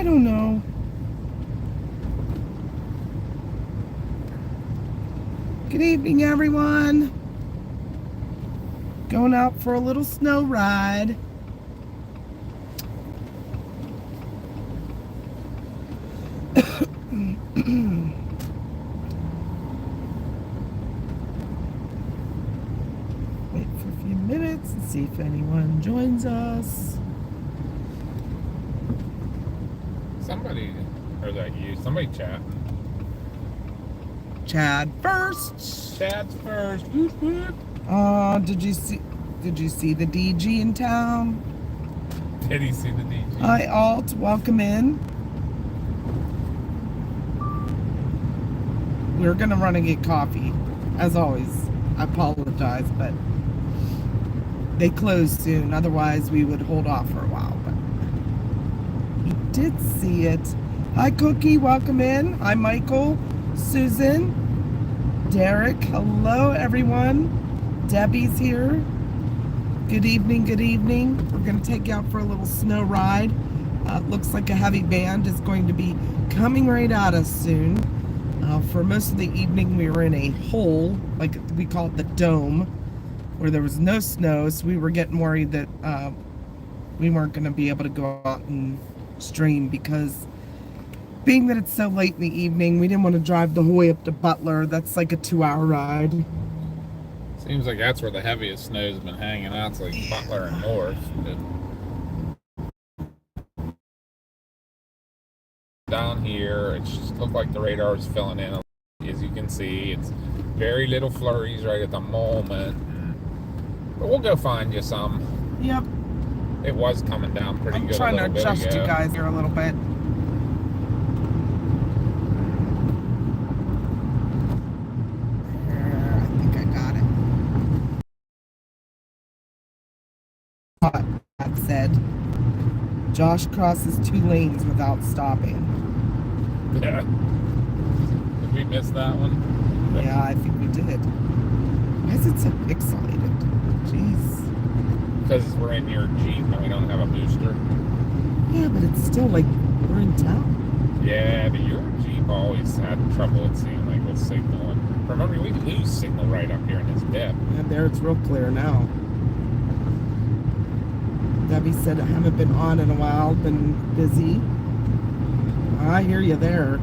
don't know. Good evening, everyone. Going out for a little snow ride. Wait for a few minutes and see if anyone joins us. Somebody, or is that you? Somebody chatting. Chad first. Chad's first. Whoop, whoop. Did you see the DG in town? Did he see the DG? Hi, Alt. Welcome in. We're gonna run and get coffee, as always. I apologize, but they close soon. Otherwise, we would hold off for a while. But he did see it. Hi, Cookie. Welcome in. Hi, Michael, Susan, Derek. Hello, everyone. Debbie's here. Good evening. Good evening. We're gonna take you out for a little snow ride. Looks like a heavy band is going to be coming right at us soon. For most of the evening, we were in a hole, like we call it the dome, where there was no snow, so we were getting worried that we weren't going to be able to go out and stream, because being that it's so late in the evening, we didn't want to drive the whole way up to Butler. That's like a 2-hour ride. Seems like that's where the heaviest snow's been hanging out. It's like Butler and North. Down here, it just looked like the radar is filling in. As you can see, it's very little flurries right at the moment. But we'll go find you some. Yep. It was coming down pretty good. I'm trying to adjust you guys here a little bit. I think I got it. That said, Josh crosses 2 lanes without stopping. Yeah. Did we miss that one? Yeah, I think we did. Why is it so pixelated? Jeez. Because we're in your Jeep and we don't have a booster. Yeah, but it's still like we're in town. Yeah, but your Jeep always had trouble, it seemed like, with signaling. Remember, we lose signal right up here in this dip. And there it's real clear now. Debbie said, I haven't been on in a while, been busy. I hear you there.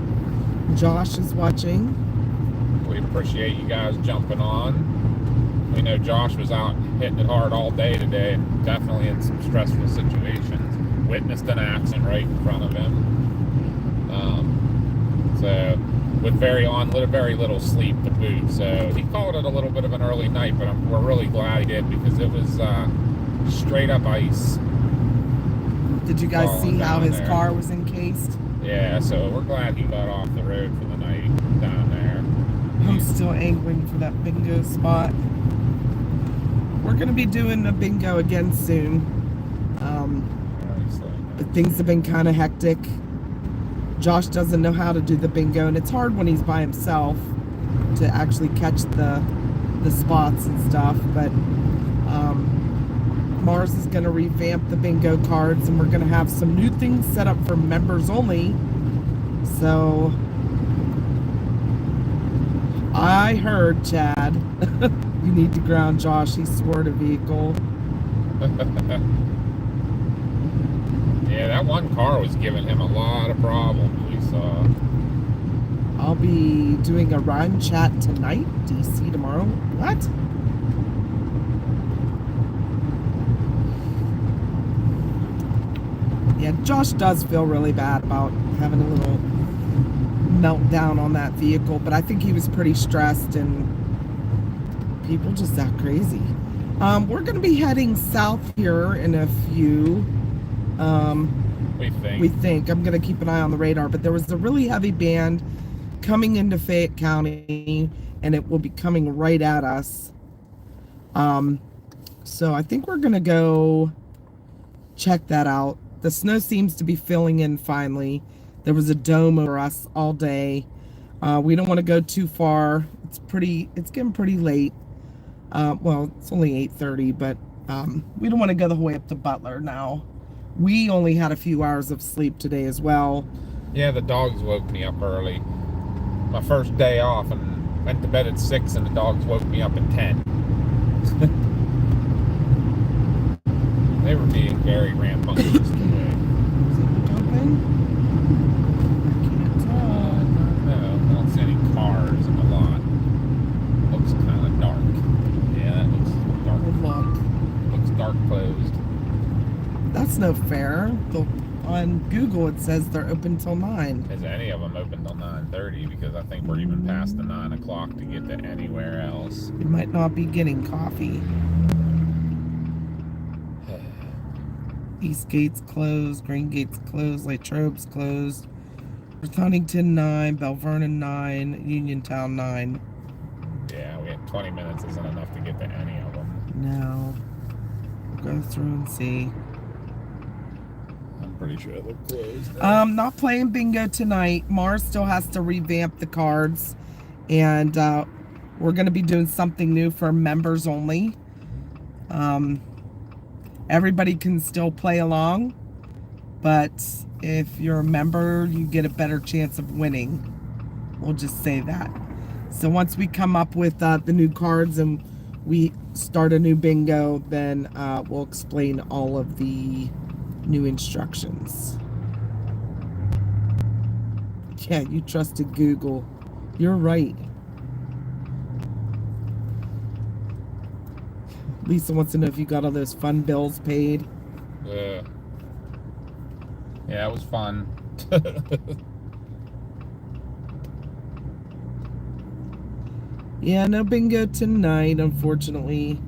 Josh is watching. We appreciate you guys jumping on. We know Josh was out hitting it hard all day today, and definitely in some stressful situations. Witnessed an accident right in front of him. So with very little sleep to boot. So he called it a little bit of an early night, but we're really glad he did, because it was straight up ice. Did you guys see how his car was encased? Yeah, so we're glad he got off the road for the night down there. I'm still angling for that bingo spot. We're going to be doing a bingo again soon. But things have been kind of hectic. Josh doesn't know how to do the bingo, and it's hard when he's by himself to actually catch the spots and stuff. But Mars is going to revamp the bingo cards, and we're going to have some new things set up for members only. So I heard, Chad, you need to ground Josh. He swore a vehicle. Yeah, that one car was giving him a lot of problems, we saw. I'll be doing a run chat tonight. DC tomorrow. What? Yeah, Josh does feel really bad about having a little meltdown on that vehicle, but I think he was pretty stressed, and people just act crazy. We're going to be heading south here in a few. We think. I'm going to keep an eye on the radar, but there was a really heavy band coming into Fayette County, and it will be coming right at us. So I think we're going to go check that out. The snow seems to be filling in finally. There was a dome over us all day. We don't want to go too far. It's getting pretty late. Well, it's only 8:30, but we don't want to go the whole way up to Butler now. We only had a few hours of sleep today as well. Yeah, the dogs woke me up early. My first day off, and went to bed at 6, and the dogs woke me up at 10. They were being very rambunctious today. Is it open? I can't tell. No, I don't see any cars in the lot. Looks kind of dark. Yeah, that looks dark. Good luck. Looks dark closed. That's no fair. On Google it says they're open till 9. Is any of them open till 9:30? Because I think we're even past the 9 o'clock to get to anywhere else. You might not be getting coffee. East Gate's closed, Green Gate's closed, Latrobe's closed, North Huntington 9, Bell Vernon 9, Uniontown 9. Yeah, we had 20 minutes isn't enough to get to any of them. No. We'll go through and see. I'm pretty sure they're closed. Not playing bingo tonight. Mars still has to revamp the cards, and we're going to be doing something new for members only. Everybody can still play along, but if you're a member, you get a better chance of winning. We'll just say that. So once we come up with the new cards and we start a new bingo, then we'll explain all of the new instructions. Yeah, you trusted Google. You're right. Lisa wants to know if you got all those fun bills paid. Yeah, it was fun. Yeah, no bingo tonight, unfortunately.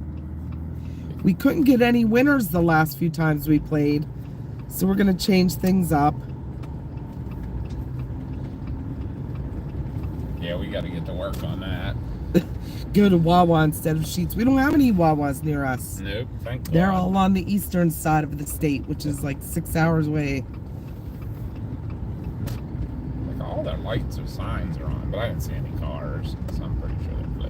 We couldn't get any winners the last few times we played, so we're going to change things up. Yeah, we got to get to work on that. Go to Wawa instead of Sheets. We don't have any Wawas near us. Nope, thank God. They're all on the eastern side of the state, which is like 6 hours away. Like all their lights or signs are on, but I didn't see any cars, so I'm pretty sure they're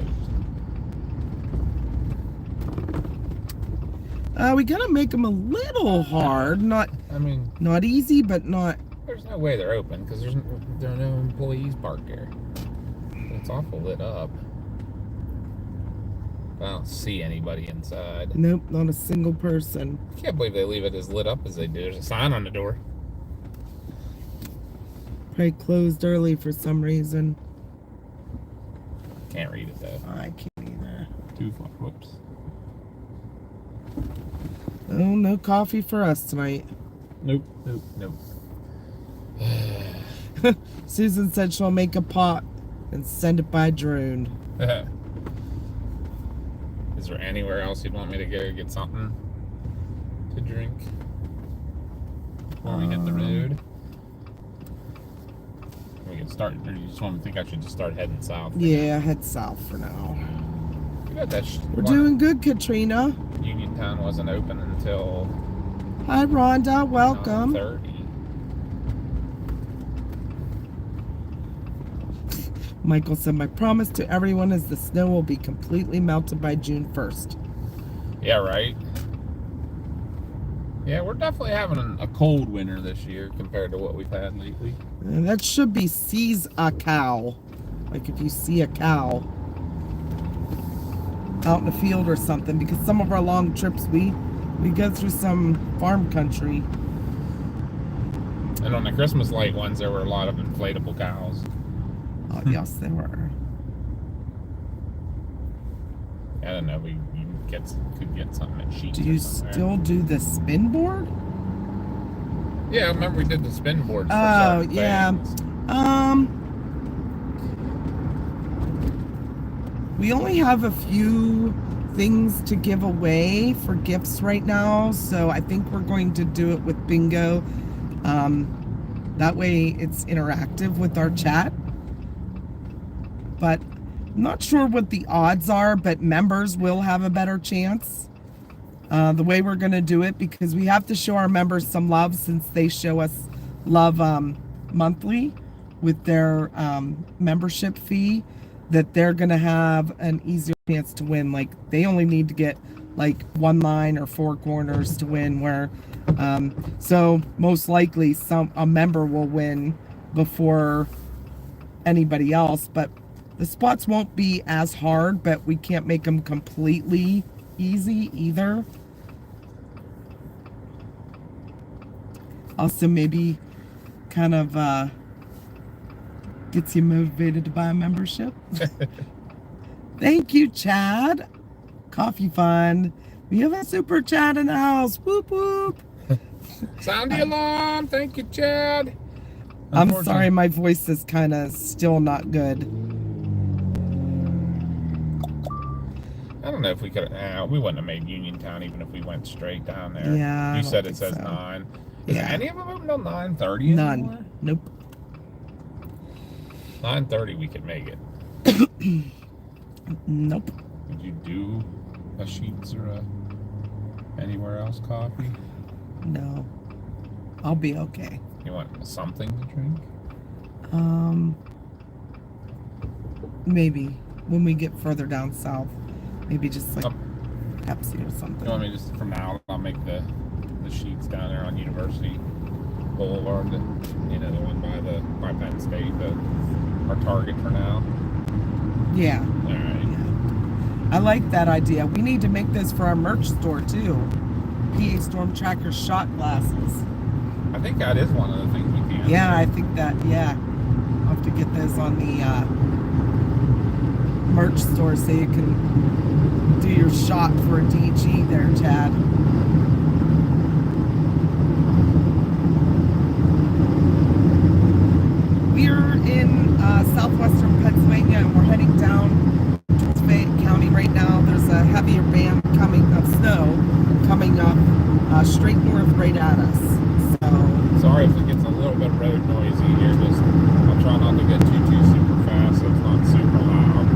closed. We gotta make them a little hard. Not easy, but not. There's no way they're open because there are no employees parked here. It's awful lit up. I don't see anybody inside. Nope, not a single person. I can't believe they leave it as lit up as they do. There's a sign on the door. Probably closed early for some reason. Can't read it though. I can't either. Too far. Whoops. Oh, no coffee for us tonight. Nope. Susan said she'll make a pot and send it by drone. Is there anywhere else you'd want me to go get something to drink before we hit the road? We can start, or you just want me to think I should just start heading south? Yeah, head south for now. We got that We're doing good, Katrina. Uniontown wasn't open until Hi, Rhonda. Welcome. 9:30. Michael said, my promise to everyone is the snow will be completely melted by June 1st. Yeah, right. Yeah, we're definitely having a cold winter this year compared to what we've had lately. And that should be sees a cow. Like if you see a cow out in the field or something, because some of our long trips we go through some farm country. And on the Christmas light ones, there were a lot of inflatable cows. Oh, yes, they were. I don't know. We could get something at Sheets. Do you still do the spin board? Yeah, I remember we did the spin boards. Oh, yeah. We only have a few things to give away for gifts right now, so I think we're going to do it with bingo. That way it's interactive with our chat. But I'm not sure what the odds are, but members will have a better chance. The way we're going to do it, because we have to show our members some love since they show us love monthly with their membership fee, that they're going to have an easier chance to win. Like, they only need to get like one line or four corners to win. Where, so most likely a member will win before anybody else, but the spots won't be as hard, but we can't make them completely easy either. Also, maybe kind of gets you motivated to buy a membership. Thank you, Chad. Coffee Fund. We have a super chat in the house. Whoop whoop. Sound the alarm. Thank you, Chad. I'm sorry, my voice is kind of still not good. I don't know if we could. We wouldn't have made Uniontown even if we went straight down there. Yeah. You said it says 9. Is any of them open till 9:30? None. Anymore? Nope. 9:30 we could make it. Nope. Would you do a Sheets or a anywhere else coffee? No. I'll be okay. You want something to drink? Maybe when we get further down south, maybe just like Pepsi or something. You want me just from now? I'll make the Sheets down there on University Boulevard. The one by Penn State. Our Target for now. Yeah. All right. Yeah. I like that idea. We need to make this for our merch store too. PA Storm Tracker shot glasses. I think that is one of the things we can. Yeah, I think that, yeah. I'll have to get those on the merch store so you can do your shot for a DG there, Chad. We're in southwestern Pennsylvania and we're heading down towards Fayette County right now. There's a heavier band of snow coming up straight north right at us. Sorry if it gets a little bit road noisy here. I'll try not to get too super fast so it's not super loud.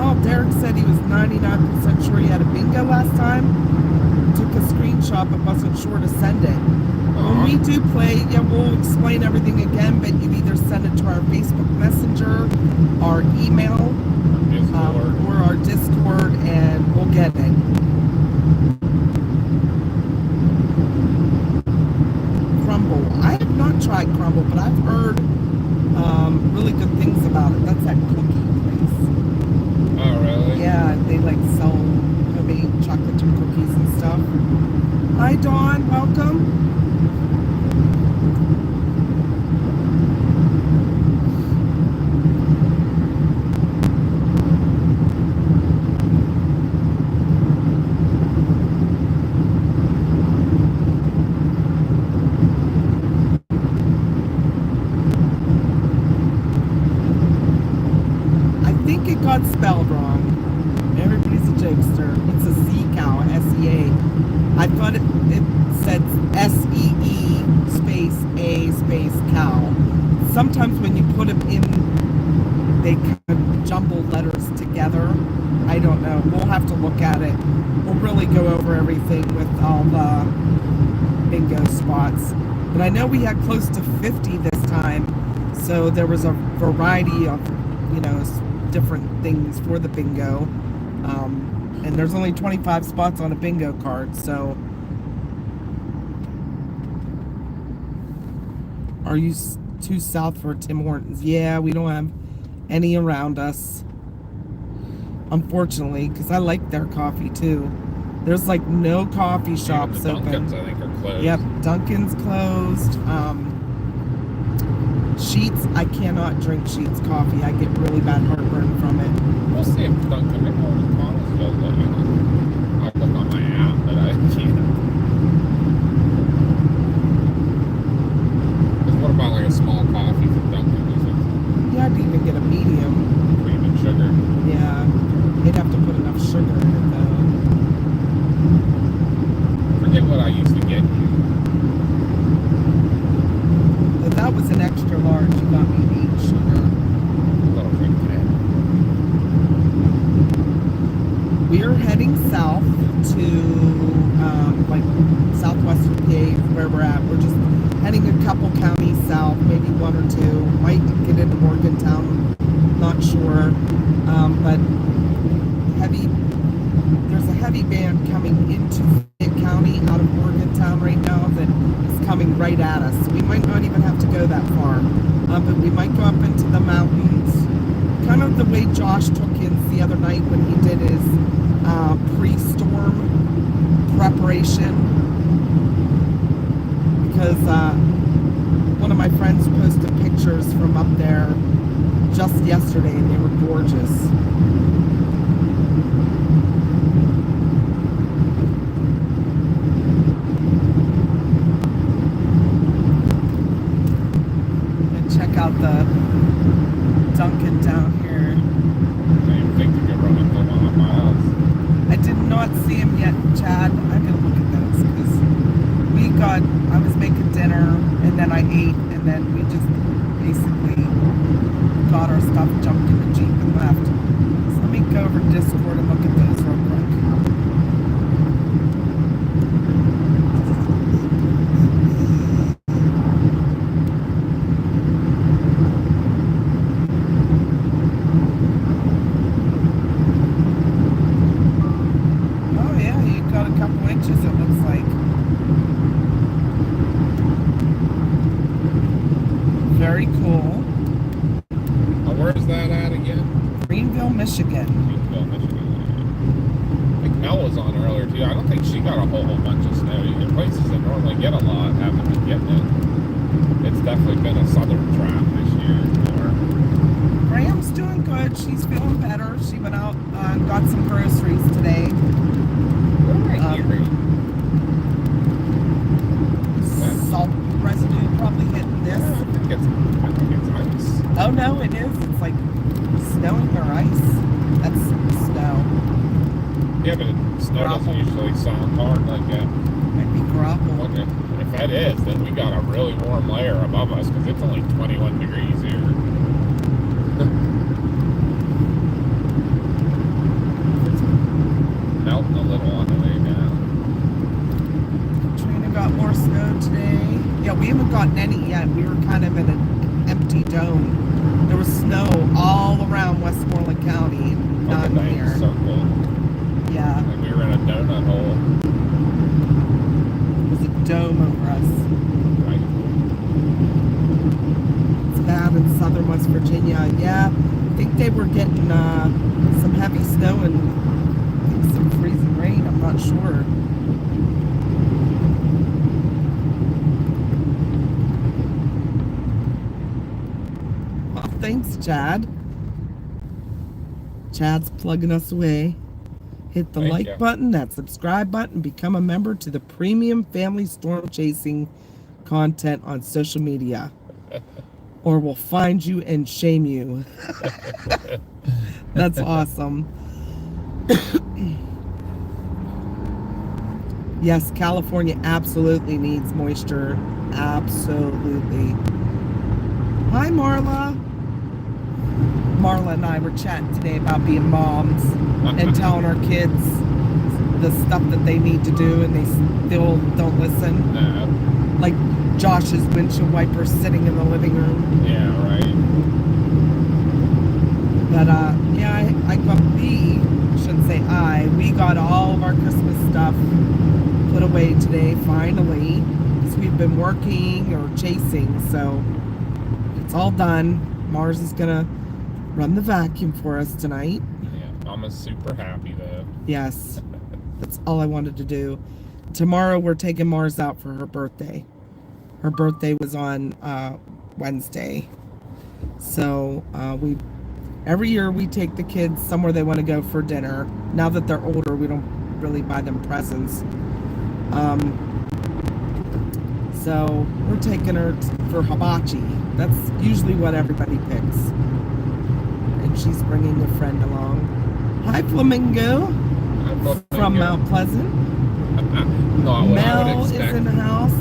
Oh, Derek said he was 99% sure he had a bingo last time. Took a screenshot but wasn't sure to send it. When we do play, yeah, we'll explain everything again, but you either send it to our Facebook Messenger, our email, or our Discord, and we'll get it. Crumble. I have not tried Crumble, but I've heard really good things about it. That's that cookie place. Oh, really? Yeah, they like sell homemade chocolate chip cookies and stuff. Hi, Dawn. Welcome. Got spelled wrong. Everybody's a jokester. It's a sea cow, S-E-A. I thought it said S-E-E space A space cow. Sometimes when you put them in, they kind of jumble letters together. I don't know. We'll have to look at it. We'll really go over everything with all the bingo spots. But I know we had close to 50 this time. So there was a variety of, different things for the bingo, and there's only 25 spots on a bingo card. So are you too south for Tim Hortons? Yeah, we don't have any around us, unfortunately, because I like their coffee too. There's like no coffee shops the open. Dunkins, I think, are closed. Yep, Dunkin's closed. Sheets, I cannot drink Sheets coffee. I get really bad heartburn from it. We'll see if Dunkin' maybe McDonald's does that. I'll look on my app, but I can't. Because what about like a small coffee from Dunkin'? Yeah, I'd even get a medium. Cream and sugar. Yeah, they'd have to put enough sugar in it though. Forget what I used to get you. That was an extra large. You got me 8 sugar. Little drink today. We're heading south to like southwestern PA, where we're at. We're just heading a couple counties south, maybe one or two. Might get into Morgantown, not sure. But there's a heavy band coming right at us. We might not even have to go that far, but we might go up into the mountains, kind of the way Josh took in the other night when he did his pre-storm preparation, because one of my friends posted pictures from up there just yesterday and they were gorgeous. Check out the Dunkin down here. I didn't think you could run into 1 miles. I did not see him yet, Chad. I'm gonna look at those because I was making dinner and then I ate and then we just basically got our stuff, jumped in the Jeep and left. So let me go over to Discord and look at those real quick. Very cool. Where is that at again? Greenville, Michigan. Greenville, Michigan. I think Mel was on earlier too. I don't think she got a whole bunch of snow. The places that normally get a lot haven't been getting it. It's definitely been a southern trap this year. Graham's doing good. She's feeling better. She went out and got some groceries today. What am I hearing? Salt residue probably hitting this. I think it's ice. Oh no, it is. It's like snowing or ice. That's snow. Yeah, but snow doesn't usually sound hard like that. Might be gravel. Okay. If that is, then we got a really warm layer above us because it's only 21 degrees here. It's melting a little on the way down. Trina got more snow today. Yeah, we haven't gotten any yet. We were kind of in an empty dome. There was snow all around Westmoreland County, Like none a here. nice circle. Yeah, Like we were in a donut hole. there's a dome over us. Right. It's bad in southern West Virginia. Yeah, I think they were getting some heavy snow and I think some freezing rain. I'm not sure. Well, thanks, Chad. Chad's plugging us away. Hit the Thank like you. button, that subscribe button, become a member to the premium family storm chasing content on social media. Or we'll find you and shame you. That's awesome. Yes, California absolutely needs moisture. Absolutely. Hi, Marla. Marla and I were chatting today about being moms and telling our kids the stuff that they need to do and they still don't listen. Like Josh's windshield wiper sitting in the living room. Yeah, right. But yeah, we got all of our Christmas stuff put away today finally, because we've been working or chasing, so it's all done. Mars is gonna run the vacuum for us tonight. Yeah, Mama's super happy though. Yes, that's all I wanted to do. Tomorrow we're taking Mars out for her birthday. Her birthday was on Wednesday. So every year we take the kids somewhere they want to go for dinner. Now that they're older, we don't really buy them presents. So we're taking her for hibachi. That's usually what everybody picks. And she's bringing a friend along. Hi, Flamingo. From Mount Pleasant. Not what I Mel would is expect. in the house.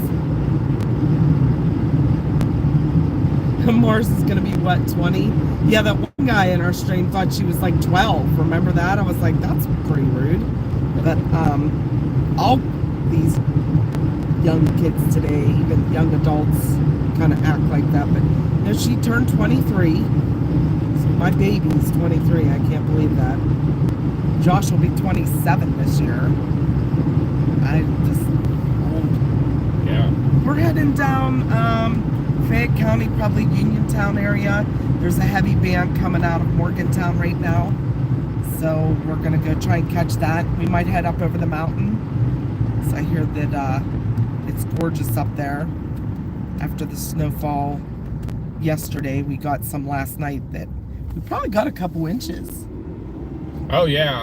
Mars is gonna be what, 20? Yeah, that one guy in our stream thought she was like 12. Remember that? I was like, that's pretty rude. But all these young kids today, even young adults, kind of act like that. But you know, she turned 23. So my baby's 23. I can't believe that. Josh will be 27 this year. I'm just old. Yeah. We're heading down Fayette County, probably Uniontown area. There's a heavy band coming out of Morgantown right now. So we're going to go try and catch that. We might head up over the mountain. So I hear that it's gorgeous up there. After the snowfall yesterday, we got some last night that we probably got a couple inches. Oh yeah,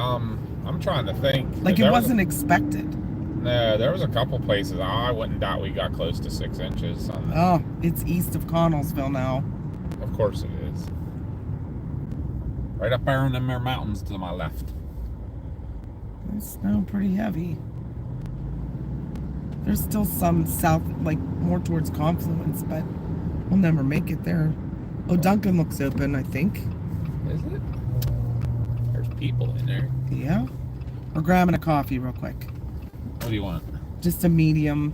I'm trying to think. Like it wasn't expected. No, there was a couple places. I wouldn't doubt we got close to 6 inches. Oh, it's east of Connellsville now. Of course it is. Right up there in them there mountains to my left. It's snow pretty heavy. There's still some south, like more towards Confluence, but we'll never make it there. Oh, Dunkin looks open, I think. Is it? There's people in there. Yeah. We're grabbing a coffee real quick. What do you want? Just a medium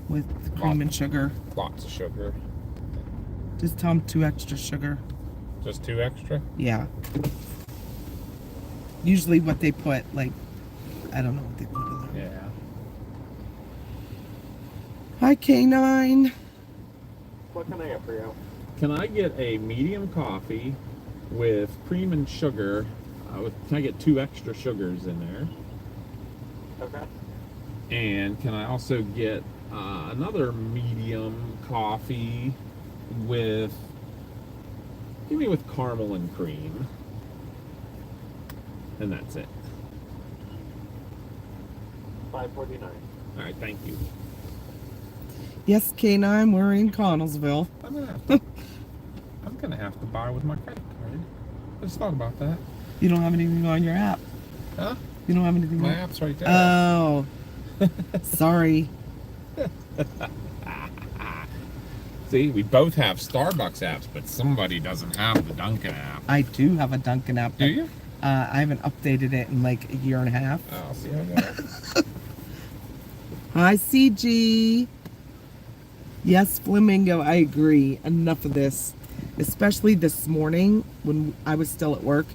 with cream and sugar. Lots of sugar. Just tell them 2 extra sugar. Just 2 extra? Yeah. Usually what they put, like, I don't know what they put in there. Yeah. Hi, K9. What can I get for you? Can I get a medium coffee with cream and sugar? Can I get 2 extra sugars in there? Okay. And can I also get another medium coffee with, give me with caramel and cream. And that's it. $5.49. All right, thank you. Yes, K9, we're in Connellsville. I'm gonna have to buy with my credit card. I just thought about that. You don't have anything on your app. Huh? You don't have anything My on app's right there. Oh. Sorry. See, we both have Starbucks apps, but somebody doesn't have the Dunkin app. I do have a Dunkin app. Do you? I haven't updated it in like a year and a half. Oh, I'll see how that. Hi, CG. Yes, Flamingo, I agree. Enough of this. Especially this morning when I was still at work.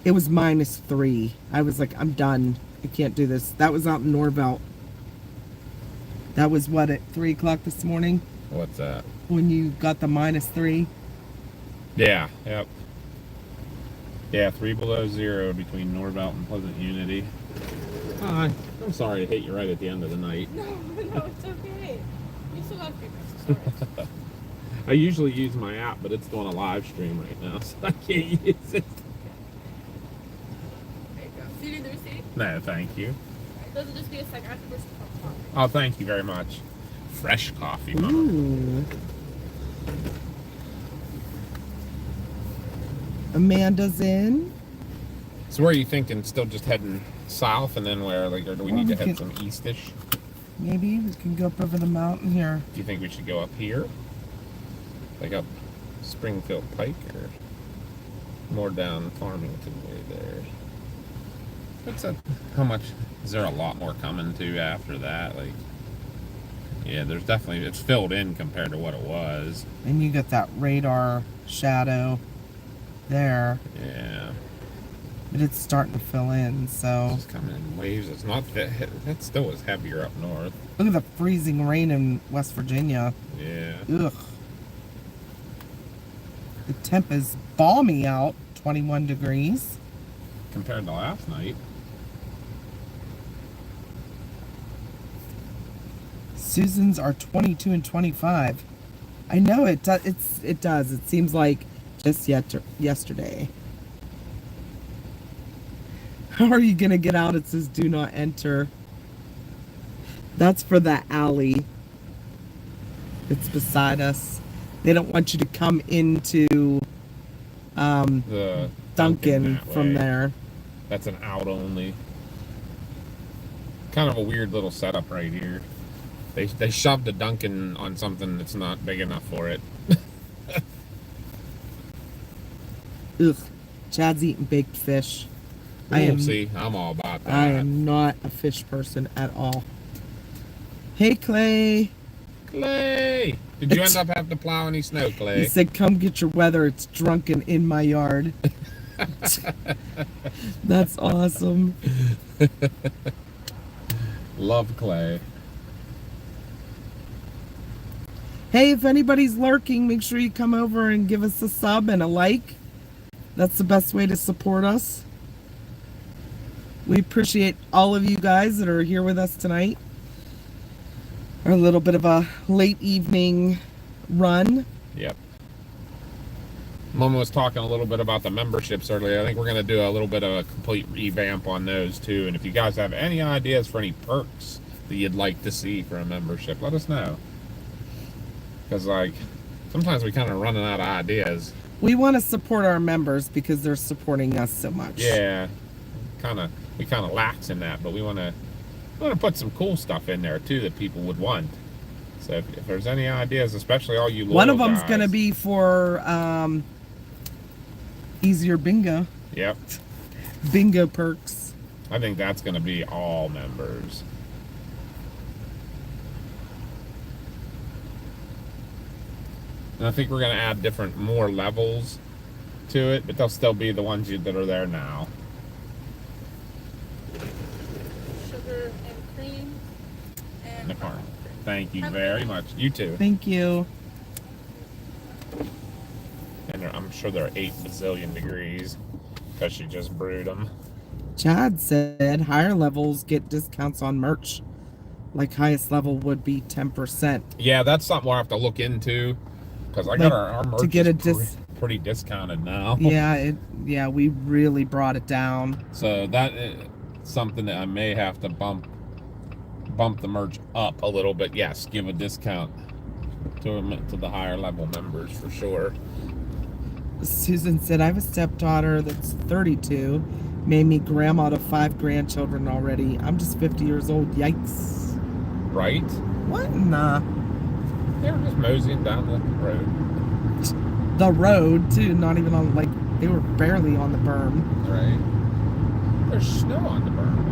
It was -3. I was like, I'm done. I can't do this. That was out in Norvelt. That was what, at 3 o'clock this morning? What's that? When you got the -3? Yeah, yep. Yeah, 3 below 0 between Norvelt and Pleasant Unity. Hi. I'm sorry to hit you right at the end of the night. No, it's okay. You still got 3 stories. I usually use my app, but it's doing a live stream right now, so I can't use it. There you go. So you need the receipt? No, thank you. Alright, those will just be a second after this coffee. Oh, thank you very much. Fresh coffee, Mama. Ooh. Amanda's in. So where are you thinking? Still just heading south, and then where? Like, or do we Well, need to we head can- some eastish? Maybe we can go up over the mountain here. Do you think we should go up here? Like up Springfield Pike, or more down Farmington way there? What's that? How much? Is there a lot more coming to after that? Like, yeah, there's definitely, it's filled in compared to what it was. And you got that radar shadow there, Yeah, but it's starting to fill in, so. it's coming in waves. It's not that, that still is heavier up north. Look at the freezing rain in West Virginia. Yeah. Ugh. The temp is balmy out, 21 degrees. Compared to last night. Susan's are 22 and 25. I know it does. It does. It seems like just yesterday. How are you gonna get out? It says do not enter. That's for the alley. It's beside us. They don't want you to come into The Dunkin that from way. there. That's an out only. Kind of a weird little setup right here. They shoved a Dunkin on something that's not big enough for it. Ugh. Chad's eating baked fish. See, I'm all about that. I am not a fish person at all. Hey, Clay. Clay! Did you end up having to plow any snow, He Clay? said, come get your weather. It's drunken in my yard. That's awesome. Love Clay. Hey, if anybody's lurking, make sure you come over and give us a sub and a like. That's the best way to support us. We appreciate all of you guys that are here with us tonight. A little bit of a late evening run. Yep. Mama was talking a little bit about the memberships earlier. I think we're going to do a little bit of a complete revamp on those too. And if you guys have any ideas for any perks that you'd like to see for a membership, let us know. Because like sometimes we kind of running out of ideas. We want to support our members because they're supporting us so much. Yeah, we kind of lax in that, but we want to put some cool stuff in there too that people would want. So if there's any ideas, especially all you loyal one of them's guys, going to be for easier bingo. Yep. Bingo perks. I think that's going to be all members. And I think we're going to add more levels to it, but they'll still be the ones that are there now. Sugar and cream. In the car. Thank you very much. You too. Thank you. And I'm sure they're 8 bazillion degrees because she just brewed them. Chad said higher levels get discounts on merch. Like highest level would be 10%. Yeah, that's something we'll have to look into because I Like, got our merch to get a pretty discounted now. Yeah, we really brought it down. So that is something that I may have to bump the merch up a little bit. Yes, give a discount to the higher level members for sure. Susan said, I have a stepdaughter that's 32, made me grandma to 5 grandchildren already. I'm just 50 years old. Yikes. Right? What in the... They were just moseying down the road. The road, too. Not even on, like, they were barely on the berm. Right. There's snow on the berm.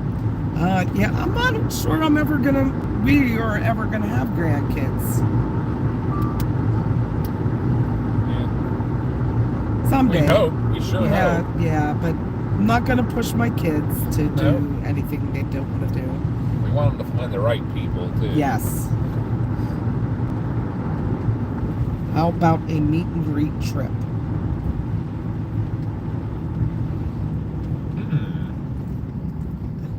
Yeah, I'm not sure we are ever gonna have grandkids. Yeah. Someday. We hope. We sure hope. Yeah, but I'm not gonna push my kids to do No. anything they don't want to do. We want them to find the right people, too. Yes. How about a meet and greet trip?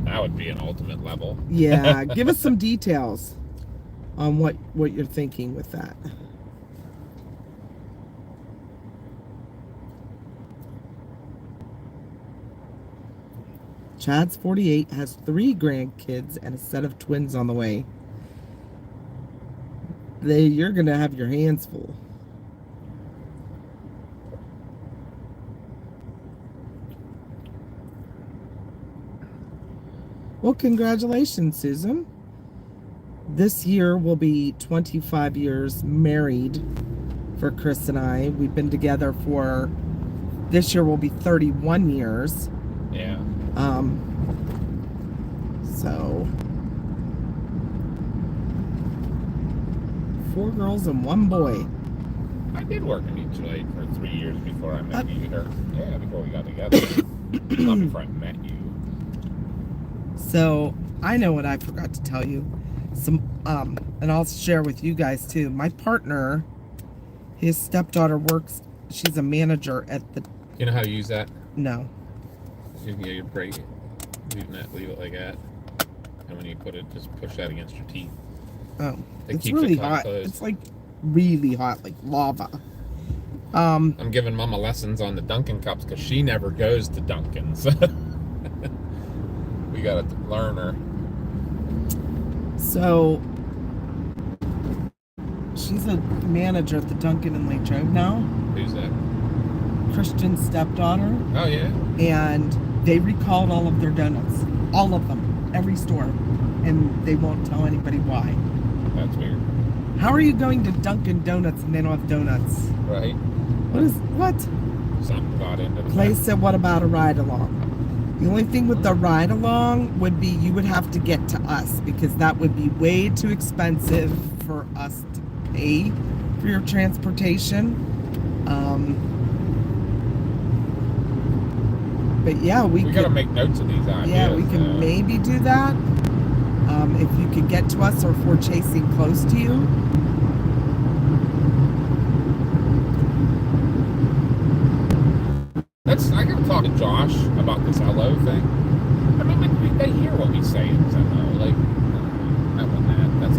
That would be an ultimate level. Yeah, give us some details on what you're thinking with that. Chad's 48, has 3 grandkids and a set of twins on the way. You're gonna have your hands full. Well, congratulations, Susan. This year will be 25 years married for Chris and I. We've been together for, this year will be 31 years. Yeah. So 4 girls and 1 boy. I did work in mutual aid for 3 years before I met you. Yeah, before we got together. Not before I met you. So I know what I forgot to tell you. And I'll share with you guys too. My partner, his stepdaughter works. She's a manager at the. You know how to use that? No. You can get your break. Leave it like that. And when you put it, just push that against your teeth. Oh, It it's keeps really it hot. closed. It's like really hot, like lava. I'm giving Mama lessons on the Dunkin cups because she never goes to Dunkin. So we gotta learn her. So she's a manager at the Dunkin in Lake Drove now. Who's that? Christian's stepdaughter. Oh yeah. And they recalled all of their donuts. All of them. Every store. And they won't tell anybody why. That's weird. How are you going to Dunkin' Donuts and they don't have donuts? Right? What? Something got into the Clay said, what about a ride-along? The only thing with the ride-along would be you would have to get to us because that would be way too expensive for us to pay for your transportation. But yeah, we gotta could, make notes of these ideas. yeah, we can maybe do that. If you could get to us or if we're chasing close to you. this hello thing. I mean, they hear what we say in Zenlo. Like, that one, that's.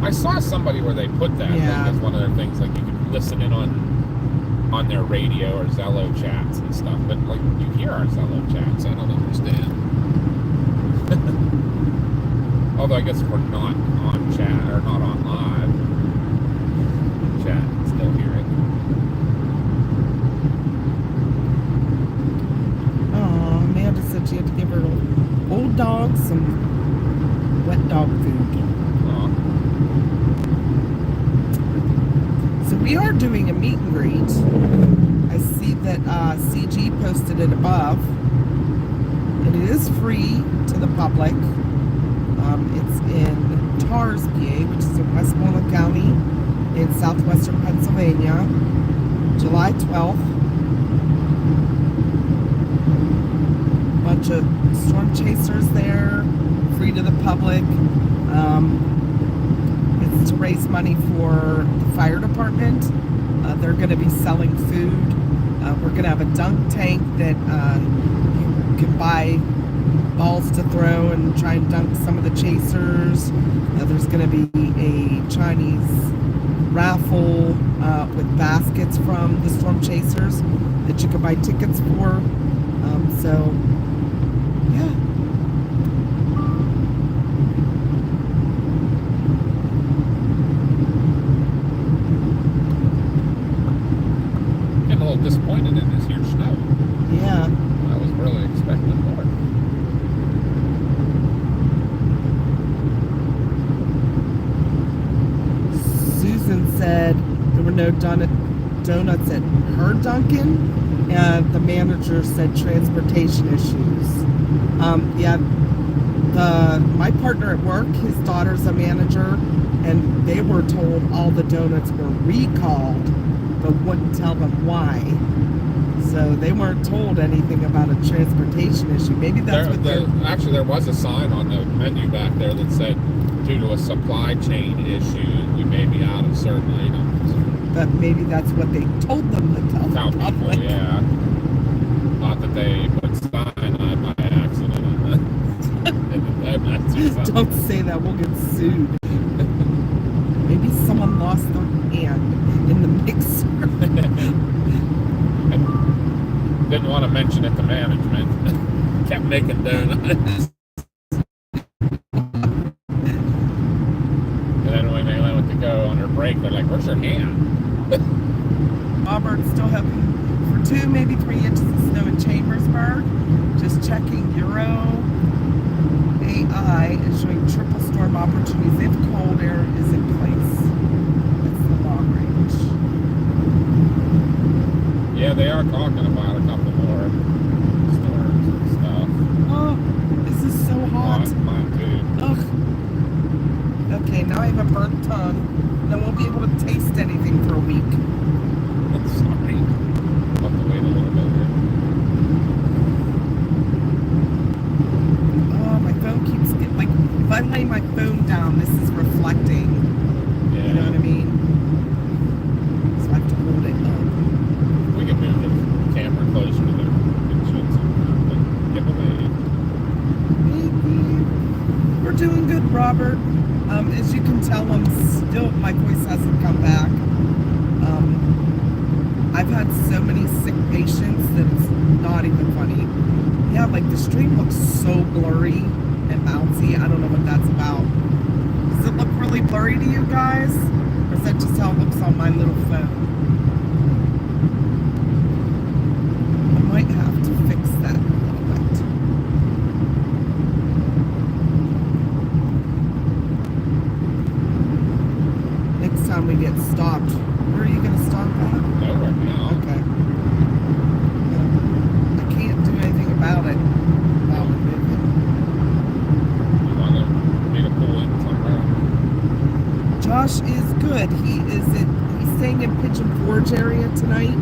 I saw somebody where they put that Yeah. as one of their things, like you can listen in on their radio or Zello chats and stuff. But like, you hear our Zello chats. I don't understand. Although I guess if we're not on chat or not on live chat, you can still hear it. Oh, Amanda said she had to give her old dog some wet dog food. Aw. So we are doing a meet and greet. I see that CG posted it above. And it is free to the public. It's in Tars, PA, which is in Westmoreland County in southwestern Pennsylvania, July 12th. Bunch of storm chasers there, free to the public. It's to raise money for the fire department. They're going to be selling food. We're going to have a dunk tank that you can buy balls to throw and try and dunk some of the chasers. There's going to be a Chinese raffle with baskets from the storm chasers that you can buy tickets for. So, yeah. Getting a little disappointed in this year's snow. Yeah. I was really expecting more. Susan said there were no donuts at her Dunkin'. The manager said transportation issues. Yeah, my partner at work, his daughter's a manager, and they were told all the donuts were recalled, but wouldn't tell them why. So they weren't told anything about a transportation issue. Maybe that's what they're... Actually, there was a sign on the menu back there that said, due to a supply chain issue, we may be out of certain items. But maybe that's what they told them to tell Tell the people, public. yeah. Not that they put cyanide by accident in the donuts or something. Don't say that, we'll get sued. Maybe someone lost their hand in the mixer. Didn't want to mention it to management. Kept making donuts. And then when they went to go on their break, they're like, where's your hand? Robert's still hoping for 2, maybe 3 inches of snow in Chambersburg. Just checking Euro AI is showing triple storm opportunities if cold air is in place. That's the long range. Yeah, they are talking about a couple more storms and stuff. Oh, this is so hot. Mine too. Ugh. Okay, now I have a burnt tongue. Then we'll be able to taste anything for a week. Sorry. I'll have to wait a little bit here. Oh, my phone keeps getting, like, if I lay my phone down, this is reflecting. Yeah. You know what I mean? So I have to hold it up. We can move the camera closer to the entrance and get away. We're doing good, Robert. As you can tell, my voice hasn't come back. I've had so many sick patients that it's not even funny. Yeah, like the stream looks so blurry and bouncy. I don't know what that's about. Does it look really blurry to you guys? Or is that just how it looks on my little phone? I might have to fix that a little bit. Next time we get stopped, where are you going to stop at? Nowhere now. Okay. I can't do anything about it. While we're moving. You want me to pull in somewhere? Josh is good. He's staying in Pigeon Forge area tonight.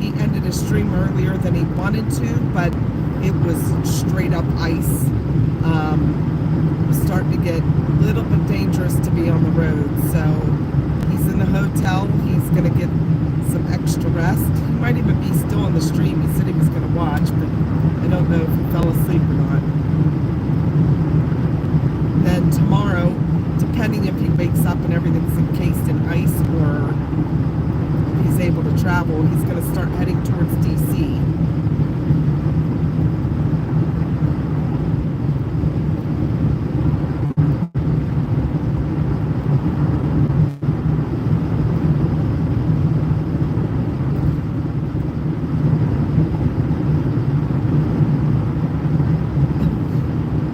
He ended his stream earlier than he wanted to, but it was straight up ice. It was starting to get a little bit dangerous to be on the road, so he's in the hotel. He's gonna get some extra rest. He might even be still on the stream. He said he was going to watch, but I don't know if he fell asleep or not. Then tomorrow, depending if he wakes up and everything's encased in ice or he's able to travel, he's going to start heading towards DC.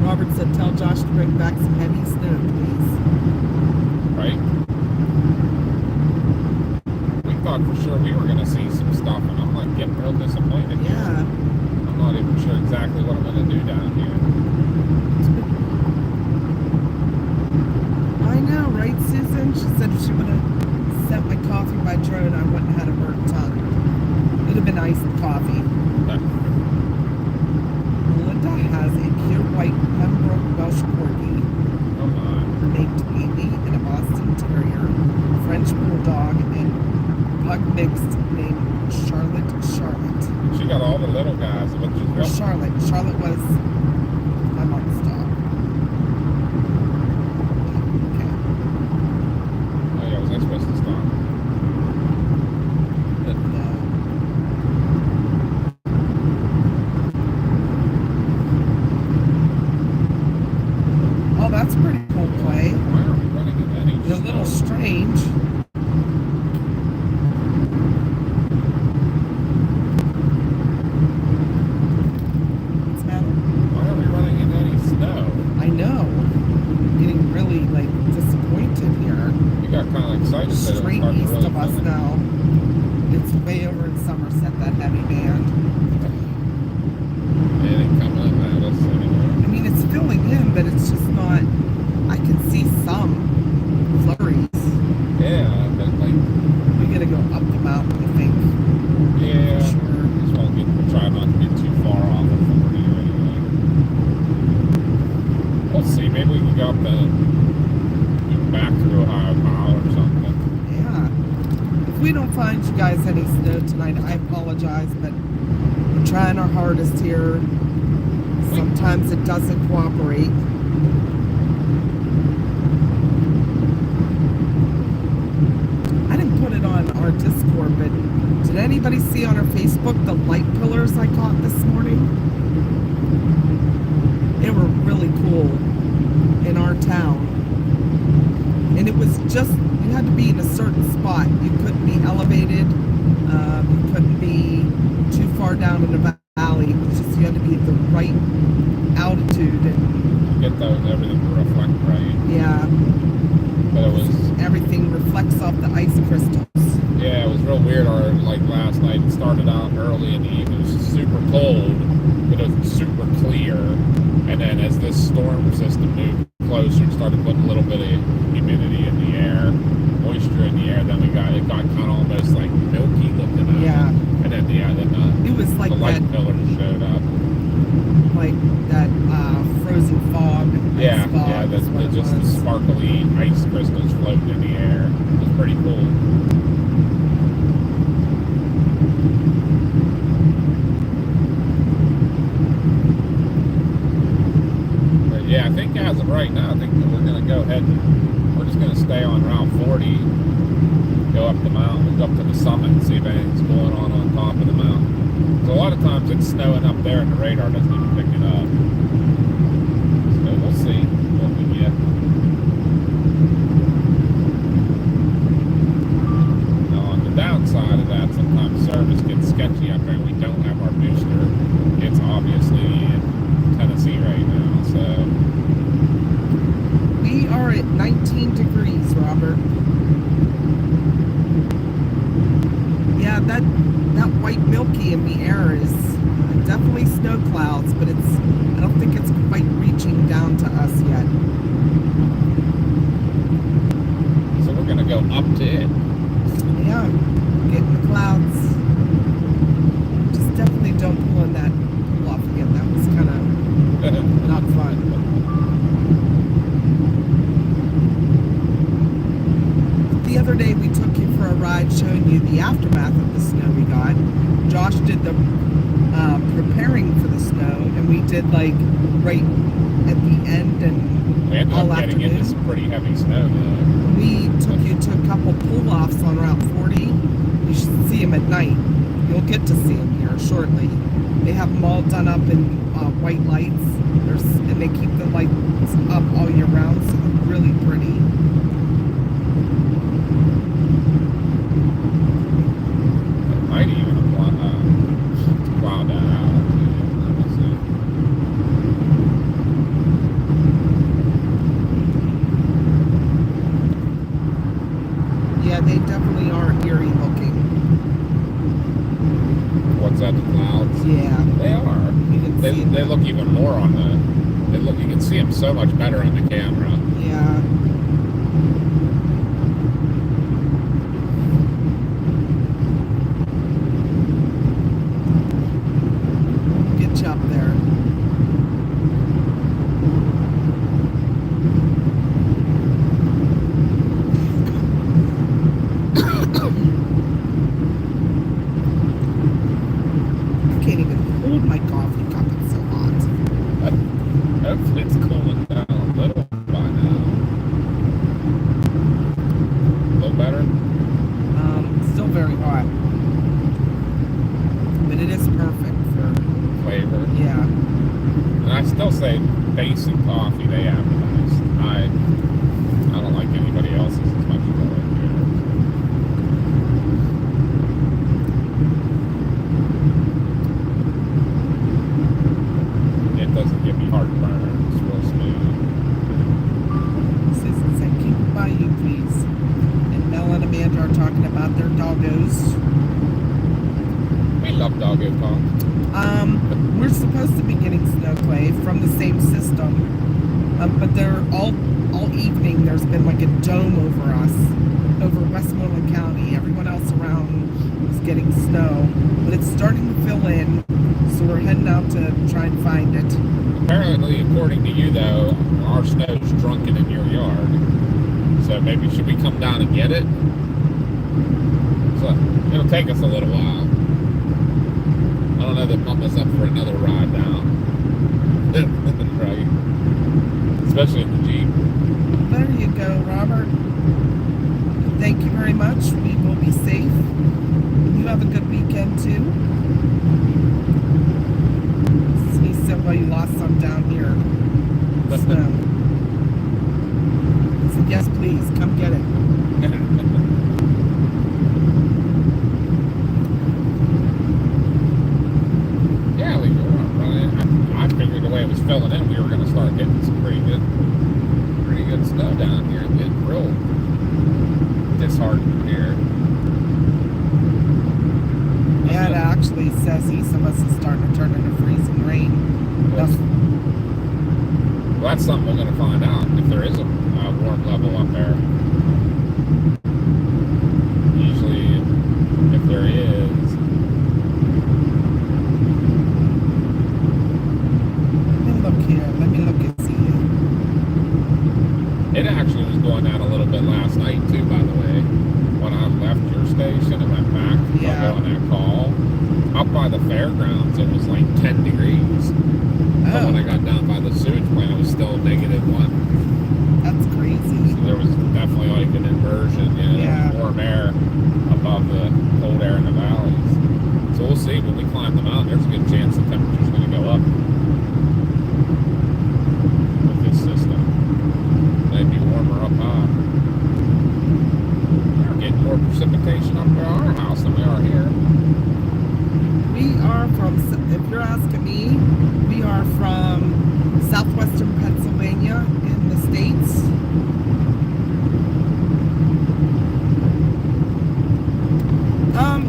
Robert said, tell Josh to bring back some heavy snow, please. Right? We thought for sure we were going to see some stuff, and I'm like getting real disappointed. Yeah. I'm not even sure exactly what I'm going to do down here. I know, right, Susan? She said if she would have sent my coffee by drone, I wouldn't have had a burnt tongue. It would have been iced coffee. Linda has a pure white Pembroke Welsh Corgi Oh my. named Amy and a Boston Terrier, French Bulldog, and Pug mixed named Charlotte. She got all the little guys, which is Or what? Charlotte. Charlotte was my mom's dog. Okay. Oh yeah, was I supposed to stop? No. Oh, that's a pretty cool play. Why are we running into any You're a little snow? strange. What's the matter? Why are we running into any snow? I know. Getting really like disappointed here. We got kind of excited that it was Straight starting to east really of us come in. now. It's way over in Somerset, that heavy band. It ain't coming in at us anymore. I mean, it's filling in, but it's just not. I can see some flurries. Yeah, but like, We gotta go up the mountain, I think. yeah, Sure. just won't try not to get too far off of 40 or anything. We'll see. Maybe we can go up and move back through Ohio Powell or something. Yeah. If we don't find you guys any snow tonight, I apologize, but we're trying our hardest here. Sometimes it doesn't cooperate. I didn't put it on our Discord, but did anybody see on our Facebook the light pillars I caught this morning? They were really cool in our town. And it was just, you had to be in a certain spot. You couldn't be elevated. You couldn't be too far down in the valley. It was just, you had to be at the right altitude. And, Get those, everything to reflect right. yeah, But it was, everything reflects off the ice crystals. yeah, it was real weird. Like last night, it started out early in the evening. It was super cold, but it was super clear. And then as this storm system moved closer, it started putting a little bit of humidity in the air, moisture in the air. Then it got kind of almost like milky looking out. Yeah. And then It was like the light that, pillars showed up. like that frozen fog. Yeah, ice fog yeah, is what it just the was. sparkly ice crystals floating in the air. It was pretty cool. But yeah, I think as of right now, I think that we're going to go ahead and we're just going to stay on Route 40, go up the mountain, go up to the summit and see if anything's going on top of the mountain. So a lot of times it's snowing up there and the radar doesn't even pick it up. So we'll see what we get. Now on the downside of that, sometimes service gets sketchy up there. We don't have our booster. It's obviously in Tennessee right now, so. We are at 19 degrees, Robert. Yeah, that white milky in the air is definitely snow clouds, but I don't think it's quite reaching down to us yet. So we're gonna go up to it. Yeah, get in the clouds. Just definitely don't pull in that pull off again. That was kind of not fun. The other day we took you for a ride showing you the aftermath of the snow we got. Josh did the preparing for the snow, and we did like right at the end and We ended all up getting into afternoon. some pretty heavy snow, though. We took you to a couple pull-offs on Route 40. You should see them at night. You'll get to see them here shortly. They have them all done up in white lights. And they keep the lights up all year round, so they're really pretty. It might even cloud that out. Let me see. Yeah, they definitely are eerie looking. What's that, the clouds? Yeah, They are. you can They, see they them. look even more on the. They look. You can see them so much better on the camera. Yeah. Get you up there. I can't even hold my coffee cup, it's so hot. Hopefully, it's cooling down a little by now. A little better. Still very hot. But it is perfect for, Flavor. yeah. And I still say basic coffee they advertise. I don't like anybody else's as much as I like theirs. It doesn't give me heartburn. It's real smooth. Susan said, keep it by you, please. And Mel and Amanda are talking about their doggos. We love doggo talk. We're supposed to be getting snow clay from the same system. But they're all evening there's been like a dome over us, over Westmoreland County. Everyone else around is getting snow. But it's starting to fill in, so we're heading out to try and find it. Apparently, according to you, though, our snow's drunken in your yard. So maybe should we come down and get it? So it'll take us a little while. I don't know that bump us up for another ride down. Right. Especially in the Jeep. There you go, Robert. Thank you very much. We will be safe. You have a good weekend too. See, Silva, you lost some down here. Snow. I said, yes, please, come get it. Yeah, we were running. I figured the way it was filling in, we were going to start getting some pretty good snow down here and getting real disheartened here. Yeah, it actually says east of us is starting to turn into freezing rain. Well, that's something we're going to find out if there is a warm level up there. Usually, if there is, Let me look here. Let me look and see. it actually was going down a little bit last night too, by the way. When I left your station and went back Yeah. on that call, up by the fairgrounds it was like 10 degrees. But when I got down by the sewage plant, it was still -1. That's crazy. So there was definitely like an inversion, Yeah. warm air above the cold air in the valleys. So we'll see when we climb the mountain. There's a good chance the temperature's going to go up with this system. Maybe warmer up high. We're getting more precipitation up at our house than we are here. We are from, if you're asking me, we are from southwestern Pennsylvania in the States.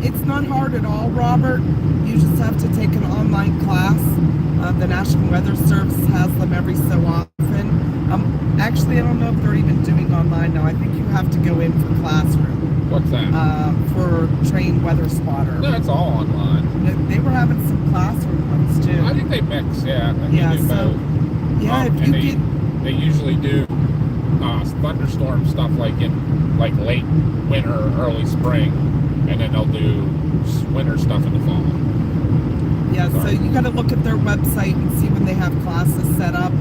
It's not hard at all, Robert. You just have to take an online class. The National Weather Service has them every so often. Actually, I don't know if they're even doing online now. I think you have to go in for classroom. What's that? For trained weather spotter. No, it's all online. They were having some classroom ones too. I think they mix, yeah. I think Yeah, they do so- both. Yeah, if And you they, get they usually do thunderstorm stuff like in like late winter, early spring, and then they'll do winter stuff in the fall. Yeah, so you got to look at their website and see when they have classes set up.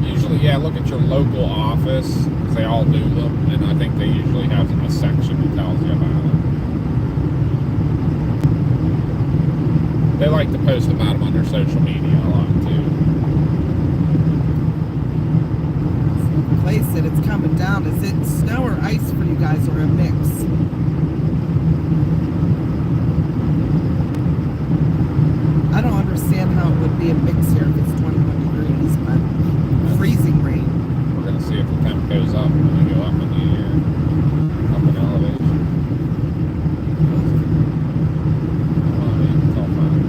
Usually, yeah, look at your local office, 'cause they all do them, and I think they usually have a section that tells you about it. They like to post about them on their social media a lot, too. Place it, it's coming down. Is it snow or ice for you guys, or a mix? I don't understand how it would be a mix here if it's 21 degrees, but freezing rain. We're going to see if the temp goes up when we go up in the air, up in elevation. Come on, man, it's all fine.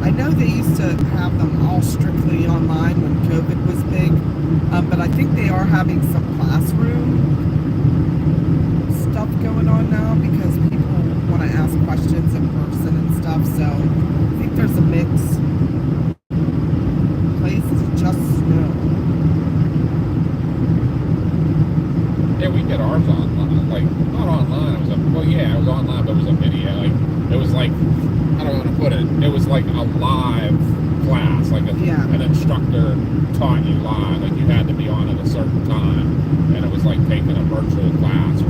I know they used to have them all strictly online when COVID was big, but I think they are having some classroom stuff going on now because people want to ask questions in person and stuff, so I think there's a mix. Places just snow. Yeah, we did ours online, like, not online, it was it was online, but it was a video, like, it was like, I don't want to put it, it was like a live class, like an instructor taught you live, like you had to be on at a certain time, and it was like taking a virtual class,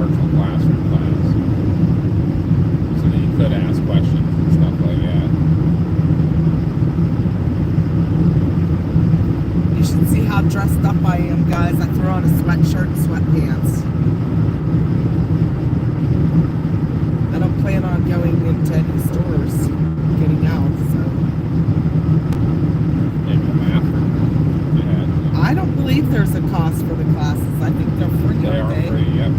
virtual classroom class, so that you could ask questions and stuff like that. You should see how dressed up I am, guys. I throw on a sweatshirt and sweatpants. I don't plan on going into any stores, getting out, so. Maybe a bathroom. Yeah. I don't believe there's a cost for the classes. I think they're free, They aren't are free, yep.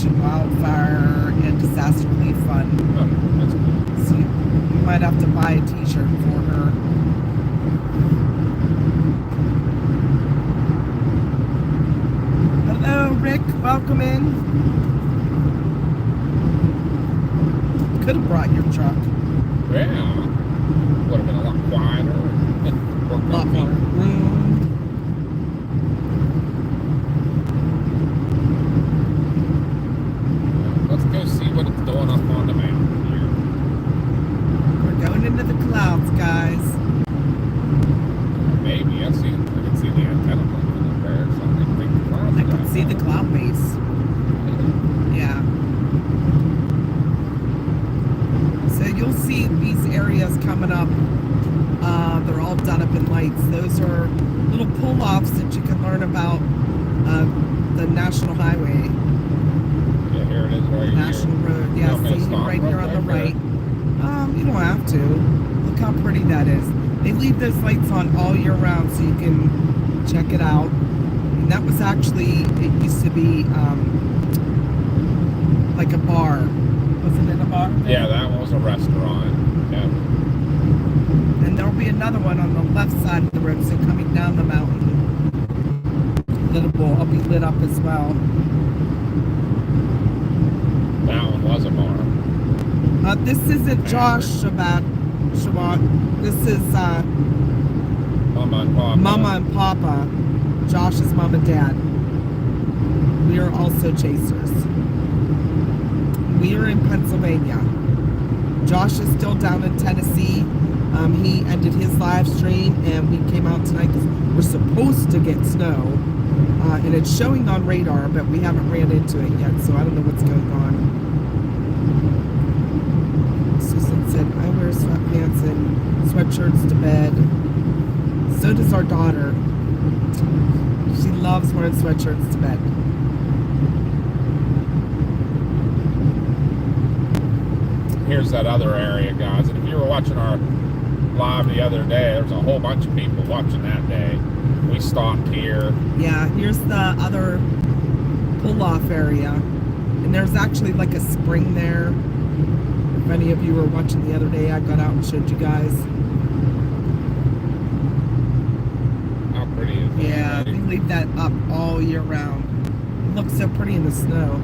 Wildfire and disaster relief fund. Oh, that's cool. So you might have to buy a t-shirt for her. Hello, Rick. Welcome in. Could have brought your truck. Yeah. Would have been a lot quieter. A lot more room. Let's go see what it's doing up on the mountain here. We're going into the clouds, guys. Maybe. I can see the antenna blinking up there, so I think the clouds I can see the cloud base. Yeah. So you'll see these areas coming up. They're all done up in lights. Those are little pull-offs that you can learn about the National Highway. Yeah, here it is right National here. Road. Yeah, want me to see stop right here on the there? right. You don't have to. Look how pretty that is. They leave those lights on all year round so you can check it out. And that was actually, it used to be like a bar. Wasn't it a bar? Yeah, that was a restaurant. Yeah. And there'll be another one on the left side of the road, so coming down the mountain. I'll be lit up as well. That one was a bar. This isn't Josh Shabbat. This is Mama and Papa. Mama and Papa. Josh's mom and dad. We are also chasers. We are in Pennsylvania. Josh is still down in Tennessee. He ended his live stream and we came out tonight because we're supposed to get snow. And it's showing on radar, but we haven't ran into it yet, so I don't know what's going on. Susan said, I wear sweatpants and sweatshirts to bed. So does our daughter. She loves wearing sweatshirts to bed. Here's that other area, guys. And if you were watching our live the other day, there was a whole bunch of people watching that day. We stopped here. Yeah, here's the other pull-off area. And there's actually like a spring there. If any of you were watching the other day, I got out and showed you guys. How pretty is that? Yeah, right? we leave that up all year round. It looks so pretty in the snow.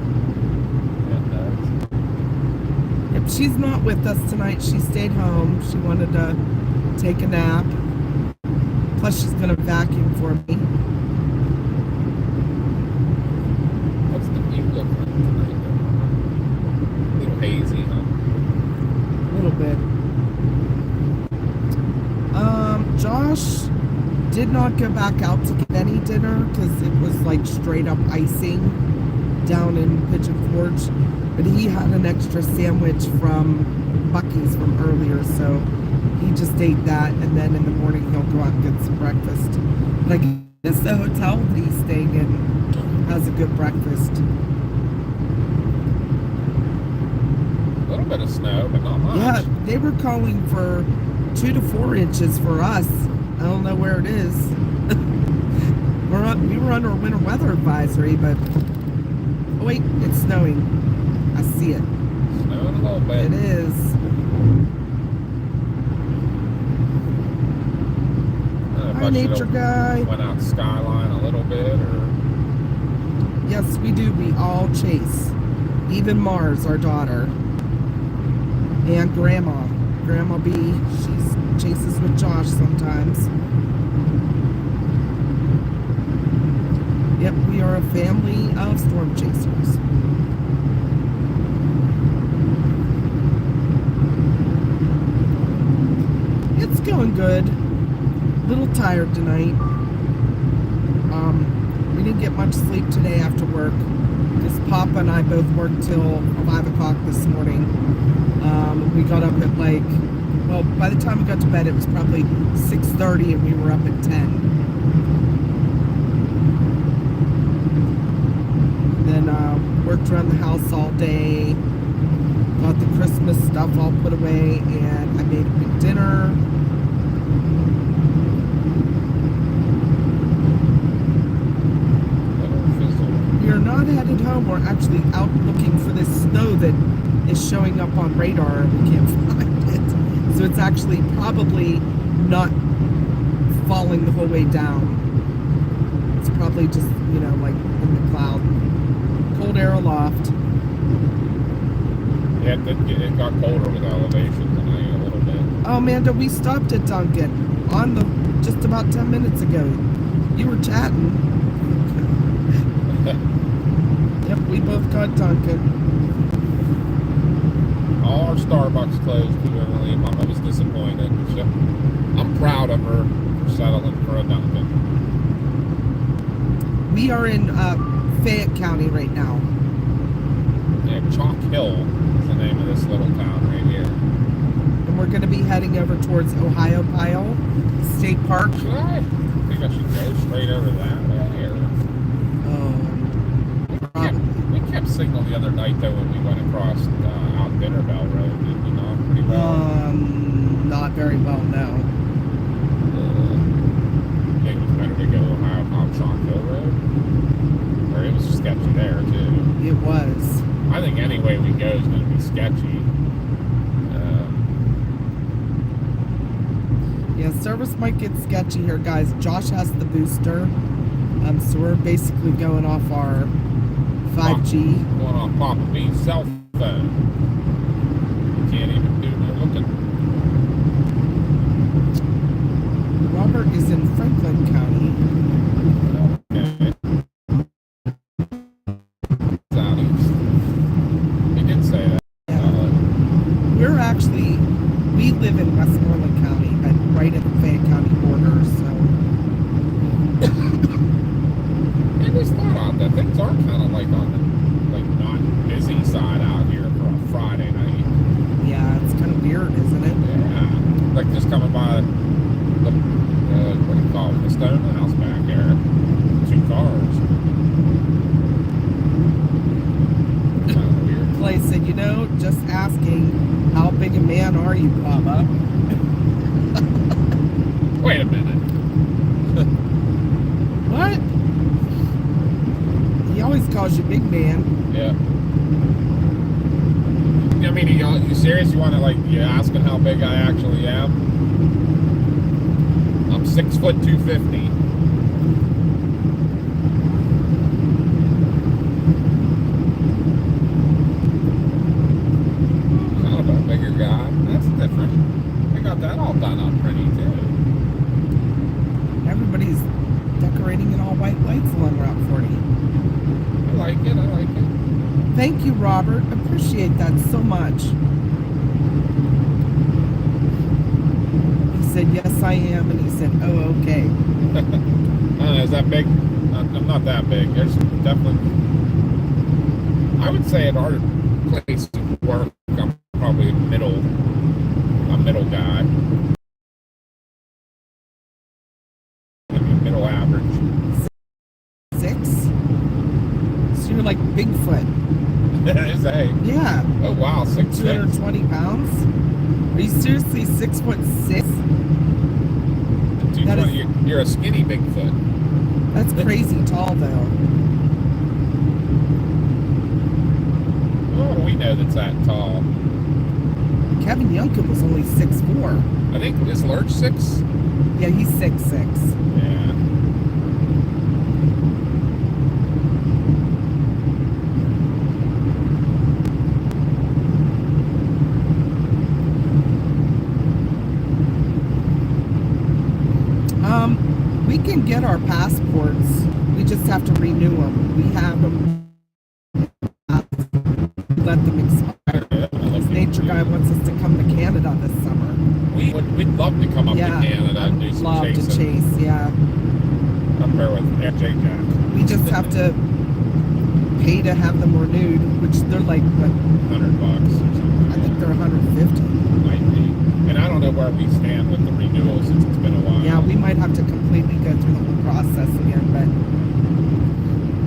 It does. Yep, she's not with us tonight. She stayed home. She wanted to take a nap. Plus, she's going to vacuum for me. What's the view look like tonight? A little hazy, huh? A little bit. Josh did not go back out to get any dinner because it was like straight up icing down in Pigeon Gorge. But he had an extra sandwich from Buc-ee's from earlier, so he just ate that, and then in the morning he'll go out and get some breakfast. But I guess the hotel that he's staying in has a good breakfast. A little bit of snow, but not much. Yeah, they were calling for 2 to 4 inches for us. I don't know where it is. We were under a winter weather advisory, but oh wait, it's snowing. I see it. Snowing a little bit. It is. Hi, nature guy. Went out skyline a little bit, or Yes, we do. We all chase. Even Mars, our daughter. And Grandma. Grandma B. She chases with Josh sometimes. Yep, we are a family of storm chasers. It's going good. A little tired tonight. We didn't get much sleep today after work because Papa and I both worked till 5 o'clock this morning. We got up at like, well, by the time we got to bed, it was probably 6:30 and we were up at 10. Then worked around the house all day, got the Christmas stuff all put away, and I made a big dinner. We are not headed home. We're actually out looking for this snow that is showing up on radar and we can't find it. So it's actually probably not falling the whole way down. It's probably just, you know, like in the cloud. Cold air aloft. yeah, it got colder with elevation tonight a little bit. Oh, Amanda, we stopped at Dunkin on the just about 10 minutes ago. You were chatting. Yep, we both got Dunkin. All our Starbucks closed too early. Mama was disappointed. So I'm proud of her for settling for a Dunkin. We are in Fayette County right now. Yeah, Chalk Hill is the name of this little town right here. And we're going to be heading over towards Ohio Pile State Park. Should I? I think I should go straight over that way here. We kept signal the other night though when we went across out Bitterbell Road, did we not? Pretty well. Not very well, no. I think it was better to go Ohio Chalk Hill Road. Or it was sketchy there too. It was. I think any way we go is going to be sketchy. Yeah, service might get sketchy here, guys. Josh has the booster. So we're basically going off our 5G. Going on Papa B's cell phone. You can't even do no looking. Robert is in Franklin County. Okay. Southeast. He did say that. We're actually, we live in Westmoreland County, but right at the Fayette County border, so. And Things are kind of like on the not busy side out here for a Friday night. Yeah, it's kind of weird, isn't it? Yeah, like just coming by the what do you call it? The stone house back there. 2 cars. Kind of weird. Clay said, just asking, how big a man are you, Bubba? Wait a minute. What? He always calls you big man. Yeah. I mean, you serious? You want to you asking how big I actually am? I'm 6 foot 250. Kind of a bigger guy. That's different. They got that all done up pretty too. Everybody's decorating in all white lights along Route 40. I like it. I like it. Thank you, Robert. Appreciate that so much. He said, yes, I am. And he said, oh, okay. I don't know, is that big? I'm not that big. There's definitely, I would say at our place of work, I'm probably a middle guy. Maybe middle average. 6? So you're like Bigfoot. Is that? Yeah. Oh wow, 6'6". 220 pounds? Are you seriously 6'6"? That 220. You're a skinny Bigfoot. That's crazy tall, though. Oh, we know that's that tall. Kevin Youngkin was only 6'4". I think is Lurch 6. Yeah, he's 6'6". Yeah. We can get our passports. We just have to renew them. We have them. Let them expire. This nature guy wants us to come to Canada this summer. We'd love to come up to Canada and do some love chasing. to chase, yeah. Up there with FJ Jack. We just have to pay to have them renewed, which they're like, what? $100 or something. I think they're 150. Might be. And I don't know where we stand with the renewal since it's been a while. Yeah, we might have to completely go through the whole process again, but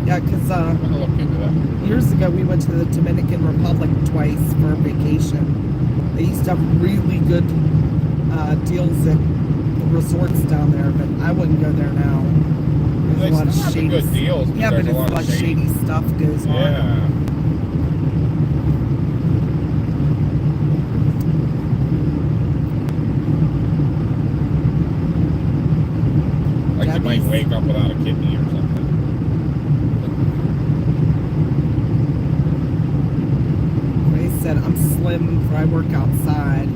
yeah, because I'm gonna look into that. years ago we went to the Dominican Republic twice for vacation. They used to have really good deals at the resorts down there, but I wouldn't go there now. There's They a lot of still have the shady good deals, but yeah, but there's it's a lot like of shady stuff goes on. Yeah. Like you might Debbie's- wake up without a kidney or something. Ray said, I'm slim, for I work outside.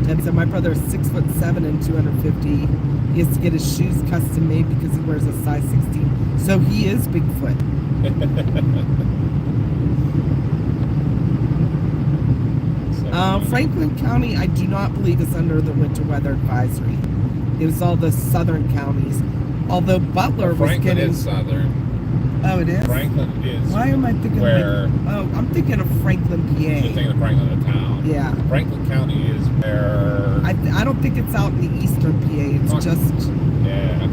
Deb said, my brother is 6'7" and 250. He has to get his shoes custom made because he wears a size 16. So he is Bigfoot. Franklin County, I do not believe is under the winter weather advisory. It was all the southern counties. Although Butler was Franklin getting... is southern. Oh, it is? Franklin is Why am I thinking where... I'm thinking of Franklin, PA. You're thinking of Franklin, the town. Yeah. Franklin County is where... I don't think it's out in the eastern PA. It's just Yeah.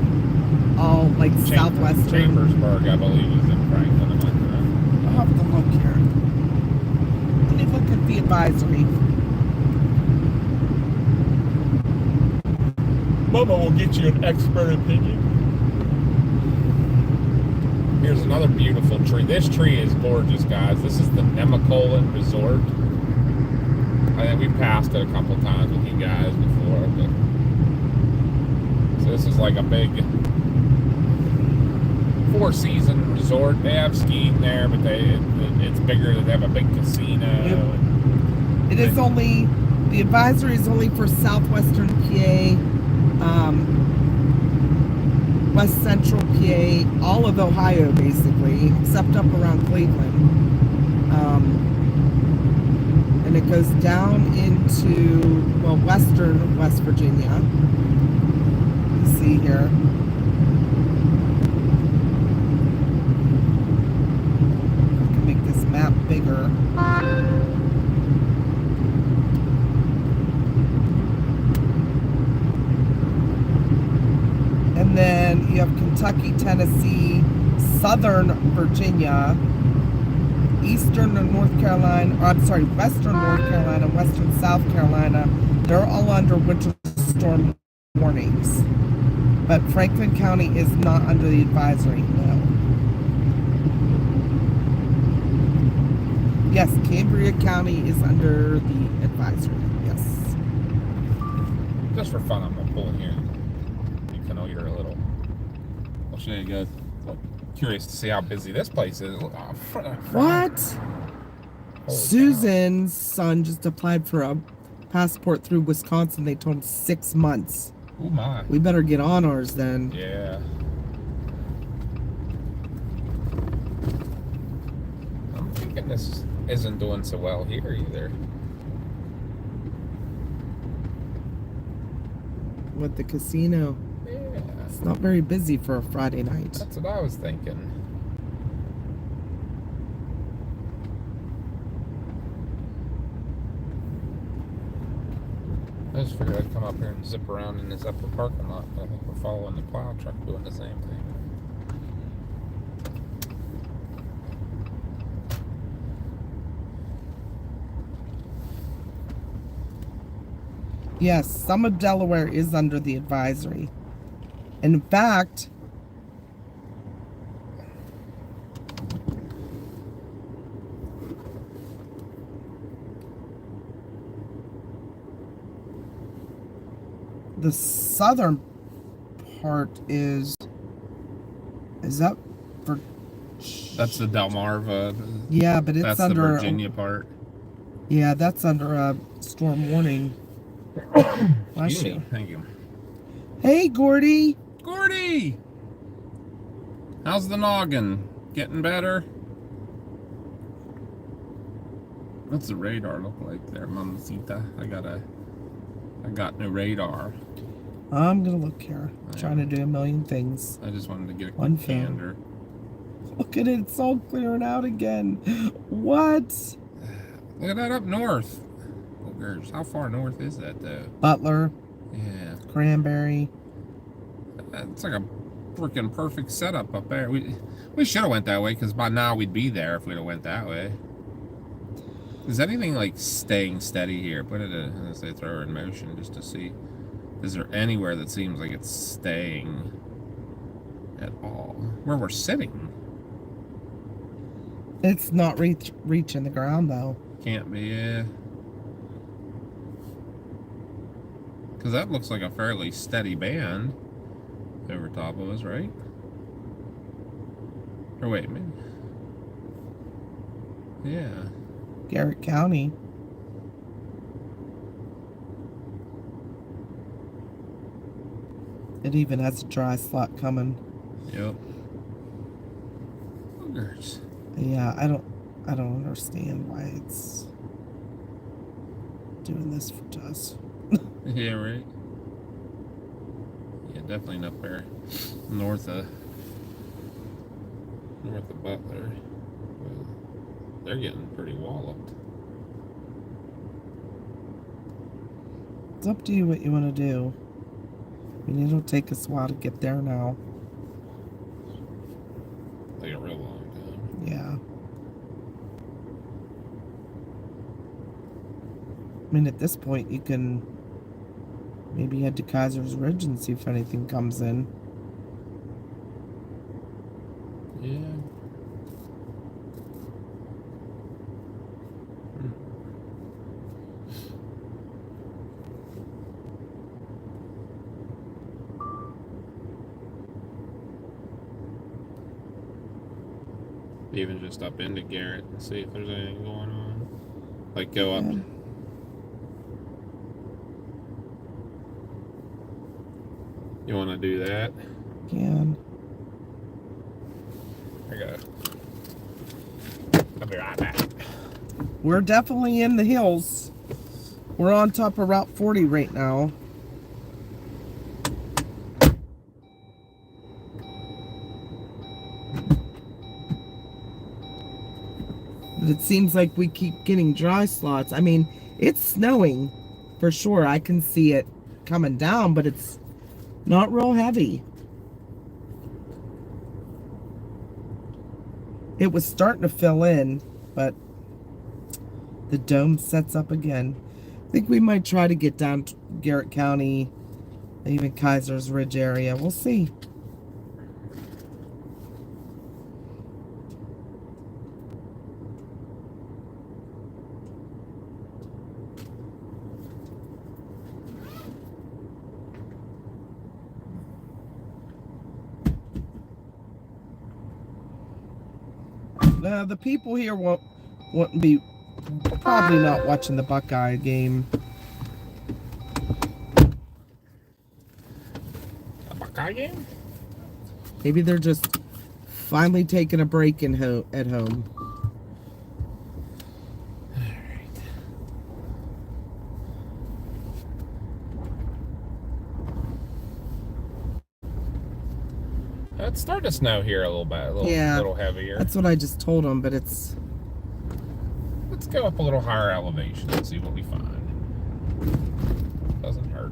all like southwestern. Chambersburg, I believe, is in Franklin. Am I correct? I'll have to look here. Let me look at the advisory. Mama will get you an expert opinion. Here's another beautiful tree. This tree is gorgeous, guys. This is the Nemacolin Resort. I think we passed it a couple times with you guys before. But... So this is like a big 4-season resort. They have skiing there, but it's bigger. They have a big casino. It is only, the advisory is only for southwestern PA, west central PA, all of Ohio basically, except up around Cleveland. And it goes down into, well, western West Virginia. You see here. bigger. And then you have Kentucky, Tennessee, Southern Virginia, Eastern and North Carolina, Western North Carolina, Western South Carolina. They're all under winter storm warnings. But Franklin County is not under the advisory, no. Yes, Cambria County is under the advisory, yes. Just for fun, I'm gonna pull in here. You can know you're a little. I'll show you guys. Curious to see how busy this place is. What? Holy Susan's son just applied for a passport through Wisconsin. They told him 6 months. cow. Oh my. We better get on ours then. Yeah. I'm thinking this isn't doing so well here either. With the casino. Yeah. It's not very busy for a Friday night. That's what I was thinking. I just figured I'd come up here and zip around in this upper parking lot, but I think we're following the plow truck doing the same thing. Yes, some of Delaware is under the advisory. And in fact, the southern part is that for? That's the Delmarva. Yeah, but it's That's under the Virginia part. Yeah, that's under a storm warning. Bless Excuse me. you. Thank you. Hey, Gordy. Gordy! How's the noggin? Getting better? What's the radar look like there, Mamacita? I got new radar. I'm gonna look here. Trying to do a million things. I just wanted to get a One quick thing. gander. Look at it, it's all clearing out again. What? Look at that up north. Boogers. How far north is that though? Butler, Yeah. Cranberry. It's like a freaking perfect setup up there. We should have went that way because by now we'd be there if we'd have went that way. Is anything like staying steady here? Put it in, as they throw her in motion just to see. Is there anywhere that seems like it's staying at all? Where we're sitting. It's not reaching the ground though. Can't be, yeah. Because that looks like a fairly steady band over top of us, right? Or wait a minute. Yeah. Garrett County. It even has a dry slot coming. Yep. Boogers. Yeah, I don't understand why it's doing this to us. Yeah, right. Yeah, definitely up there north of Butler. Well, they're getting pretty walloped. It's up to you what you want to do. I mean, it'll take us a while to get there now. Like a real long time. Yeah. I mean, at this point, you can maybe head to Kaiser's Ridge and see if anything comes in. Yeah. Even just up into Garrett and see if there's anything going on. Like go up. Yeah. You want to do that? Can. I gotta. I'll be right back. We're definitely in the hills. We're on top of Route 40 right now. But it seems like we keep getting dry slots. I mean, it's snowing for sure. I can see it coming down, but it's not real heavy. It was starting to fill in, but the dome sets up again. I think we might try to get down to Garrett County, even Kaiser's Ridge area. We'll see. The people here won't be probably not watching the Buckeye game. A Buckeye game? Maybe they're just finally taking a break at home. It's starting to snow here a little bit, a little heavier. That's what I just told them, but it's... Let's go up a little higher elevation and see what we find. Doesn't hurt.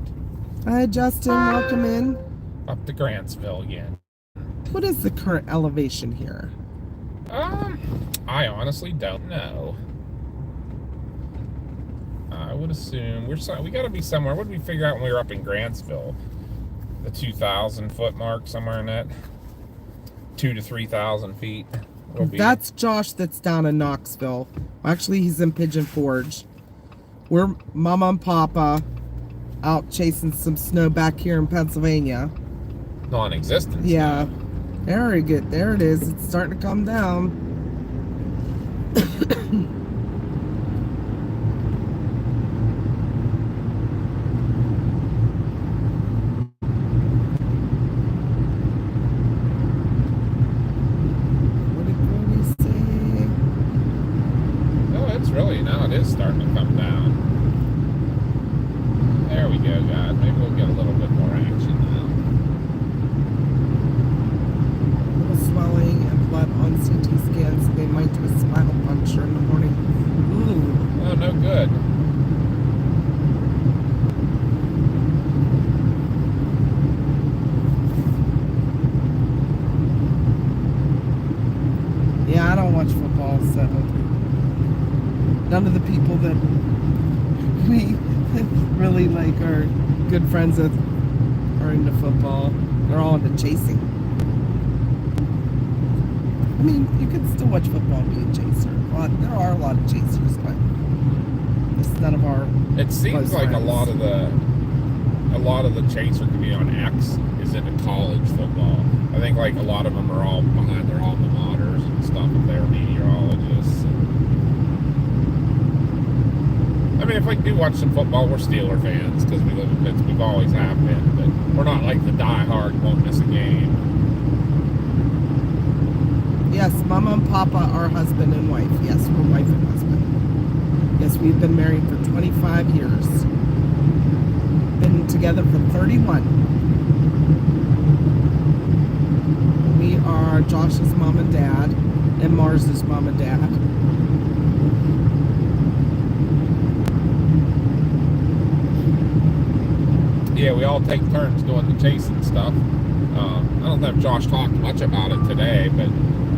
Hi, Justin. Welcome in. Up to Grantsville again. What is the current elevation here? I honestly don't know. I would assume we got to be somewhere. What did we figure out when we were up in Grantsville? The 2,000 foot mark, somewhere in that 2,000 to 3,000 feet. That's Josh. That's down in Knoxville. Actually, he's in Pigeon Forge. We're Mama and Papa out chasing some snow back here in Pennsylvania. Non-existent. Yeah. Snow. Very good. There it is. It's starting to come down. It is starting to come down. There we go, guys. Maybe we'll get a little bit more action now. A little swelling and blood on CT scans. They might do a spinal puncture in the morning. Ooh. Oh, no good. Yeah, I don't watch football, so none of the people that we really like are good friends with are into football. They're all into chasing. I mean, you can still watch football and be a chaser. Well, there are a lot of chasers, but it's none of our. It seems like friends. a lot of the chaser community on X is into college football. I think like a lot of them are all behind their alma maters and stuff, if they're meteorologists. I mean, if we do watch some football, we're Steeler fans because we live in Pittsburgh. We've always have been, but we're not like the die-hard, won't miss a game. Yes, Mama and Papa are husband and wife. Yes, we're wife and husband. Yes, we've been married for 25 years. Been together for 31. We are Josh's mom and dad, and Mars's mom and dad. Yeah, we all take turns doing the chasing stuff. I don't know if Josh talked much about it today, but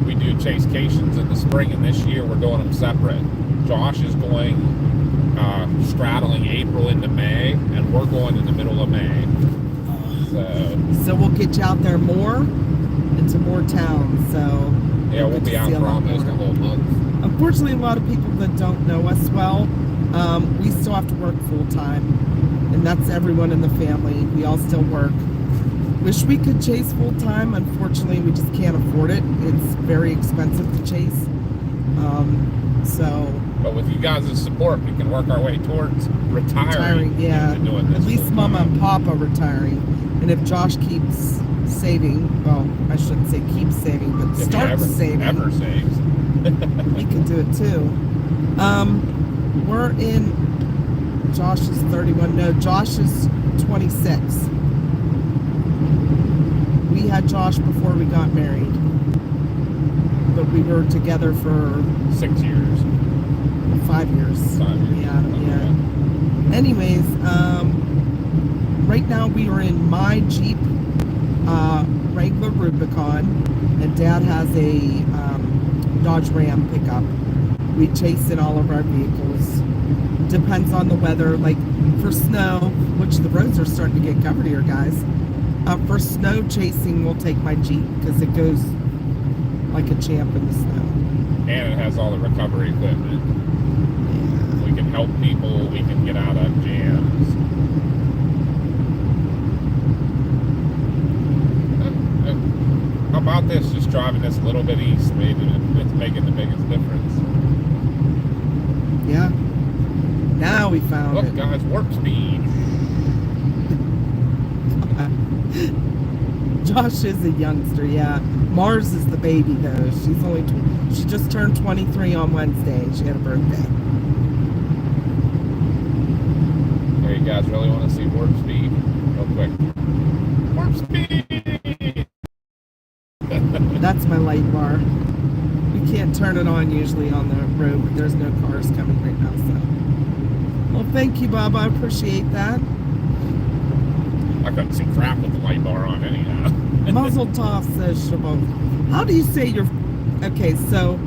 we do chasecations in the spring, and this year we're doing them separate. Josh is going straddling April into May, and we're going in the middle of May. So we'll get you out there more into more towns. So yeah, we'll be out for almost a whole month. Unfortunately, a lot of people that don't know us well, we still have to work full time. And that's everyone in the family. We all still work. Wish we could chase full time. Unfortunately, we just can't afford it. It's very expensive to chase. But with you guys' support, we can work our way towards retiring. Yeah. At least Mama and Papa retiring. And if Josh keeps saving, well, I shouldn't say keep saving, but starts saving. Ever saves. He can do it too. We're in. Josh is 31. No, Josh is 26. We had Josh before we got married. but we were together for 6 years. 5 years. 5 years. Yeah, yeah. Anyways, right now we are in my Jeep Wrangler Rubicon, and Dad has a Dodge Ram pickup. We chase in all of our vehicles. Depends on the weather. Like for snow, which the roads are starting to get covered here, guys. For snow chasing, we'll take my Jeep because it goes like a champ in the snow. And it has all the recovery equipment. Yeah. We can help people. We can get out of jams. How about this? Just driving this a little bit east, maybe it's making the biggest difference. Yeah. Now we found Look, it. guys, warp speed. Josh is a youngster, yeah. Mars is the baby though. She just turned 23 on Wednesday. She had a birthday. Here, you guys really want to see warp speed? Real quick. Warp speed! That's my light bar. We can't turn it on usually on the road, but there's no cars coming right now, so. Well, thank you, Bob. I appreciate that. I couldn't see crap with the light bar on anyhow. Muzzle toss, says Shabon. How do you say you're... Okay, so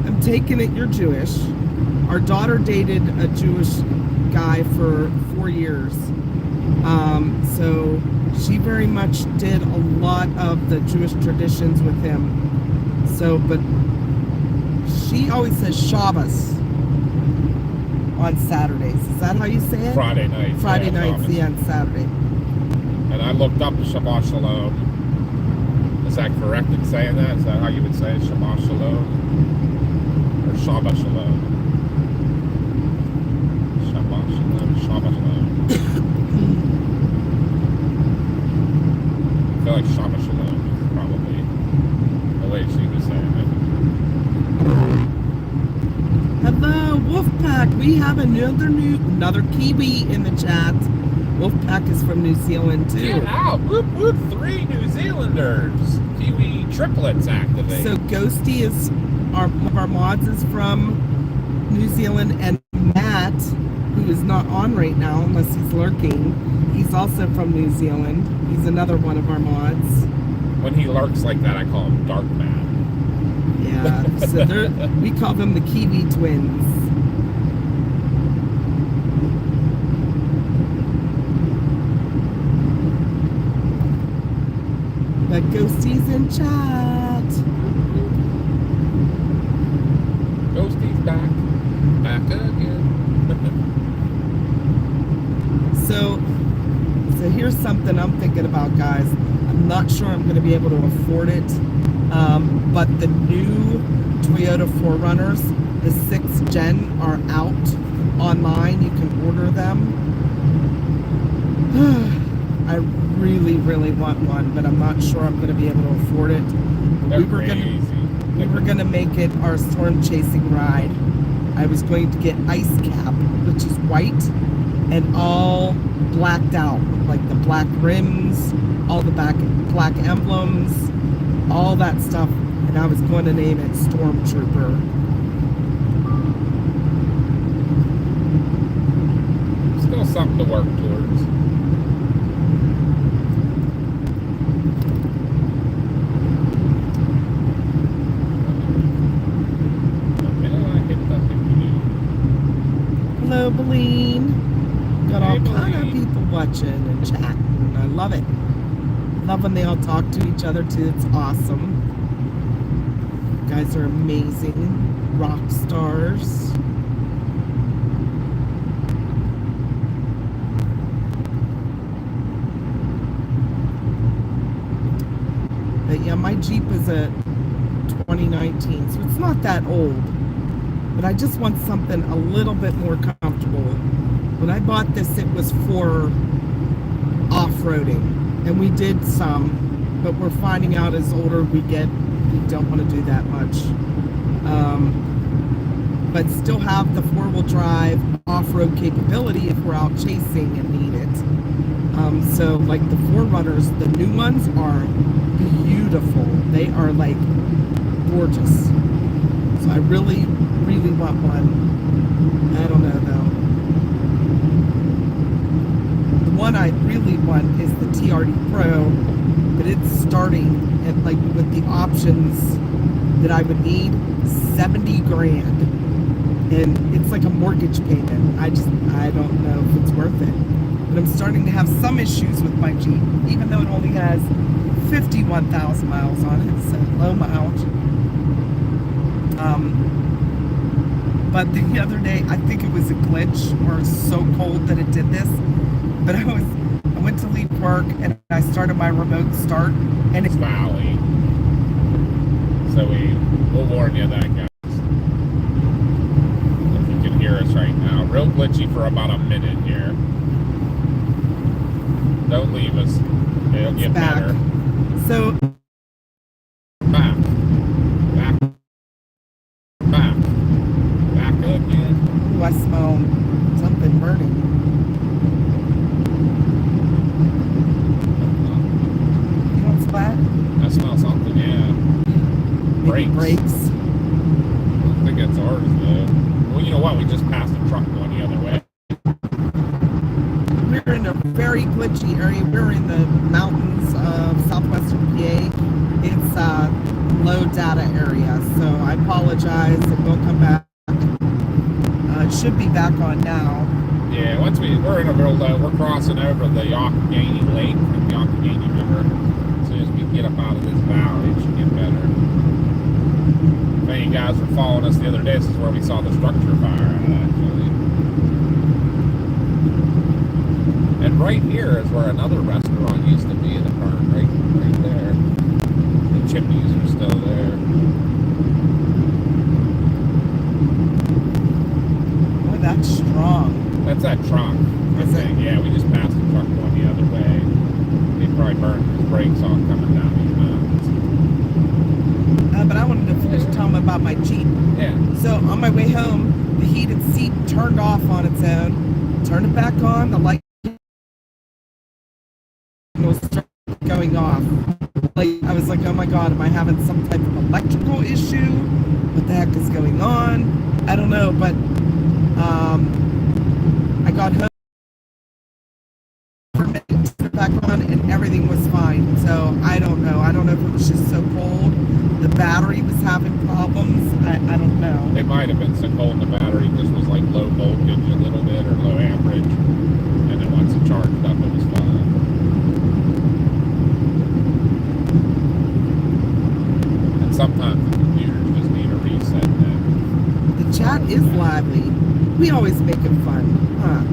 I'm taking it you're Jewish. Our daughter dated a Jewish guy for 4 years. So she very much did a lot of the Jewish traditions with him. So, but she always says Shabbos on Saturdays. Is that how you say it? Friday nights. Friday nights, Shabbos. yeah, and Saturday. And I looked up Shabbat Shalom. Is that correct in saying that? Is that how you would say it? Shabbat Shalom? Or Shabbat Shalom? Shabbat Shalom. Shabbat Shalom. I feel like Shabbat Shalom is probably the way she was saying it. Hello, Wolfpack. We have another Kiwi in the chat. Wolfpack is from New Zealand too. Get out! Whoop whoop! 3 New Zealanders. Kiwi triplets activate. So Ghosty is one of our mods is from New Zealand, and Matt, who is not on right now unless he's lurking, he's also from New Zealand. He's another one of our mods. When he lurks like that, I call him Dark Man. Yeah. So we call them the Kiwi twins. But Ghosty's in chat. Ghosty's back. Back again. So here's something I'm thinking about, guys. I'm not sure I'm going to be able to afford it, but the new Toyota 4Runners, the 6th gen, are out online. You can order them. I really, really want one, but I'm not sure I'm going to be able to afford it. They're We were gonna make it our storm chasing ride. I was going to get Ice Cap, which is white and all blacked out, like the black rims, all the black emblems, all that stuff, and I was going to name it Stormtrooper. Still something to work towards. Hello, Beline. Got all Hey, kind of Beline. people watching and chatting. I love it. Love when they all talk to each other too. It's awesome. You guys are amazing. Rock stars. But yeah, my Jeep is a 2019, so it's not that old. But I just want something a little bit more comfortable. When I bought this, it was for off-roading, and we did some, but we're finding out as older we get, we don't want to do that much. But still have the four-wheel drive off-road capability if we're out chasing and need it. So like the 4Runners, the new ones are beautiful. They are like gorgeous. So I really, really want one. I don't know though. The one I really want is the TRD Pro, but it's starting at like with the options that I would need, 70 grand. And it's like a mortgage payment. I don't know if it's worth it. But I'm starting to have some issues with my Jeep, even though it only has 51,000 miles on it, so low mileage. But the other day, I think it was a glitch or so cold that it did this. But I went to leave work and I started my remote start, and It's valley. So we'll warn you that, guys. If you can hear us right now. Real glitchy for about a minute here. Don't leave us. It'll get back. better. So Back. Back again. ooh, I smell something burning. You know what's that? I smell something, yeah. Maybe brakes. I don't think it's ours, though. Well, you know what? We just passed a truck going the other way. We're in a very glitchy area. We're in the mountains of southwestern PA. It's a low data area, so I apologize. It will come back. It should be back on now. Yeah, we're in a real low. We're crossing over the Youghiogheny Lake and the Youghiogheny River. As soon as we get up out of this valley, it should get better. If any of you guys were following us the other day, this is where we saw the structure fire at, actually. And right here is where another restaurant used to be in the burn, right there. The chimneys are still there. Boy, that's strong. That's that truck. I Is it? think. Yeah, we just passed the truck going the other way. He probably burned his brakes off coming down these mountains. But I wanted to finish telling them about my Jeep. Yeah. So on my way home, the heated seat turned off on its own. Turned it back on. The light was going off. Like I was like, oh my god, am I having some type of electrical issue? What the heck is going on? I don't know, but I got home, turned it back on, and everything was fine. So I don't know. I don't know if it was just so cold. The battery was having problems. I don't know. It might have been so cold the battery just was like low voltage a little bit or low amperage. And then once it charged up, it was fine. And sometimes the computers just need a reset then. The chat is lively. We always make it fun, huh?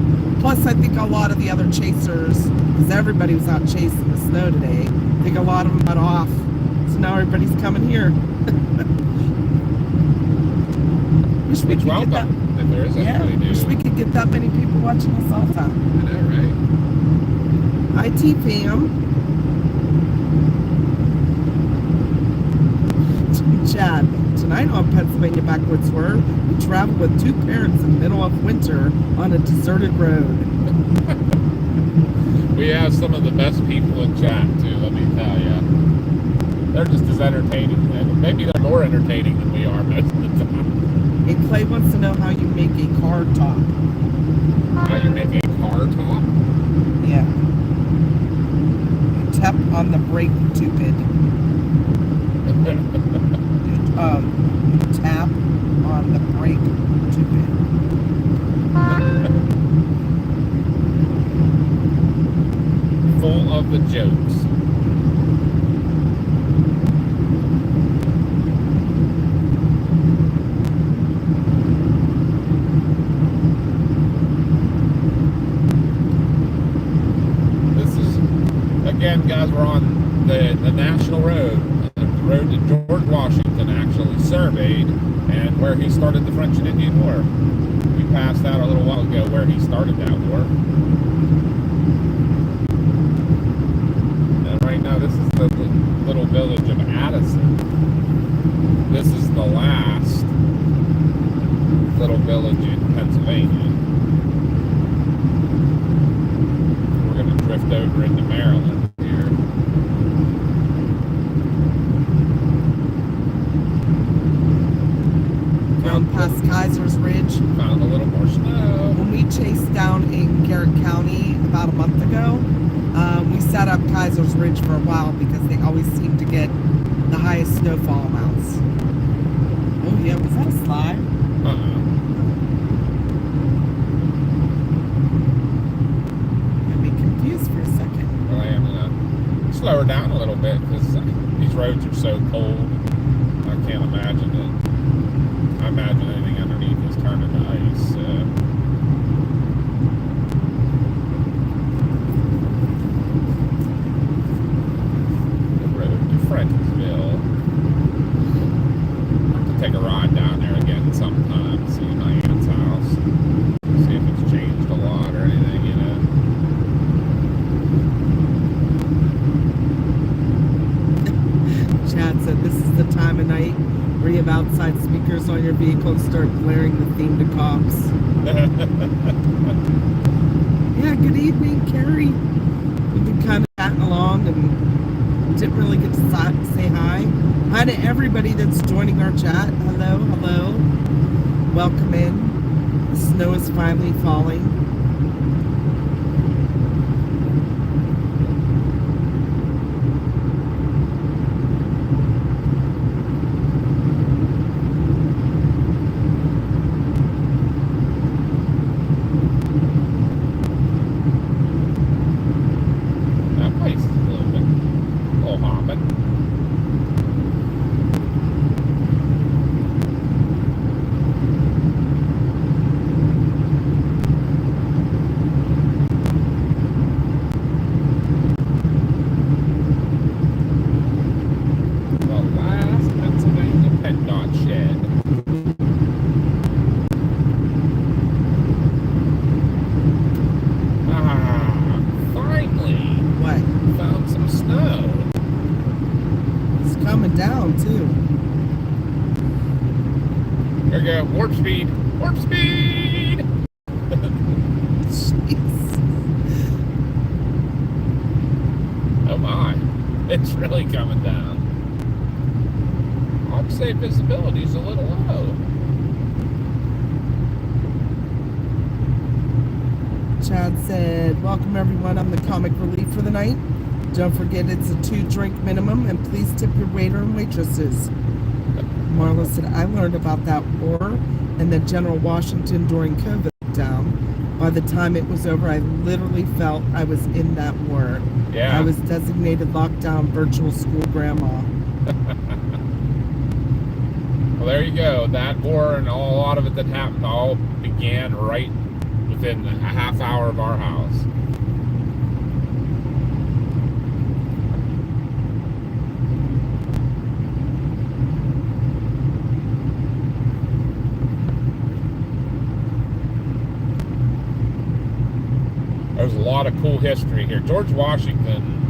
Plus, I think a lot of the other chasers, because everybody was out chasing the snow today, I think a lot of them got off. So now everybody's coming here. Wish we Which could get that. welcome, if there is Yeah, anybody new. wish we could get that many people watching us all the time. I know, right? IT fam. Chad, tonight on Pennsylvania Backwoods Word, we travel with two parents in the middle of winter on a deserted road. We have some of the best people in chat, too, let me tell you. They're just as entertaining. Maybe they're more entertaining than we are most of the time. And Clay wants to know how you make a car top. How you make a car top? Yeah. You tap on the brake stupid. Tap on the brake stupid. Full of the jokes. Again, guys, we're on the national road, the road that George Washington actually surveyed, and where he started the French and Indian War. We passed out a little while ago where he started that war. And right now, this is the little village of Addison. This is the last little village in Pennsylvania. We're going to drift over into Maryland here. down past Kaiser's Ridge. Found a little more snow. When we chased down in Garrett County about a month ago, we set up Kaiser's Ridge for a while because they always seem to get the highest snowfall amounts. Oh yeah, was that a slide? Got me confused for a second. Well, I am gonna slow her down a little bit because these roads are so cold. I can't imagine it. I imagine anything underneath is turning to ice. The road to Fredericksville. I'll have to take a ride down there again sometime, see my aunt's house, see if it's changed a lot or anything, you know. Chad said this is the time of night where you have outside speakers on your vehicle and start blaring the theme to cops. Yeah, good evening, Carrie. We've been kind of chatting along and didn't really get to say hi. Hi to everybody that's joining our chat. Hello, hello. Welcome in. The snow is finally falling. That place is a little hopping. The last Pennsylvania PennDOT shed. Finally What? found some snow. It's coming down too. Here we go, warp speed, warp speed! Jeez. Oh my, it's really coming down. I'd say visibility's a little low. Chad said, welcome everyone. I'm the comic relief for the night. Don't forget it's a 2-drink minimum and please tip your waiter and waitresses. Marla said, I learned about that war and then General Washington during COVID down. By the time it was over, I literally felt I was in that war. Yeah. I was designated lockdown virtual school grandma. Well, there you go. That war and a lot of it that happened all began right within a half hour of our house. There's a lot of cool history here. George Washington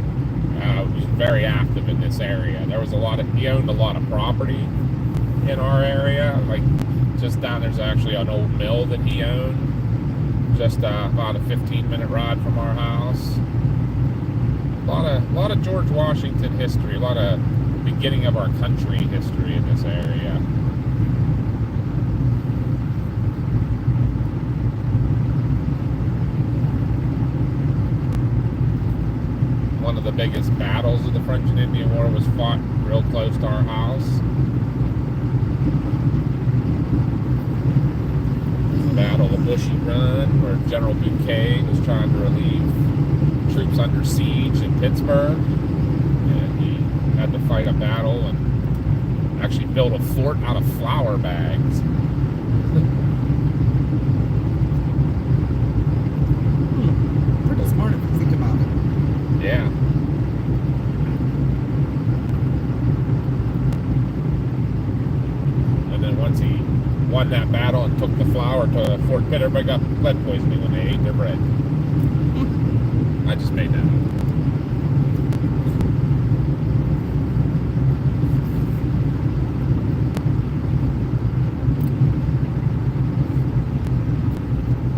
was very active in this area. There was he owned a lot of property in our area. Like just down there's actually an old mill that he owned. Just about a 15-minute ride from our house. A lot of George Washington history. A lot of beginning of our country history in this area. One of the biggest battles of the French and Indian War was fought real close to our house. Battle of Bushy Run, where General Bouquet was trying to relieve troops under siege in Pittsburg, and he had to fight a battle and actually build a fort out of flour bags. Pretty smart if you think about it. Yeah. And then once he won that battle and took the flour to Fort Pitt, everybody got lead poisoning when they ate their bread. I just made that up.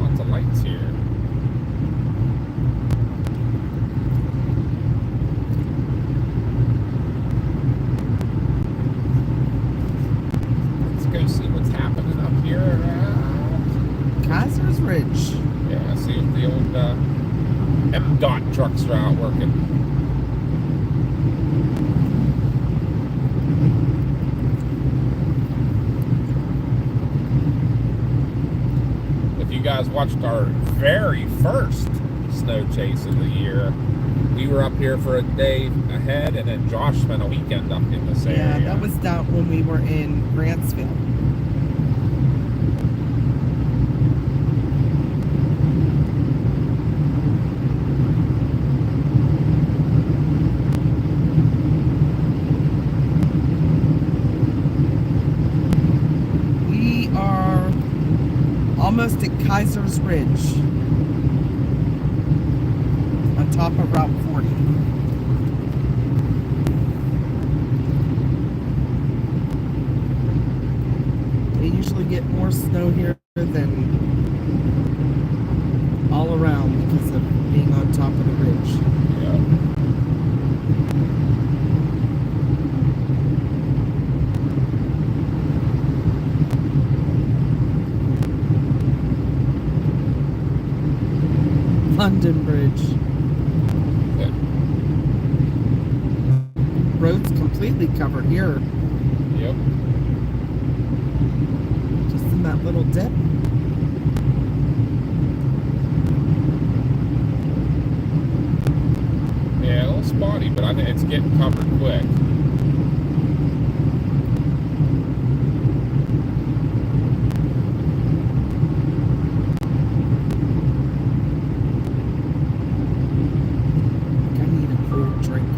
Lots of lights here. Let's go see what's happening Ridge. Yeah, see if the old M-Dot trucks are out working. If you guys watched our very first snow chase of the year, we were up here for a day ahead, and then Josh spent a weekend up in this area. Yeah, that was down when we were in Grantsville. We are almost at Kaiser's Ridge, on top of Route 40. They usually get more snow here than all around because of being on top of the ridge. Yeah. London Bridge. Yeah. Road's completely covered here, Yep. just in that little dip. Yeah, a little spotty, but I think it's getting covered quick. I need a cool drink.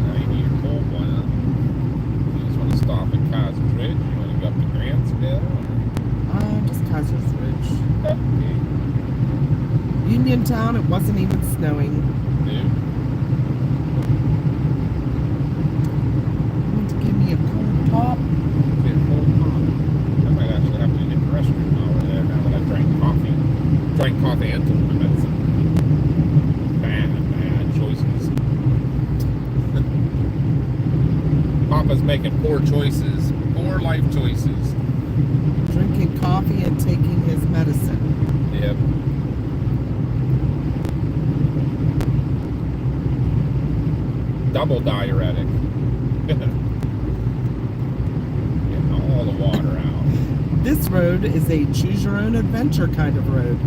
Now you need a cold one. Huh? You just want to stop at Kaiser's Ridge? You want to go up to Grantsville? Just Kaiser's Ridge. Or... Okay. Uniontown, it wasn't even snowing. Dude. Want to give me a cold pop? Get a cold pop. I might actually have to hit the restroom while we're there now that I drank coffee. Drank coffee and took my medicine. Bad choices. Papa's making poor choices. Poor life choices. Drinking coffee and taking his medicine. Yep. Double diuretic. Getting all the water out. This road is a choose your own adventure kind of road.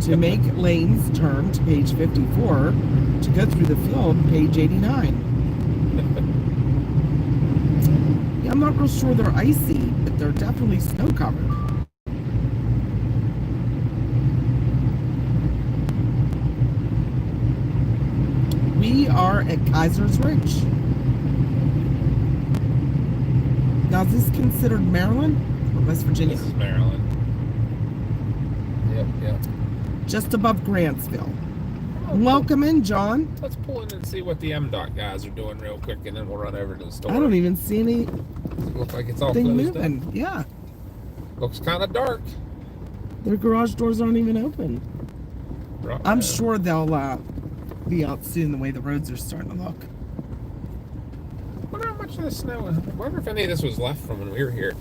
To make lanes, turn to page 54. To go through the field, page 89. Yeah, I'm not real sure they're icy, but they're definitely snow covered. We are at Kaiser's Ridge. Now, is this considered Maryland or West Virginia? This is Maryland. Yep, yep. Just above Grantsville. Welcome in, John. Let's pull in and see what the M-Dot guys are doing real quick, and then we'll run over to the store. I don't even see Looks like it's all anything closed moving. up. Yeah, Looks kind of dark. their garage doors aren't even open. Right. I'm sure they'll be out soon the way the roads are starting to look. Wonder how much of the snow. I wonder if any of this was left from when we were here.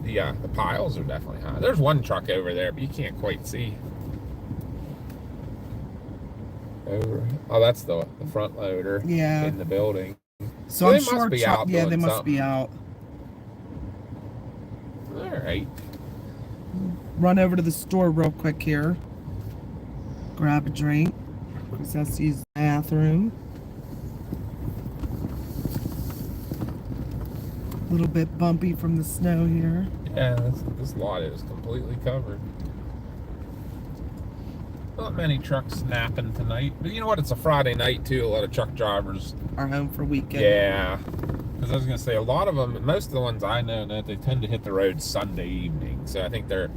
The piles are definitely high. There's one truck over there, but you can't quite see. Over. Oh, that's the front loader. Yeah. In the building. So They I'm must sure be out yeah, doing they must something. be out. All right. Run over to the store real quick here. Grab a drink. Because that's to use the bathroom. A little bit bumpy from the snow here. Yeah, this lot is completely covered. Not many trucks snapping tonight, but you know what? It's a Friday night too. A lot of truck drivers Are home for weekend. Yeah, because I was gonna say a lot of them, most of the ones I know, that they tend to hit the road Sunday evening. So I think they're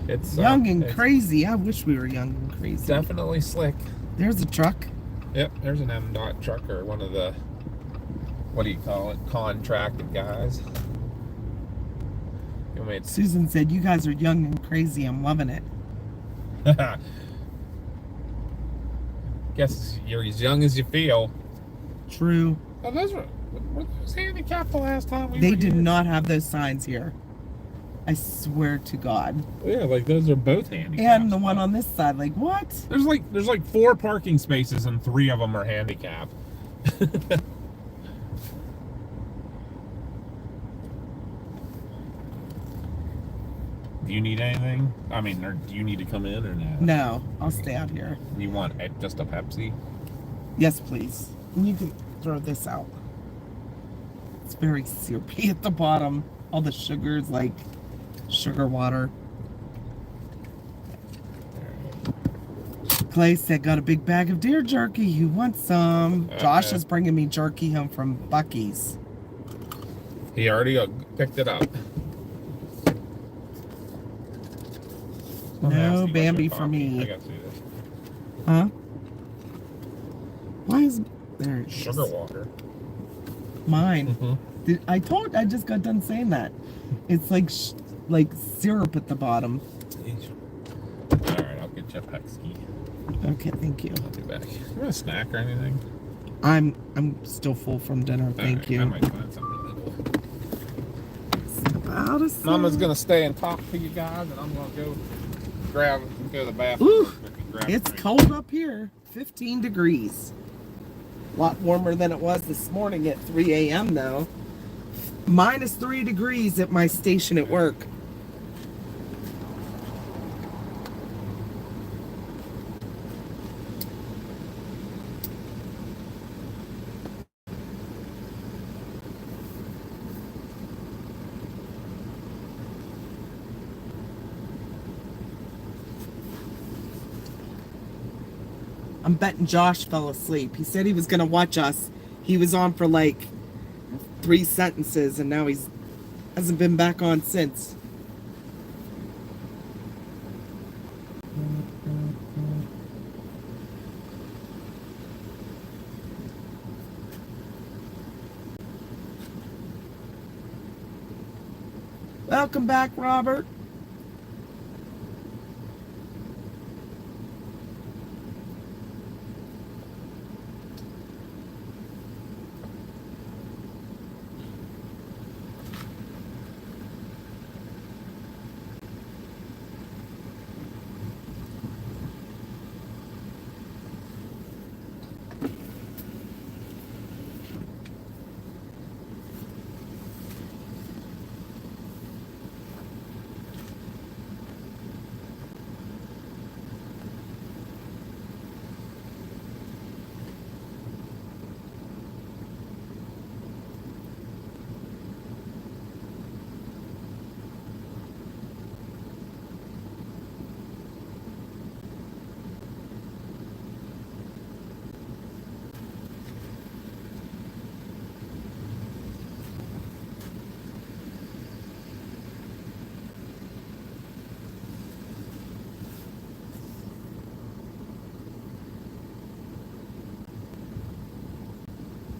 it's Young and it's crazy. I wish we were young and crazy. definitely slick. There's a truck. Yep, there's an M-Dot truck, or one of the, what do you call it, contracted guys. You want me to- Susan said, "You guys are young and crazy. I'm loving it." Guess you're as young as you feel. True. Oh, were those handicapped the last time we They were did here? not have those signs here. I swear to God. Yeah, like those are both handicapped. And the one on this side, like what? There's like 4 parking spaces and 3 of them are handicapped. Do you need anything? I mean, or do you need to come in or no? No, I'll stay out here. You want just a Pepsi? Yes, please. And you can throw this out. It's very syrupy at the bottom. All the sugars, like sugar water. Clay said, got a big bag of deer jerky. You want some? Josh is bringing me jerky home from Buc-ee's. He already picked it up. No Bambi for me. I got to do this. Huh? Why is there? It is. Sugar water. Mine. I just got done saying that. It's like syrup at the bottom. All right, I'll get you a Pepsi. Okay, thank you. I'll be back. You want a snack or anything? I'm still full from dinner. Thank Alright, you. I might find something. Step out of sight. Mama's gonna stay and talk to you guys, and I'm gonna go to the bathroom. Ooh, and grab a it's drink. cold up here. 15 degrees. A lot warmer than it was this morning at 3 a.m. though. -3 degrees at my station at work. I'm betting Josh fell asleep. He said he was going to watch us. He was on for like 3 sentences and now he's hasn't been back on since. Welcome back, Robert.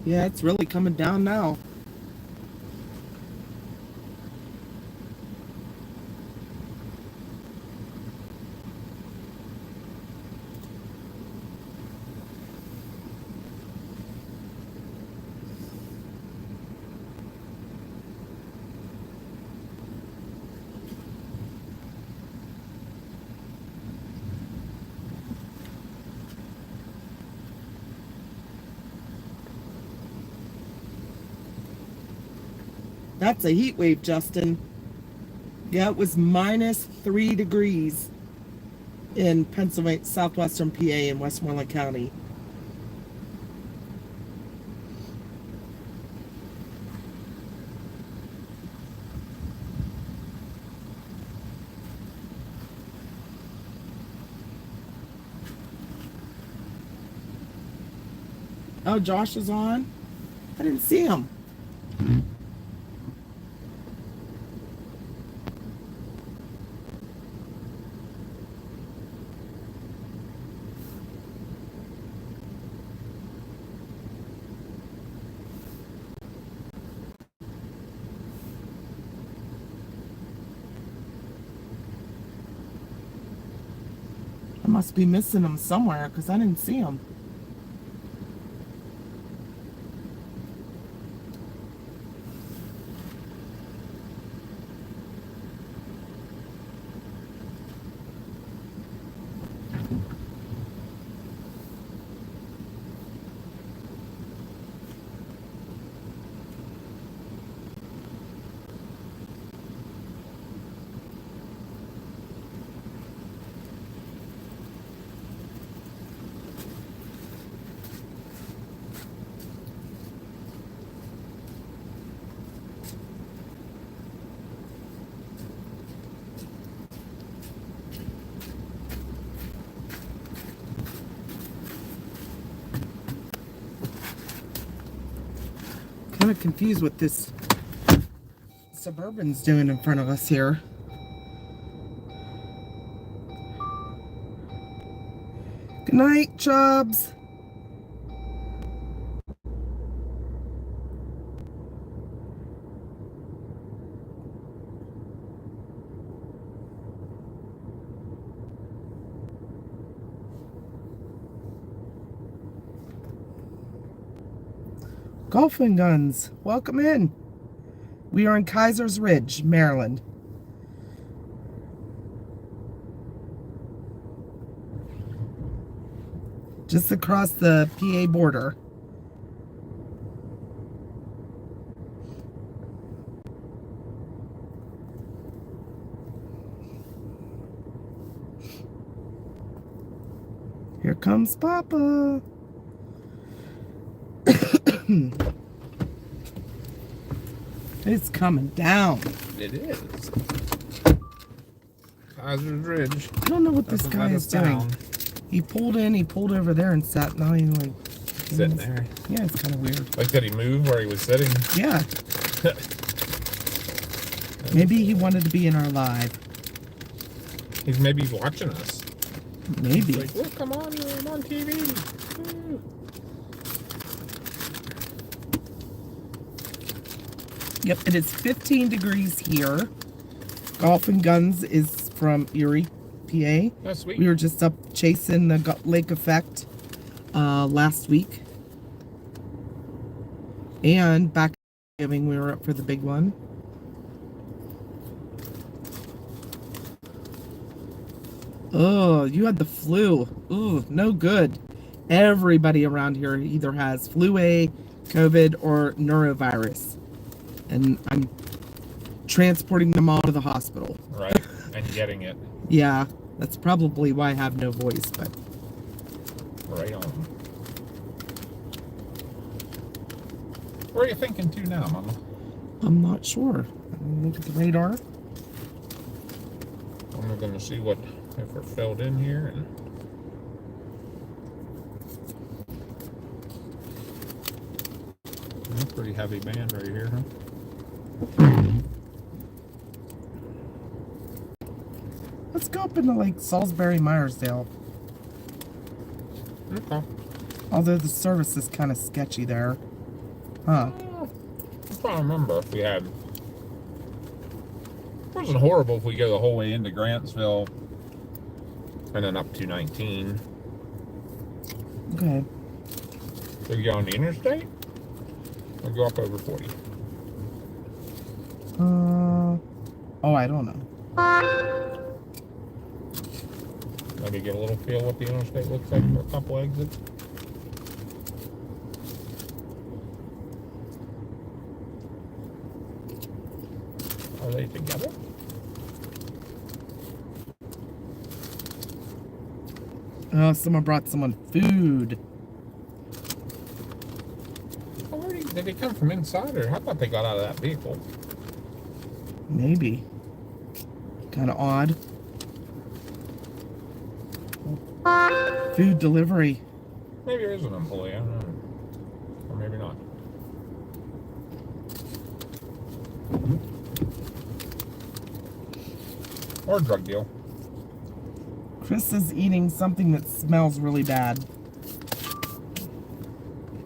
Yeah, it's really coming down now. That's a heat wave, Justin. Yeah, it was -3 degrees in Pennsylvania, southwestern PA in Westmoreland County. Oh, Josh is on? I didn't see him. I must be missing him somewhere because I didn't see him. kind of confused what this Suburban's doing in front of us here. Good night, Chubbs. Golfing Guns, welcome in. We are in Kaiser's Ridge, Maryland. Just across the PA border. Here comes Papa. It's coming down. It is. Kaiser's Ridge. I don't know what this guy is doing. He pulled in, he pulled over there and sat. Now he's like Sitting there. Yeah, it's kind of weird. Like, did he move where he was sitting? Yeah. Maybe he wanted to be in our live. He's maybe watching us. Maybe. He's like, look, I'm on TV. Woo. Yep, it is 15 degrees here. Golf and Guns is from Erie, PA. That's sweet. We were just up chasing the lake effect last week. And back at Thanksgiving, we were up for the big one. Oh, you had the flu. Ooh, no good. Everybody around here either has flu A, COVID, or neurovirus. And I'm transporting them all to the hospital. Right, and getting it. Yeah, that's probably why I have no voice, but... Right on. Where are you thinking to now, Mama? I'm not sure. Look at the radar. I'm going to see what if we're filled in here. And That's a pretty heavy band right here, huh? Let's go up into like Salsbury, Myersdale. okay. Although the service is kind of sketchy there. Huh. I'm trying to remember if we had. It wasn't horrible if we go the whole way into Grantsville and then up to 19. Okay. So you go on the interstate or go up over 40? Oh, I don't know. Maybe get a little feel what the interstate looks like for a couple exits. Are they together? Oh, someone brought someone food. Oh, did they come from inside, or how about they got out of that vehicle? Maybe. Kind of odd. Food delivery. Maybe there is an employee, I don't know. Or maybe not. Or a drug deal. Chris is eating something that smells really bad.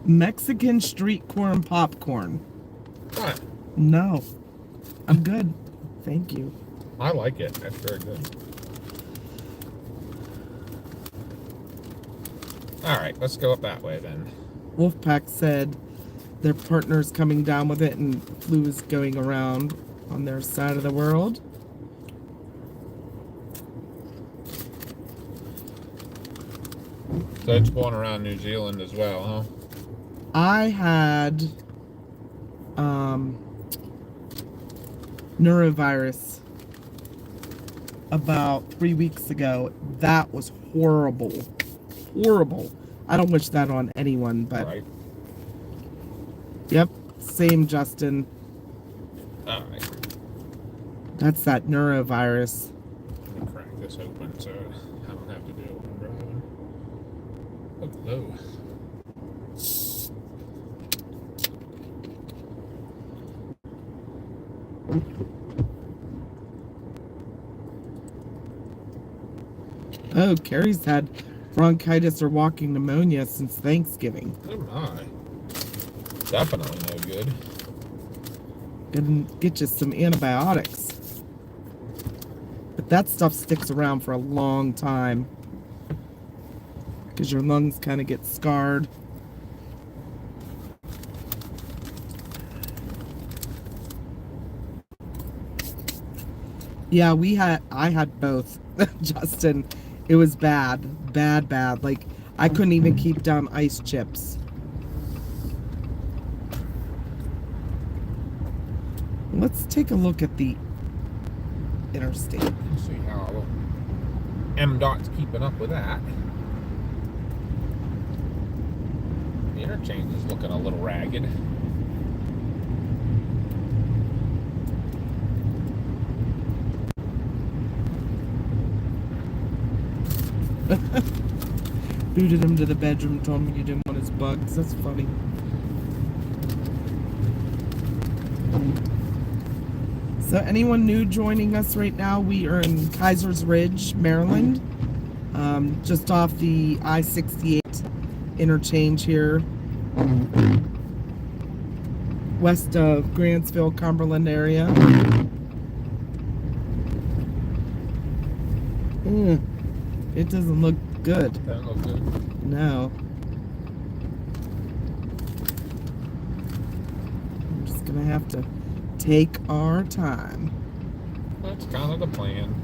Mexican street corn popcorn. What? No. I'm good. Thank you. I like it. That's very good. Alright, let's go up that way then. Wolfpack said their partner's coming down with it and flu is going around on their side of the world. So it's going around New Zealand as well, huh? I had neurovirus about 3 weeks ago. That was horrible. Horrible. I don't wish that on anyone, but Right. Yep, same Justin. Alright. That's that neurovirus. Let me crack this open so I don't have to do it when I'm driving. Oh, low. Oh, Carrie's had bronchitis or walking pneumonia since Thanksgiving. Oh my. Definitely no good. Gonna get you some antibiotics. But that stuff sticks around for a long time. Because your lungs kind of get scarred. Yeah, I had both, Justin. It was bad. Bad. Like, I couldn't even keep down ice chips. Let's take a look at the interstate. Let's see how MDOT's keeping up with that. The interchange is looking a little ragged. Booted him to the bedroom, told him you didn't want his bugs. That's funny. So anyone new joining us right now, we are in Kaiser's Ridge, Maryland. Just off the I-68 interchange here. West of Grantsville, Cumberland area. It doesn't look good. Doesn't look good. No. I'm just gonna have to take our time. That's kind of the plan.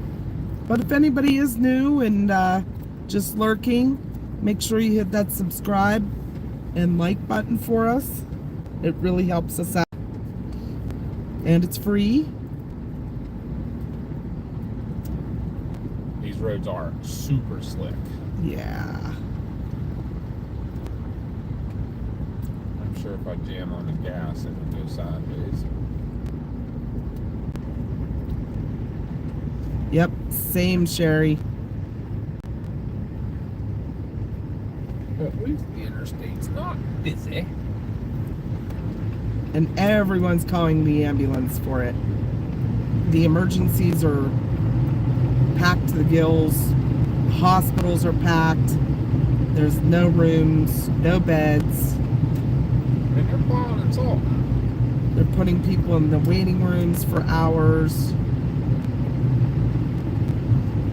But if anybody is new and just lurking, make sure you hit that subscribe and like button for us. It really helps us out. And it's free. These roads are super slick. Yeah. I'm sure if I jam on the gas, it would go sideways. Yep, same, Sherry. At least the interstate's not busy. And everyone's calling the ambulance for it. The emergencies are packed to the gills. Hospitals are packed. There's no rooms, no beds. And they're plowing and salt. They're putting people in the waiting rooms for hours.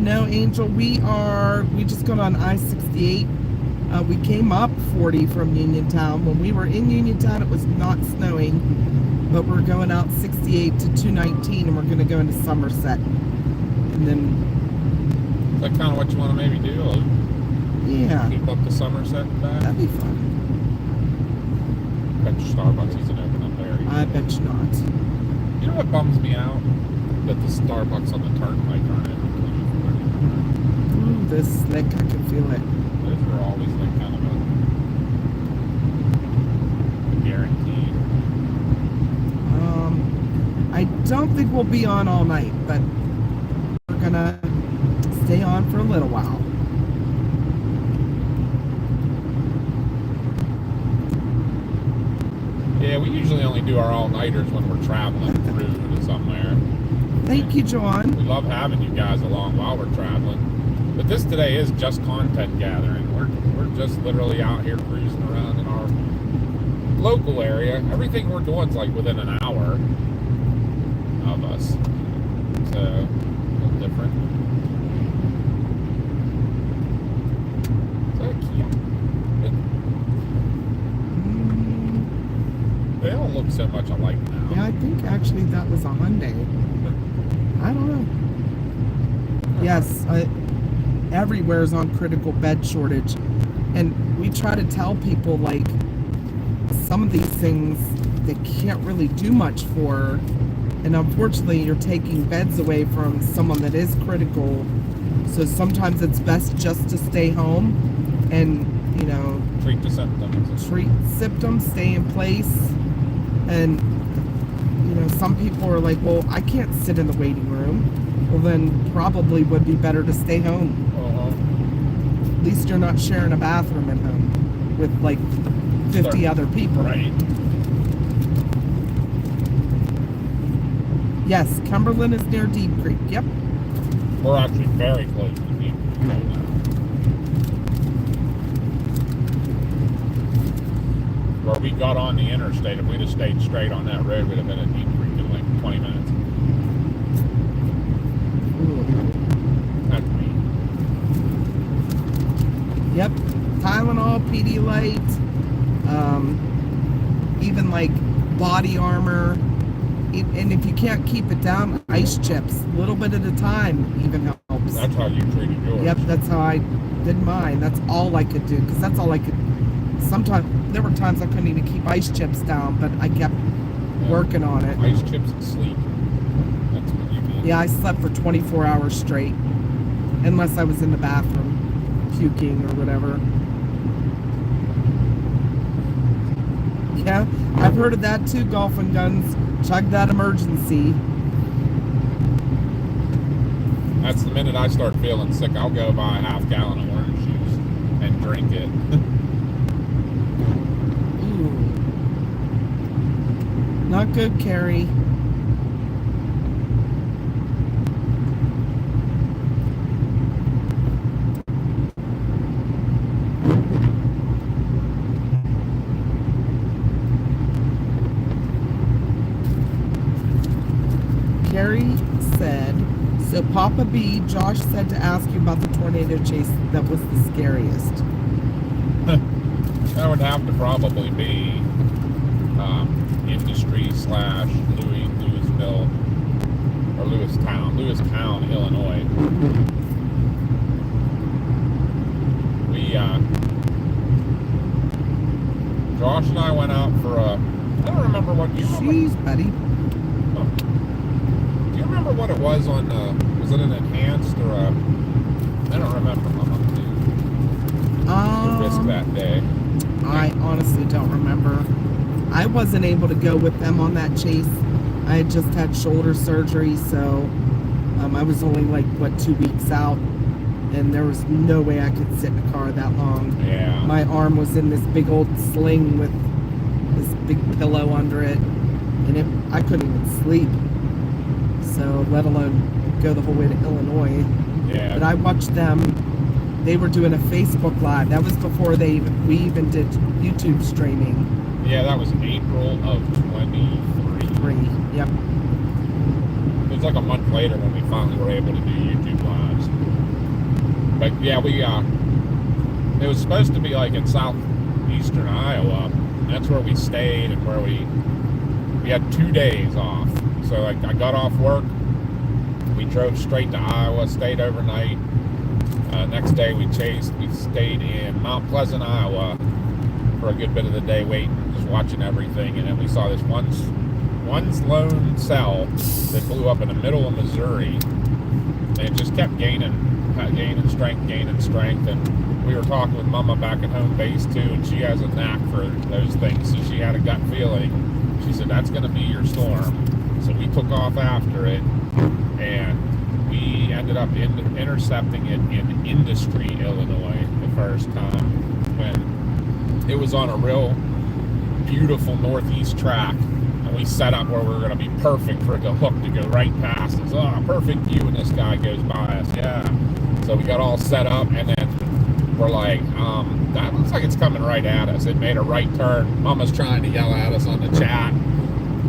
No, Angel, we just got on I-68. We came up 40 from Uniontown. When we were in Uniontown, it was not snowing, but we're going out 68 to 219, and we're going to go into Somerset. And then... Is that kind of what you want to maybe do? Yeah. Keep up the Somerset and back? That'd be fun. Bet your Starbucks isn't open up there. I bet you not. You know what bums me out? That the Starbucks on the turnpike aren't open. Ooh, this slick, I can feel it. Those are always like kind of a guarantee. I don't think we'll be on all night, but we're gonna stay on for a little while. Yeah, we usually only do our all-nighters when we're traveling through to somewhere. Thank you, John. We love having you guys along while we're traveling. But this today is just content gathering. We're just literally out here cruising around in our local area. Everything we're doing is like within an hour of us. So, a little different. Is that a Kia? They don't look so much alike now. Yeah, I think actually that was a Hyundai. I don't know. Yes, everywhere's on critical bed shortage. And we try to tell people, like, some of these things they can't really do much for. And unfortunately, you're taking beds away from someone that is critical. So sometimes it's best just to stay home and, you know, Treat the symptoms. treat symptoms, stay in place. And, you know, some people are like, well, I can't sit in the waiting room. Well, then probably would be better to stay home. At least you're not sharing a bathroom at home with like 50 other people. Right. Yes, Cumberland is near Deep Creek. Yep. We're actually very close to Deep Creek. Where we got on the interstate, if we'd have stayed straight on that road, we'd have been at Deep Creek in like 20 minutes. That's me. Yep. Tylenol, Pedialyte, even like body armor. And if you can't keep it down, ice chips. A little bit at a time even helps. That's how you treated yours. Yep, that's how I did mine. That's all I could do, because that's all I could. Sometimes, there were times I couldn't even keep ice chips down, but I kept working on it. Ice chips and sleep. That's what you did. Yeah, I slept for 24 hours straight. Unless I was in the bathroom, puking or whatever. Yeah, I've heard of that too, golf and guns. Chug that emergency. That's the minute I start feeling sick, I'll go buy a half gallon of orange juice and drink it. Ooh. Not good, Carrie. Carrie said, so Papa B, Josh said to ask you about the tornado chase that was the scariest. That would have to probably be industry / Louisville, or Lewistown, Illinois. Josh and I went out for I don't remember what you Jeez, buddy. Do you remember what it was on, was it an enhanced or a, I don't remember how much the risk that day. I honestly don't remember. I wasn't able to go with them on that chase. I had just had shoulder surgery, so I was only like, 2 weeks out, and there was no way I could sit in a car that long. Yeah. My arm was in this big old sling with this big pillow under it, and I couldn't even sleep. So, let alone go the whole way to Illinois. Yeah. But I watched them. They were doing a Facebook Live. That was before we even did YouTube streaming. Yeah, that was April of 23. Yep. It was like a month later when we finally were able to do YouTube lives. But yeah, it was supposed to be like in southeastern Iowa. That's where we stayed and where we had 2 days off. So like I got off work, we drove straight to Iowa, stayed overnight. Next day we stayed in Mount Pleasant, Iowa for a good bit of the day waiting, just watching everything. And then we saw this one lone cell that blew up in the middle of Missouri. And it just kept gaining strength. And we were talking with Mama back at home base too, and she has a knack for those things. So she had a gut feeling. She said, that's going to be your storm. So we took off after it, and we ended up intercepting it in Industry, Illinois, the first time. And it was on a real beautiful northeast track. And we set up where we were going to be perfect for the hook to go right past us. Oh, perfect view, and this guy goes by us. Yeah. So we got all set up, and then we're like, that looks like it's coming right at us. It made a right turn. Mama's trying to yell at us on the chat.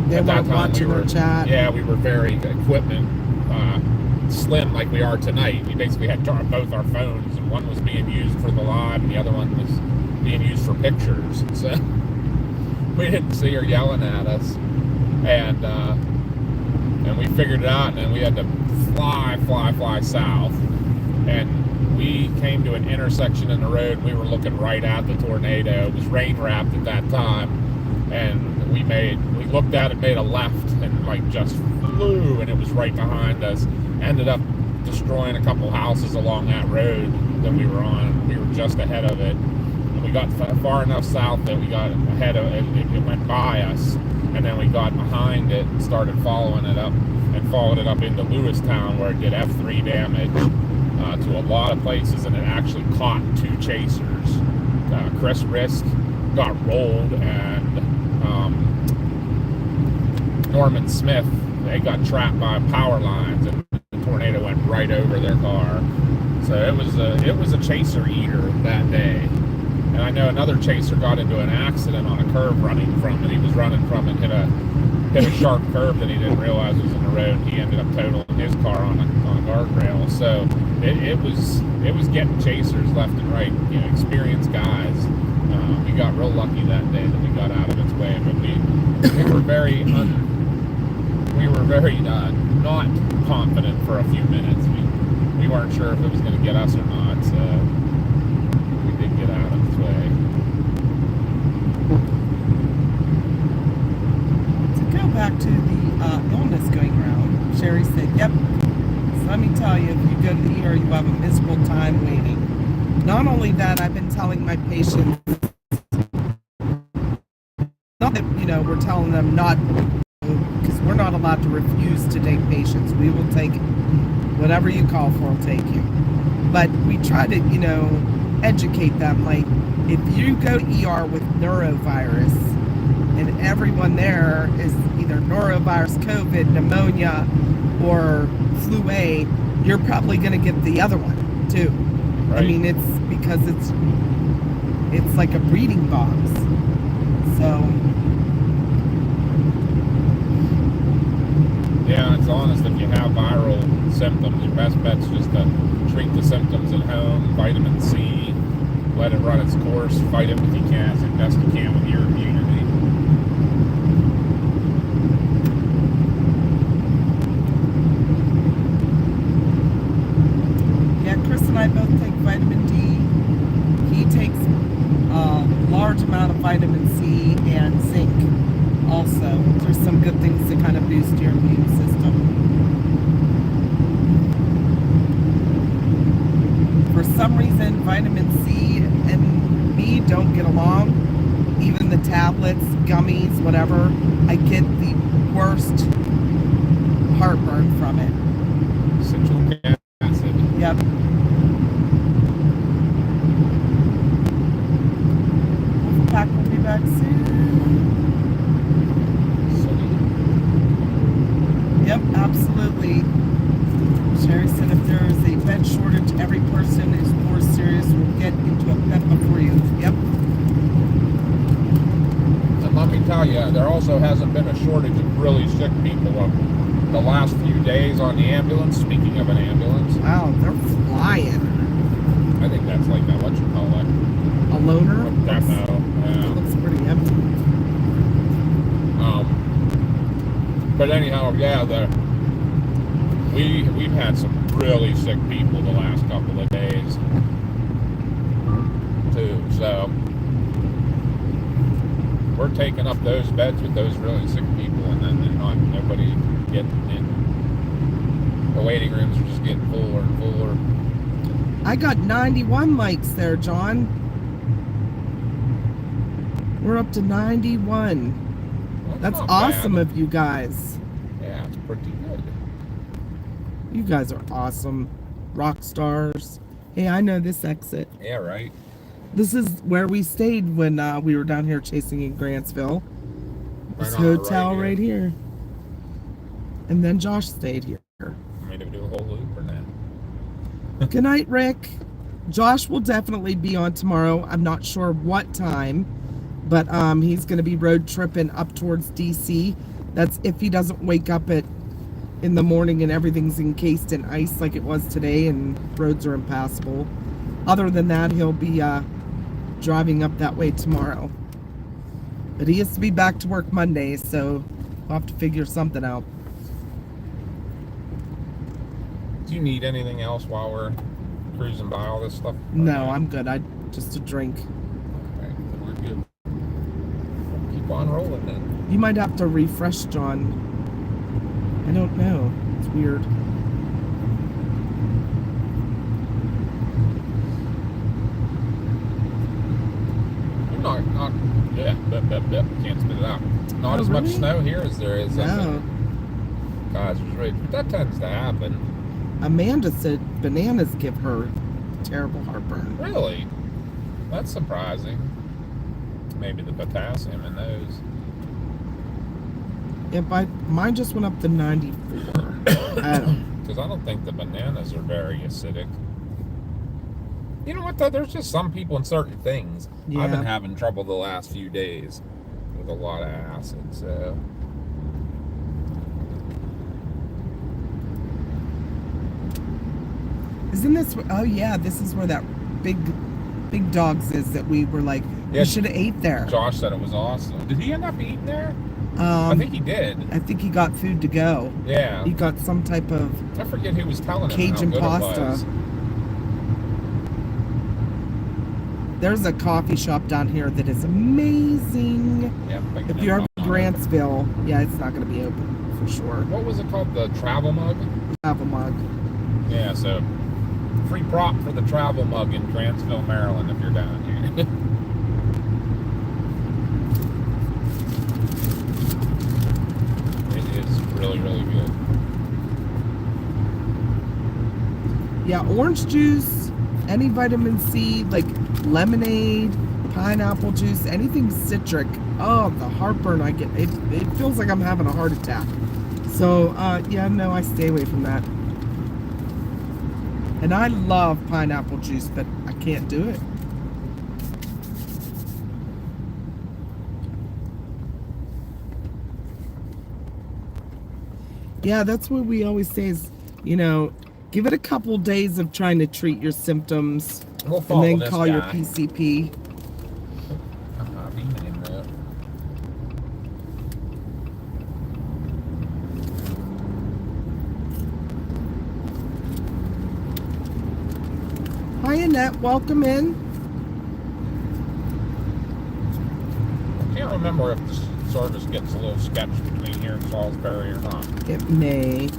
They weren't watching our chat. Yeah, we were very equipment slim like we are tonight. We basically had both our phones, and one was being used for the live, and the other one was being used for pictures. So we didn't see her yelling at us, and we figured it out, and then we had to fly south, and we came to an intersection in the road. We were looking right at the tornado. It was rain wrapped at that time, and we looked at it, made a left, and like just flew, and it was right behind us. Ended up destroying a couple houses along that road that we were on. We were just ahead of it, and we got far enough south that we got ahead of it. It went by us, and then we got behind it and started following it up, and followed it up into Lewistown, where it did F3 damage to a lot of places, and it actually caught 2 chasers. Chris Risk got rolled, and Norman Smith they got trapped by power lines, and the tornado went right over their car. So it was a chaser eater that day. And I know another chaser got into an accident on a curve running from it. He was running from it, hit a sharp curve that he didn't realize was in the road. He ended up totaling his car on a guardrail. So it was getting chasers left and right. You know, experienced guys. We got real lucky that day that we got out of its way, but we were very not confident for a few minutes. We weren't sure if it was going to get us or not, so we did get out of its way. To go back to the illness going around, Sherry said, yep. So let me tell you, if you go to the ER, you have a miserable time waiting. Not only that, I've been telling my patients, not that, you know, we're telling them not, because we're not allowed to refuse to take patients. We will take it. Whatever you call for, we'll take you. But we try to, you know, educate them. Like, if you go ER with neurovirus, and everyone there is either norovirus, COVID, pneumonia, or flu A, you're probably going to get the other one, too. Right. I mean, it's because it's like a breeding box. So... yeah, it's honest. If you have viral symptoms, your best bet's just to treat the symptoms at home. Vitamin C, let it run its course. Fight it if you can, as best you can with your immunity. Yeah, Chris and I both take vitamin D. He takes a large amount of vitamin C and zinc. Also, there's some good things to kind of boost your immune system. For some reason, vitamin C and me don't get along. Even the tablets, gummies, whatever, I get the worst heartburn from it. Citric acid. Yep. Pack will be back soon. Yep, absolutely. Sherry said if there is a bed shortage, every person is more serious will get into a bed before you. Yep. And let me tell you, there also hasn't been a shortage of really sick people. The last few days on the ambulance, speaking of an ambulance. Wow, they're flying. I think that's like that, what you call it? A loner? Demo. It looks pretty empty. But anyhow, yeah, we've had some really sick people the last couple of days too. So we're taking up those beds with those really sick people, and then nobody getting in. The waiting rooms are just getting fuller and fuller. I got 91 likes there, John. We're up to 91. That's not awesome bad. of you guys. Yeah, it's pretty good. You guys are awesome. Rock stars. Hey, I know this exit. Yeah, right. This is where we stayed when we were down here chasing in Grantsville. This Right on the hotel right right here. And then Josh stayed here. I mean, to do a whole loop or not. Good night, Rick. Josh will definitely be on tomorrow. I'm not sure what time, but he's going to be road tripping up towards DC. That's if he doesn't wake up in the morning and everything's encased in ice like it was today and roads are impassable. Other than that, he'll be driving up that way tomorrow. But he has to be back to work Monday, so we'll have to figure something out. Do you need anything else while we're cruising by all this stuff? No, I'm good. Just a drink. Okay, we're good. Keep on rolling then. You might have to refresh, John. I don't know. It's weird. Not yeah, can't spit it out. Not Oh, as much really? snow here as there is up No. in Kaiser's Ridge, but that tends to happen. Amanda said bananas give her terrible heartburn. Really? That's surprising. Maybe the potassium in those. Mine just went up to 94. Because I don't think the bananas are very acidic. You know what, though? There's just some people in certain things. Yeah. I've been having trouble the last few days with a lot of acid, so... Isn't this? Oh yeah, this is where that big dogs is that we were like, Yeah, we should have ate there. Josh said it was awesome. Did he end up eating there? I think he did. I think he got food to go. Yeah. He got some type of I forget who was telling him Cajun how good pasta. it was. There's a coffee shop down here that is amazing. Yeah, If you're in Grantsville, yeah, it's not going to be open for sure. What was it called? The Travel Mug? Travel mug. Yeah, so free prop for the Travel Mug in Grantsville, Maryland, if you're down here. It is really, really good. Yeah, orange juice, any vitamin C, like lemonade, pineapple juice, anything citric. Oh, the heartburn I get, it feels like I'm having a heart attack. So, yeah, no, I stay away from that. And I love pineapple juice, but I can't do it. Yeah, that's what we always say is, you know, give it a couple days of trying to treat your symptoms We'll and follow then this call your guy. PCP. Hi, Annette. Welcome in. I can't remember if the service gets a little sketchy between here and Salsbury or not. It may.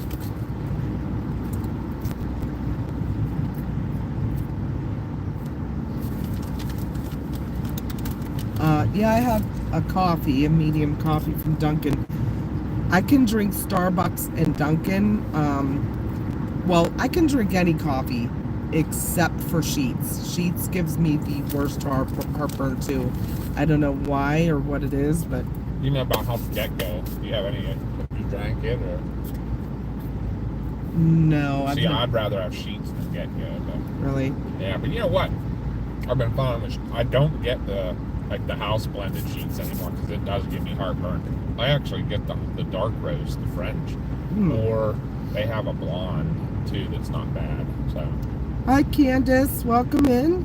Yeah, I have a coffee, a medium coffee from Dunkin. I can drink Starbucks and Dunkin. Well, I can drink any coffee except for Sheets. Sheets gives me the worst heartburn too. I don't know why or what it is, but You know about how Get-Go? Do you have any? You drank it or? no, See, I'd rather have Sheets than Get-Go. But, really. yeah, but you know what? I've been finding I don't get the house blended Sheets anymore because it does give me heartburn. I actually get the dark roast, the French, or they have a blonde too that's not bad. So. Hi, Candace. Welcome in.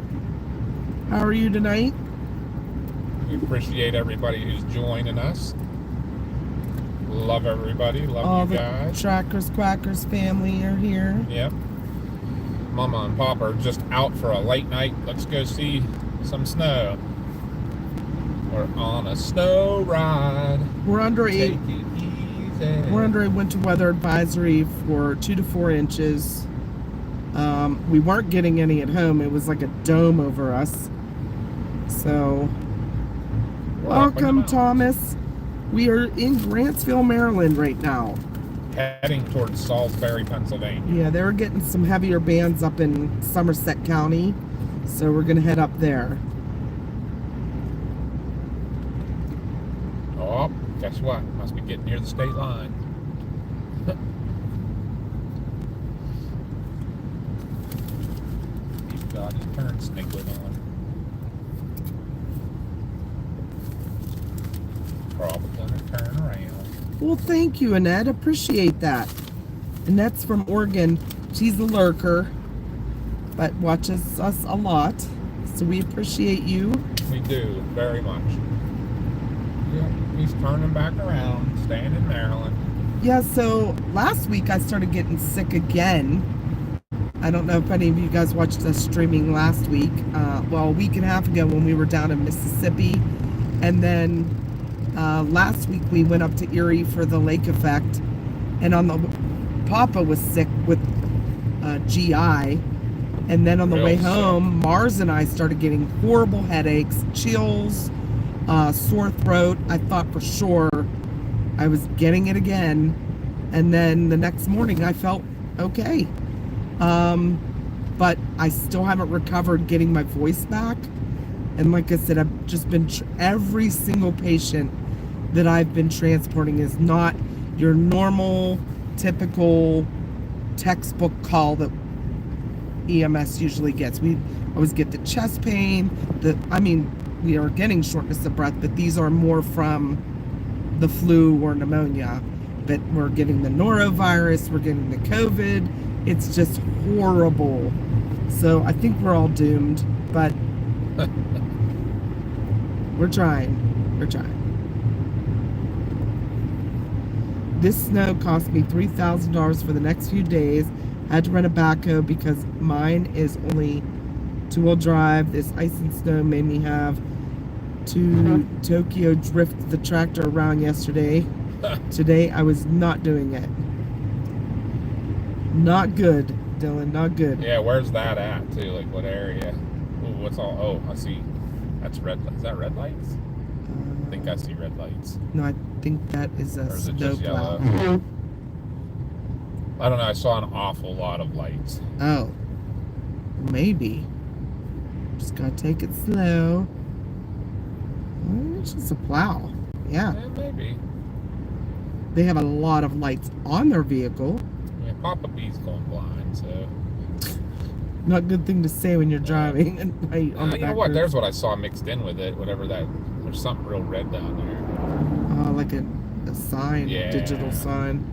How are you tonight? We appreciate everybody who's joining us. Love everybody. Love All you the guys. Trackers Quackers family are here. Yep. Mama and Papa are just out for a late night. Let's go see some snow. We're on a snow ride. We're under Take it easy. We're under a winter weather advisory for 2 to 4 inches. We weren't getting any at home. It was like a dome over us. So, We're up in the welcome, mountains. Thomas. We are in Grantsville, Maryland right now. Heading towards Salsbury, Pennsylvania. Yeah, they were getting some heavier bands up in Somerset County. So we're going to head up there. Oh, guess what? Must be getting near the state line. He's got his turn sniggling on. Probably gonna turn around. Well, thank you, Annette. Appreciate that. Annette's from Oregon. She's a lurker, but watches us a lot. So we appreciate you. We do, very much. Yeah, he's turning back around, staying in Maryland. Yeah, so last week I started getting sick again. I don't know if any of you guys watched us streaming last week. Well, a week and a half ago when we were down in Mississippi. And then last week we went up to Erie for the lake effect. And Papa was sick with GI. And then on the Real way sick. home, Mars and I started getting horrible headaches, chills, sore throat. I thought for sure I was getting it again. And then the next morning I felt okay. But I still haven't recovered getting my voice back. And like I said, I've just been every single patient that I've been transporting is not your normal, typical textbook call that EMS usually gets. We always get the chest pain. We are getting shortness of breath, but these are more from the flu or pneumonia. But we're getting the norovirus, we're getting the COVID. It's just horrible. So I think we're all doomed, but we're trying. We're trying. This snow cost me $3,000 for the next few days. Had to rent a backhoe because mine is only two-wheel drive. This ice and snow made me have to Tokyo drift the tractor around yesterday. Today I was not doing it. Not good, Dylan, not good. Yeah, where's that at too? Like what area? Ooh, what's all? Oh, I see. That's red. Is that red lights? I think I see red lights. No, I think that is a Or is it snow just plow. yellow? I don't know. I saw an awful lot of lights. Oh, maybe. Just gotta take it slow. Oh, it's just a plow. Yeah, Yeah, maybe. they have a lot of lights on their vehicle. Yeah, Papa B's going blind, so. Not a good thing to say when you're driving and right on the You know back what? roads. There's what I saw mixed in with it. Whatever that. There's something real red down there. Like a sign, Yeah. digital sign.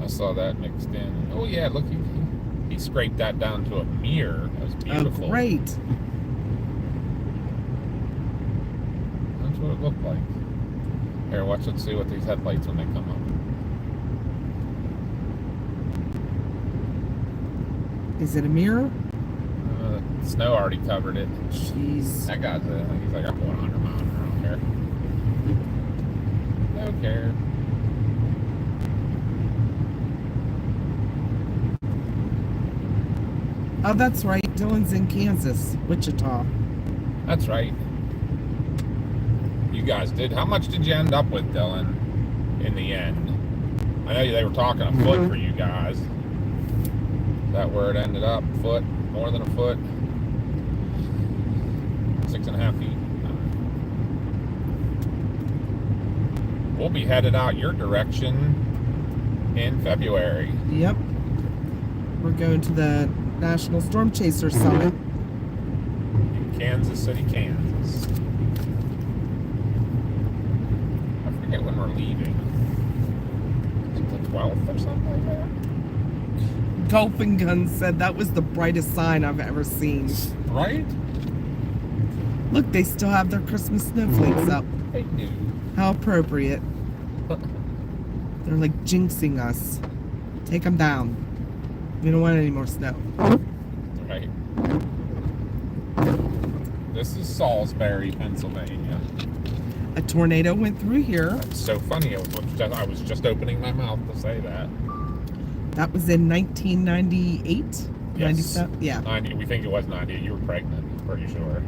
I saw that mixed in. Oh yeah, look, he scraped that down to a mirror. That was beautiful. Oh, great. That's what it looked like. Here, watch. Let's see what these headlights when they come up. Is it a mirror? Snow already covered it. Jeez. That guy's he's like, I'm going 100 miles an hour here. Don't care. Oh, that's right. Dylan's in Kansas, Wichita. That's right. You guys did. How much did you end up with, Dylan, in the end? I know they were talking a foot for you guys. Is that where it ended up? Foot? More than a foot? 6.5 feet. We'll be headed out your direction in February. Yep. We're going to the National Storm Chaser Summit. In Kansas City, Kansas. I forget when we're leaving. Is it the 12th or something like that? Gulping Gun said that was the brightest sign I've ever seen. Right? Look, they still have their Christmas snowflakes up. They do. How appropriate. They're like jinxing us. Take them down. We don't want any more snow. Right. This is Salsbury, Pennsylvania. A tornado went through here. It's so funny. I was just opening my mouth to say that. That was in 1998? Yes. 97? Yeah. 90. We think it was 90. You were pregnant, pretty sure.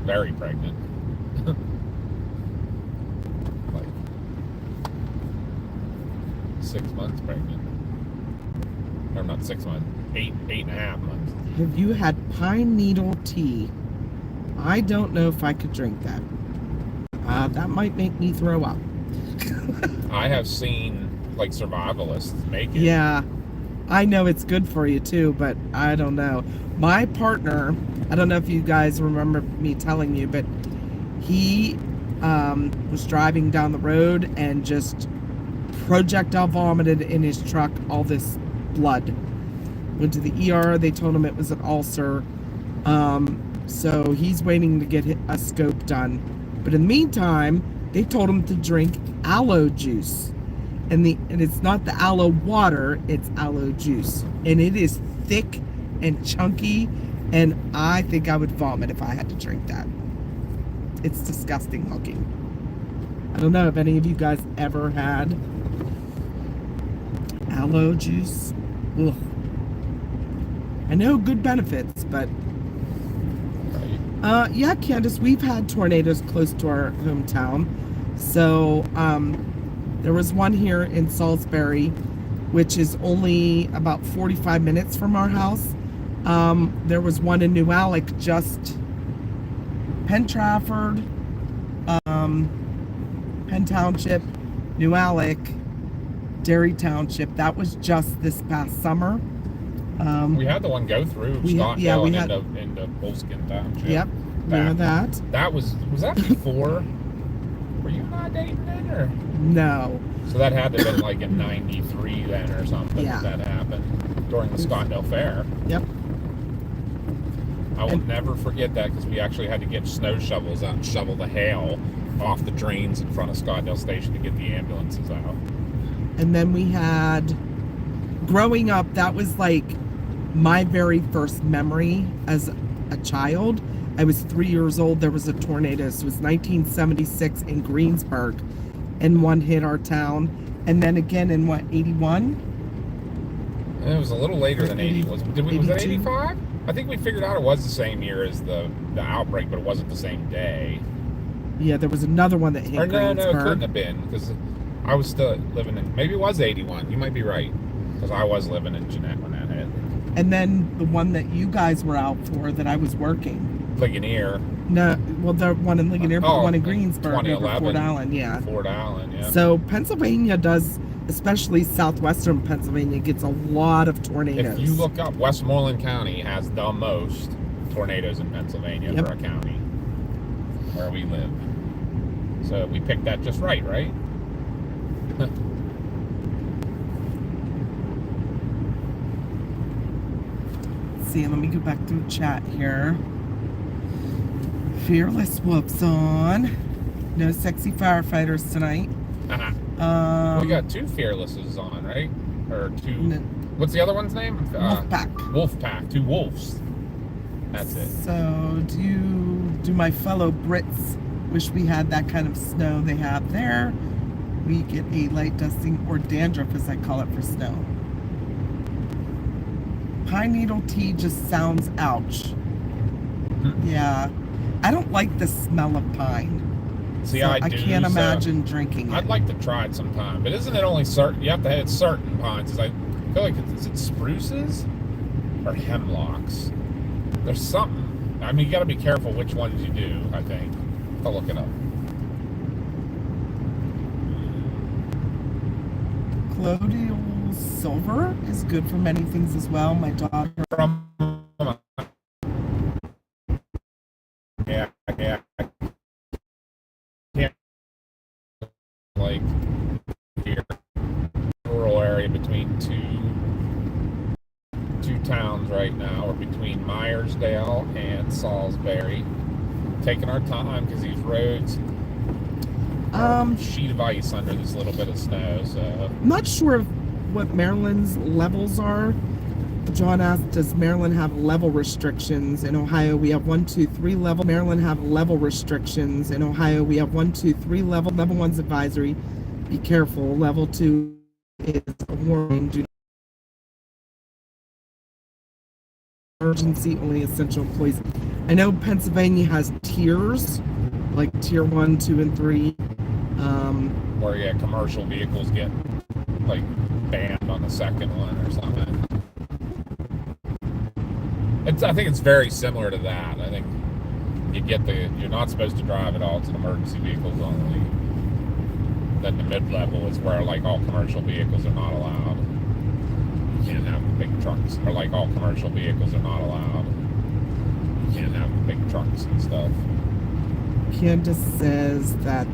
Very pregnant. Like 6 months pregnant. Or not 6 months. 8.5 months. Have you had pine needle tea? I don't know if I could drink that. That might make me throw up. I have seen like survivalists make it. Yeah, I know it's good for you too, but I don't know. My partner, I don't know if you guys remember me telling you, but he was driving down the road and just projectile vomited in his truck all this blood. Went to the ER, they told him it was an ulcer. So he's waiting to get a scope done. But in the meantime, they told him to drink aloe juice. And it's not the aloe water, it's aloe juice. And it is thick and chunky, and I think I would vomit if I had to drink that. It's disgusting looking. I don't know if any of you guys ever had aloe juice. Ugh. I know good benefits, but yeah, Candace, we've had tornadoes close to our hometown. So there was one here in Salsbury, which is only about 45 minutes from our house. There was one in New Alec, just Penn Trafford, Penn Township, New Alec, Derry Township. That was just this past summer. We had the one go through Scottsdale and into Bullskin Township. Yep, we had that. That was that before? Were you and I dating then, or? No. So that had to have been like in '93 then, or something. Yeah. That happened during the Scottsdale Fair. Yep. I will never forget that because we actually had to get snow shovels out and shovel the hail off the drains in front of Scottsdale Station to get the ambulances out. And then we had, growing up, that was like my very first memory as a child. I was 3 years old. There was a tornado. So it was 1976 in Greensburg, and one hit our town. And then again in what, 81? It was a little later than 80. Was it 85? I think we figured out it was the same year as the outbreak, but it wasn't the same day. Yeah, there was another one that hit Greensburg. No, it couldn't have been because I was still living in. Maybe it was 81. You might be right because I was living in Jeanette when that hit. And then the one that you guys were out for that I was working. Ligonier. No, well, the one in Ligonier, but the one in like Greensburg over Fort Allen, yeah. Fort Allen, yeah. So Pennsylvania does, especially southwestern Pennsylvania, gets a lot of tornadoes. If you look up, Westmoreland County has the most tornadoes in Pennsylvania for a county where we live. So we picked that just right? Let's see, let me go back through chat here. Fearless whoops on. No sexy firefighters tonight. We got two Fearlesses on, right? Or two. What's the other one's name? Wolfpack. Wolfpack. Two wolves. That's it. So, do my fellow Brits wish we had that kind of snow they have there? We get a light dusting, or dandruff as I call it, for snow. Pine needle tea just sounds ouch. Yeah. I don't like the smell of pine. See, so I can't imagine drinking it. I'd like to try it sometime, but isn't it only certain? You have to hit certain pines. I feel like is it spruces or hemlocks? There's something. I mean, you got to be careful which ones you do. I think. I'll look it up. Colloidal silver is good for many things as well. My daughter. Yeah. Like here, rural area between two towns right now, or between Myersdale and Salsbury. Taking our time because these roads are a sheet of ice under this little bit of snow. So I'm not sure what Maryland's levels are. John asked, does Maryland have level restrictions? In Ohio, we have 1, 2, 3 level. Maryland have level restrictions. In Ohio, we have 1, 2, 3 level. Level 1's advisory. Be careful. Level 2 is a warning. Do emergency, only essential employees. I know Pennsylvania has tiers, like tier 1, 2, and 3. Where commercial vehicles get like banned on the second one or something. I think it's very similar to that. I think you're not supposed to drive at all. It's an emergency vehicles only. Then the mid-level is where like all commercial vehicles are not allowed. You can't have the big trucks, or like all commercial vehicles are not allowed. You can't have the big trucks and stuff. Candace says that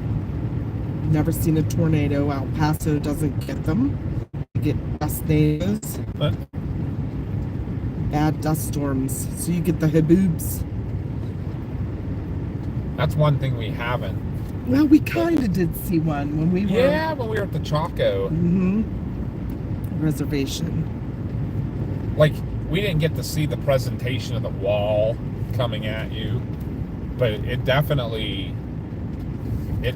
never seen a tornado. El Paso doesn't get them. They get dust tornadoes. But Bad dust storms. So you get the haboobs. that's one thing we haven't. Well, we kind of did see one when we were... Yeah, when we were at the Chaco. Reservation. Like, we didn't get to see the presentation of the wall coming at you, but it definitely... the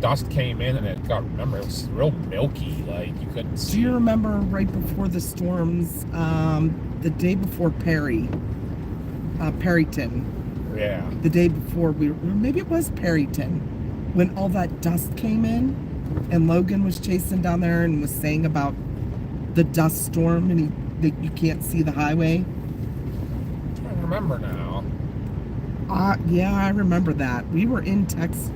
dust came in and it remember, it was real milky, like you couldn't see. Do you remember right before the storms, the day before Perryton? Yeah. The day before maybe it was Perryton, when all that dust came in and Logan was chasing down there and was saying about the dust storm, and that you can't see the highway. I'm trying to remember now. Yeah, I remember that. We were in Texas.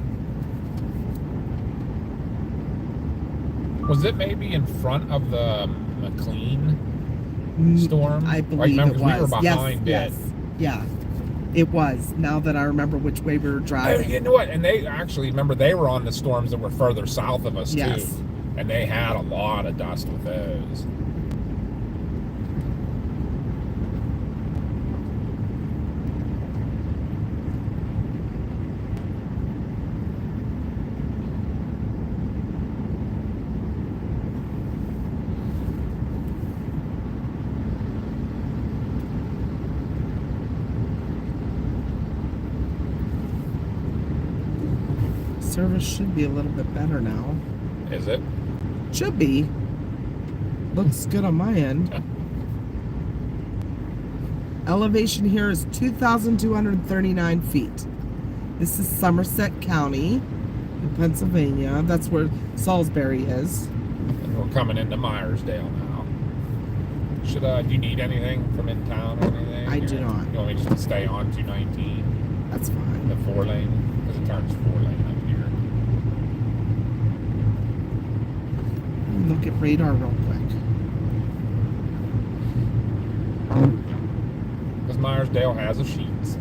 Was it maybe in front of the McLean storm? I believe remember, it 'cause was. we were behind yes, yeah, it was. Now that I remember which way we were Oh, driving. you know what? And they actually, remember, they were on the storms that were further south of us, Yes. too. And they had a lot of dust with those. Service should be a little bit better now. Is it? Should be. Looks good on my end. Elevation here is 2,239 feet. This is Somerset County in Pennsylvania. That's where Salsbury is. And we're coming into Myersdale now. Should do you need anything from in town or anything? I do Or not. You want me just to stay on 219, That's fine. the 4-lane? Because it turns 4-lane up here. Look at radar real quick. Because Myersdale has a sheets.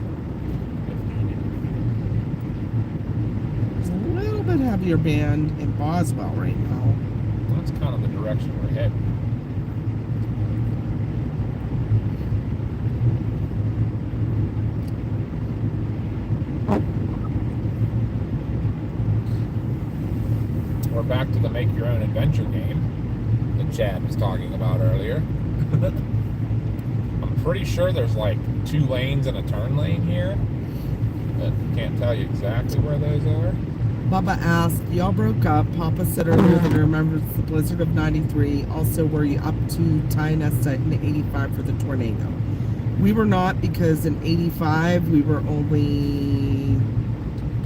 There's a little bit heavier band in Boswell right now. That's kind of the direction we're heading. We're back to the make your own adventure game that Chad was talking about earlier. I'm pretty sure there's like 2 lanes and a turn lane here, but can't tell you exactly where those are. Bubba asked, y'all broke up. Papa said earlier that he remembers the blizzard of 93. Also, were you up to Tynesta in 85 for the tornado? We were not, because in 85 we were only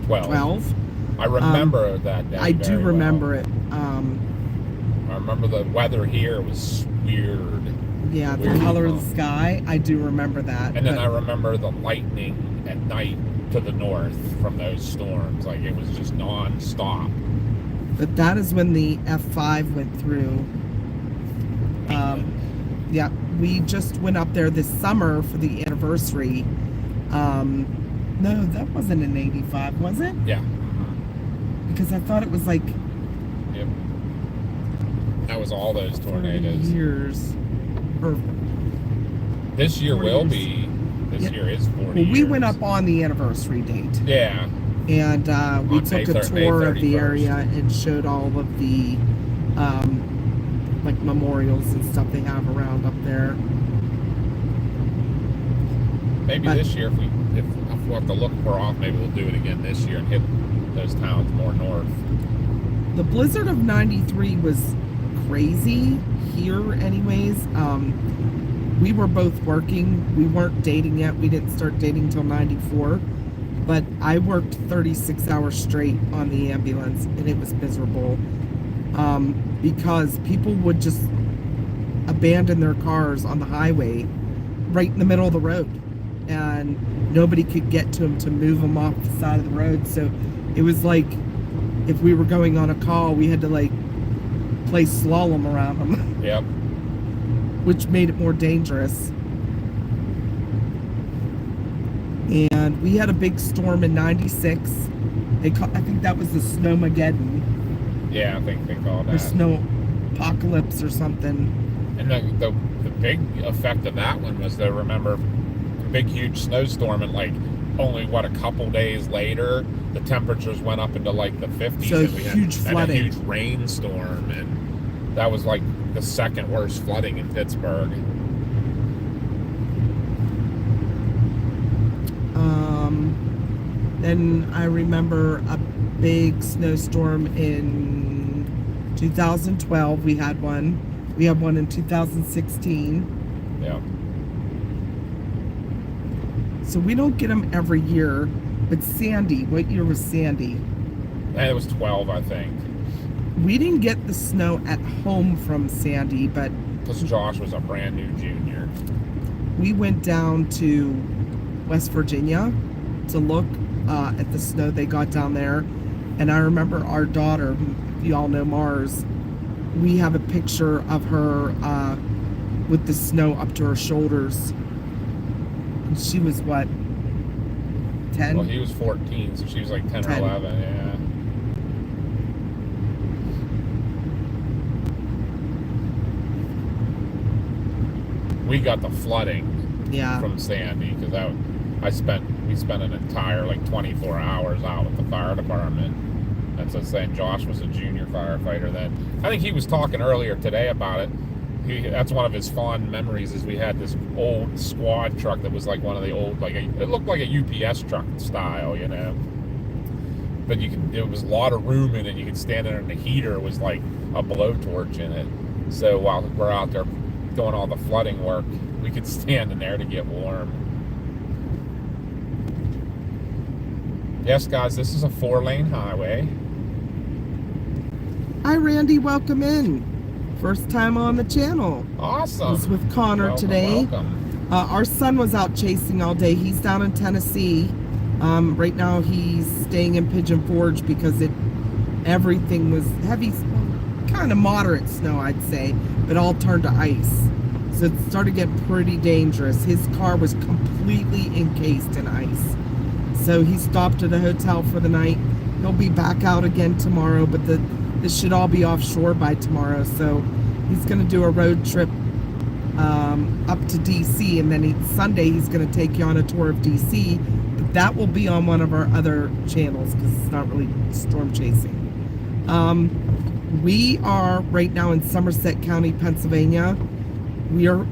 12. I remember that day. I do very remember well. it. I remember the weather here was weird. Yeah, the Weird color of calm. the sky. I do remember that. And then but- I remember the lightning at night to the north from those storms. Like, it was just non-stop. But that is when the F5 went through. Yeah, we just went up there this summer for the anniversary. No, that wasn't in 85, was it? Yeah. Because I thought it was like Yep. That was all those 40 tornadoes. years. Or, This year 40 will years. be. This Yeah. year is 40 well, years. we went up on the anniversary date. Yeah. And we On took May a thir- May tour of the 31st. area and showed all of the like memorials and stuff they have around up there. Maybe But- this year, if we'll have to look more off, maybe we'll do it again this year and hit those towns more north. The blizzard of 93 was crazy here anyways. We were both working. We weren't dating yet. We didn't start dating till 94. But I worked 36 hours straight on the ambulance, and it was miserable. Because people would just abandon their cars on the highway right in the middle of the road. And nobody could get to them to move them off the side of the road. So it was like, if we were going on a call, we had to like play slalom around them, Yep. which made it more dangerous. And we had a big storm in 96. I think that was the Snowmageddon Yeah, I think they call or that. snow apocalypse or something. And the big effect of that one was, remember, a big huge snowstorm, and like only a couple days later, the temperatures went up into like the 50s. So and we huge had flooding. a huge rainstorm, and that was like the second worst flooding in Pittsburgh. Then I remember a big snowstorm in 2012. We had one. We had one in 2016. Yeah. So we don't get them every year. But Sandy, what year was Sandy? And it was 12, I think. We didn't get the snow at home from Sandy, but Because Josh was a brand new junior. We went down to West Virginia to look at the snow they got down there. And I remember our daughter, who you all know Mars, we have a picture of her with the snow up to her shoulders. And she was what, 10? Well, he was 14, so she was like 10 10. or 11, yeah. We got the flooding Yeah. from Sandy because we spent an entire like 24 hours out with the fire department. And so saying Josh was a junior firefighter then. I think he was talking earlier today about it. That's one of his fond memories is we had this old squad truck that was like one of the old, it looked like a UPS truck style, you know. But there was a lot of room in it. You could stand in it, and the heater was like a blowtorch in it. So while we're out there doing all the flooding work, we could stand in there to get warm. Yes, guys, this is a 4-lane highway. Hi, Randy. Welcome in. First time on the channel. Awesome. I was with Connor Welcome, today. welcome. Our son was out chasing all day. He's down in Tennessee. Right now he's staying in Pigeon Forge because everything was heavy, kind of moderate snow, I'd say, but all turned to ice. So it started getting pretty dangerous. His car was completely encased in ice. So he stopped at a hotel for the night. He'll be back out again tomorrow, but this should all be offshore by tomorrow. So he's going to do a road trip up to DC, and then Sunday he's going to take you on a tour of DC. But that will be on one of our other channels because it's not really storm chasing. We are right now in Somerset County, Pennsylvania. We are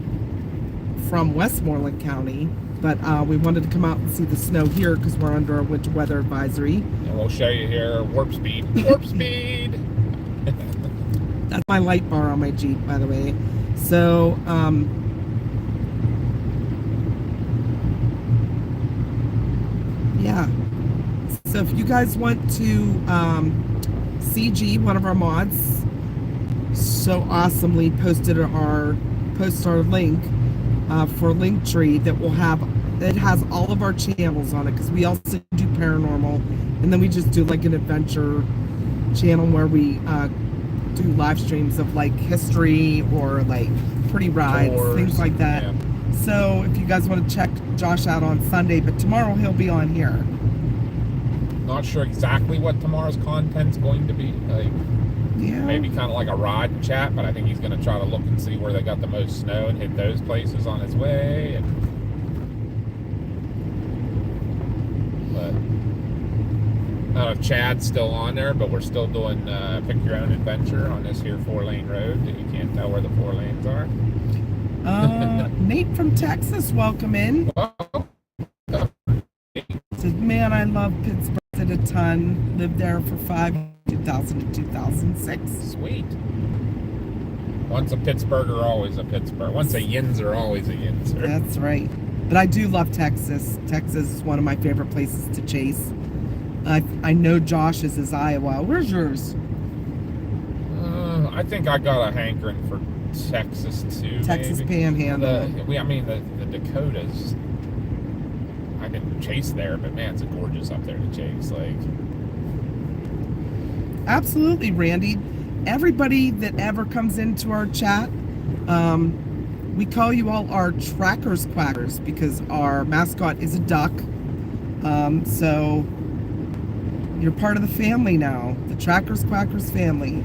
from Westmoreland County, but we wanted to come out and see the snow here because we're under a winter weather advisory. And we'll show you here warp speed. Warp speed! That's my light bar on my Jeep, by the way. So, yeah. So if you guys want to CG, one of our mods, so awesomely posted our link for Linktree that has all of our channels on it, because we also do paranormal, and then we just do like an adventure channel where we do live streams of like history or like pretty rides, Tours, things like that. yeah. So if you guys want to check Josh out on Sunday, but tomorrow he'll be on here. Not sure exactly what tomorrow's content's going to be. Yeah. Maybe kind of like a ride chat, but I think he's going to try to look and see where they got the most snow and hit those places on his way. But I don't know if Chad's still on there, but we're still doing pick your own adventure on this here 4-lane road that you can't tell where the 4 lanes are. Nate from Texas, welcome in. Said, man, I love Pittsburg a ton. Lived there for 2000 to 2006. Sweet. Once a Pittsburgher, always a Pittsburgh. Once a Yinzer, always a Yinzer. That's right. But I do love Texas. Texas is one of my favorite places to chase. I know Josh's is Iowa. Where's yours? I think I got a hankering for Texas too. Texas maybe. Panhandle. The Dakotas. I didn't chase there, but man, it's gorgeous up there to chase. Like, absolutely, Randy. Everybody that ever comes into our chat, we call you all our trackers quackers because our mascot is a duck. So you're part of the family now, the Trackers Quackers family.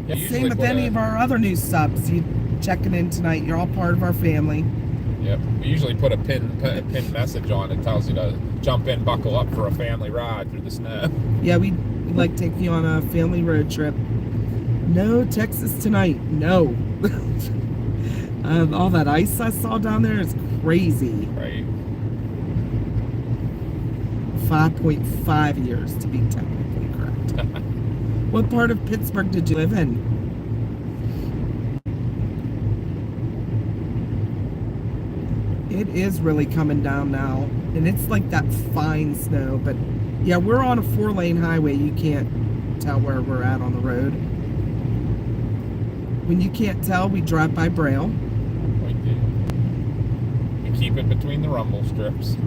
yeah, Same with any of our other new subs. You checking in tonight, you're all part of our family. Yep. We usually put a pin message on that tells you to jump in, buckle up for a family ride through the snow. Yeah, we like taking you on a family road trip. No Texas tonight. No. All that ice I saw down there is crazy. Right. 5.5 years to be technically correct. What part of Pittsburgh did you live in? It is really coming down now, and it's like that fine snow, but yeah, we're on a 4 lane highway. You can't tell where we're at on the road. When you can't tell, we drive by Braille. We do. We keep it between the rumble strips.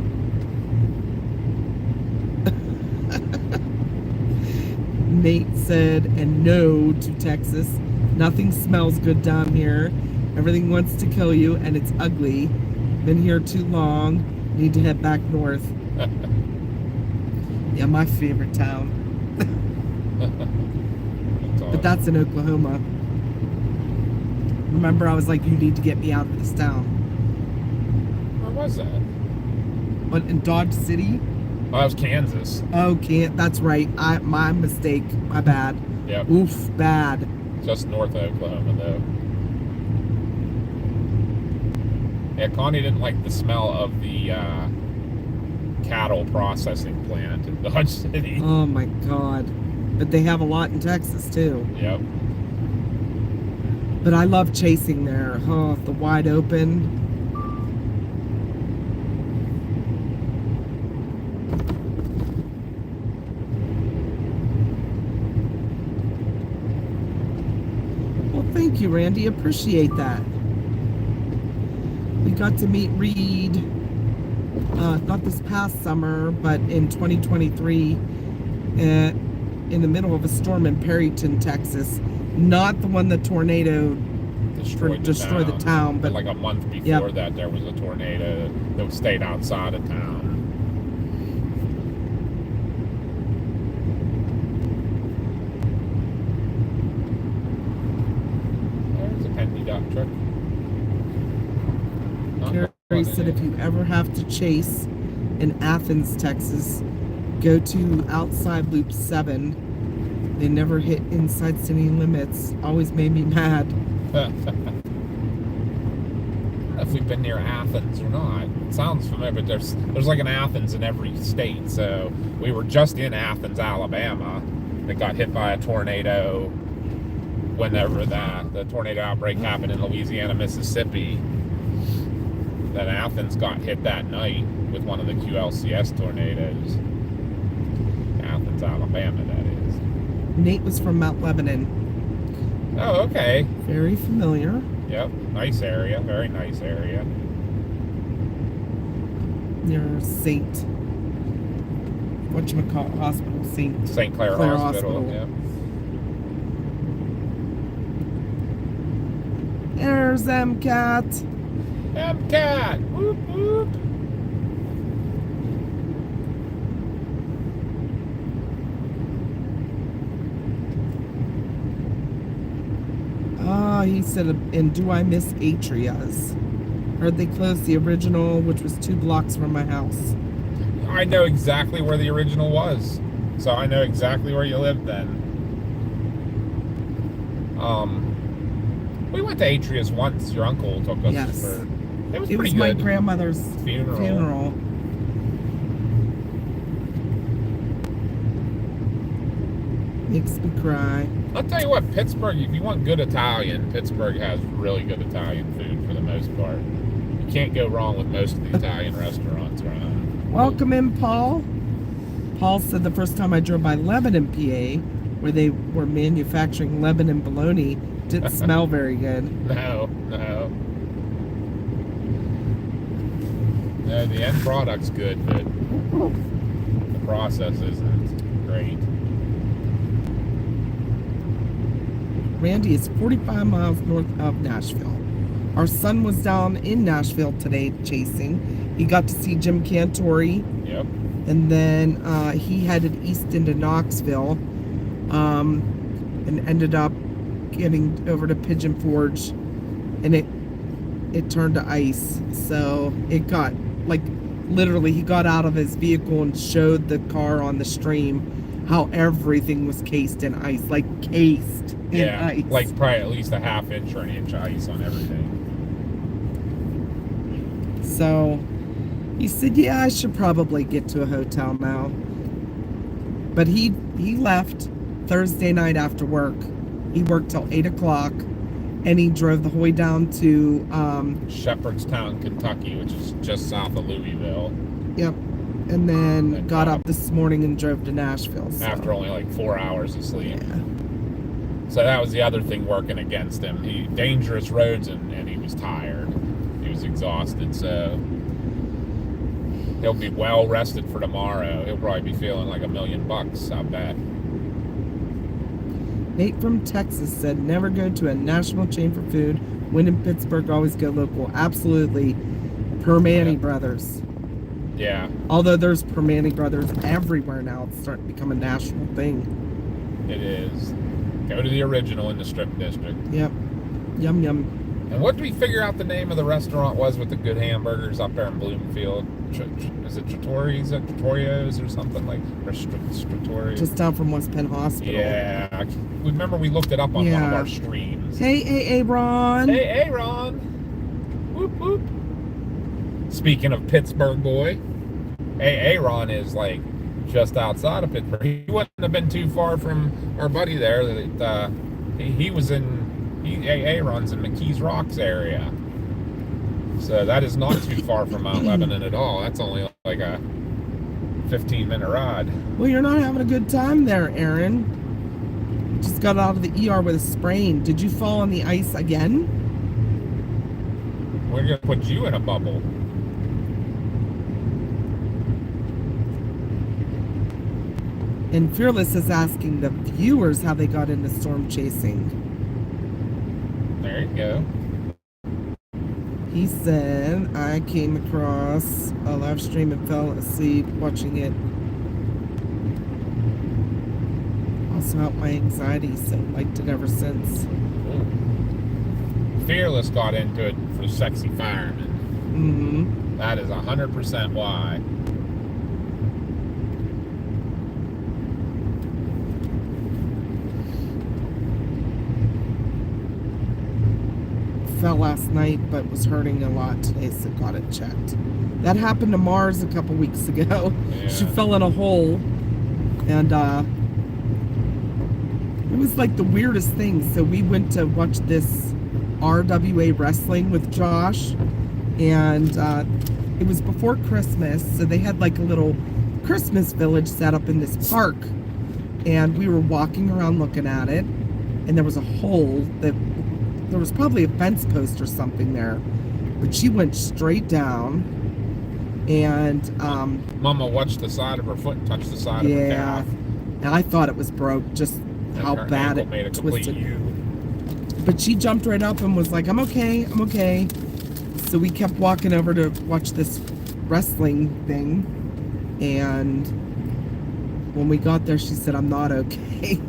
Nate said, and no to Texas. Nothing smells good down here. Everything wants to kill you, and it's ugly. Been here too long. Need to head back north. Yeah, my favorite town. But that's in Oklahoma. Remember, I was like, you need to get me out of this town. Where was that? What, in Dodge City? Oh, that was Kansas. Oh, can't. That's right. My mistake. My bad. Yep. Oof, bad. Just north of Oklahoma, though. Yeah, Connie didn't like the smell of the cattle processing plant in Dodge City. Oh my God. But they have a lot in Texas too. Yep. But I love chasing there. Oh, the wide open. Well, thank you, Randy. Appreciate that. We got to meet Reed, not this past summer, but in 2023, in the middle of a storm in Perryton, Texas. Not the one that tornado destroyed the town, but like a month before that, there was a tornado that stayed outside of town. There's a penny duck truck. Carrie said if you ever have to chase in Athens, Texas, go to outside loop 7. They never hit inside city limits. Always made me mad. I don't know if we've been near Athens or not. It sounds familiar, but there's like an Athens in every state. So we were just in Athens, Alabama, that got hit by a tornado whenever the tornado outbreak happened in Louisiana, Mississippi. Then Athens got hit that night with one of the QLCS tornadoes. Athens, Alabama, that is. Nate was from Mount Lebanon. Oh, okay. Very familiar. Yep, nice area, very nice area. Near St. Whatchamacallit Hospital, St. Clair Hospital. Yep. There's MCAT. MCAT! Whoop, whoop. He said, and do I miss Atria's? Heard they closed the original, which was 2 blocks from my house. I know exactly where the original was. So I know exactly where you lived then. We went to Atria's once. Your uncle took us Yes. for... It was It pretty was my good. grandmother's funeral. Makes me cry. I'll tell you what, Pittsburgh, if you want good Italian, Pittsburgh has really good Italian food for the most part. You can't go wrong with most of the Italian restaurants around. Welcome in, Paul. Paul said the first time I drove by Lebanon, PA, where they were manufacturing Lebanon bologna, didn't smell very good. No. No, the end product's good, but the process isn't great. Randy is 45 miles north of Nashville. Our son was down in Nashville today chasing. He got to see Jim Cantori. Yep. And then he headed east into Knoxville and ended up getting over to Pigeon Forge, and it turned to ice. So it got, like, literally he got out of his vehicle and showed the car on the stream how everything was cased in ice, like cased in ice. Like probably at least a ½ inch or an inch ice on everything. So he said, yeah, I should probably get to a hotel now. But he left Thursday night after work. He worked till 8 o'clock, and he drove the whole way down to Shepherdstown, Kentucky, which is just south of Louisville. Yep. And then got up this morning and drove to Nashville. So. After only like 4 hours of sleep. Yeah. So that was the other thing working against him. Dangerous roads, and he was tired. He was exhausted, so he'll be well rested for tomorrow. He'll probably be feeling like $1 million, I bet. Nate from Texas said, never go to a national chain for food. When in Pittsburgh, always go local. Absolutely. Permani Brothers. Yeah. Although there's Permani Brothers everywhere now. It's starting to become a national thing. It is. Go to the original in the Strip District. Yep. Yum, yum. And what did we figure out the name of the restaurant was with the good hamburgers up there in Bloomfield? Is it Trattori's or Trattorios or something like Trattori's? Just down from West Penn Hospital. Yeah. Remember we looked it up on one of our streams. Hey, Aaron. Hey, Aaron. Whoop, whoop. Speaking of Pittsburgh boy, Aaron is like just outside of Pittsburgh. He wouldn't have been too far from our buddy there. He was in... Aaron's in McKees Rocks area. So that is not too far from Mount Lebanon at all. That's only like a 15-minute ride. Well, you're not having a good time there, Aaron. Just got out of the ER with a sprain. Did you fall on the ice again? We're going to put you in a bubble. And Fearless is asking the viewers how they got into storm chasing. There you go. He said, I came across a live stream and fell asleep watching it. Also helped my anxiety, so liked it ever since. Ooh. Fearless got into it for Sexy Fireman. Mm-hmm. That is 100% why. Fell last night, but was hurting a lot today, so got it checked. That happened to Mars a couple weeks ago. Yeah. She fell in a hole, and it was like the weirdest thing. So we went to watch this RWA wrestling with Josh, and it was before Christmas, so they had like a little Christmas village set up in this park, and we were walking around looking at it, and there was a hole that there was probably a fence post or something there, but she went straight down, and Mama watched the side of her foot and touched the side of her calf. And I thought it was broke, just how Her bad ankle made a it complete twisted. U. But she jumped right up and was like, I'm okay. So we kept walking over to watch this wrestling thing, and when we got there, she said, I'm not okay.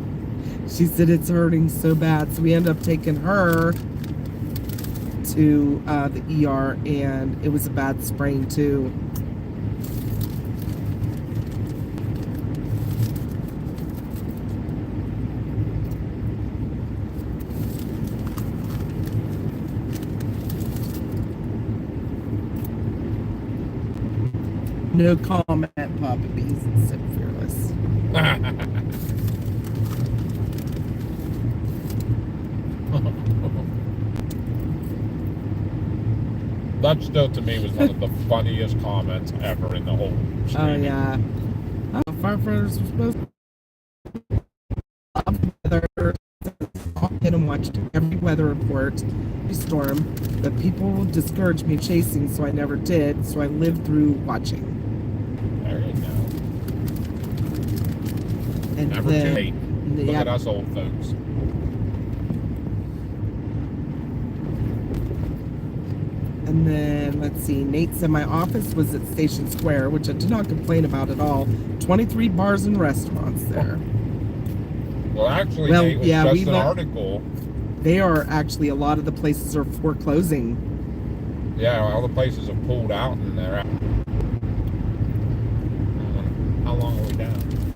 She said it's hurting so bad. So we ended up taking her to the ER, and it was a bad sprain too. No comment, Papa Bees, said Fearless. That still to me was one of the funniest comments ever in the whole stream. Oh yeah. Firefighters were supposed to weather. Hit and watched every weather report, every storm, but people discouraged me chasing, so I never did. So I lived through watching. There you go. And Never too late. Look yeah, at us old folks. and then let's see. Nate said my office was at Station Square, which I did not complain about at all. 23 bars and restaurants there. Well, actually, Well, Nate, was yeah, just we an look- article. They are actually, a lot of the places are foreclosing. Yeah, all the places have pulled out, and they're out. How long are we down?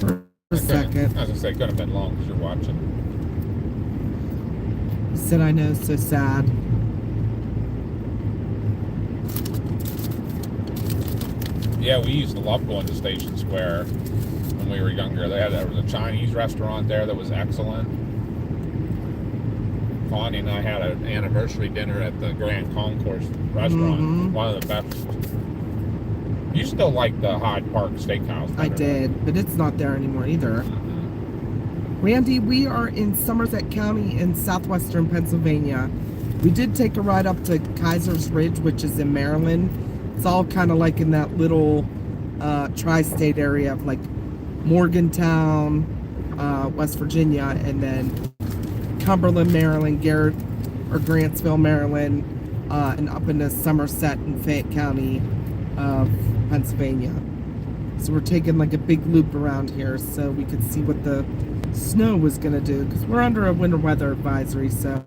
For a second. I was gonna say, could have been long because you're watching. He said, I know, so sad. Yeah, we used to love going to Station Square when we were younger. There was a Chinese restaurant there that was excellent. Connie and I had an anniversary dinner at the Grand Concourse restaurant. Mhm. One of the best. You still like the Hyde Park Steakhouse? I better, did, but it's not there anymore either. right? Randy, we are in Somerset County in southwestern Pennsylvania. We did take a ride up to Kaiser's Ridge, which is in Maryland. It's all kind of like in that little tri-state area of like Morgantown, West Virginia, and then Cumberland, Maryland, Grantsville, Maryland, and up into Somerset and Fayette County of Pennsylvania. So we're taking like a big loop around here so we could see what the snow was going to do, because we're under a winter weather advisory. So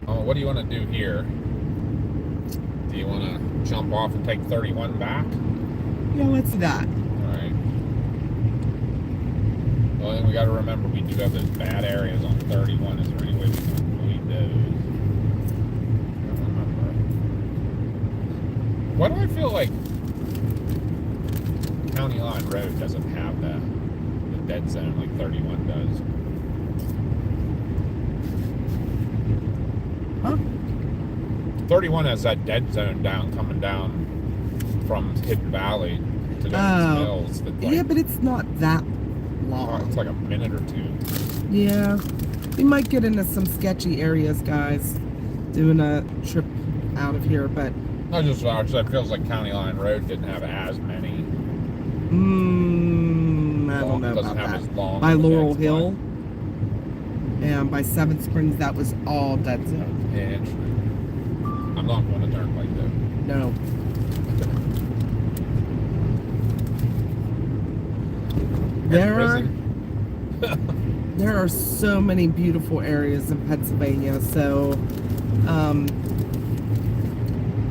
what do you want to do here? Do you want to jump off and take 31 back? yeah, let's do that. Alright. Well, then we got to remember we do have those bad areas on 31. Is there any way we can avoid those? I don't remember. Why do I feel like County Line Road doesn't have the dead zone like 31 does? Huh? 31 has that dead zone coming down from Hidden Valley to Dunkin Mills. That's like, yeah, but it's not that long. it's like a minute or two. Yeah, we might get into some sketchy areas, guys, doing a trip out of here, but I just it feels like County Line Road didn't have as many. I don't know Doesn't about have as that. long By of a dead Laurel spot. Hill and by Seven Springs, that was all dead zone. Yeah, true. I'm not going to Turnpike though. No. There are so many beautiful areas in Pennsylvania. So,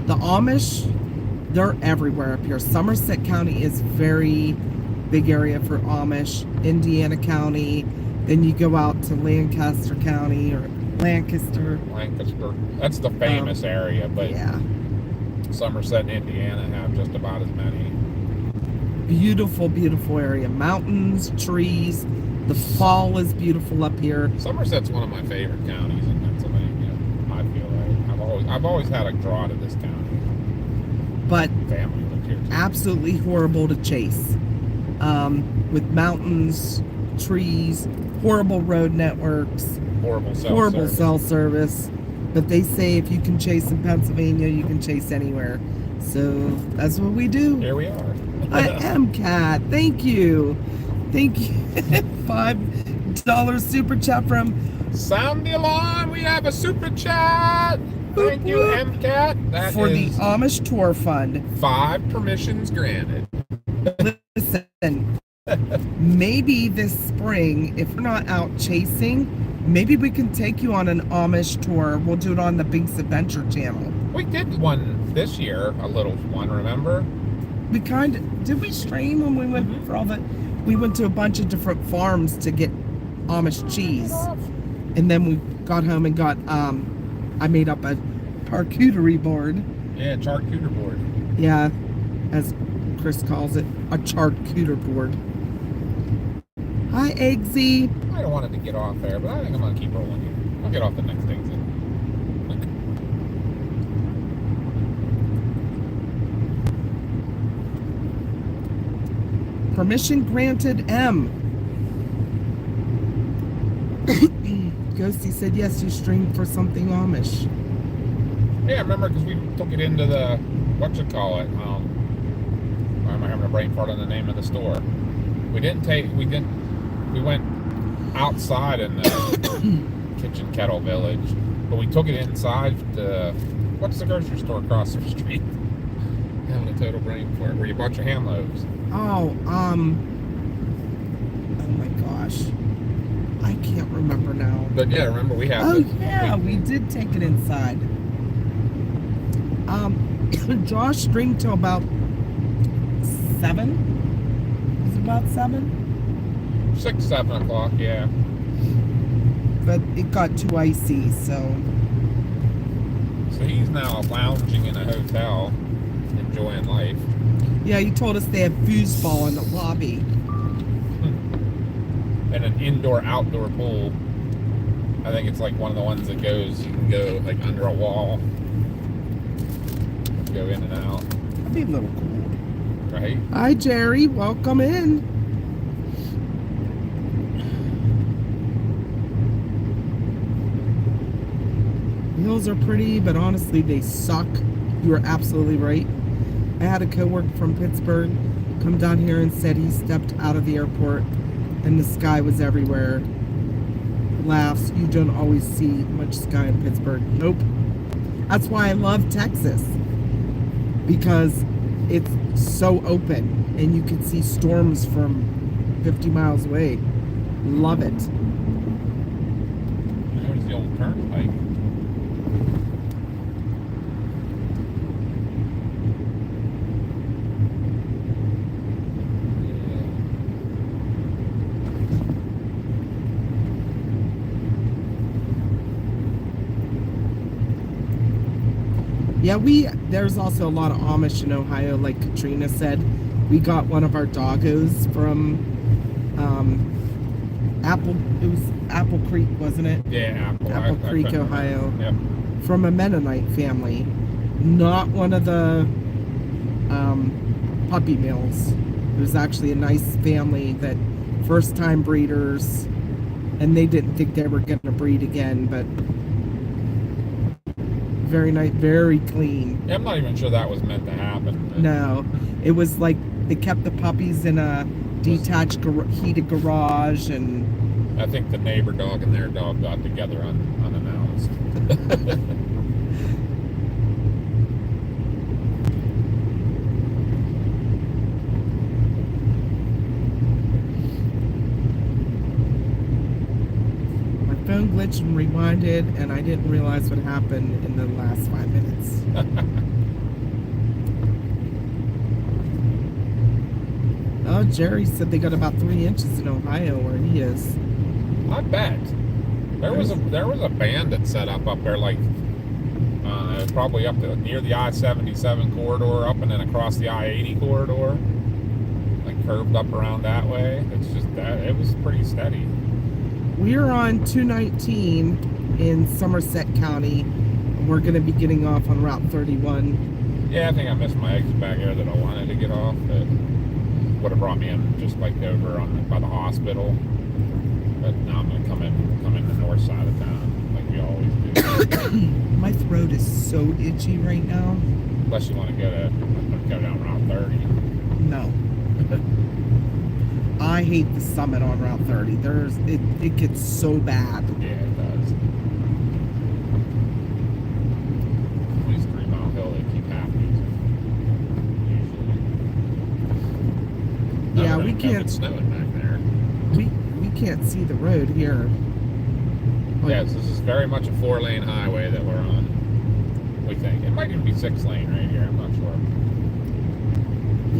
the Amish, they're everywhere up here. Somerset County is very big area for Amish. Indiana County. Then you go out to Lancaster County or Lancaster. Lancaster. That's the famous area, but Yeah. Somerset and Indiana have just about as many. Beautiful, beautiful area. Mountains, trees. The fall is beautiful up here. Somerset's one of my favorite counties in Pennsylvania. I feel like I've always had a draw to this county. But Family lived here too. absolutely horrible to chase. With mountains, trees, horrible road networks, Horrible horrible service. cell service. But they say if you can chase in Pennsylvania, you can chase anywhere. So that's what we do. Here we are. I am Kat. Thank you. Thank you. $5 super chat from Sound the alarm! We have a super chat! Thank you, MCAT. That for the is Amish Tour Fund. 5 permissions granted. Listen, maybe this spring, if we're not out chasing, maybe we can take you on an Amish tour. We'll do it on the Binks Adventure channel. We did one this year, a little one, remember? We did we stream when we went for all the, we went to a bunch of different farms to get Amish cheese. And then we got home and got, I made up a charcuterie board. Yeah, charcuterie board. Yeah, as Chris calls it, a charcuterie board. Hi, Eggsy. I don't want it to get off there, but I think I'm going to keep rolling here. I'll get off the next exit. Permission granted, M. Ghosty said, yes, you streamed for something Amish. Yeah, I remember because we took it into the, whatchamacallit, why am I having a brain fart on the name of the store? We went outside in the Kitchen Kettle Village, but we took it inside to, what's the grocery store across the street? Having a total brain fart, where you bought your ham loaves. Oh, oh my gosh. I can't remember now. But yeah, remember we had Oh, yeah, we did take it inside. Josh streamed till about 7? Was it about 7? 6, 7 o'clock, yeah. But it got too icy, so. So he's now lounging in a hotel, enjoying life. Yeah, you told us they have foosball in the lobby. And an indoor-outdoor pool. I think it's like one of the ones that goes, you can go like under a wall. Go in and out. That'd be a little cool. Right? Hi, Jerry. Welcome in. The hills are pretty, but honestly, they suck. You are absolutely right. I had a coworker from Pittsburgh come down here and said he stepped out of the airport and the sky was everywhere. Laughs. You don't always see much sky in Pittsburgh. Nope. That's why I love Texas, because it's so open and you can see storms from 50 miles away. Love it. There's the old turnpike. Yeah, there's also a lot of Amish in Ohio, like Katrina said. We got one of our doggos from it was Apple Creek, wasn't it? Yeah, Apple. Apple I Creek, couldn't Ohio. remember. Yep. From a Mennonite family. Not one of the puppy mills. It was actually a nice family that first time breeders, and they didn't think they were going to breed again, but very nice, very clean. Yeah, I'm not even sure that was meant to happen. No, it was like they kept the puppies in a detached heated garage, and I think the neighbor dog and their dog got together unannounced. my phone glitched and rewinded, and I didn't realize what happened in the last 5 minutes. Oh, Jerry said they got about 3 inches in Ohio where he is. I bet. There was a band that set up there, like probably up to near the I-77 corridor, up and then across the I-80 corridor, like curved up around that way. It's just that it was pretty steady. We're on 219 in Somerset County, and we're going to be getting off on Route 31. Yeah, I think I missed my exit back there that I wanted to get off. That would have brought me in just like over by the hospital. But now I'm gonna come in the north side of town like we always do. My throat is so itchy right now. Unless you want to go down Route 30. No. I hate the summit on Route 30. It gets so bad. Yeah, it does. These 3 Mile Hill, they keep happening. Usually. Yeah, No, we no, can't. It's snowing back there. We can't see the road here. Yes, this is very much a 4-lane highway that we're on. We think it might even be 6-lane right here. I'm not sure.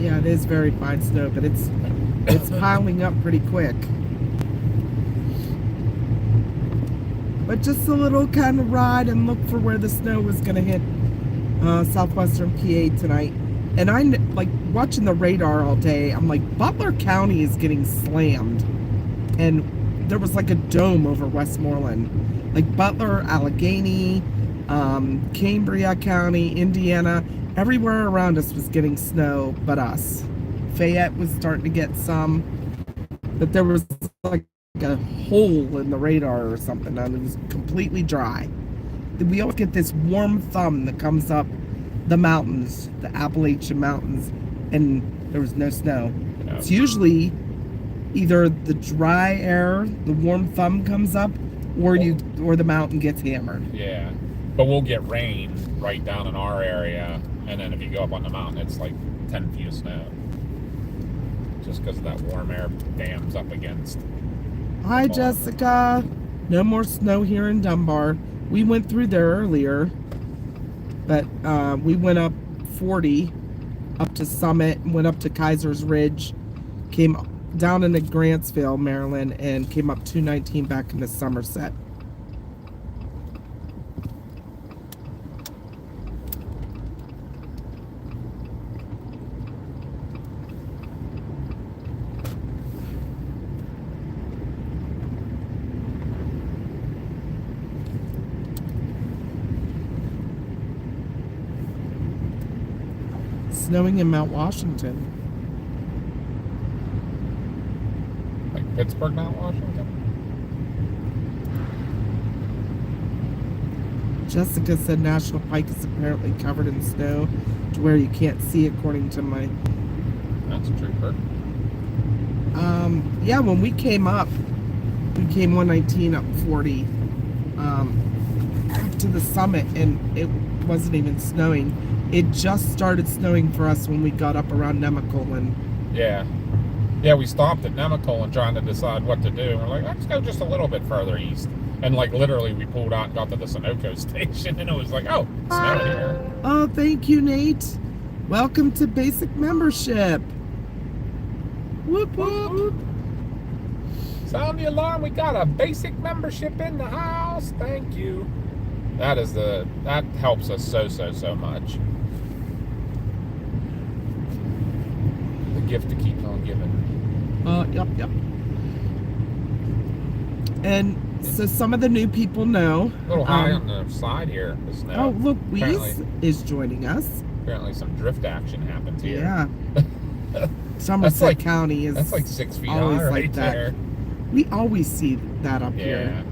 Yeah, it is very fine snow, but it's piling up pretty quick. But just a little kind of ride and look for where the snow was going to hit southwestern PA tonight. And I like watching the radar all day. I'm like, Butler County is getting slammed, and there was like a dome over Westmoreland, like Butler, Allegheny, Cambria County, Indiana. Everywhere around us was getting snow, but us. Fayette was starting to get some, but there was like a hole in the radar or something, and it was completely dry. We always get this warm thumb that comes up the mountains, the Appalachian Mountains, and there was no snow. Yeah. It's usually either the dry air, the warm thumb comes up, or the mountain gets hammered. Yeah, but we'll get rain right down in our area, and then if you go up on the mountain, it's like 10 feet of snow. Just because that warm air dams up against. Hi, Jessica. No more snow here in Dunbar. We went through there earlier, but we went up 40 up to Summit, went up to Kaiser's Ridge, came down into Grantsville, Maryland, and came up 219 back into Somerset. Snowing in Mount Washington. Pittsburg, Mount Washington. Jessica said National Pike is apparently covered in snow to where you can't see, according to my. That's a trooper. Yeah, when we came up, we came 119 up 40 up to the summit, and it wasn't even snowing. It just started snowing for us when we got up around Nemacolin. Yeah. Yeah, we stopped at Nemacolin trying to decide what to do. And we're like, let's go just a little bit further east. And like literally we pulled out and got to the Sunoco station, and it was like, oh, it's snowing here. Oh, thank you, Nate. Welcome to basic membership. Whoop, whoop. Sound the alarm, we got a basic membership in the house. Thank you. That helps us so much. The gift to keep on giving. Yep. And so some of the new people know. A little high on the side here, the snow. Oh, look, Weeze Apparently- is joining us. Apparently some drift action happens here. Yeah. Somerset County is. That's like 6 feet always high right like that. there. We always see that up here.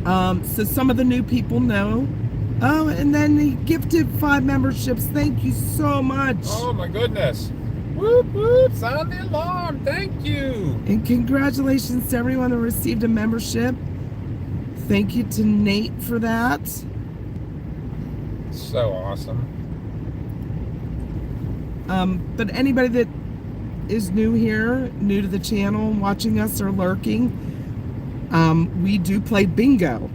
Yeah. So some of the new people know. Oh, and then he gifted 5 memberships. Thank you so much. Oh my goodness. Whoop whoop, sound the alarm. Thank you. And congratulations to everyone that received a membership. Thank you to Nate for that. So awesome. But anybody that is new here, new to the channel, watching us or lurking, we do play bingo.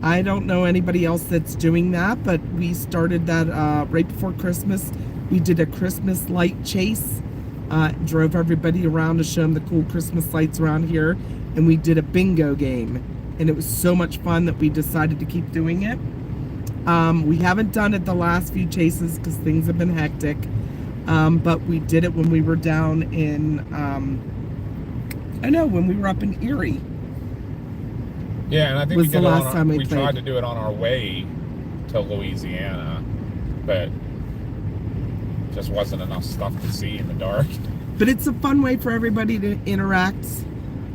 I don't know anybody else that's doing that, but we started that right before Christmas. We did a Christmas light chase, drove everybody around to show them the cool Christmas lights around here, and we did a bingo game. And it was so much fun that we decided to keep doing it. We haven't done it the last few chases because things have been hectic. But we did it when we were down in, when we were up in Erie. Yeah, and I think Was we did the it last on time we we played. tried to do it on our way to Louisiana, but just wasn't enough stuff to see in the dark. But it's a fun way for everybody to interact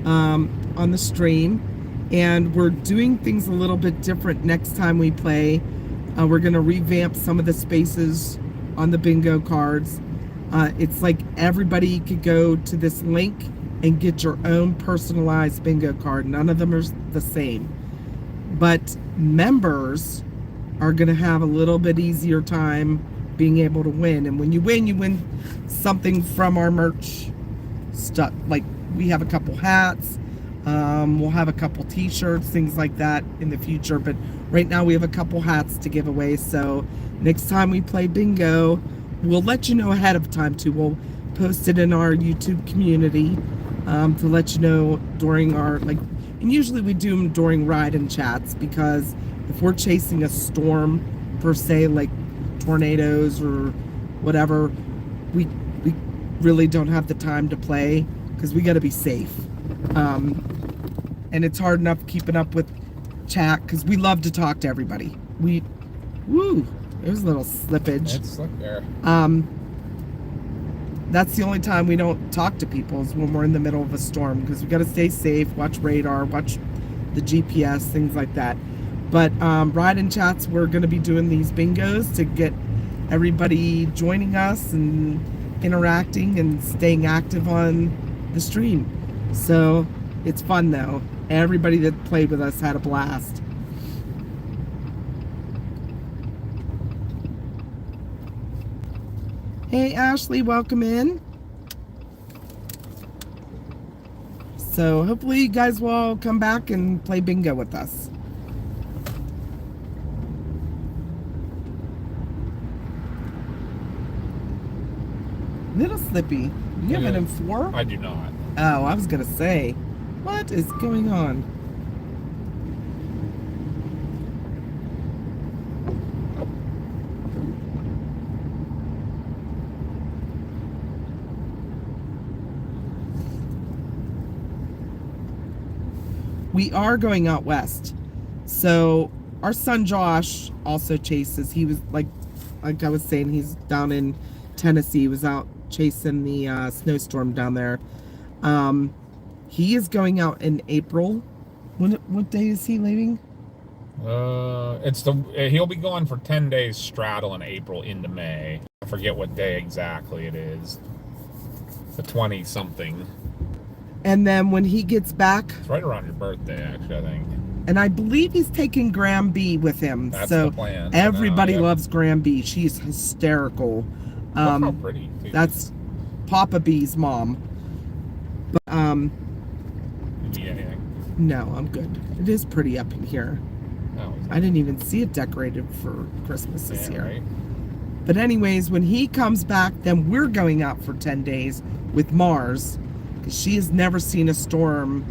on the stream. And we're doing things a little bit different next time we play. We're going to revamp some of the spaces on the bingo cards. It's like everybody could go to this link and get your own personalized bingo card. None of them are the same. But members are going to have a little bit easier time being able to win. And when you win something from our merch stuff. Like we have a couple hats. We'll have a couple t-shirts, things like that in the future. But right now we have a couple hats to give away. So next time we play bingo, we'll let you know ahead of time too. We'll post it in our YouTube community to let you know during our, and usually we do them during ride and chats, because if we're chasing a storm per se, like tornadoes or whatever, we really don't have the time to play because we got to be safe. And it's hard enough keeping up with chat because we love to talk to everybody. There's a little slippage. It's like there. That's the only time we don't talk to people is when we're in the middle of a storm, because we got to stay safe, watch radar, watch the GPS, things like that. But ride and chats, we're going to be doing these bingos to get everybody joining us and interacting and staying active on the stream. So it's fun though. Everybody that played with us had a blast. Hey Ashley, welcome in. So hopefully you guys will all come back and play bingo with us. Little Slippy, you have it in 4? I do not. Oh, I was gonna say, what is going on? We are going out west. So our son Josh also chases. He was like I was saying, he's down in Tennessee. He was out chasing the snowstorm down there. He is going out in April. What day is he leaving? He'll be going for 10 days straddle in April into May. I forget what day exactly it is. The 20 something. And then when he gets back, It's right around your birthday, actually, I think. and I believe he's taking Graham B with him. That's so the plan. everybody Yep. loves Graham B. She's hysterical. Look how pretty. Too. That's Papa B's mom. But You need anything? no, I'm good. It is pretty up in here. No. I didn't even see it decorated for Christmas this year. Right? But anyways, when he comes back, then we're going out for 10 days with Mars, because she has never seen a storm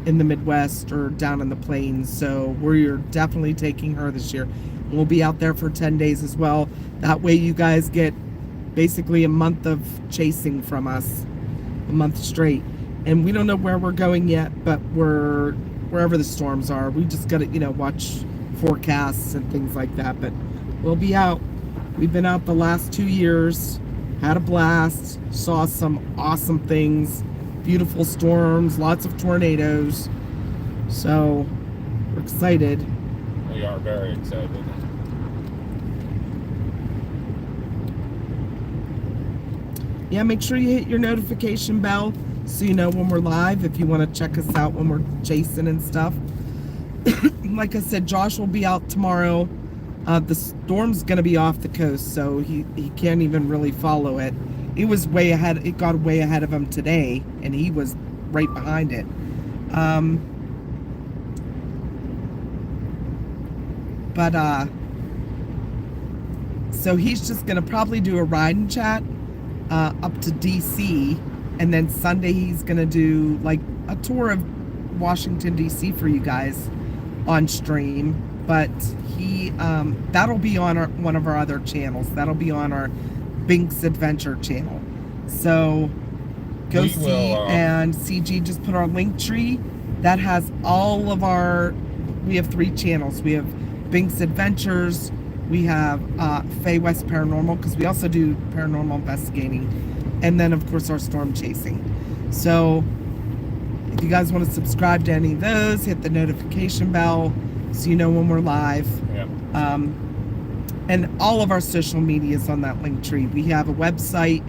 in the Midwest or down in the plains. So we're definitely taking her this year. We'll be out there for 10 days as well. That way you guys get basically a month of chasing from us, a month straight. And we don't know where we're going yet, but we're wherever the storms are. We just got to, watch forecasts and things like that. But we'll be out. We've been out the last 2 years, had a blast, saw some awesome things, beautiful storms, lots of tornadoes. So we're excited. We are very excited. Yeah, make sure you hit your notification bell so you know when we're live, if you want to check us out when we're chasing and stuff. Like I said, Josh will be out tomorrow. The storm's going to be off the coast, so he can't even really follow it. It was way ahead. It got way ahead of him today, and he was right behind it. So he's just going to probably do a ride and chat up to DC, and then Sunday he's going to do like a tour of Washington, DC for you guys on stream. But he that'll be on one of our other channels. That'll be on our Binks Adventure channel. So go We see, will, and CG just put our link tree that has all of our. We have 3 channels. We have Binks Adventures. We have Faye West Paranormal, because we also do paranormal investigating, and then of course our storm chasing. So if you guys want to subscribe to any of those, hit the notification bell so you know when we're live. Yep. And all of our social media is on that link tree. We have a website.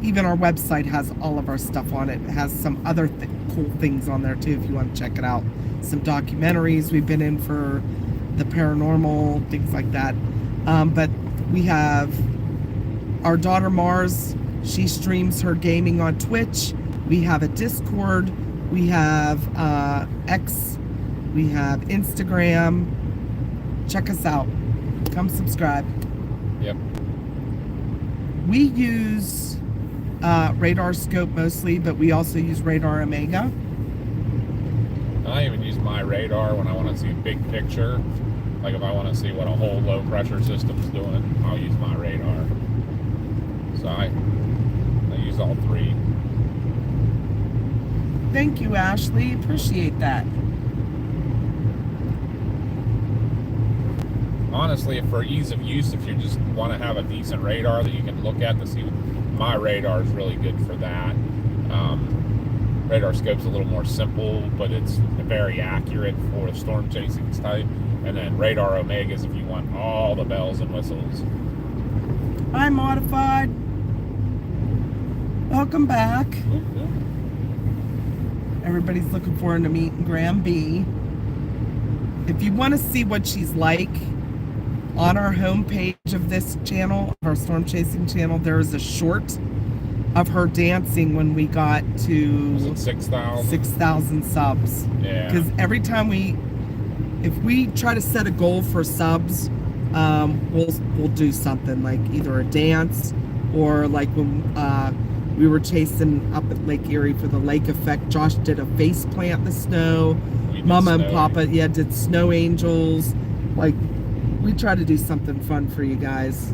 Even our website has all of our stuff on it. It has some other cool things on there too if you want to check it out. Some documentaries we've been in for the paranormal, things like that. But we have our daughter Mars. She streams her gaming on Twitch. We have a Discord. We have X. We have Instagram. Check us out. Come subscribe. Yep. We use Radar Scope mostly, but we also use Radar Omega. I even use my radar when I want to see big picture. Like if I want to see what a whole low pressure system's doing, I'll use my radar. So I use all 3. Thank you, Ashley. Appreciate that. Honestly, for ease of use, if you just want to have a decent radar that you can look at to see, my radar is really good for that. Radar Scope's a little more simple, but it's very accurate for storm chasing type. And then Radar Omega's if you want all the bells and whistles. Hi, Modified. Welcome back. Everybody's looking forward to meeting Graham B. If you want to see what she's like, on our homepage of this channel, our storm chasing channel, there is a short of her dancing when we got to Was it 6,000? 6,000 subs. Yeah. Because every time if we try to set a goal for subs, we'll do something like either a dance or like when we were chasing up at Lake Erie for the lake effect. Josh did a face plant in the snow. We did Mama and snow. Papa, did snow angels. Like, we try to do something fun for you guys.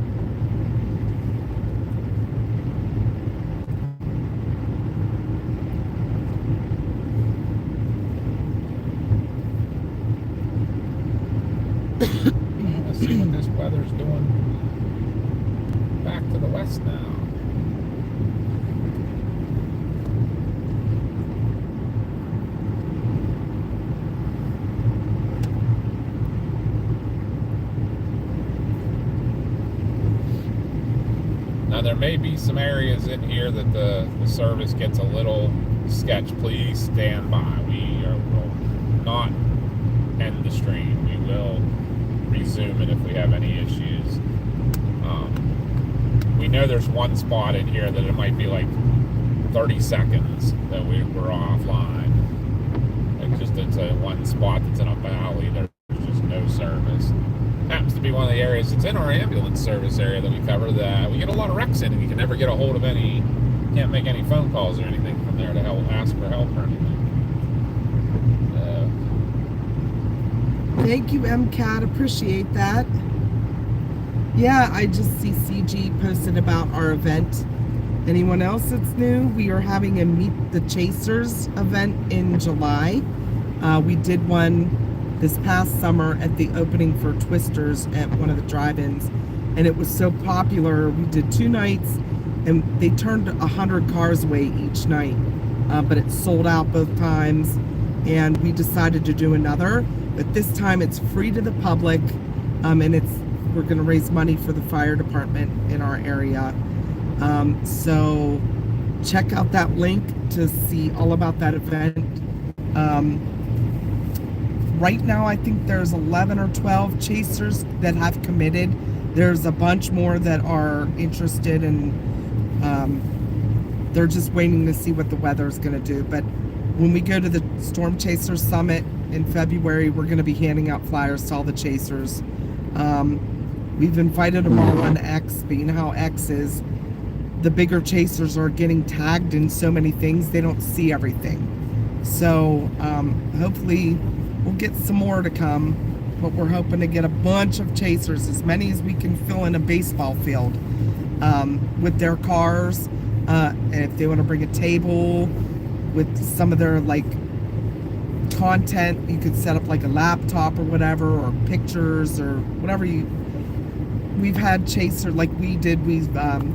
Let's see what this weather's doing. Back to the west now. Now there may be some areas in here that the service gets a little sketch. Please stand by. Will not end the stream. We will resume it if we have any issues. We know there's one spot in here that it might be like 30 seconds that we're offline. It's a one spot that's in a valley. There's just no service. Happens to be one of the areas that's in our ambulance service area that we cover that we get a lot of wrecks in, and you can never get a hold of any, can't make any phone calls or anything from there to help, ask for help or anything. Thank you, MCAT. Appreciate that. Yeah, I just see CG posted about our event. Anyone else that's new? We are having a Meet the Chasers event in July. We did one this past summer at the opening for Twisters at one of the drive-ins, and it was so popular. We did 2 nights, and they turned 100 cars away each night, but it sold out both times, and we decided to do another, but this time it's free to the public, and we're going to raise money for the fire department in our area. So check out that link to see all about that event. Right now, I think there's 11 or 12 chasers that have committed. There's a bunch more that are interested, and they're just waiting to see what the weather is going to do. But when we go to the Storm Chaser Summit in February, we're going to be handing out flyers to all the chasers. We've invited them all on X, but you know how X is. The bigger chasers are getting tagged in so many things, they don't see everything. So hopefully we'll get some more to come, but we're hoping to get a bunch of chasers, as many as we can fill in a baseball field, with their cars. And if they want to bring a table with some of their like content, you could set up like a laptop or whatever, or pictures or whatever we've had chaser like we did. We've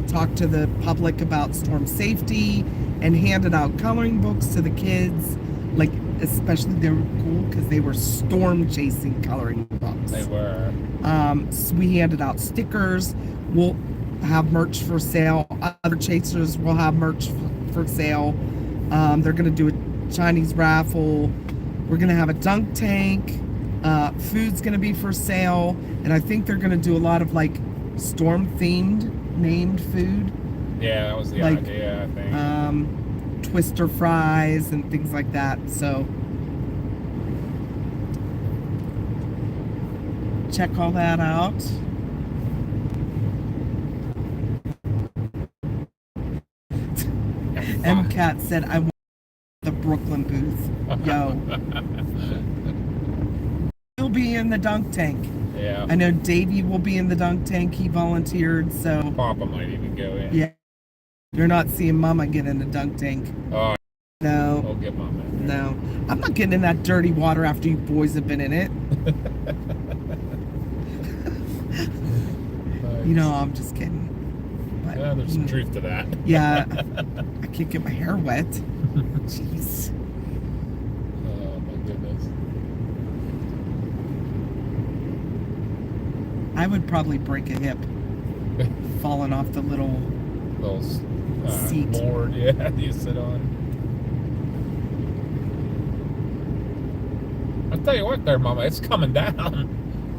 talked to the public about storm safety and handed out coloring books to the kids. Like, especially they were cool because they were storm chasing coloring books. They were. So we handed out stickers. We'll have merch for sale. Other chasers will have merch for sale. They're going to do a Chinese raffle. We're going to have a dunk tank. Food's going to be for sale. And I think they're going to do a lot of like storm themed named food. Yeah, that was the like, idea, I think. Twister fries and things like that. So check all that out. MCAT said, I want the Brooklyn booth. Yo. He'll be in the dunk tank. Yeah. I know Davey will be in the dunk tank. He volunteered, so. Papa might even go in. Yeah. You're not seeing Mama get in the dunk tank. Oh, no. I'll get Mama in there. No. I'm not getting in that dirty water after you boys have been in it. You know, I'm just kidding. But, yeah, there's some truth to that. Yeah. I can't get my hair wet. Jeez. Oh, my goodness. I would probably break a hip falling off the little seat. Board, yeah, that you sit on. I'll tell you what there, Mama, it's coming down.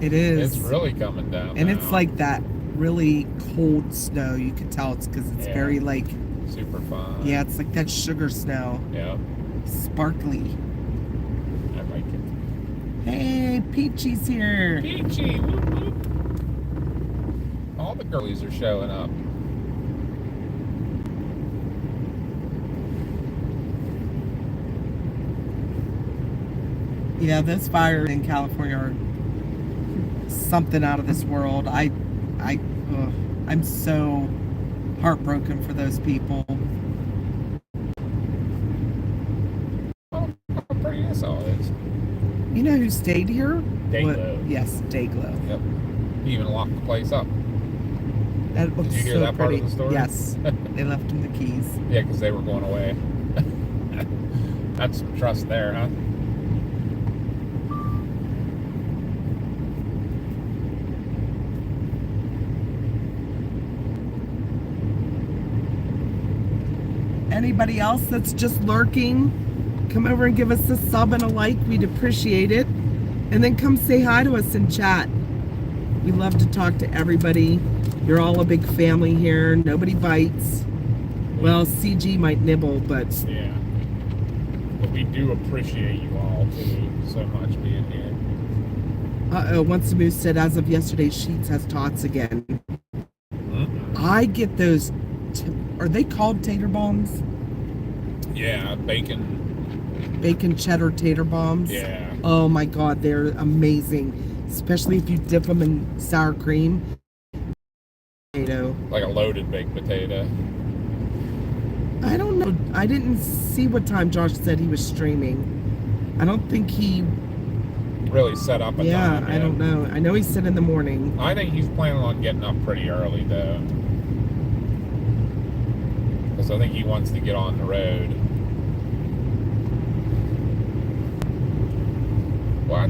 It is. It's really coming down. And now. it's like that really cold snow. You can tell it's because it's very like super fun. Yeah, it's like that sugar snow. Yeah. Sparkly. I like it. Hey, Peachy's here. Peachy, whoop, whoop. All the girlies are showing up. Yeah, those fires in California are something out of this world. I'm so heartbroken for those people. Oh, how pretty this all is. You know who stayed here? Dayglow. Yes, Dayglow. Yep. He even locked the place up. That looks Did you hear so that pretty. part of the story? Yes. They left him the keys. Yeah, because they were going away. That's some trust there, huh? Anybody else that's just lurking, come over and give us a sub and a like. We'd appreciate it. And then come say hi to us and chat. We love to talk to everybody. You're all a big family here. Nobody bites. Well, CG might nibble, but Yeah. But we do appreciate you all too so much being here. Once the Moose said, as of yesterday, Sheets has tots again. I get those. Are they called tater bombs? Yeah, bacon. Bacon cheddar tater bombs. Yeah. Oh my God, they're amazing, especially if you dip them in sour cream. Potato. Like a loaded baked potato. I don't know. I didn't see what time Josh said he was streaming. I don't think he. Really set up a time. I don't know. I know he said in the morning. I think he's planning on getting up pretty early though. Because I think he wants to get on the road. What?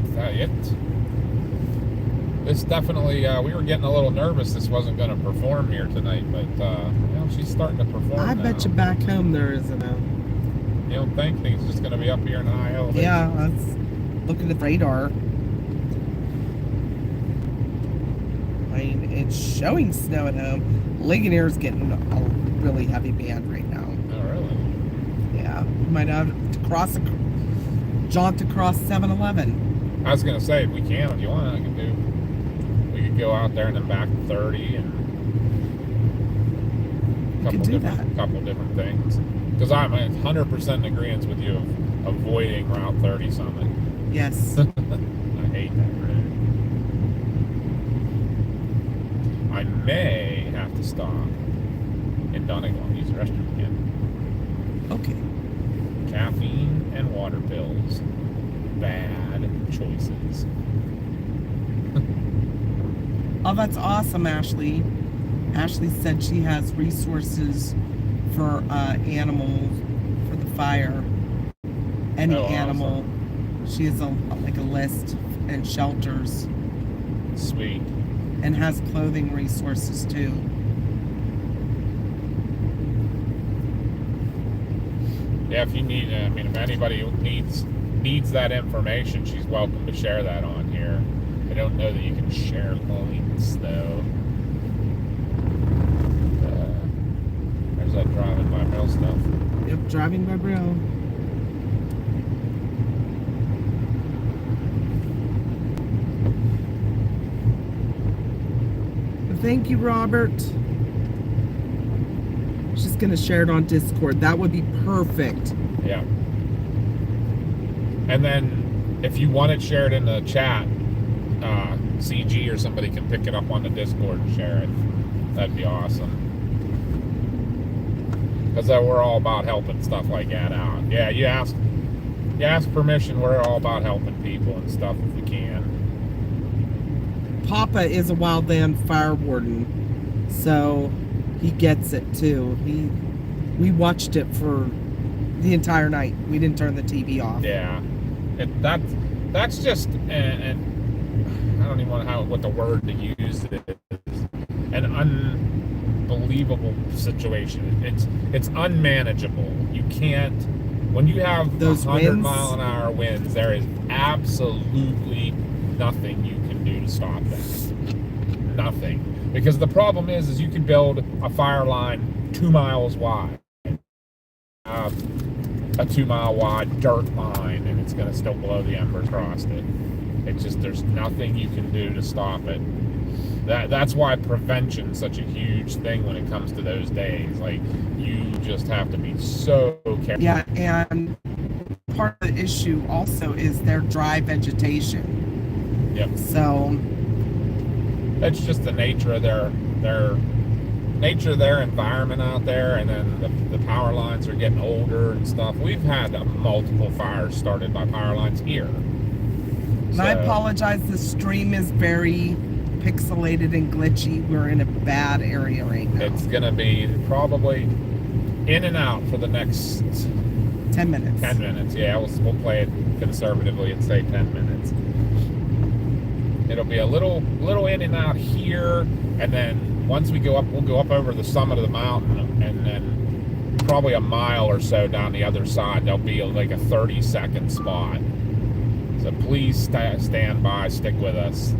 It's definitely, we were getting a little nervous this wasn't going to perform here tonight, but, she's starting to perform I now. bet you back home there isn't a. You don't think it's just going to be up here in a high elevation? Yeah, let's look at the radar. I mean, it's showing snow at home. Ligonier is getting a really heavy band right now. Oh, really? Yeah, we might have to jaunt across 7-Eleven. I was going to say, if we can, if you want, we could go out there and then back to 30 and couple different things. Because I'm 100% in agreement with you of avoiding Route 30 Summit. Yes. I hate that road. I may have to stop in Dunkin and use the restroom again. Okay. Caffeine and water pills. Bad choices. Oh, that's awesome, Ashley. Ashley said she has resources for animals for the fire. Any animal. Awesome. She has a list and shelters Sweet. and has clothing resources too. Yeah, if you need, if anybody needs that information, she's welcome to share that on here. I don't know that you can share links though. There's that driving by mail stuff. Yep, driving by Brill. Thank you, Robert. She's gonna share it on Discord. That would be perfect. Yeah. And then if you want it shared in the chat, CG or somebody can pick it up on the Discord and share it. That'd be awesome. Because we're all about helping stuff like that out. Yeah, you ask permission. We're all about helping people and stuff if we can. Papa is a wildland fire warden, so he gets it too. We watched it for the entire night. We didn't turn the TV off. Yeah, that's just and I don't even know what the word to use is. An unbelievable situation. It's unmanageable. You can't, when you have those 100-mile-an-hour winds, there is absolutely nothing you can do to stop that. Nothing. Because the problem is you can build a fire line 2 miles wide, a 2 mile wide dirt line, and it's going to still blow the embers across it. It's just, there's nothing you can do to stop it. That's why prevention's such a huge thing when it comes to those days. Like, you just have to be so careful. Yeah, and part of the issue also is their dry vegetation. Yep. So It's just the nature of their environment out there, and then the power lines are getting older and stuff. We've had multiple fires started by power lines here. And I apologize, the stream is very pixelated and glitchy. We're in a bad area right now. It's gonna be probably in and out for the next 10 minutes. 10 minutes. Yeah, we'll play it conservatively and say 10 minutes. It'll be a little in and out here, and then once we go up, we'll go up over the summit of the mountain, and then probably a mile or so down the other side, there'll be like a 30-second spot. So please stand by, stick with us.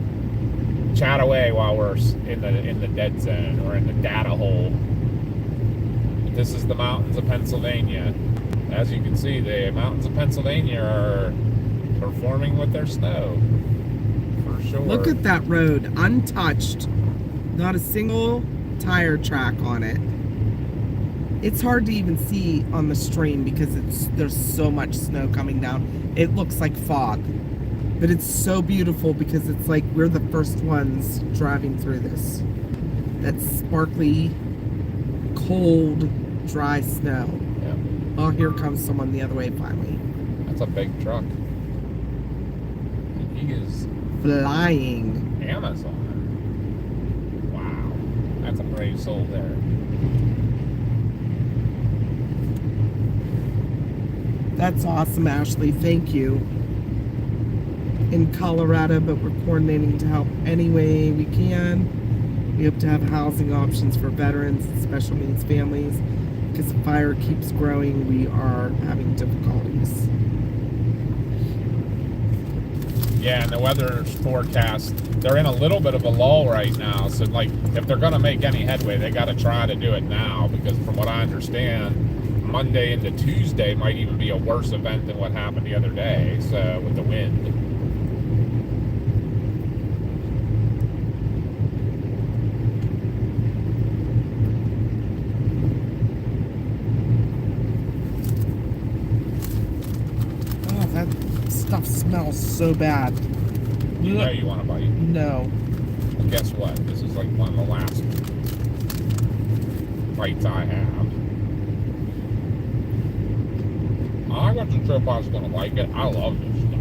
Chat away while we're in the dead zone or in the data hole. This is the mountains of Pennsylvania. As you can see, the mountains of Pennsylvania are performing with their snow. For sure. Look at that road, untouched. Not a single tire track on it. It's hard to even see on the stream because there's so much snow coming down. It looks like fog. But it's so beautiful because it's like we're the first ones driving through this. That sparkly, cold, dry snow. Yeah. Oh, here comes someone the other way finally. That's a big truck. And he is Flying. Amazon. Wow. That's a brave soul there. That's awesome, Ashley. Thank you. In Colorado, but we're coordinating to help any way we can. We hope to have housing options for veterans and special needs families. Because the fire keeps growing, we are having difficulties. Yeah, and the weather forecast, they're in a little bit of a lull right now. So, like, if they're going to make any headway, they got to try to do it now. Because from what I understand, Monday into Tuesday might even be a worse event than what happened the other day. So, with the wind. Oh, that stuff smells so bad. You know you want to bite. No. Well, guess what? This is like one of the last bites I have. I wasn't sure if I was going to like it. I love this stuff.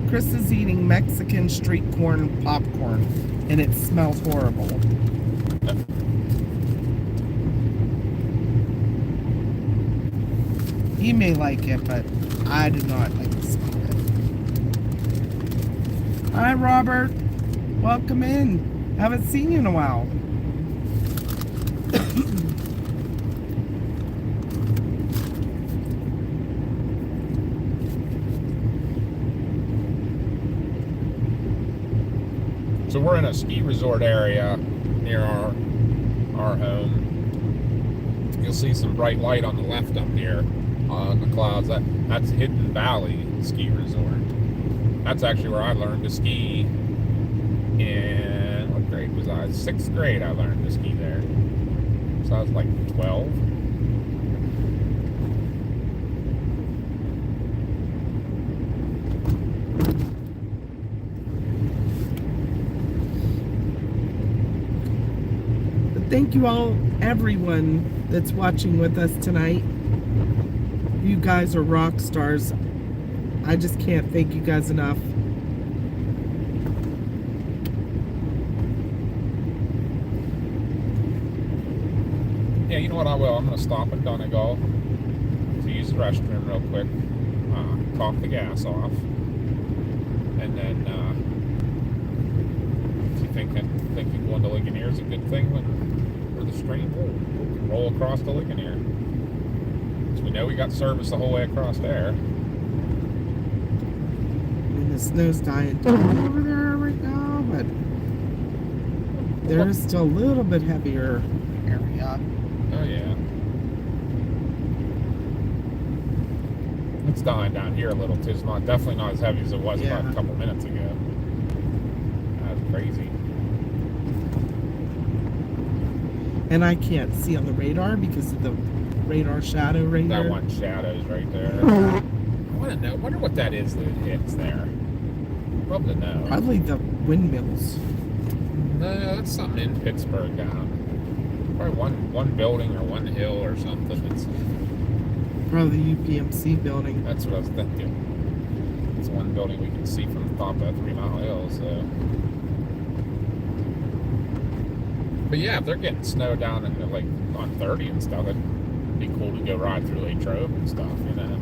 Chris is eating Mexican street corn popcorn, and it smells horrible. He may like it, but I do not like the smell of it. Hi, Robert. Welcome in. Haven't seen you in a while. So we're in a ski resort area near our home. You'll see some bright light on the left up here on the clouds. That's Hidden Valley Ski Resort. That's actually where I learned to ski in, what grade was I? 6th grade I learned to ski there. So I was like 12. Thank you all, everyone that's watching with us tonight. You guys are rock stars. I just can't thank you guys enough. Yeah, you know what I will? I'm going to stop at Donegal to use the restroom real quick, top the gas off, and then if you think going to Ligonier is a good thing for the stream, we'll roll across to Ligonier. So we know we got service the whole way across there. I mean, the snow's dying down over there right now, but there is still a little bit heavier area. Oh yeah. It's dying down here a little too. It's not definitely not as heavy as it was about a couple minutes ago. That's crazy. And I can't see on the radar because of the radar shadow right there. That one shadow's right there. I want to know. Wonder what that is that hits there. Love to know. Probably the windmills. No, that's something in Pittsburg down. Probably one building or one hill or something. It's Probably the UPMC building. that's what I was thinking. It's one building we can see from the top of that 3 Mile Hill. So, but yeah, if they're getting snow down in like on 30 and stuff, it'd be cool to go ride through Lake Trove and stuff, you know.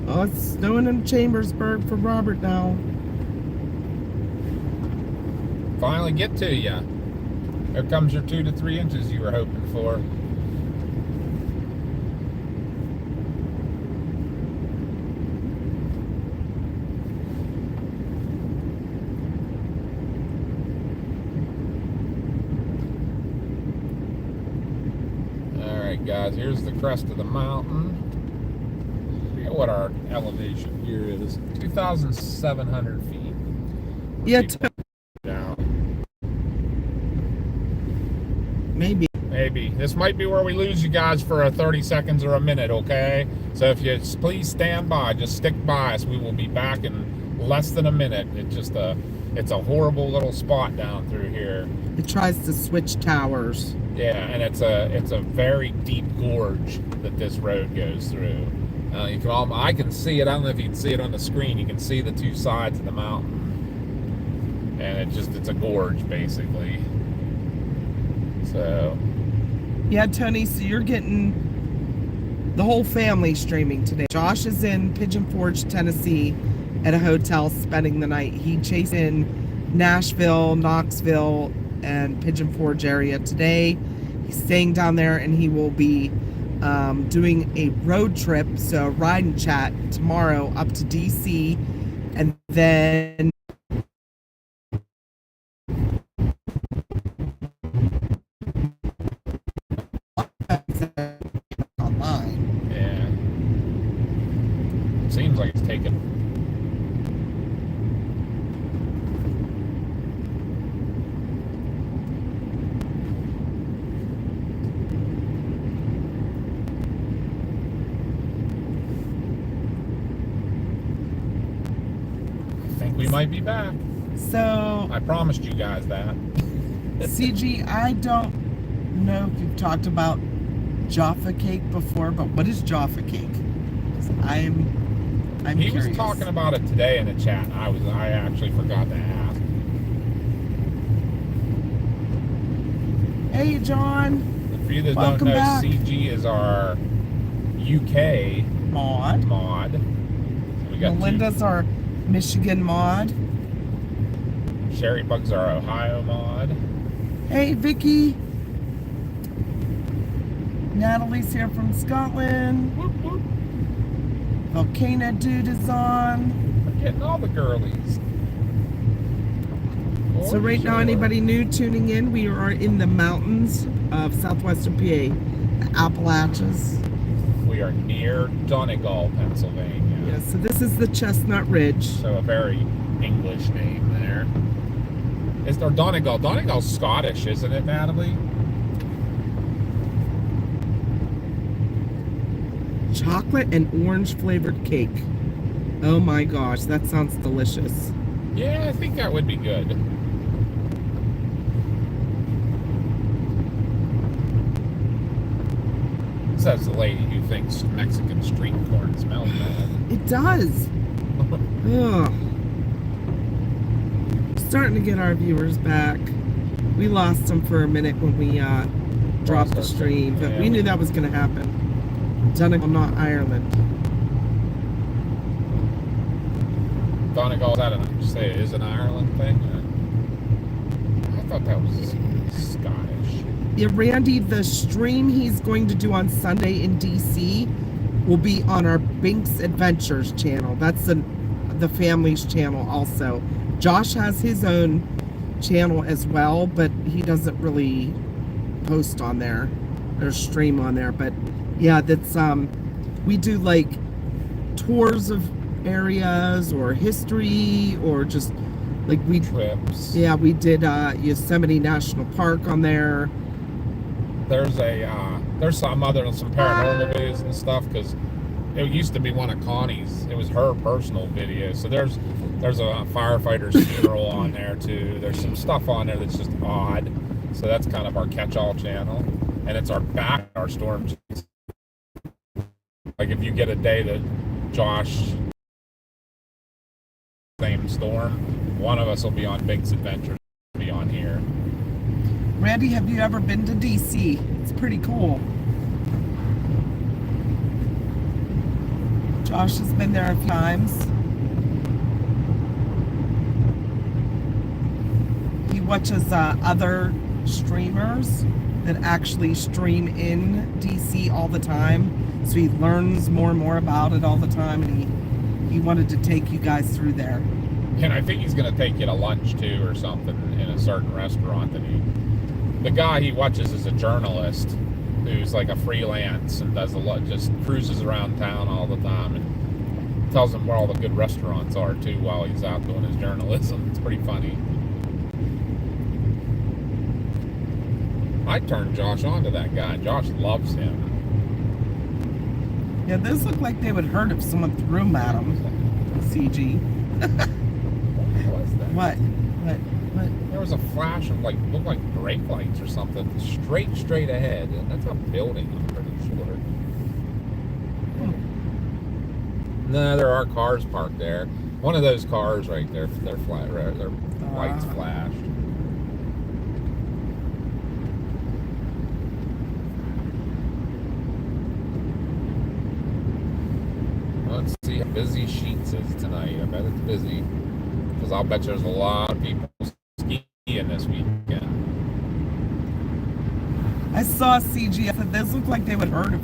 Oh, it's snowing in Chambersburg for Robert now. finally get to you. Here comes your 2 to 3 inches you were hoping for. Alright guys, here's the crest of the mountain. Look at what our elevation here is. 2,700 feet. Yeah, Down. maybe. Maybe. This might be where we lose you guys for a 30 seconds or a minute, okay? So if you please stand by, just stick by us. We will be back in less than a minute. It's a horrible little spot down through here. It tries to switch towers. Yeah, and it's a very deep gorge that this road goes through. I can see it. I don't know if you can see it on the screen. You can see the two sides of the mountain, and it's a gorge basically. So Yeah, Tony, so you're getting the whole family streaming today. Josh is in Pigeon Forge, Tennessee at a hotel spending the night. He chased in Nashville, Knoxville, and Pigeon Forge area today. He's staying down there, and he will be doing a road trip, so ride and chat tomorrow up to DC, and then online. yeah, seems like it's taken. We might be back. So I promised you guys that. CG, I don't know if you've talked about Jaffa cake before, but what is Jaffa cake? I'm He curious. was talking about it today in the chat. I actually forgot to ask. Hey, John. For you that Welcome don't know, back. CG is our UK Maud. mod. So we got Melinda's our Michigan mod. Sherry Bug's our Ohio mod. Hey, Vicky. Natalie's here from Scotland. Whoop, whoop. Volcano Dude is on. We're getting all the girlies. So right now, anybody new tuning in, we are in the mountains of southwestern PA, the Appalachians. We are near Donegal, Pennsylvania. Yeah, so this is the Chestnut Ridge. So a very English name there. Is there Donegal? Donegal's Scottish, isn't it, Natalie? Chocolate and orange flavored cake. Oh my gosh, that sounds delicious. Yeah, I think that would be good. Says the lady who thinks Mexican street corn smells bad. It does. Ugh. Starting to get our viewers back. We lost them for a minute when we dropped the stream, but we knew that was going to happen. Donegal, not Ireland. Donegal, is that an Ireland thing? I thought that was Scottish. Yeah, Randy, the stream he's going to do on Sunday in DC will be on our Binks Adventures channel. That's the family's channel also. Josh has his own channel as well, but he doesn't really post on there or stream on there. But yeah, that's we do like tours of areas or history or just like Trips. Yeah, we did Yosemite National Park on there. There's some paranormal videos and stuff, because it used to be one of Connie's. It was her personal video. So there's a firefighter's funeral on there too. There's some stuff on there that's just odd. So that's kind of our catch-all channel, and it's our storm. Like if you get a day that Josh same storm, one of us will be on Big's Adventures, be on here. Randy, have you ever been to DC? It's pretty cool. Josh has been there a few times. He watches other streamers that actually stream in DC all the time. So he learns more and more about it all the time, and he wanted to take you guys through there. And I think he's going to take you to lunch too or something in a certain restaurant that the guy he watches is a journalist who's like a freelance and does a lot, just cruises around town all the time and tells him where all the good restaurants are too while he's out doing his journalism. It's pretty funny. I turned Josh on to that guy. Josh loves him. Yeah, those look like they would hurt if someone threw them at him. CG. What was that? What? There was a flash of like, looked like brake lights or something, straight ahead. And that's a building, I'm pretty sure. No, there are cars parked there. One of those cars right there, their lights flashed. Let's see how busy Sheets is tonight. I bet it's busy. Because I'll bet there's a lot of people skiing this weekend. I saw CG. I said, those look like they would hurt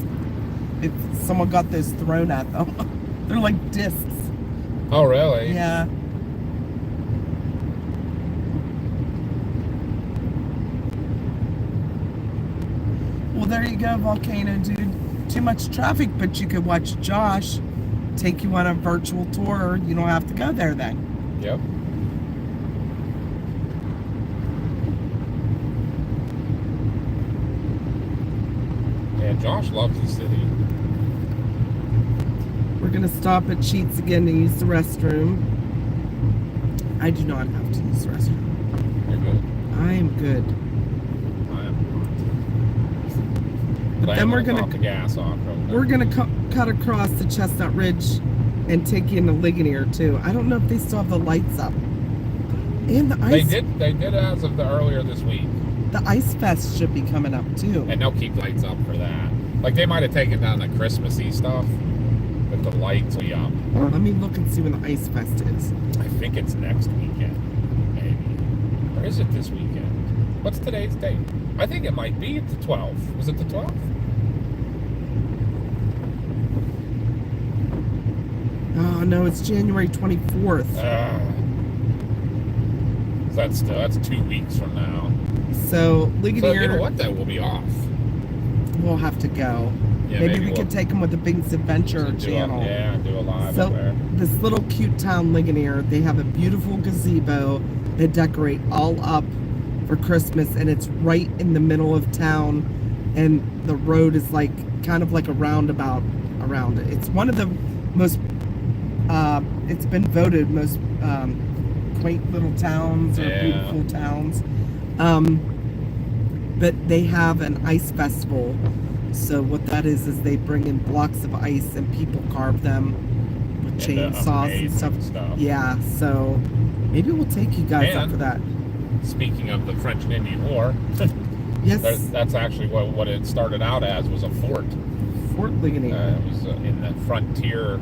if someone got those thrown at them. They're like discs. Oh, really? Yeah. Well, there you go, Volcano Dude. Too much traffic, but you could watch Josh take you on a virtual tour. You don't have to go there then. Yep. Yeah, Josh loves the city. We're going to stop at Sheets again to use the restroom. I do not have to use the restroom. You're good. I am good. I am. But then we're knock the gas off. We're going to cut across the Chestnut Ridge and take you into Ligonier too. I don't know if they still have the lights up. And the ice. They did as of the earlier this week. The Ice Fest should be coming up too. And they'll keep lights up for that. Like they might have taken down the Christmassy stuff, but the lights will be up. Let me look and see when the Ice Fest is. I think it's next weekend, maybe. Or is it this weekend? What's today's date? I think it might be the 12th. Was it the 12th? Oh no, it's January 24th. That's 2 weeks from now. So Ligonier. So you know what? That will be off. We'll have to go. Yeah, maybe we we'll could take them with the Big's Adventure channel. Do a live So up there. this little cute town, Ligonier, they have a beautiful gazebo. They decorate all up for Christmas, and it's right in the middle of town. And the road is like kind of like a roundabout around it. It's one of the most. It's been voted most quaint little towns or beautiful towns. But they have an ice festival. So what that is they bring in blocks of ice and people carve them with chainsaws and stuff. Yeah, so maybe we'll take you guys up for that. Speaking of the French and Indian War, yes, that's actually what it started out as, was a fort. Fort Ligonier. It was in the frontier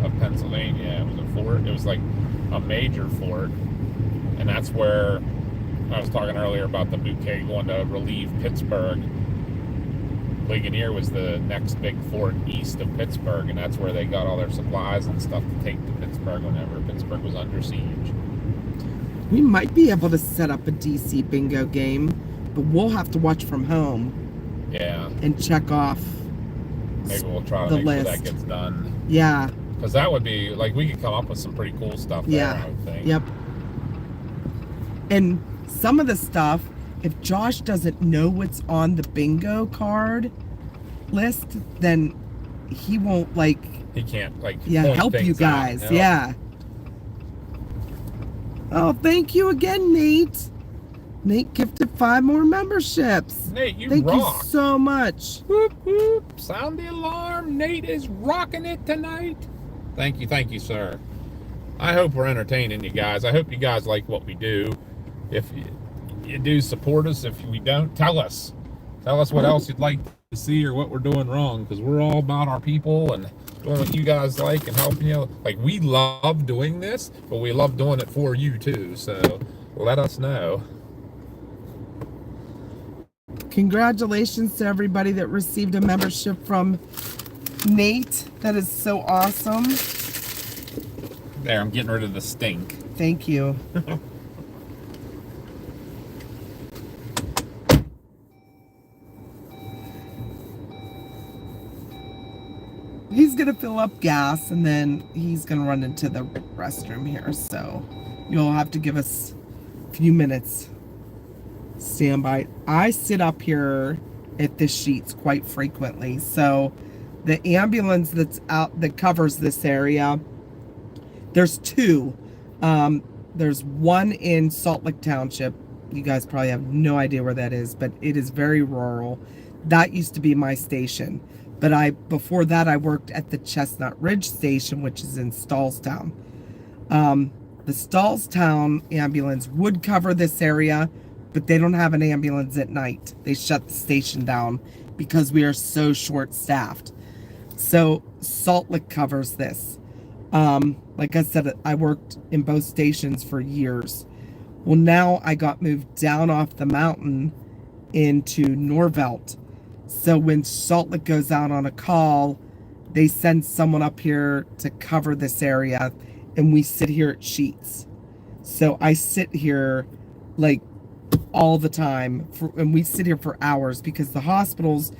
of Pennsylvania. It was a fort. It was like a major fort, and that's where I was talking earlier about the bouquet going to relieve Pittsburg. Ligonier was the next big fort east of Pittsburg, and that's where they got all their supplies and stuff to take to Pittsburg whenever Pittsburg was under siege. We might be able to set up a DC bingo game, but we'll have to watch from home. Yeah. And check off. Maybe we'll try to the make list. sure that gets done. Yeah. Because that would be, like, we could come up with some pretty cool stuff there, I would think. Yep. And some of the stuff, if Josh doesn't know what's on the bingo card list, then he won't, like... He can't, like, help you guys. Out, Yeah. Oh, thank you again, Nate. Nate gifted 5 more memberships. Nate, you Thank rock. you so much. Whoop, whoop. Sound the alarm. Nate is rocking it tonight. Thank you, sir. I hope we're entertaining you guys. I hope you guys like what we do. If you do support us, if we don't, tell us. Tell us what else you'd like to see or what we're doing wrong, because we're all about our people and doing what you guys like and helping you. Like, we love doing this, but we love doing it for you too. So let us know. Congratulations to everybody that received a membership from Nate. That is so awesome. There, I'm getting rid of the stink. Thank you. He's gonna fill up gas and then he's gonna run into the restroom here, so you'll have to give us a few minutes. Stand by. I sit up here at the sheets quite frequently, so the ambulance that's out that covers this area, there's two. There's one in Salt Lake Township. You guys probably have no idea where that is, but it is very rural. That used to be my station. But before that, I worked at the Chestnut Ridge station, which is in Stallstown. The Stallstown ambulance would cover this area, but they don't have an ambulance at night. They shut the station down because we are so short-staffed. So Salt Lake covers this. Like I said, I worked in both stations for years. Well, now I got moved down off the mountain into Norvelt. So when Salt Lake goes out on a call, they send someone up here to cover this area, and we sit here at Sheets. So I sit here like all the time, and we sit here for hours because the hospitals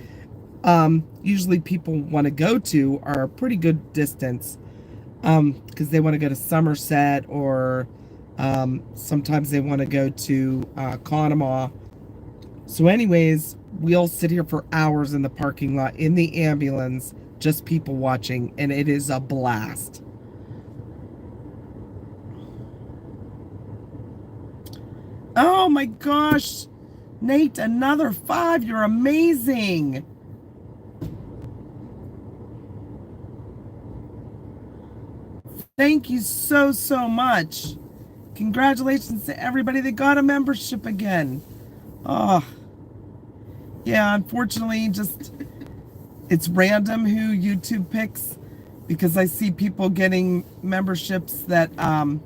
usually people want to go to are a pretty good distance because they want to go to Somerset or sometimes they want to go to Conemaugh. So anyways, we'll sit here for hours in the parking lot in the ambulance, just people watching, and it is a blast. Oh my gosh, Nate, another 5. You're amazing. Thank you so much. Congratulations to everybody that got a membership again. Oh, yeah, unfortunately, just it's random who YouTube picks because I see people getting memberships that aren't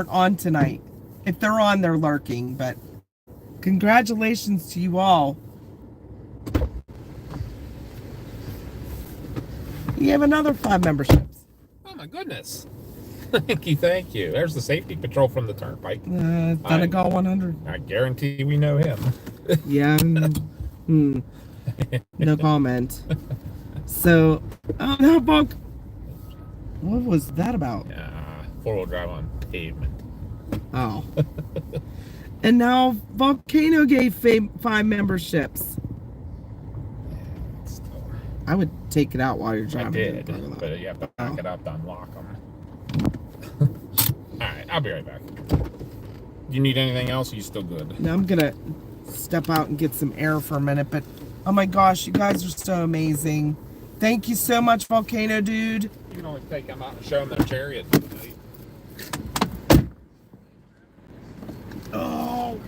on tonight. If they're on, they're lurking, but congratulations to you all. You have another 5 memberships. Oh my goodness. Thank you. There's the safety patrol from the turnpike. Donegal 100. I guarantee we know him. Yeah. No comment. So, oh no, Bog. What was that about? 4-wheel drive on pavement. Oh. And now Volcano gave 5 memberships. I would take it out while you're driving. I did, but you have to back it up to unlock them. Alright, I'll be right back. You need anything else? Are you still good? Now I'm gonna step out and get some air for a minute, but oh my gosh, you guys are so amazing. Thank you so much, Volcano Dude. You can always take them out and show them their chariot tonight. Oh.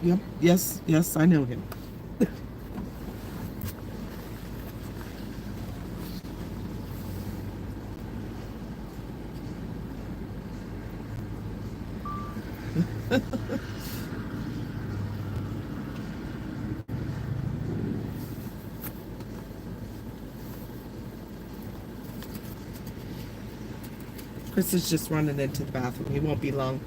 Yep. Yes, I know him. Chris is just running into the bathroom. He won't be long.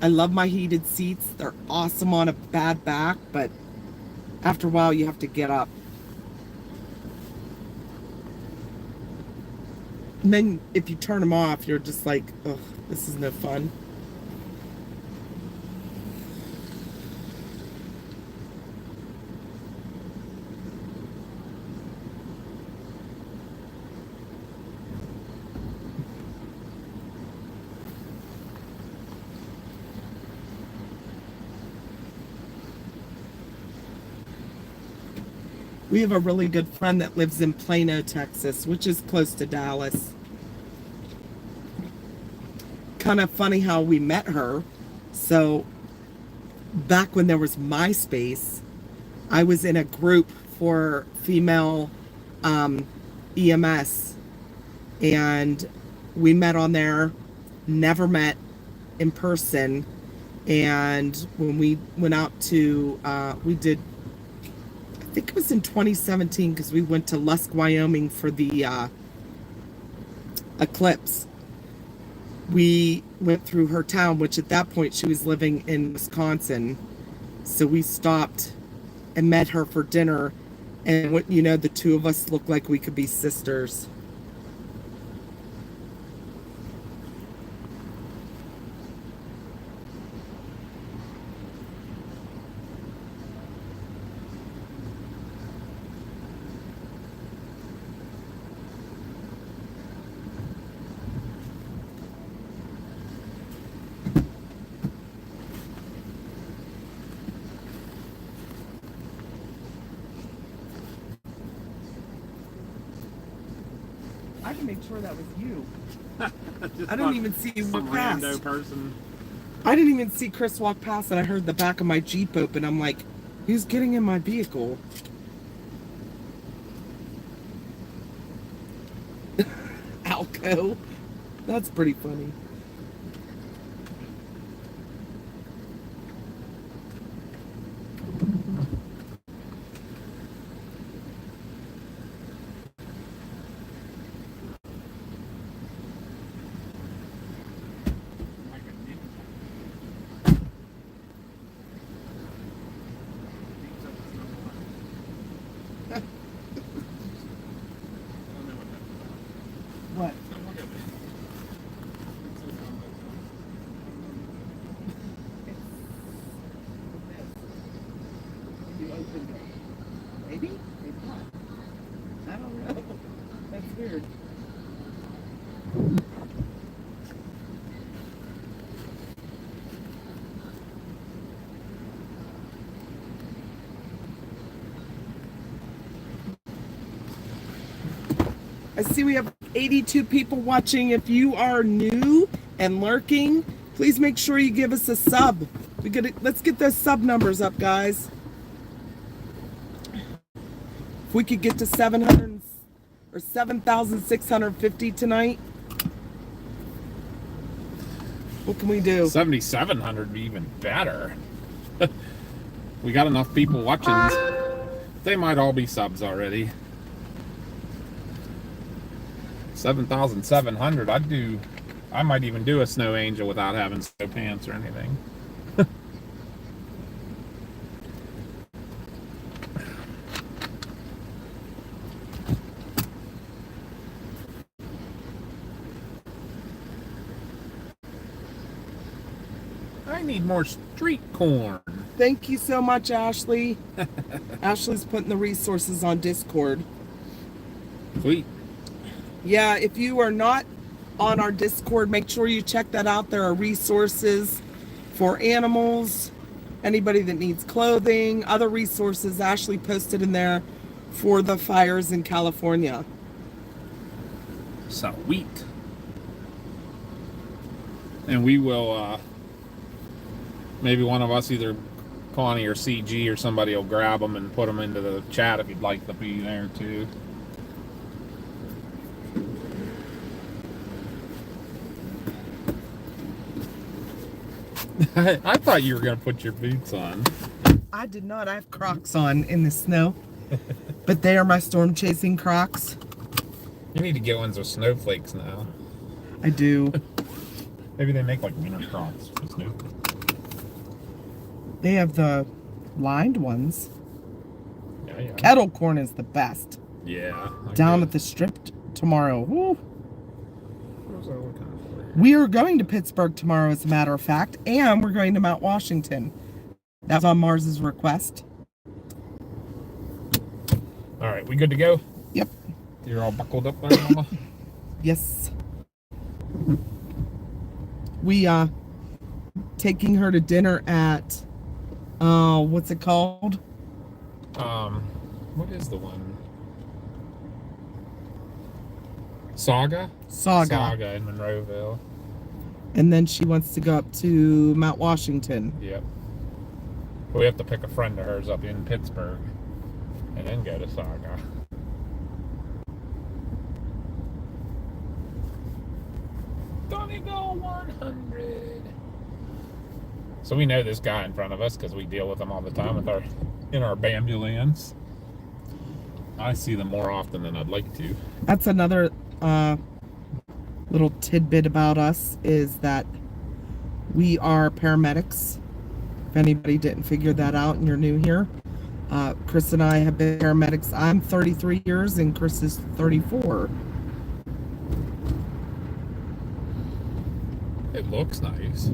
I love my heated seats. They're awesome on a bad back, but after a while you have to get up. And then if you turn them off, you're just like, ugh, this is no fun. We have a really good friend that lives in Plano, Texas, which is close to Dallas. Kind of funny how we met her. So, back when there was MySpace, I was in a group for female EMS, and we met on there, never met in person. And when we went out to, we did, I think it was in 2017, because we went to Lusk, Wyoming for the eclipse. We went through her town, which at that point she was living in Wisconsin. So we stopped and met her for dinner. And what, you know, the two of us looked like we could be sisters. I can make sure that was you. I didn't even see you walk past. Rando person. I didn't even see Chris walk past, and I heard the back of my Jeep open. I'm like, who's getting in my vehicle? Alco. That's pretty funny. What? You opened it. Maybe? Maybe not. I don't know. That's weird. I see we have 82 people watching. If you are new and lurking, please make sure you give us a sub. Let's get those sub numbers up, guys. If we could get to 700 or 7,650 tonight, what can we do? 7,700 would be even better. We got enough people watching. They might all be subs already. 7,700. I might even do a snow angel without having snow pants or anything. I need more street corn. Thank you so much, Ashley. Ashley's putting the resources on Discord. Sweet. Yeah, if you are not on our Discord, make sure you check that out. There are resources for animals, anybody that needs clothing, other resources Ashley posted in there for the fires in California. Sweet. And we will, maybe one of us, either Connie or CG or somebody will grab them and put them into the chat if you'd like to be there too. I thought you were going to put your boots on. I did not. I have Crocs on in the snow, but they are my storm chasing Crocs. You need to get ones with snowflakes now. I do. Maybe they make like winter Crocs with snowflakes. They have the lined ones. Yeah. Kettle corn is the best. Yeah. Down at the strip tomorrow. Woo. What was I looking for? We are going to Pittsburg tomorrow, as a matter of fact, and we're going to Mount Washington. That's on Mars's request. All right, we good to go? Yep. You're all buckled up there, Mama? Yes. We taking her to dinner at what's it called? What is the one? Saga in Monroeville. And then she wants to go up to Mount Washington. Yep. We have to pick a friend of hers up in Pittsburg and then go to Saga. Donegal 100. So we know this guy in front of us because we deal with him all the time in our ambulance. I see them more often than I'd like to. That's another little tidbit about us is that we are paramedics. If anybody didn't figure that out and you're new here, Chris and I have been paramedics. I'm 33 years and Chris is 34. It looks nice.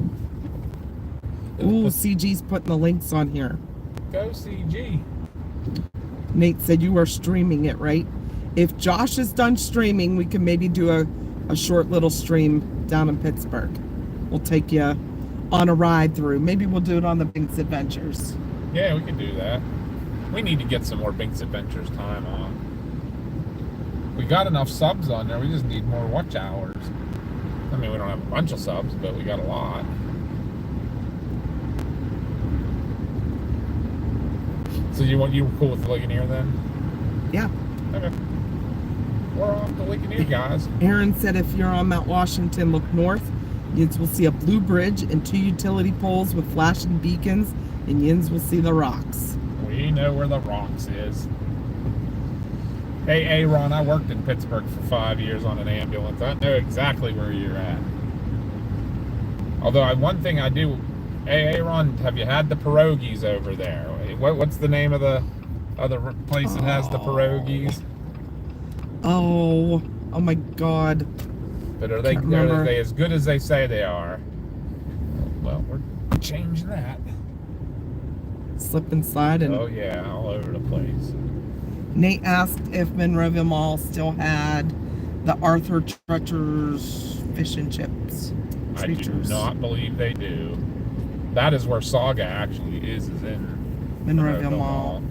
Ooh, CG's putting the links on here. Go CG. Nate said you are streaming it, right? If Josh is done streaming, we can maybe do a short little stream down in Pittsburgh. We'll take you on a ride through. Maybe we'll do it on the Binks Adventures. Yeah, we can do that. We need to get some more Binks Adventures time on. We got enough subs on there. We just need more watch hours. I mean, we don't have a bunch of subs, but we got a lot. So you were cool with the Ligonier then? Yeah. Okay. We're off the Ligonier, guys. Aaron said if you're on Mount Washington, look north. Yins will see a blue bridge and 2 utility poles with flashing beacons, and Yins will see the rocks. We know where the rocks is. Hey, Aaron, I worked in Pittsburgh for 5 years on an ambulance. I know exactly where you're at. Although one thing I do, hey, Aaron, have you had the pierogies over there? What's the name of the other place that has the pierogies? Oh my God. But are they as good as they say they are? Well, we're changing that. Slip and slide and. Oh yeah, all over the place. Nate asked if Monroeville Mall still had the Arthur Treacher's fish and chips. I do not believe they do. That is where Saga actually is in Monroeville Mall.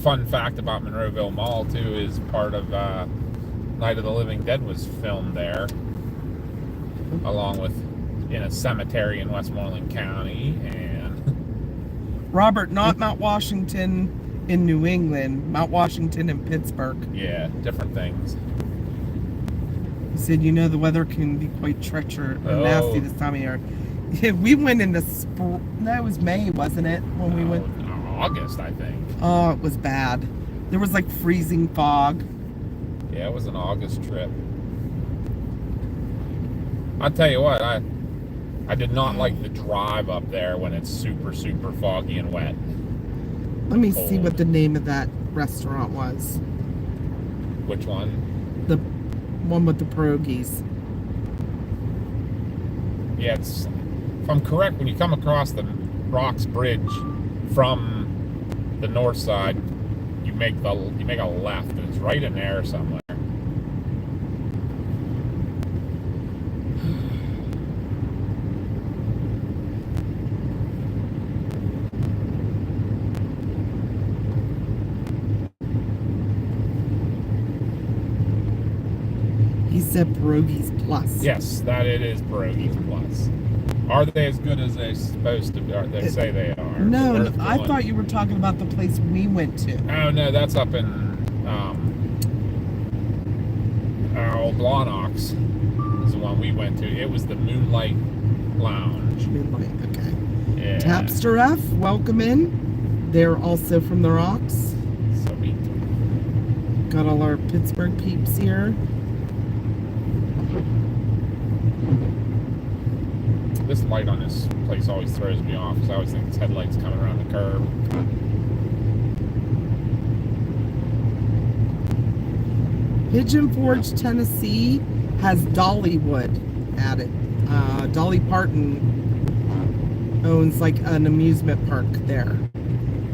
Fun fact about Monroeville Mall too is part of Night of the Living Dead was filmed there, along with in a cemetery in Westmoreland County. And Robert, not Mount Washington in New England, Mount Washington in Pittsburgh. yeah, different things. He said, you know, the weather can be quite treacherous and Oh. nasty this time of year. Yeah, we went in the no, it was May, wasn't it? When we went. August, I think. Oh, it was bad. There was like freezing fog. Yeah, it was an August trip. I'll tell you what, I did not like the drive up there when it's super, super foggy and wet. Let me see Cold. what the name of that restaurant was. Which one? The one with the pierogies. Yeah, it's, if I'm correct, when you come across the Rocks Bridge from the north side, you make a left, and it's right in there somewhere. He said pierogies plus. Yes, that it is pierogies plus. Are they as good as they're supposed to be? Or they say they are? No, Worth I going. thought you were talking about the place we went to. Oh no, that's up in Blawnox is the one we went to. It was the Moonlight Lounge. Moonlight, okay. Yeah. Tapster F, welcome in. They're also from the Rocks. Sweet. Got all our Pittsburgh peeps here. This light on this place always throws me off because I always think its headlights coming around the curve. Pigeon Forge, Tennessee has Dollywood at it. Dolly Parton owns like an amusement park there.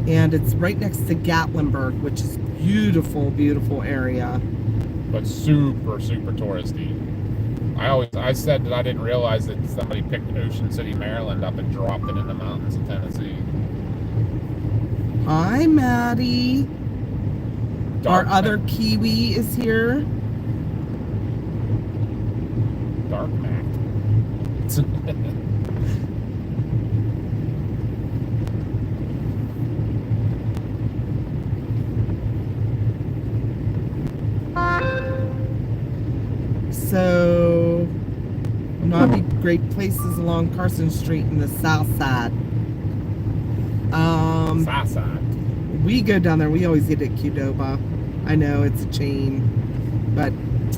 And it's right next to Gatlinburg, which is beautiful, beautiful area. But super, super touristy. I said that I didn't realize that somebody picked Ocean City, Maryland up and dropped it in the mountains of Tennessee. Hi, Maddie. Dark Our other Mac. Kiwi is here. Dark Mac. So, not be great places along Carson Street in the south side. South side. We go down there. We always eat at Qdoba. I know it's a chain, but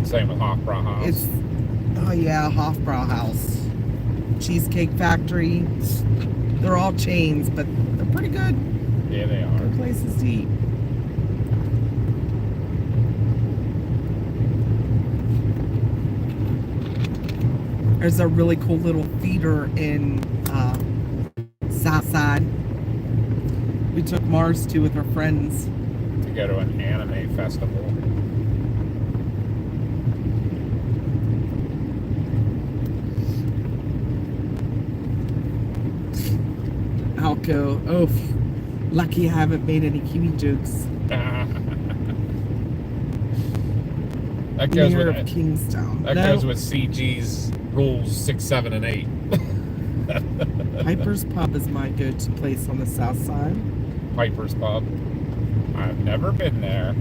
Same with Hofbrauhaus. it's Hofbrauhaus, Cheesecake Factory. They're all chains, but they're pretty good. Yeah, they are. Good places to eat. There's a really cool little theater in Southside. We took Mars to with her friends. To go to an anime festival. Alco. Oh, lucky I haven't made any Kiwi jokes. That goes Mayor with of Kingstown. that No, goes with CG's rules 6, 7, and 8. Piper's Pub is my go-to place on the south side. Piper's Pub. I've never been there.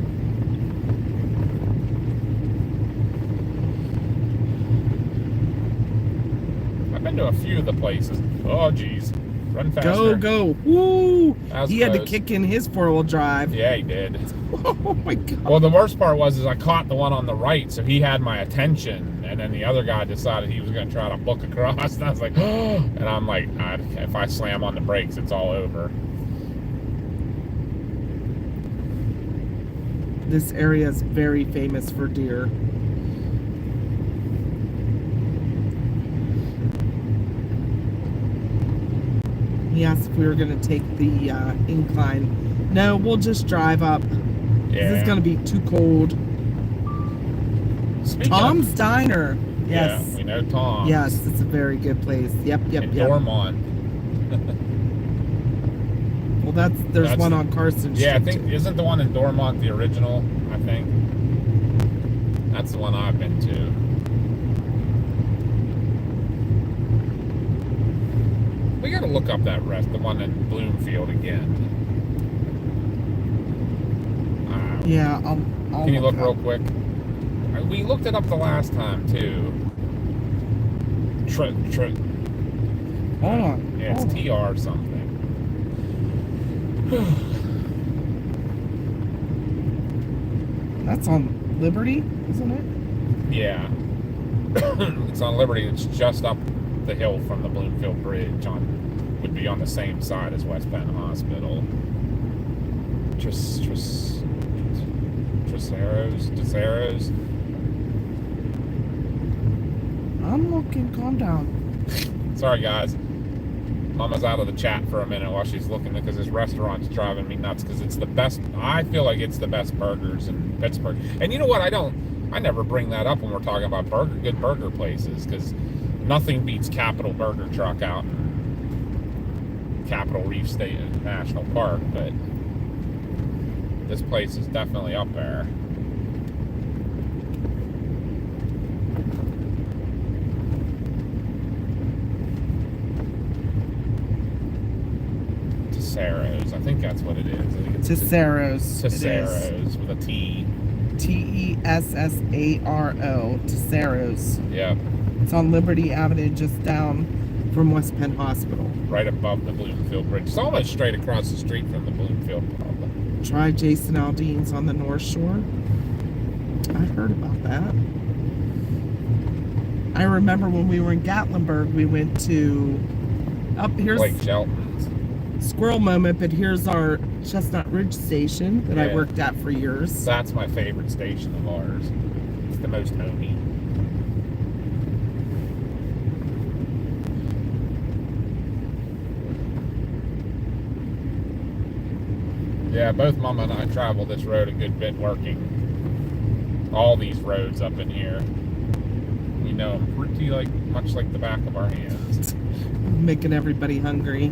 I've been to a few of the places. Oh, geez. Run faster. Go. Woo! That was He had to close. kick in his four-wheel drive. Yeah, he did. Oh my god. Well, the worst part was I caught the one on the right, so he had my attention, and then the other guy decided he was going to try to book across, and I was like, oh, and I'm like, if I slam on the brakes, it's all over. This area is very famous for deer. He asked if we were going to take the incline. No, we'll just drive up. Yeah. This is going to be too cold. Speaking Tom's of, Diner. Yes. Yeah, we know Tom. Yes, it's a very good place. Yep. In Dormont. Well, there's That's one the- on Carson Street. Yeah, I think, isn't the one in Dormont the original, I think? That's the one I've been to. We gotta look up the one in Bloomfield again. Yeah, I'll Can you look it real up. quick? We looked it up the last time too. Hold on. Yeah, it's hold on. TR something. That's on Liberty, isn't it? Yeah. It's on Liberty. It's just up the hill from the Bloomfield Bridge. Would be on the same side as West Penn Hospital. Traceros. I'm looking. Calm down. Sorry, guys. Mama's out of the chat for a minute while she's looking because this restaurant's driving me nuts because it's the best. I feel like it's the best burgers in Pittsburgh. And you know what? I never bring that up when we're talking about good burger places because nothing beats Capitol Burger Truck out in Capitol Reef State National Park, but this place is definitely up there. Tesseros. I think that's what it is. I think it's Tesseros. Tesseros with a T. Tessaro. Tesseros. Yep. It's on Liberty Avenue, just down from West Penn Hospital. Right above the Bloomfield Bridge. It's almost straight across the street from the Bloomfield Pub. Try Jason Aldean's on the North Shore. I heard about that. I remember when we were in Gatlinburg, we went to here's Lake Shelton's. Squirrel moment, but here's our Chestnut Ridge station that I Yeah. worked at for years. That's my favorite station of ours. It's the most homey. Yeah, both Mama and I travel this road a good bit working all these roads up in here. We know them pretty much like the back of our hands. Making everybody hungry.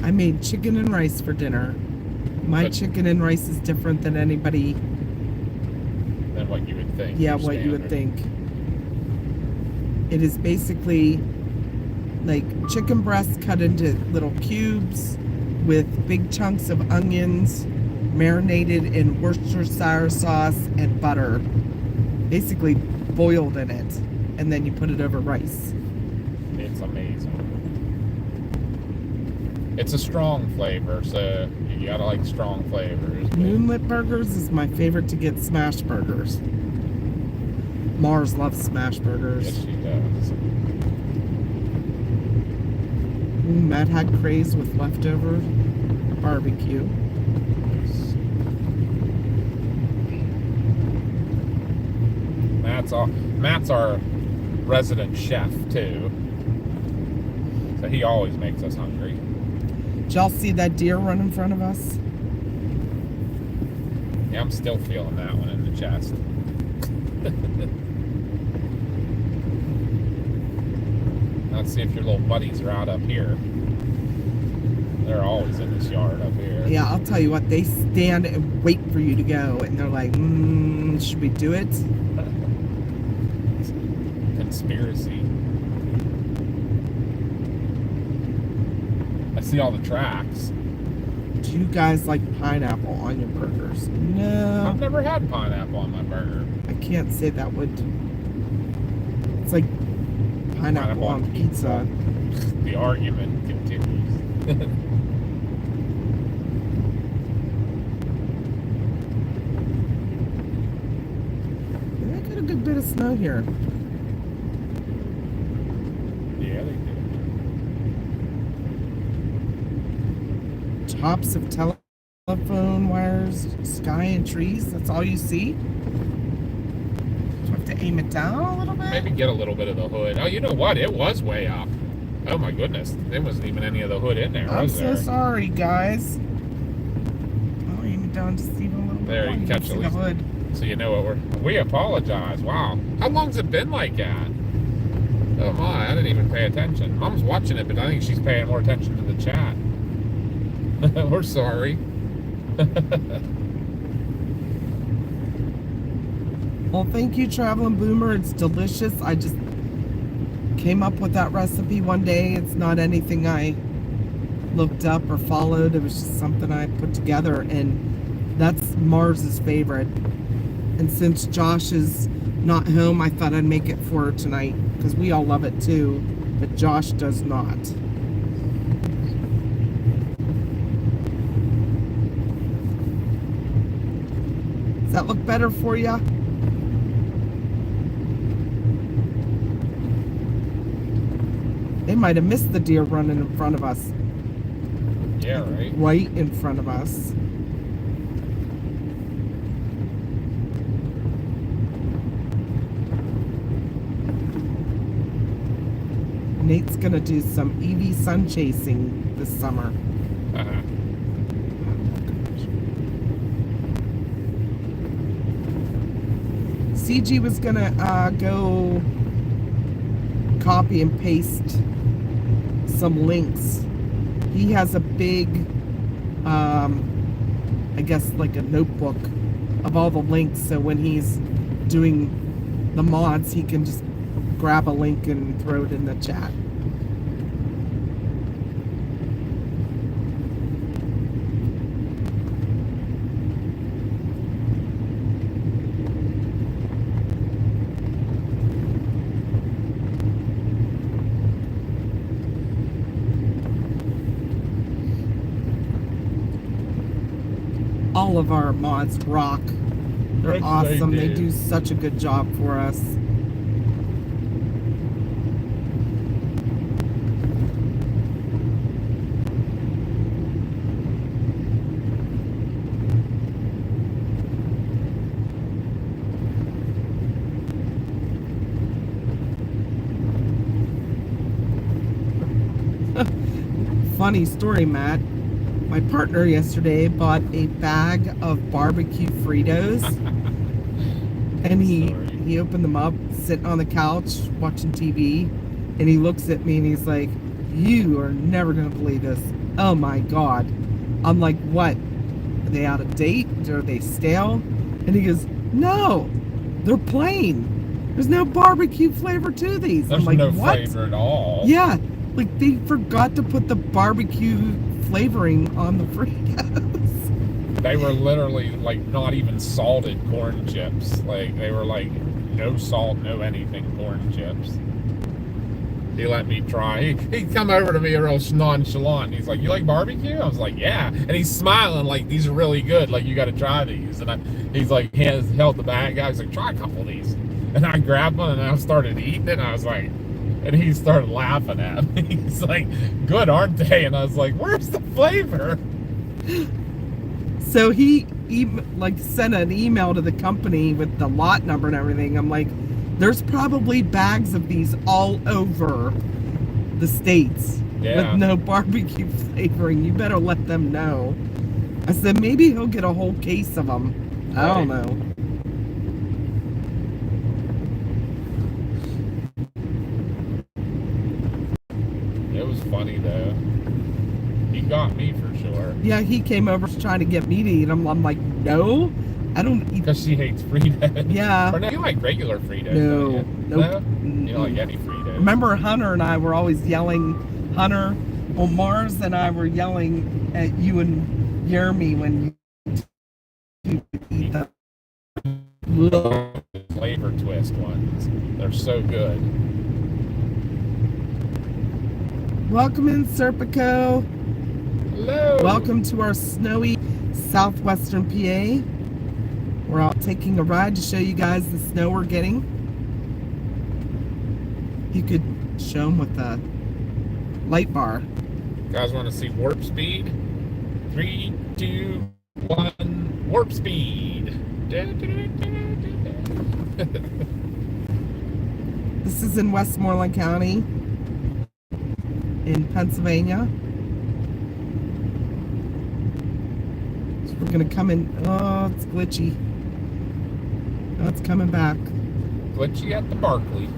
I made chicken and rice for dinner. My Good. chicken and rice is different than anybody. Than what you would think. Yeah, your what you would standard. think. It is basically like chicken breasts cut into little cubes with big chunks of onions, marinated in Worcestershire sauce and butter, basically boiled in it, and then you put it over rice. It's amazing. It's a strong flavor, so you gotta like strong flavors. Moonlit Burgers is my favorite to get smash burgers. Mars loves smash burgers. Yes, she does. Ooh, Matt had craze with leftover barbecue. Matt's our resident chef too, so he always makes us hungry. Did y'all see that deer run in front of us? Yeah, I'm still feeling that one in the chest. Let's see if your little buddies are out up here. They're always in this yard up here. Yeah, I'll tell you what, they stand and wait for you to go, and they're like, should we do it? Conspiracy. I see all the tracks. Do you guys like pineapple on your burgers? No. I've never had pineapple on my burger. I can't say that would. It's like pineapple on pizza. The argument continues. They got a good bit of snow here. Yeah, they do. Tops of telephone wires, sky and trees. That's all you see? Do you have to aim it down a little bit? Maybe get a little bit of the hood. Oh, you know what? It was way up. Oh my goodness. There wasn't even any of the hood in there, I'm was there? so sorry, guys. I'll aim it down just even a little bit. There, more. you can catch see at the least- hood. So you know what we apologize. Wow. How long's it been like that? Oh my, I didn't even pay attention. Mom's watching it, but I think she's paying more attention to the chat. We're sorry. Well, thank you, Traveling Boomer. It's delicious. I just came up with that recipe one day. It's not anything I looked up or followed. It was just something I put together, and that's Mars's favorite. And since Josh is not home, I thought I'd make it for her tonight because we all love it too, but Josh does not. Does that look better for you? They might have missed the deer running in front of us. Yeah, right. Right in front of us. Nate's gonna do some EV sun chasing this summer. Uh-huh. CG was gonna go copy and paste some links. He has a big, I guess like a notebook of all the links. So when he's doing the mods, he can just grab a link and throw it in the chat. All of our mods rock. They're Yes, they awesome. They do. do such a good job for us. Funny story, Matt. My partner yesterday bought a bag of barbecue Fritos, and he opened them up, sitting on the couch watching TV, and he looks at me and he's like, "You are never gonna believe this. Oh my God." I'm like, "What? Are they out of date? Are they stale?" And he goes, "No, they're plain. There's no barbecue flavor to these." There's I'm like, no "What?" flavor at all. Yeah, like they forgot to put the barbecue flavoring on the Fritos. They were literally like not even salted corn chips. Like they were like no salt, no anything corn chips. He let me try. He'd come over to me real nonchalant. And he's like, "You like barbecue?" I was like, "Yeah." And he's smiling like, "These are really good. Like you got to try these." And he's like, held the bag out. He's like, "Try a couple of these." And I grabbed one and I started eating it. And I was like, and he started laughing at me. He's like, "Good, aren't they?" And I was like, "Where's the flavor?" So he like sent an email to the company with the lot number and everything. I'm like, there's probably bags of these all over the states with no barbecue flavoring. You better let them know. I said, maybe he'll get a whole case of them. I don't know. It was funny though. He got me for sure. Yeah, he came over trying to get me to eat them. I'm like, no, I don't eat. Because she hates Fritos. Yeah. Or no, you like regular Fritos, No. don't you? Nope. No? You don't like any Fritos. Remember Hunter and I were always yelling, Mars and I were yelling at you and Jeremy when you eat them. Flavor twist ones. They're so good. Welcome in, Serpico. Hello. Welcome to our snowy southwestern PA. We're out taking a ride to show you guys the snow we're getting. You could show them with the light bar. You guys want to see warp speed? 3, 2, 1, warp speed. This is in Westmoreland County in Pennsylvania. So we're gonna come in. Oh, it's glitchy. Oh, it's coming back. Glitchy at the Barkley.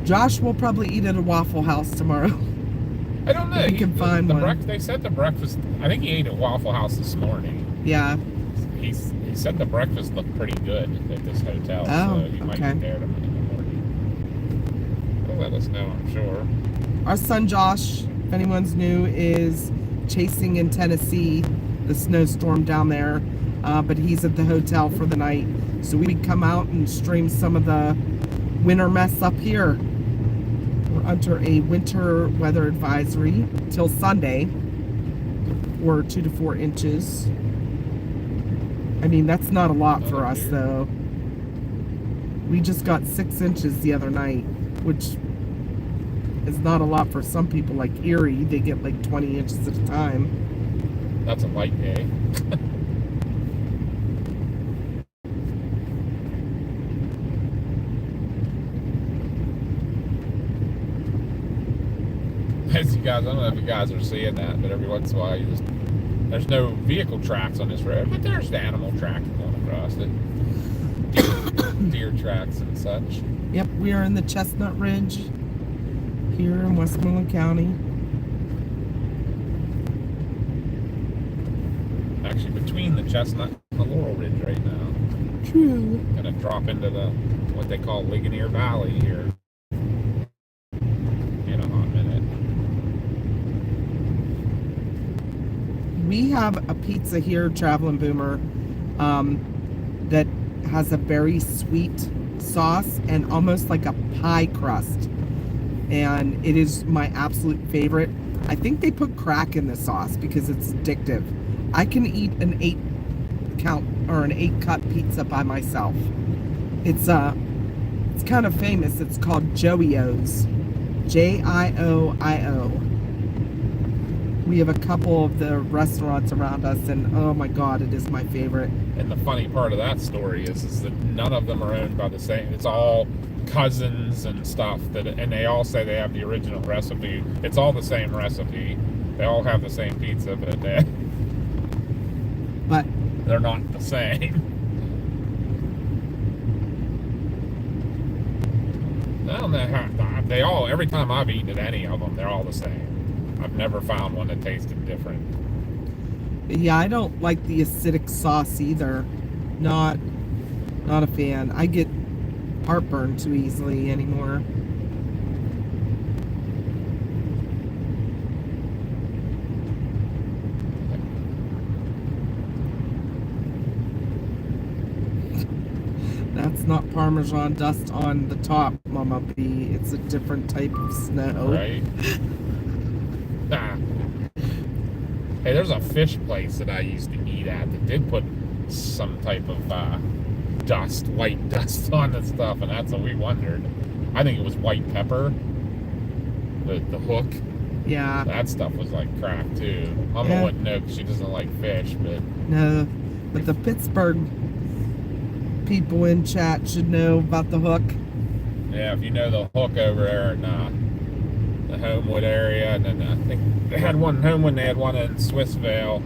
Josh will probably eat at a Waffle House tomorrow. I don't know. If he can find one. They said the breakfast. I think he ate at Waffle House this morning. Yeah. He said the breakfast looked pretty good at this hotel. Oh, so he might okay. be there in the morning. He'll let us know, I'm sure. Our son Josh, if anyone's new, is chasing in Tennessee the snowstorm down there, but he's at the hotel for the night. So we come out and stream some of the winter mess up here. We're under a winter weather advisory till Sunday, or 2 to 4 inches. I mean, that's not a lot for us, though. We just got 6 inches the other night, which is not a lot for some people. Like Erie, they get like 20 inches at a time. That's a light day. As you guys, I don't know if you guys are seeing that, but every once in a while, there's no vehicle tracks on this road, but there's the animal tracks going across it. Deer tracks and such. Yep, we are in the Chestnut Ridge here in Westmoreland County. Actually, between the Chestnut and the Laurel Ridge right now. True. Gonna drop into the what they call Ligonier Valley here in a hot minute. We have a pizza here, Traveling Boomer, that has a very sweet sauce and almost like a pie crust. And it is my absolute favorite. I think they put crack in the sauce because it's addictive. I can eat an 8 cut pizza by myself. It's kind of famous. It's called Joio's. Joio. We have a couple of the restaurants around us, and oh my god, it is my favorite. And the funny part of that story is that none of them are owned by the same. It's all cousins and stuff and they all say they have the original recipe. It's all the same recipe. They all have the same pizza, but they're not the same. Well, they all, every time I've eaten at any of them, they're all the same. I've never found one that tasted different. Yeah, I don't like the acidic sauce either. Not a fan. I get heartburn too easily anymore. That's not Parmesan dust on the top, Mama B. It's a different type of snow. Right? Ah. Hey, there's a fish place that I used to eat at that did put some type of dust, white dust on the stuff, and that's what we wondered. I think it was white pepper, the hook. Yeah. That stuff was like crack too. Mama Yeah. wouldn't know because she doesn't like fish, but No, but the Pittsburg people in chat should know about the hook. yeah, if you know the hook over there in the Homewood area, and then I think they had one in Homewood, they had one in Swissvale.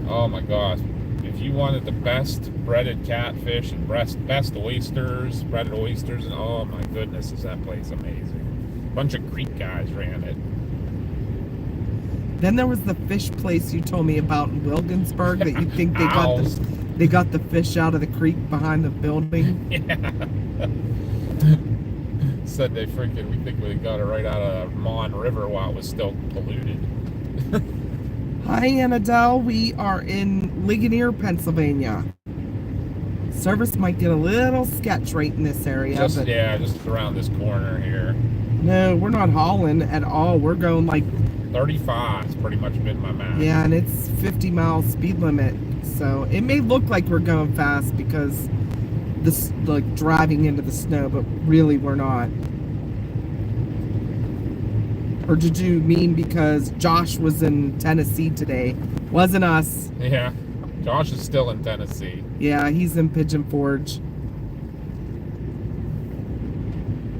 Oh my gosh. If you wanted the best breaded catfish and best oysters, breaded oysters, and oh my goodness, is that place amazing. A bunch of Greek guys ran it. Then there was the fish place you told me about in Wilkinsburg that you think Owls. they got the fish out of the creek behind the building. Yeah. Said we think we got it right out of Mon River while it was still polluted. Hi, Annadelle. We are in Ligonier, Pennsylvania. Service might get a little sketch right in this area. Just but around this corner here. no, we're not hauling at all. We're going like, 35 has pretty much been my max. yeah, and it's 50-mile speed limit. So it may look like we're going fast because this like driving into the snow, but really we're not. Or did you mean because Josh was in Tennessee today? Wasn't us. Yeah. Josh is still in Tennessee. Yeah, he's in Pigeon Forge.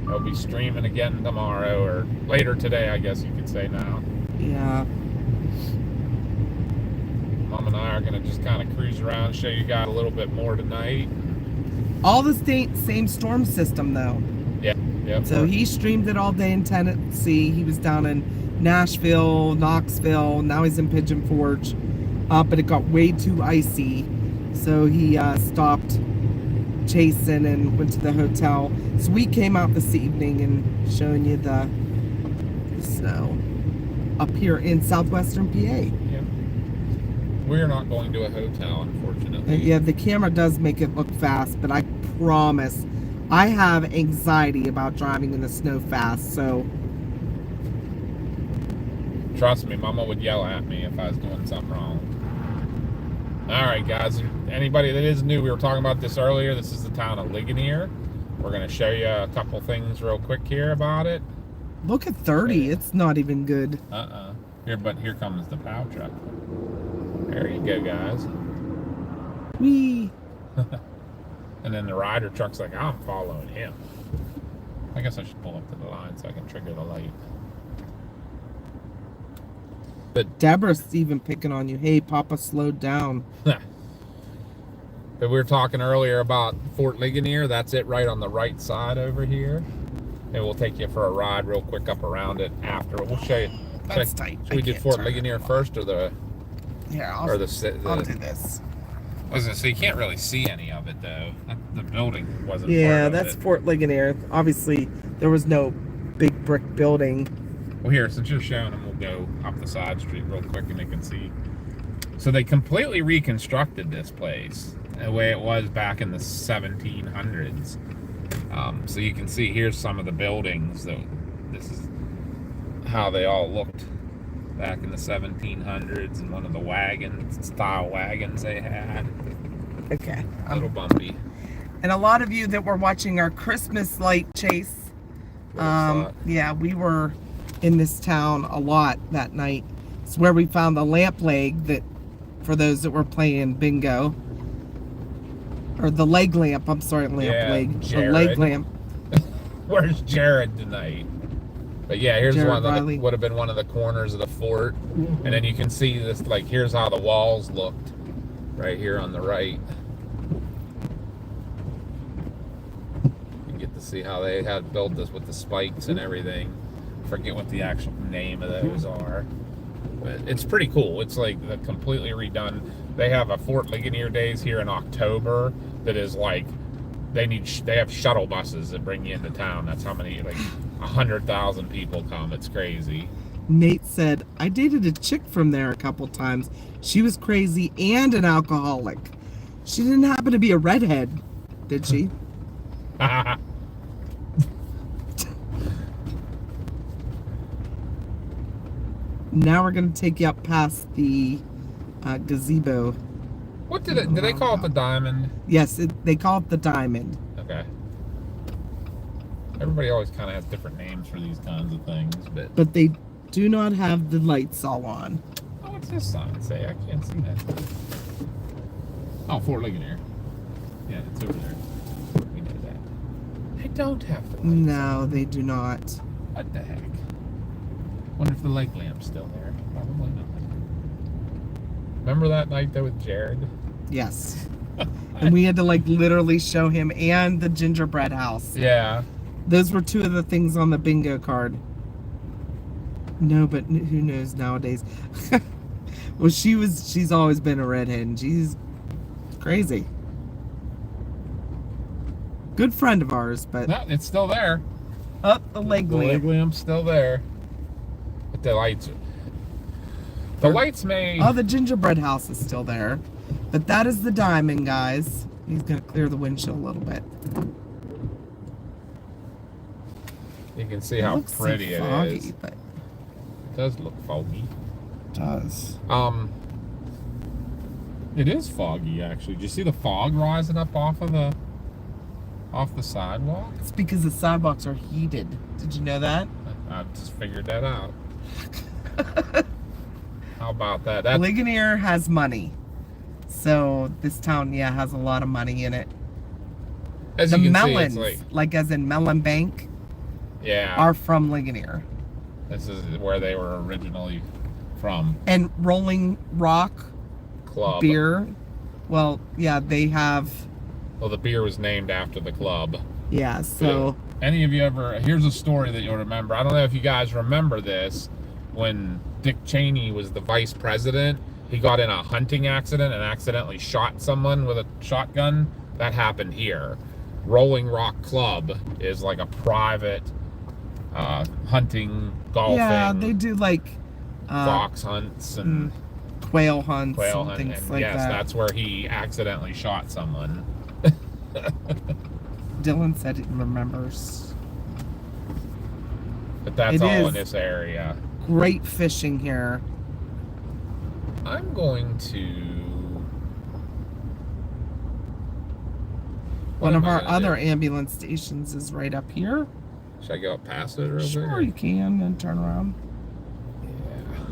He'll be streaming again tomorrow, or later today, I guess you could say now. Yeah. Mom and I are going to just kind of cruise around and show you guys a little bit more tonight. All the same storm system though. Yeah. Yep. So he streamed it all day in Tennessee. He was down in Nashville, Knoxville. Now he's in Pigeon Forge. But it got way too icy. So he stopped chasing and went to the hotel. So we came out this evening and showing you the snow up here in southwestern PA. Yep. We're not going to a hotel, unfortunately. Yeah, the camera does make it look fast, but I promise I have anxiety about driving in the snow fast, so Trust me, Mama would yell at me if I was doing something wrong. Alright guys, anybody that is new, we were talking about this earlier. This is the town of Ligonier. We're going to show you a couple things real quick here about it. look at 30. It's not even good. Here comes the plow truck. There you go, guys. Whee! And then the rider truck's like, I'm following him. I guess I should pull up to the line so I can trigger the light. But Deborah's even picking on you. Hey, Papa, slowed down. But we were talking earlier about Fort Ligonier. That's it right on the right side over here. And we'll take you for a ride real quick up around it after. We'll show you. That's tight. Should we do Fort Ligonier first or the... Yeah, I'll do this. I was gonna say, you can't really see any of it though. The building wasn't. Yeah, part of that's it. Fort Ligonier. Obviously, there was no big brick building. Well, here, since you're showing them, we'll go up the side street real quick and they can see. So they completely reconstructed this place the way it was back in the 1700s. So you can see here's some of the buildings. This is how they all looked back in the 1700s, and one of the style wagons they had. Okay. A little bumpy. And a lot of you that were watching our Christmas light chase, yeah, we were in this town a lot that night. It's where we found the lamp leg that, for those that were playing bingo, or the leg lamp. I'm sorry, leg. The leg lamp. Where's Jared tonight? But yeah, here's Jared one that Riley. would have been one of the corners of the fort. And then you can see this, like, here's how the walls looked right here on the right. You can get the see how they had built this with the spikes and everything. Forget what the actual name of those are. But it's pretty cool. It's like the completely redone. They have a Fort Ligonier Days here in October that is like they have shuttle buses that bring you into town. That's how many, like 100,000 people come. It's crazy. Nate said, I dated a chick from there a couple times. She was crazy and an alcoholic. She didn't happen to be a redhead, did she? Now we're going to take you up past the gazebo. What did they call it, the Diamond? Yes, they call it the Diamond. Okay. Everybody always kind of has different names for these kinds of things, but... But they do not have the lights all on. Oh, what's this sign say? I can't see that. Oh, Fort Ligonier. Yeah, it's over there. We know that. They don't have the lights No, on. they do not. What the heck? Wonder if the lake lamp's still there. Probably not. Remember that night though with Jared? Yes. And we had to like literally show him and the gingerbread house. Yeah. Those were two of the things on the bingo card. No, but who knows nowadays? Well, she's always been a redhead and she's crazy. Good friend of ours, but No, it's still there. up the leg The leg lamp. lamp's still there. But the lights... The lights may... Oh, the gingerbread house is still there. But that is the Diamond, guys. He's going to clear the windshield a little bit. You can see how looks so pretty foggy, it is. But It does look foggy. it does. It is foggy actually. Do you see the fog rising up off the sidewalk? It's because the sidewalks are heated. Did you know that? I just figured that out. How about that? That Ligonier has money. So this town, yeah, has a lot of money in it. as The you can melons, see, it's like like as in Melon Bank, yeah. are from Ligonier. This is where they were originally from. And Rolling Rock Club beer, well, yeah, they have, Well, the beer was named after the club. yeah, so Any of you ever? Here's a story that you'll remember. I don't know if you guys remember this. When Dick Cheney was the vice president, he got in a hunting accident and accidentally shot someone with a shotgun. That happened here. Rolling Rock Club is like a private hunting, golfing, yeah, they do like fox hunts and quail hunts quail and hunting. things And like yes, that. that's where he accidentally shot someone. Dylan said he remembers. But that's It all is. in this area. Great fishing here. I'm going to... What One am of I our gonna other do? ambulance stations is right up here. Should I go up past it or over Sure, here? you can, and turn around. Yeah.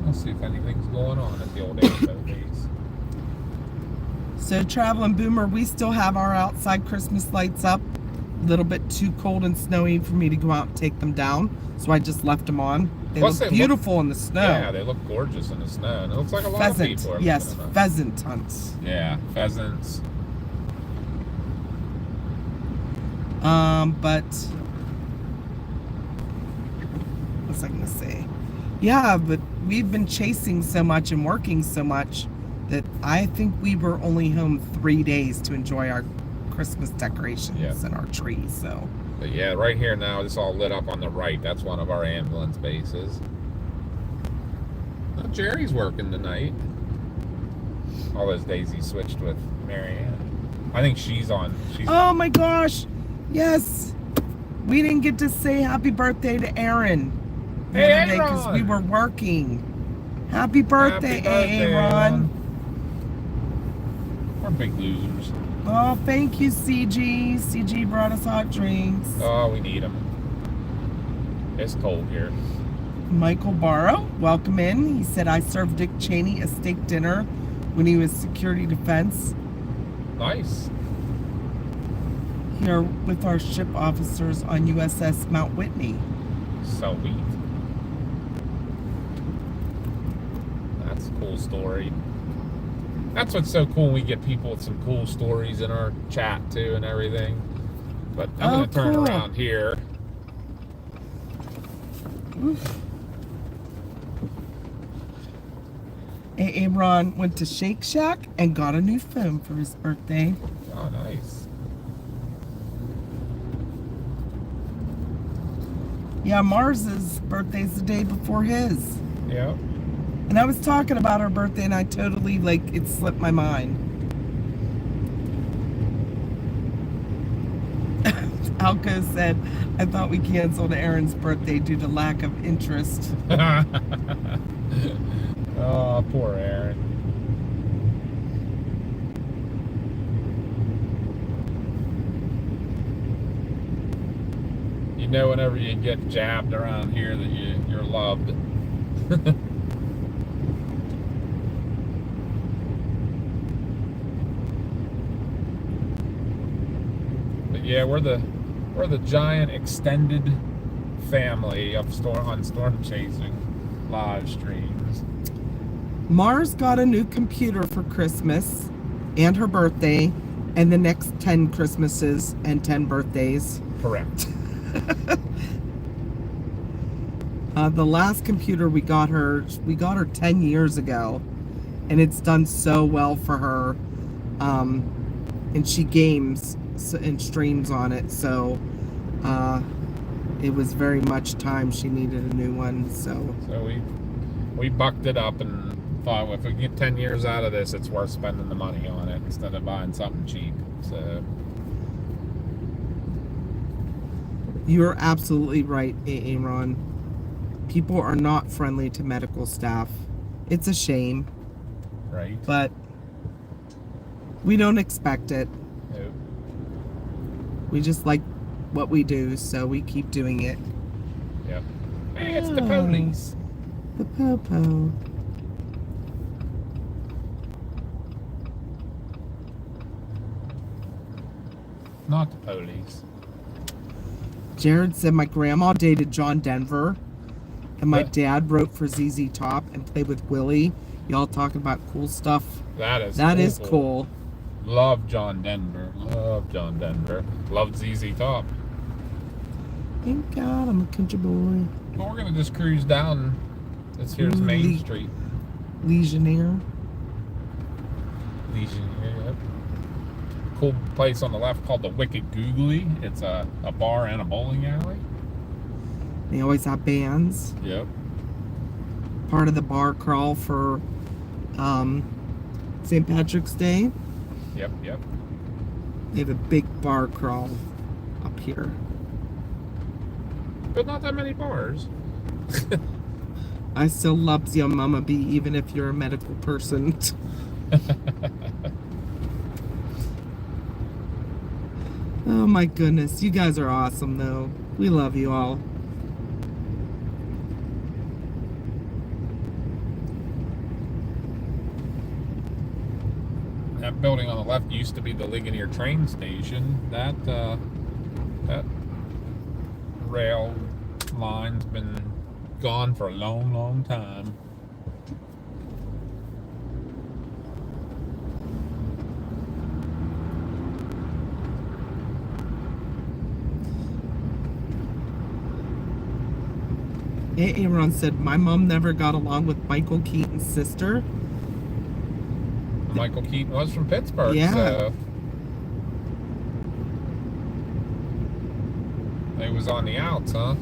I'll see if anything's going on at the old AFO days. So, Traveling Boomer, we still have our outside Christmas lights up. A little bit too cold and snowy for me to go out and take them down, so I just left them on. They Plus look they look- beautiful in the snow. Yeah, they look gorgeous in the snow. And it looks like a lot of Pheasant, people are yes, looking at them. pheasant hunts. Yeah, pheasants. But what's I gonna say? Yeah, but we've been chasing so much and working so much that I think we were only home 3 days to enjoy our Christmas decorations Yeah. and our trees. So But yeah, right here now, it's all lit up on the right. That's one of our ambulance bases. Well, Jerry's working tonight. All those days he switched with Marianne. I think she's on. She's oh my gosh, yes, we didn't get to say happy birthday to Aaron the Hey, other day because we Aaron! were working. Happy birthday, Happy birthday, Aaron. We're big losers. Oh, thank you, CG. CG brought us hot drinks. Oh, we need them. It's cold here. Michael Barrow, welcome in. He said, I served Dick Cheney a steak dinner when he was security defense Nice. here with our ship officers on USS Mount Whitney. Sweet. That's a cool story. That's what's so cool when we get people with some cool stories in our chat too and everything. But I'm Oh, gonna turn cool. around here. Oof. Ron went to Shake Shack and got a new phone for his birthday. Oh, nice. Yeah, Mars's birthday's the day before his. Yep. And I was talking about her birthday and I totally, it slipped my mind. Alco said, I thought we canceled Aaron's birthday due to lack of interest. Oh, poor Aaron. You know, whenever you get jabbed around here that you're loved. But yeah, we're the giant extended family of storm chasing live streams. Mars got a new computer for Christmas and her birthday and the next 10 Christmases and 10 birthdays. Correct. The last computer we got her 10 years ago, and it's done so well for her. And she games and streams on it, so it was very much time she needed a new one. So we bucked it up and thought, well, if we get 10 years out of this, it's worth spending the money on it instead of buying something cheap. So you're absolutely right, Aaron. People are not friendly to medical staff. It's a shame, right? but we don't expect it. Nope. We just like what we do, so we keep doing it. Yep. Hey, it's the police. The po-po. Not the police. Jared said my grandma dated John Denver, and my What? dad wrote for ZZ Top and played with Willie. Y'all talking about cool stuff. That is Cool. Love John Denver. Love John Denver. Love ZZ Top. Thank God I'm a country boy. Well, we're gonna just cruise down. This here's Main Street. Legionnaire. Ligonier, yep. Cool place on the left called the Wicked Googly. It's a bar and a bowling alley. They always have bands. Yep. Part of the bar crawl for St. Patrick's Day. Yep. They have a big bar crawl up here. But not that many bars. I still loves your mama B, even if you're a medical person. Oh my goodness, you guys are awesome though. We love you all. That building on the left used to be the Ligonier train station. That rail line's been gone for a long time. Aaron said, my mom never got along with Michael Keaton's sister. Michael Keaton was from Pittsburgh, Yeah. so he was on the outs, huh?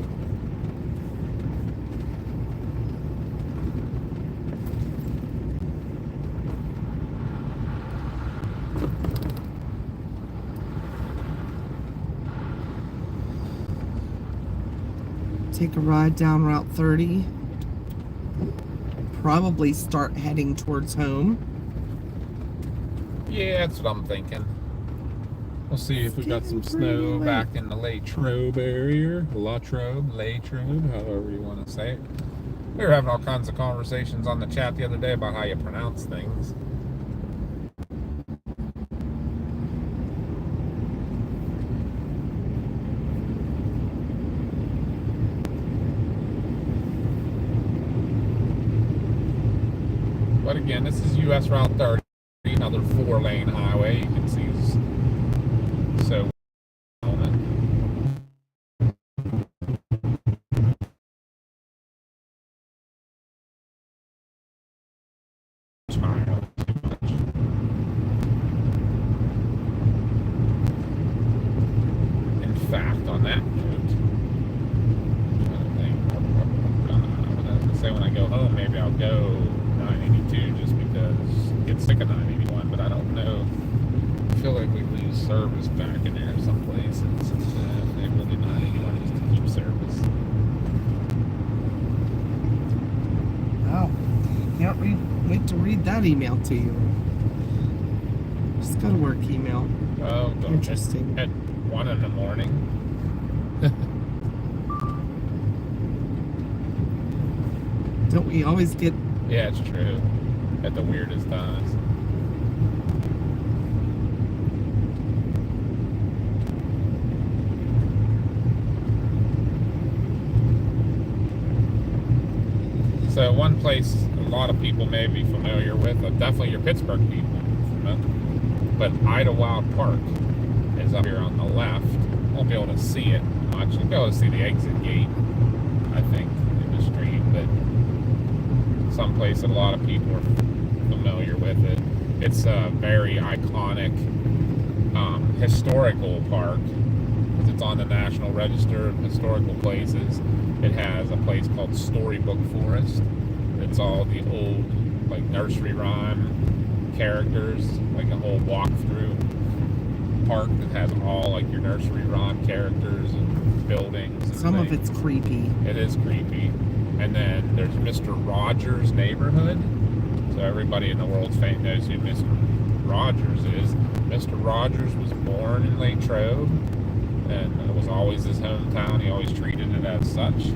Take a ride down Route 30. Probably start heading towards home. Yeah, that's what I'm thinking. We'll see if we got some snow back in the Latrobe area. Latrobe, however you want to say it. We were having all kinds of conversations on the chat the other day about how you pronounce things. But again, this is US Route 30. 4-lane highway. You can see so on it. Child, too much. In fact, on that note, say when I go home, maybe I'll go 982 just because I get sick of 981, but I don't know. I feel like we lose service back in there some places. Maybe we'll do 981 just to keep service. Oh, can't wait to read that email to you. Just got a work email. Oh, Interesting. At 1 in the morning. Don't we always get... Yeah, it's true. At the weirdest times. So one place a lot of people may be familiar with, definitely your Pittsburgh people, but Idlewild Park is up here on the left. Won't be able to see it much. You'll be able to see the exit gate, I think, in the street, but someplace that a lot of people are familiar with it. It's a very iconic historical park because it's on the National Register of Historical Places. It has a place called Storybook Forest. It's all the old like nursery rhyme characters, like a whole walkthrough park that has all like your nursery rhyme characters and buildings. And Some of things. it's creepy. It is creepy. And then there's Mr. Rogers' neighborhood. So everybody in the world's fame knows who Mr. Rogers is. Mr. Rogers was born in Latrobe, and it was always his hometown. He always treated it as such.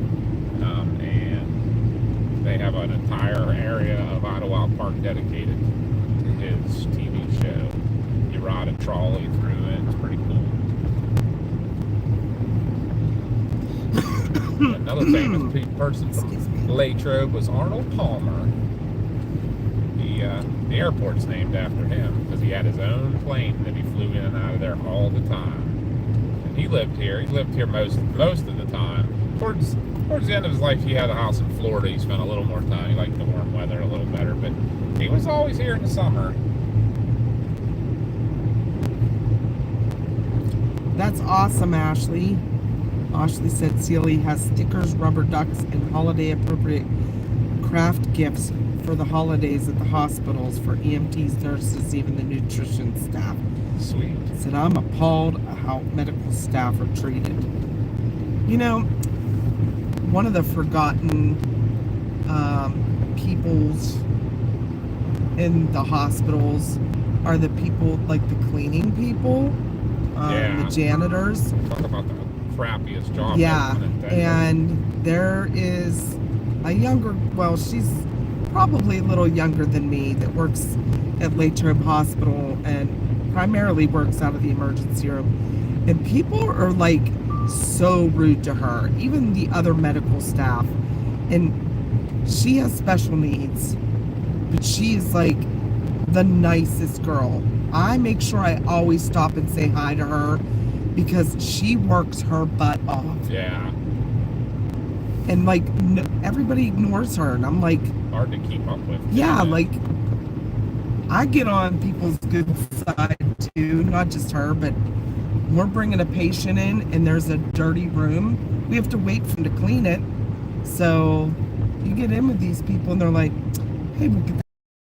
And they have an entire area of Idlewild Park dedicated to his TV show. You ride a trolley through it. It's pretty cool. Another famous person from Latrobe was Arnold Palmer. The airport's named after him because he had his own plane that he flew in and out of there all the time. And he lived here. He lived here most of the time. Towards the end of his life, he had a house in Florida. He spent a little more time. He liked the warm weather a little better, but he was always here in the summer. That's awesome, Ashley. Ashley said Sealy has stickers, rubber ducks, and holiday appropriate craft gifts for the holidays at the hospitals for EMTs, nurses, even the nutrition staff. Sweet. Said, I'm appalled at how medical staff are treated. You know, one of the forgotten peoples in the hospitals are the people, like the cleaning people, the janitors. Talk about the crappiest job. Yeah, and there is a younger, well, she's probably a little younger than me, that works at Latrobe Hospital and primarily works out of the emergency room. And people are like so rude to her, even the other medical staff. And she has special needs, but she is like the nicest girl. I make sure I always stop and say hi to her because she works her butt off. Yeah. And like everybody ignores her, and I'm like, hard to keep up with. Yeah, like I get on people's good side too, not just her, but we're bringing a patient in and there's a dirty room. We have to wait for them to clean it. So you get in with these people and they're like, hey, we'll get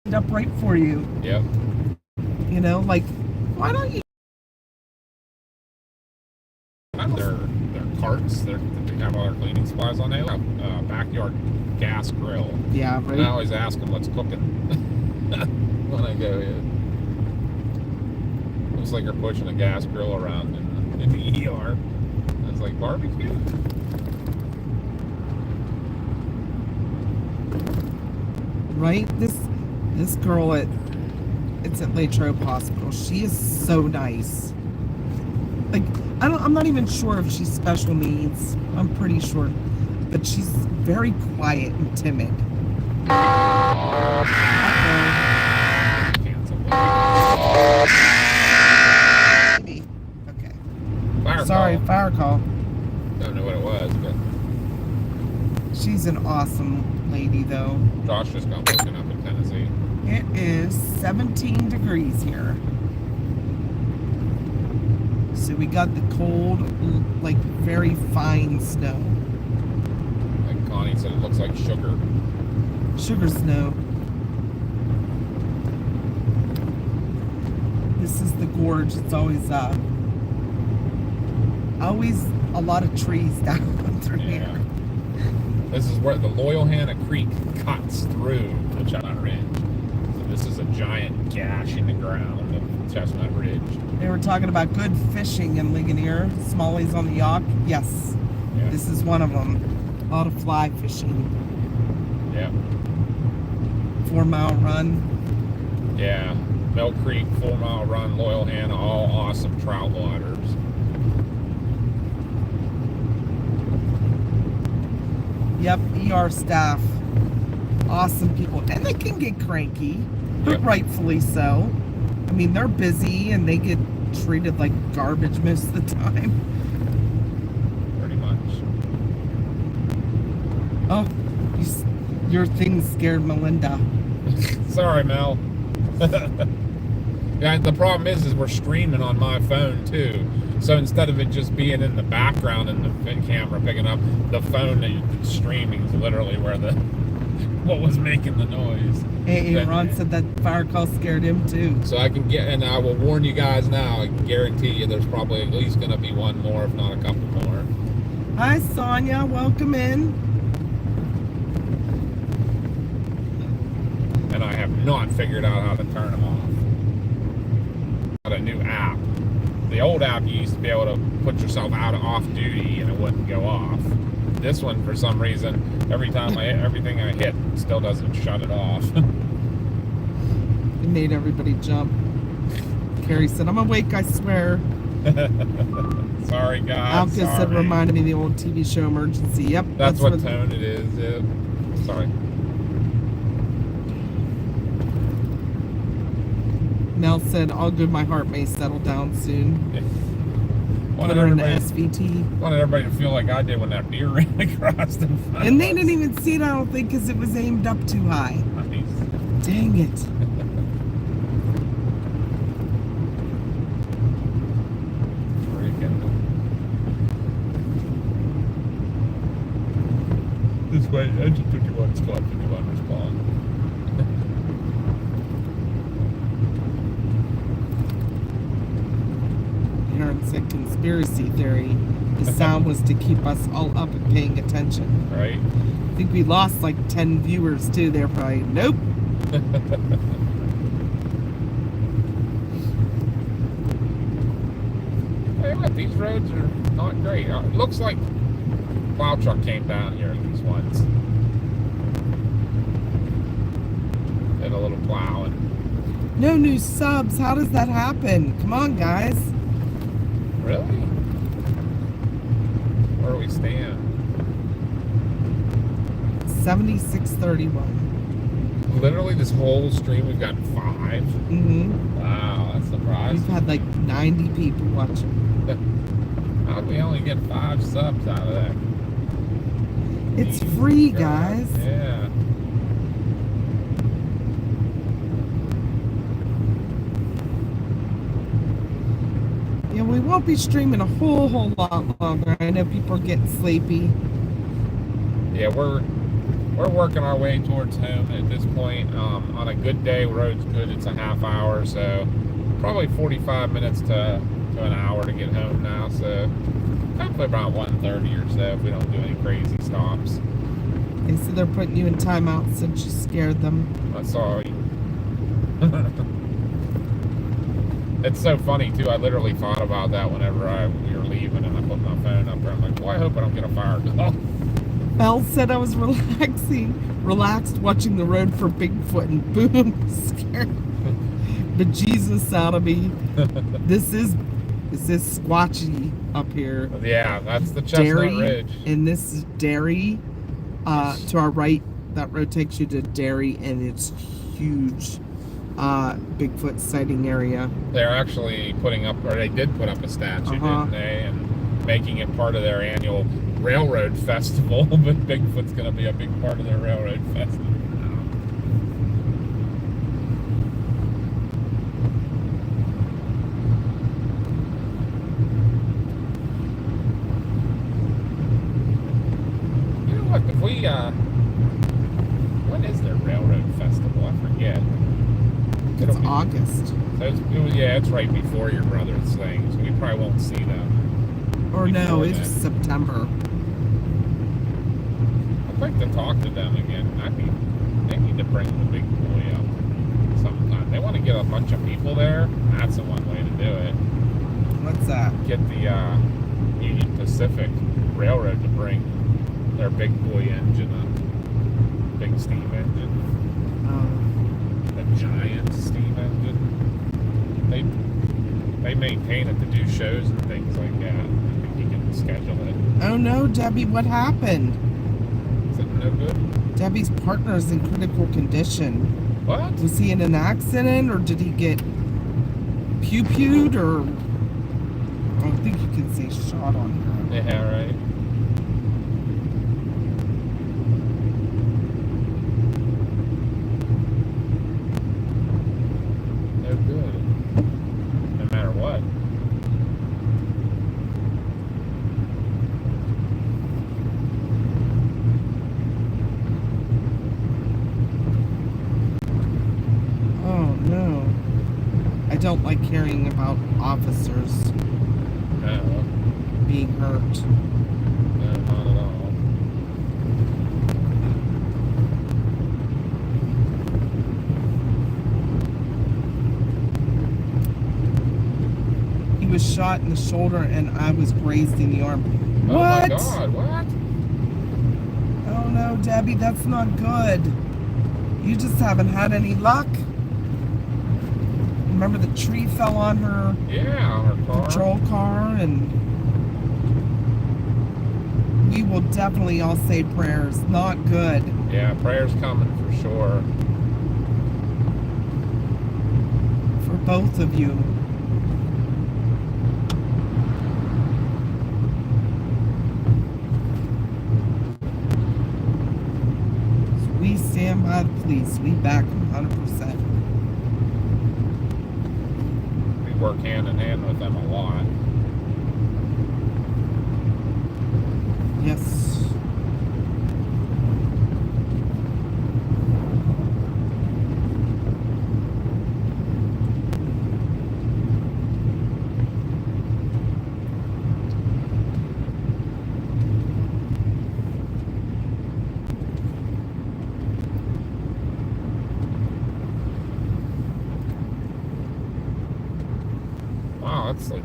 that up right for you. Yep. You know, like, why don't you? Their carts, they have all their cleaning supplies on there. They have a backyard gas grill. Yeah, And I right. always ask them what's cooking when I go in. Looks like they're pushing a gas grill around in the ER. I was like, barbecue? Right? This girl it's at Latrobe Hospital. She is so nice. Like, I'm not even sure if she's special needs. I'm pretty sure. But she's very quiet and timid. Cancel. fire call. Don't know what it was, but She's an awesome lady, though. Josh just got woken up in Tennessee. It is 17 degrees here. So we got the cold, like very fine snow. Like Connie said, it looks like sugar. Sugar snow. This is the gorge. It's always a lot of trees down through here. This is where the Loyalhanna Creek cuts through the Chestnut Ridge. So this is a giant gash in the ground of Chestnut Ridge. They were talking about good fishing in Ligonier. Smallies on the Yacht. Yes. Yeah. This is one of them. A lot of fly fishing. Yeah. 4 mile run. Yeah. Mill Creek, 4 Mile Run, Loyalhanna, all awesome trout waters. Yep, ER staff. Awesome people. And they can get cranky, but Yep. rightfully so. I mean, they're busy and they get treated like garbage most of the time. Pretty much. Oh, your thing scared Melinda. Sorry, Mel. Yeah, the problem is we're streaming on my phone too. So instead of it just being in the background and the camera picking up, the phone that's streaming is literally where what was making the noise. Hey, Ron said that fire call scared him too. So I can get, and I will warn you guys now, I can guarantee you there's probably at least going to be one more, if not a couple more. Hi, Sonia. Welcome in. And I have not figured out how to turn them off. Got a new app. The old app, you used to be able to put yourself out of off duty and it wouldn't go off. This one, for some reason, every time everything I hit still doesn't shut it off. It made everybody jump. Carrie said, I'm awake, I swear. Sorry, guys. Alka said, sorry. reminded me of the old TV show Emergency. Yep. That's what tone it is. Yeah. Sorry. Mel said, all good, my heart may settle down soon. Put Wanted her in the everybody, SVT. wanted everybody to feel like I did when that deer ran across the front. And they didn't even see it, I don't think, because it was aimed up too high. Nice. Dang it. Freaking. This way, engine 51, squad 51, respond. Aaron said, conspiracy theory. The sound was to keep us all up and paying attention. Right? I think we lost like 10 viewers too. They're probably, nope. Hey, look, these roads are not great. It looks like plow truck came down here in these ones. Did a little plowing. No new subs. How does that happen? Come on, guys. Really? Where do we stand? 7631. Literally this whole stream we've got 5. Mm-hmm. Wow, that's surprising. We've had like 90 people watching. How did we only get 5 subs out of that? It's free, God, guys. Yeah. Yeah, we won't be streaming a whole lot longer. I know people are getting sleepy. Yeah, we're working our way towards home at this point. On a good day, road's good. It's a half hour, so probably 45 minutes to an hour to get home now. So hopefully about 1:30 or so if we don't do any crazy stops. They said they're putting you in timeout since you scared them. I saw you. It's so funny too. I literally thought about that whenever we were leaving, and I put my phone up there. I'm like, well, I hope I don't get a fire call. Mel said I was relaxed watching the road for Bigfoot, and boom, scared bejesus out of me. This is squatchy up here. Yeah, that's the Chestnut Ridge. And this is Derry. To our right, that road takes you to Derry, and it's huge. Bigfoot sighting area. They're actually putting up, or they did put up a statue, didn't they? And making it part of their annual railroad festival, but Bigfoot's going to be a big part of their railroad festival now. You know what? If we, when is their railroad festival? I forget. It's August. Yeah, it's right before your brother's thing, so we probably won't see them. Or no, before it's then. September. I'd like to talk to them again. They need to bring the big boy up sometime. They want to get a bunch of people there. That's the one way to do it. What's that? Get the Union Pacific Railroad to bring their big boy engine up. Big steam engine. A giant steam engine. They maintain it to do shows and things like that. I think you can schedule it. Oh no, Debbie, what happened? Is it no good? Debbie's partner's in critical condition. What? Was he in an accident or did he get pew-pewed or... I don't think you can say shot on her. Yeah, right. No good. No matter what. Oh no. I don't like hearing about officers No, being hurt. no, not at all. He was shot in the shoulder and I was grazed in the arm. Oh What? my God, what? Oh no, Debbie, that's not good. You just haven't had any luck. Remember the tree fell on her Yeah, on her car. patrol car, and we will definitely all say prayers. Not good. Yeah, prayers coming for sure. For both of you. We stand by the police. We back them 100%. We work hand in hand with them a lot. Yes. Wow, that's like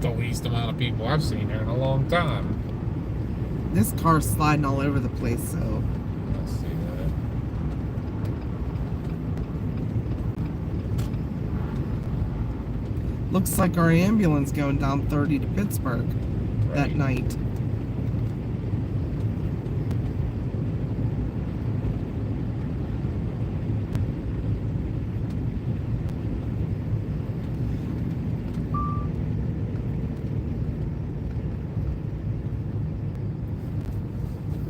the least amount of people I've seen there in a long time. This car's sliding all over the place, so Let's see that. looks like our ambulance going down 30 to Pittsburg that Right. night.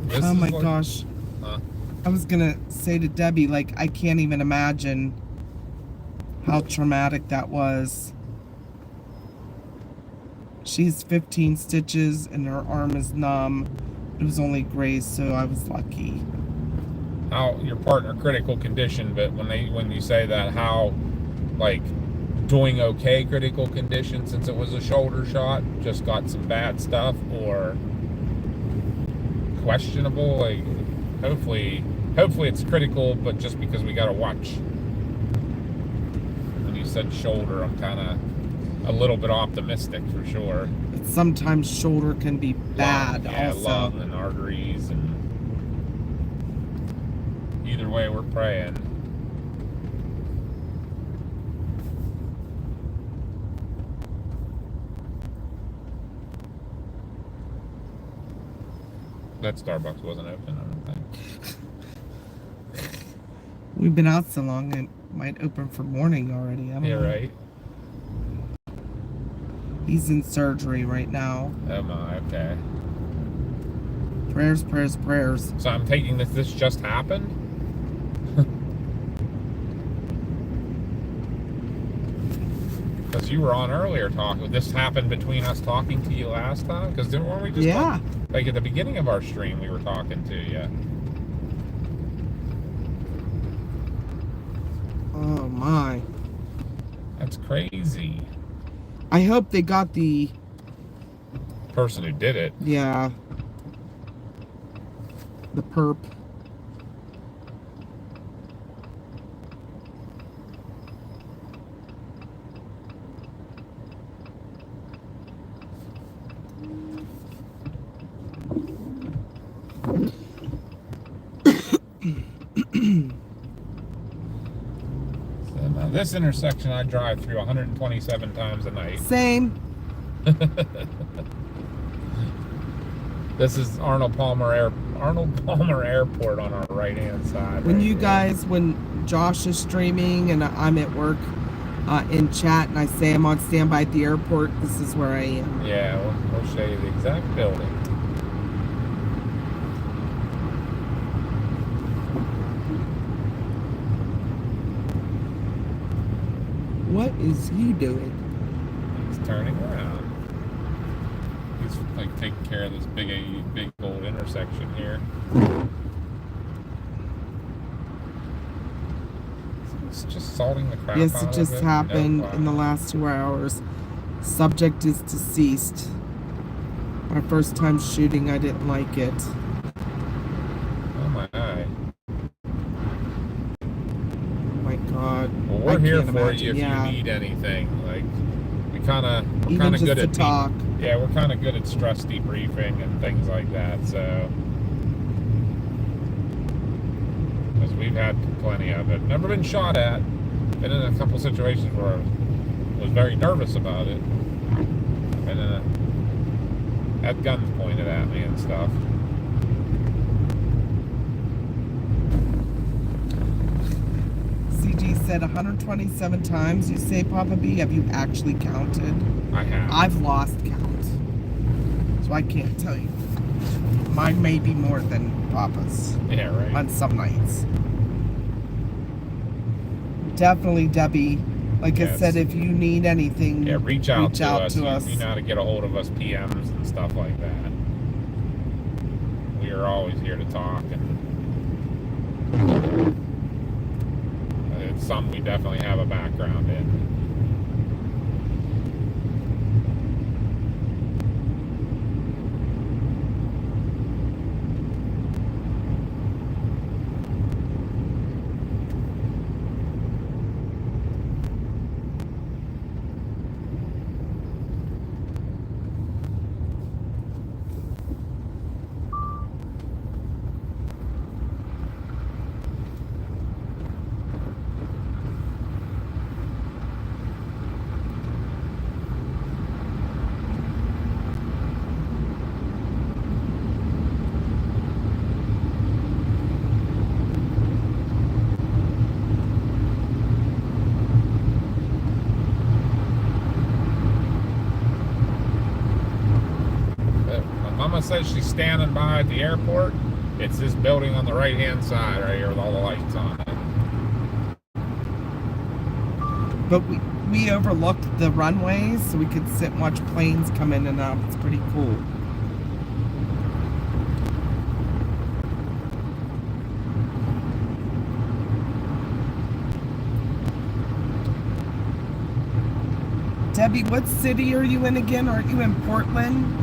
This Oh is my like- gosh. Huh? I was gonna say to Debbie, like, I can't even imagine how traumatic that was. She's 15 stitches and her arm is numb. It was only grazed, so I was lucky. How your partner critical condition, but when you say that, how like doing okay critical condition since it was a shoulder shot, just got some bad stuff, or questionable? Like hopefully it's critical, but just because we gotta watch. When you said shoulder, I'm kind of a little bit optimistic for sure. But sometimes shoulder can be bad Lung, yeah, also. lung and arteries, and either way, we're praying. That Starbucks wasn't open, I don't think. We've been out so long, it might open for morning already. I don't Yeah, know. right. He's in surgery right now. Oh my, okay. Prayers, prayers, prayers. So I'm taking this just happened? Because you were on earlier talking. This happened between us talking to you last time? Because weren't we just Yeah. like at the beginning of our stream we were talking to you? Oh my. That's crazy. I hope they got the, Person who did it. yeah, the perp. So now this intersection I drive through 127 times a night. Same. This is Arnold Palmer Airport on our right hand side. When right you here. guys, when Josh is streaming and I'm at work in chat and I say I'm on standby at the airport, this is where I am. Yeah, we'll show you the exact building. What is he doing? He's turning around. He's like taking care of this big old intersection here. It's just salting the crap Yes, out it of just it. happened No in the problem. last 2 hours. Subject is deceased. My first time shooting, I didn't like it. Oh my eye. Oh my God. Well, we're I here can't for imagine. you if Yeah. you need anything. Like we're Even kind of just good to at talk. Yeah, we're kind of good at stress debriefing and things like that. So, because we've had plenty of it. Never been shot at. Been in a couple situations where I was very nervous about it. And had guns pointed at me and stuff. CG said 127 times. You say, Papa B, have you actually counted? I have. I've lost count. So I can't tell you. Mine may be more than Papa's Yeah, right. on some nights. Definitely, Debbie. Like I Yes. said, if you need anything, Yeah, reach out to us. to us. You know how to get a hold of us, PMs and stuff like that. We are always here to talk, and it's something we definitely have a background in. Mama says she's standing by at the airport. It's this building on the right-hand side right here with all the lights on it. But we overlooked the runways, so we could sit and watch planes come in and out. It's pretty cool. Debbie, what city are you in again? Aren't you in Portland?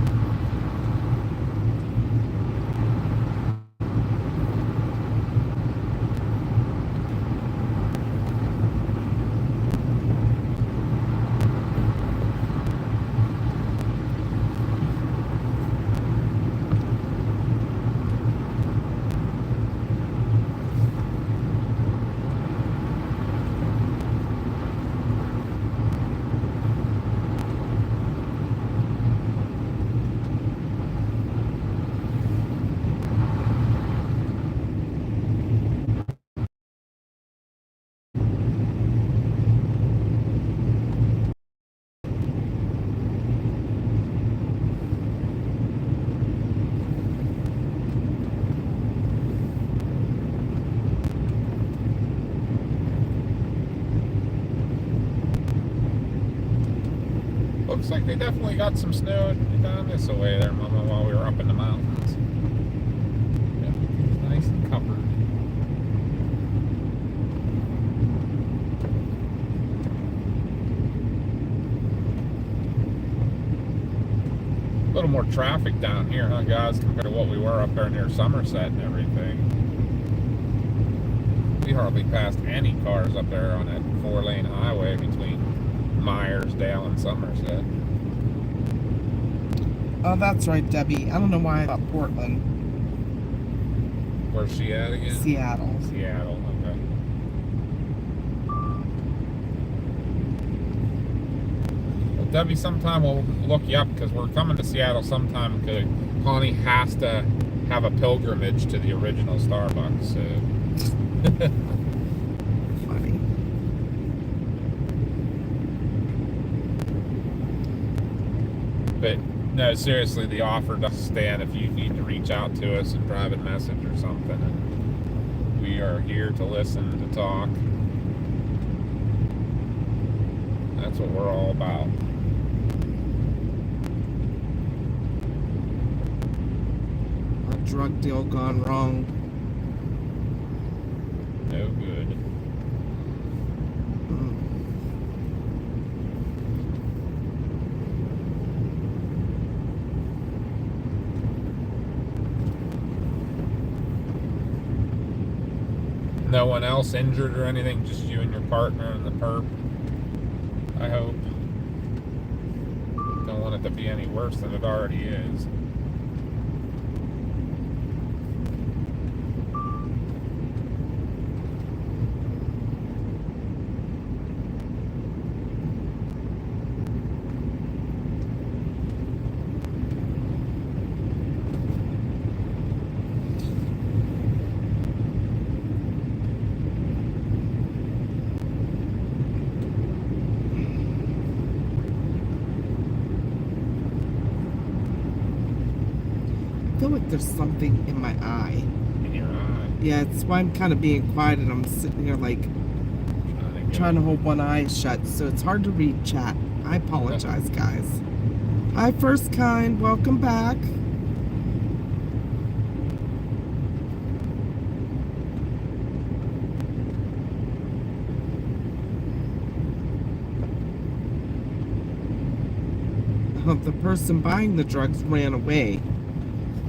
looks like they definitely got some snow down this way there, Mama, while we were up in the mountains. Yeah, nice and covered. A little more traffic down here, huh, guys, compared to what we were up there near Somerset and everything. We hardly passed any cars up there on that 4-lane highway between Myersdale and Somerset. Oh, that's right, Debbie. I don't know why I thought Portland. Where's she at again? Seattle. Seattle, okay. Well, Debbie, sometime we'll look you up because we're coming to Seattle sometime because Connie has to have a pilgrimage to the original Starbucks. So. Funny. But no, seriously, the offer does stand if you need to reach out to us in private message or something. And we are here to listen, to talk. That's what we're all about. A drug deal gone wrong. No good. No one else injured or anything, just you and your partner and the perp, I hope. Don't want it to be any worse than it already is. I feel like there's something in my eye. In your eye. Yeah, it's why I'm kind of being quiet and I'm sitting here like trying to hold one eye shut, so it's hard to read chat. I apologize, guys. Hi, First Kind. Welcome back. The person buying the drugs ran away.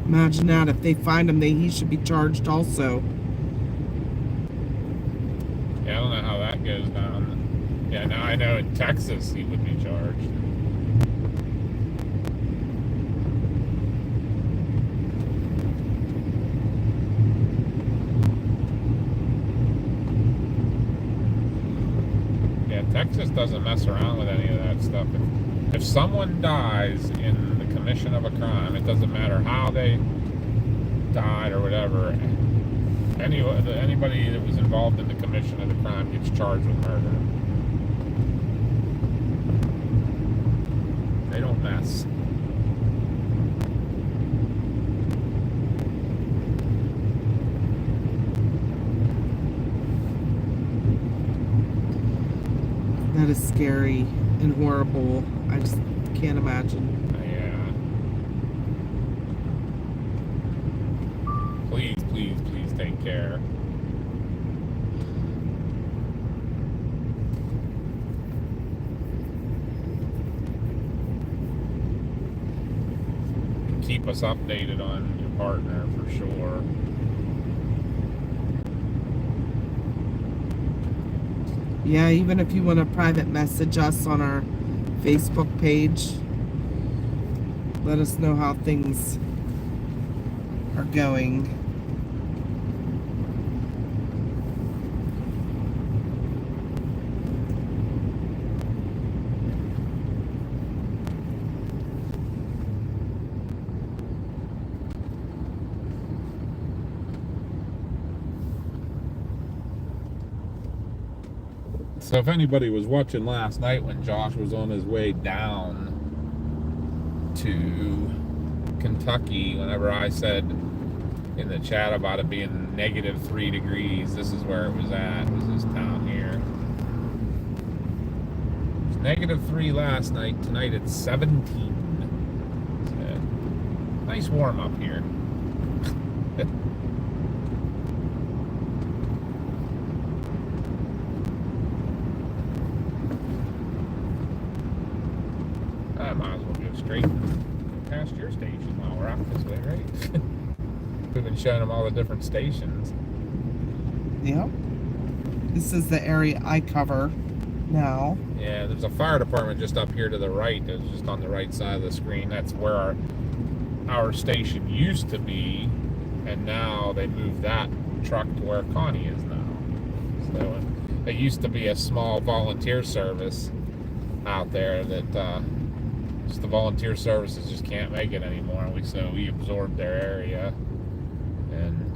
Imagine that. If they find him, he should be charged also. Yeah, I don't know how that goes down. Yeah, now I know in Texas he would be charged. Yeah, Texas doesn't mess around with any of that stuff. If someone dies in the commission of a crime, it doesn't matter how they died or whatever, anybody that was involved in the commission of the crime gets charged with murder. They don't mess. That is scary and horrible. I just can't imagine. Yeah. Please, please, please take care. Keep us updated on your partner for sure. Yeah, even if you want to private message us on our Facebook page, let us know how things are going. So if anybody was watching last night when Josh was on his way down to Kentucky, whenever I said in the chat about it being -3 degrees, this is where it was at. It was this town here. -3 last night. Tonight it's 17. So, nice warm up here. I might as well go straight past your station while we're out this way, right? We've been showing them all the different stations. Yep. This is the area I cover now. Yeah, there's a fire department just up here to the right. It's just on the right side of the screen. That's where our station used to be, and now they moved that truck to where Connie is now. So it used to be a small volunteer service out there that just the volunteer services just can't make it anymore. So we absorbed their area and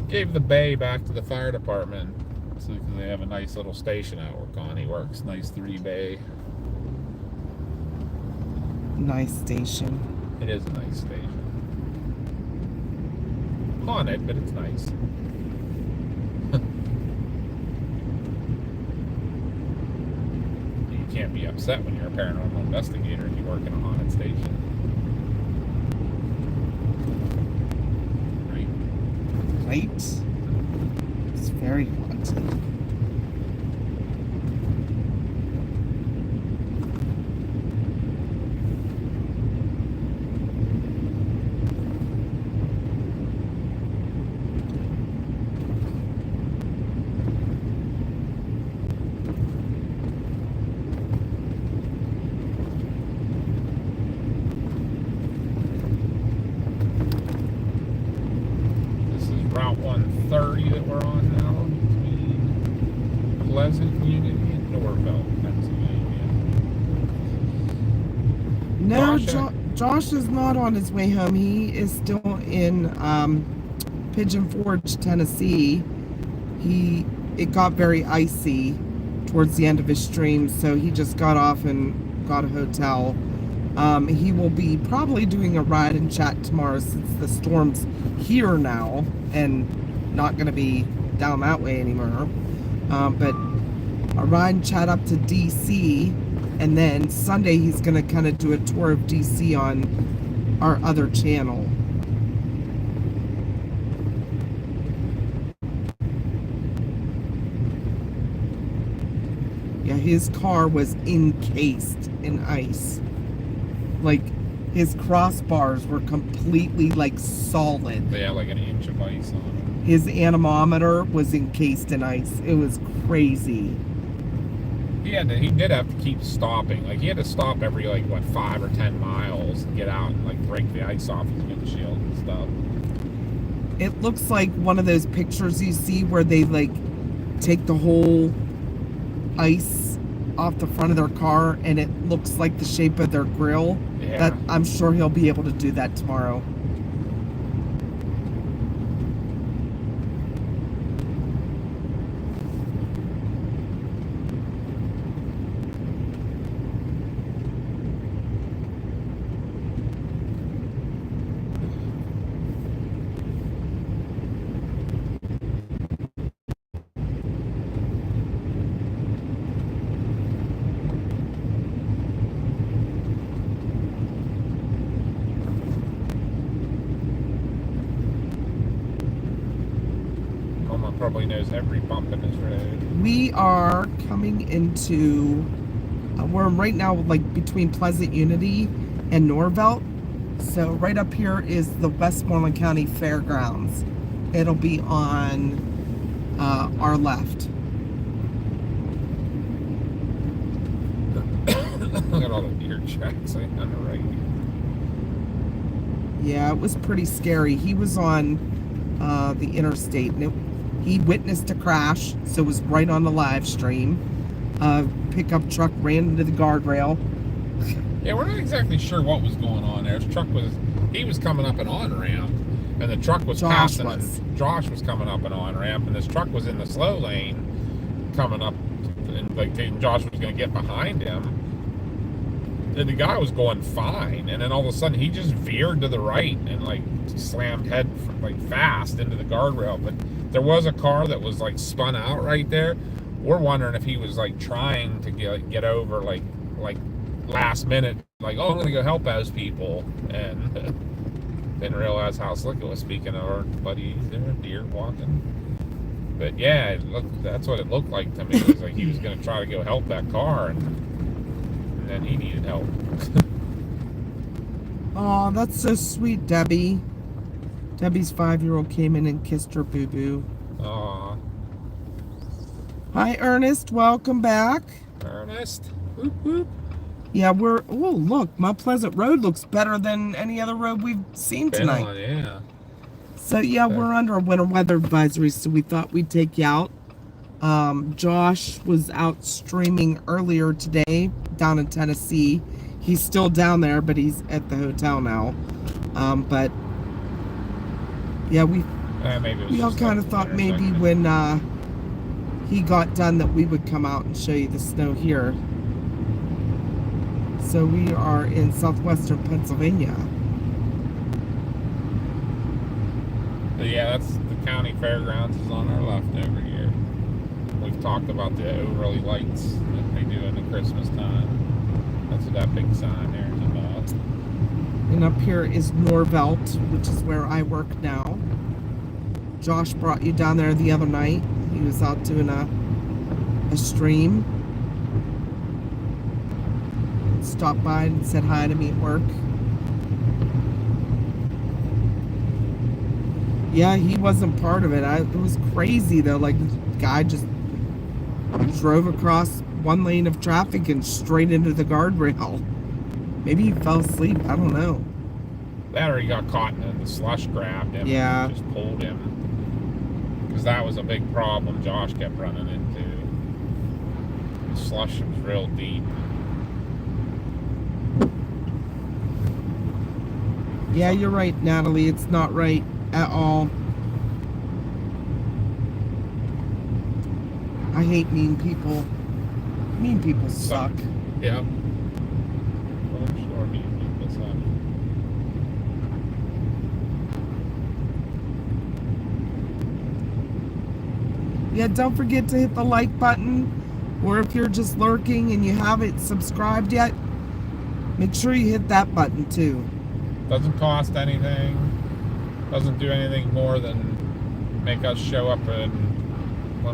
gave the bay back to the fire department. So they have a nice little station out where Connie works. Nice 3-bay. Nice station. It is a nice station. Haunted, but it's nice. You can't be upset when you're a paranormal investigator and you work in a haunted station. Right? It's very haunted. Route 130 that we're on now between Pleasant Unity and Norville, Pennsylvania. No, Josh, Josh is not on his way home. He is still in Pigeon Forge, Tennessee. It got very icy towards the end of his stream, so he just got off and got a hotel. He will be probably doing a ride and chat tomorrow since the storm's here now and not going to be down that way anymore. But a ride and chat up to DC, and then Sunday he's going to kind of do a tour of DC on our other channel. Yeah, his car was encased in ice. Like, his crossbars were completely, like, solid. they have like an inch of ice on them. His anemometer was encased in ice. It was crazy. He did have to keep stopping. Like, he had to stop every, 5 or 10 miles and get out and, break the ice off his windshield and stuff. It looks like one of those pictures you see where they, take the whole ice off the front of their car and it looks like the shape of their grill. Yeah. That I'm sure he'll be able to do that tomorrow. Probably knows every bump in his road. We are coming into, we're right now between Pleasant Unity and Norville. So right up here is the Westmoreland County Fairgrounds. It'll be on our left. Look at all the deer tracks on the right. Yeah, it was pretty scary. He was on the interstate and he witnessed a crash, so it was right on the live stream. Pickup truck ran into the guardrail. Yeah, we're not exactly sure what was going on there. His truck he was coming up an on-ramp, and the truck was Josh passing. was. Josh was coming up an on-ramp, and this truck was in the slow lane, coming up, and Josh was going to get behind him. And the guy was going fine, and then all of a sudden he just veered to the right and slammed head fast into the guardrail. But there was a car that was spun out right there. we're wondering if he was like trying to get over like last minute, like, oh, I'm gonna go help those people, and didn't realize how slick it was. Speaking of our buddy there, deer walking. But yeah, that's what it looked like to me. It was like he was gonna try to go help that car, and then he needed help. Oh, that's so sweet, Debbie. Debbie's 5-year-old came in and kissed her boo-boo. Aw, Hi, Ernest. Welcome back. Ernest. Whoop, whoop. Yeah, oh, look. Mount Pleasant Road looks better than any other road we've seen tonight. On, yeah. So, yeah, we're under a winter weather advisory, so we thought we'd take you out. Josh was out streaming earlier today down in Tennessee. He's still down there, but he's at the hotel now. But, yeah, we all kind of thought maybe when he got done that we would come out and show you the snow here. So we are in southwestern Pennsylvania. Yeah, that's the county fairgrounds is on our left over here. We've talked about the overly lights that they do in the Christmas time. That's what that big sign there is about. And up here is Norvelt, which is where I work now. Josh brought you down there the other night. He was out doing a stream. Stopped by and said hi to me at work. Yeah, he wasn't part of it. It was crazy though. Like, the guy just drove across one lane of traffic and straight into the guardrail. Maybe he fell asleep. I don't know. That or he got caught and the slush grabbed him. Yeah. And just pulled him. Because that was a big problem Josh kept running into. The slush was real deep. Yeah, you're right, Natalie. It's not right at all. I hate mean people. Mean people suck. Yeah. Well, sure, mean people suck. Yeah, don't forget to hit the like button. Or if you're just lurking and you haven't subscribed yet, make sure you hit that button too. Doesn't cost anything. Doesn't do anything more than make us show up when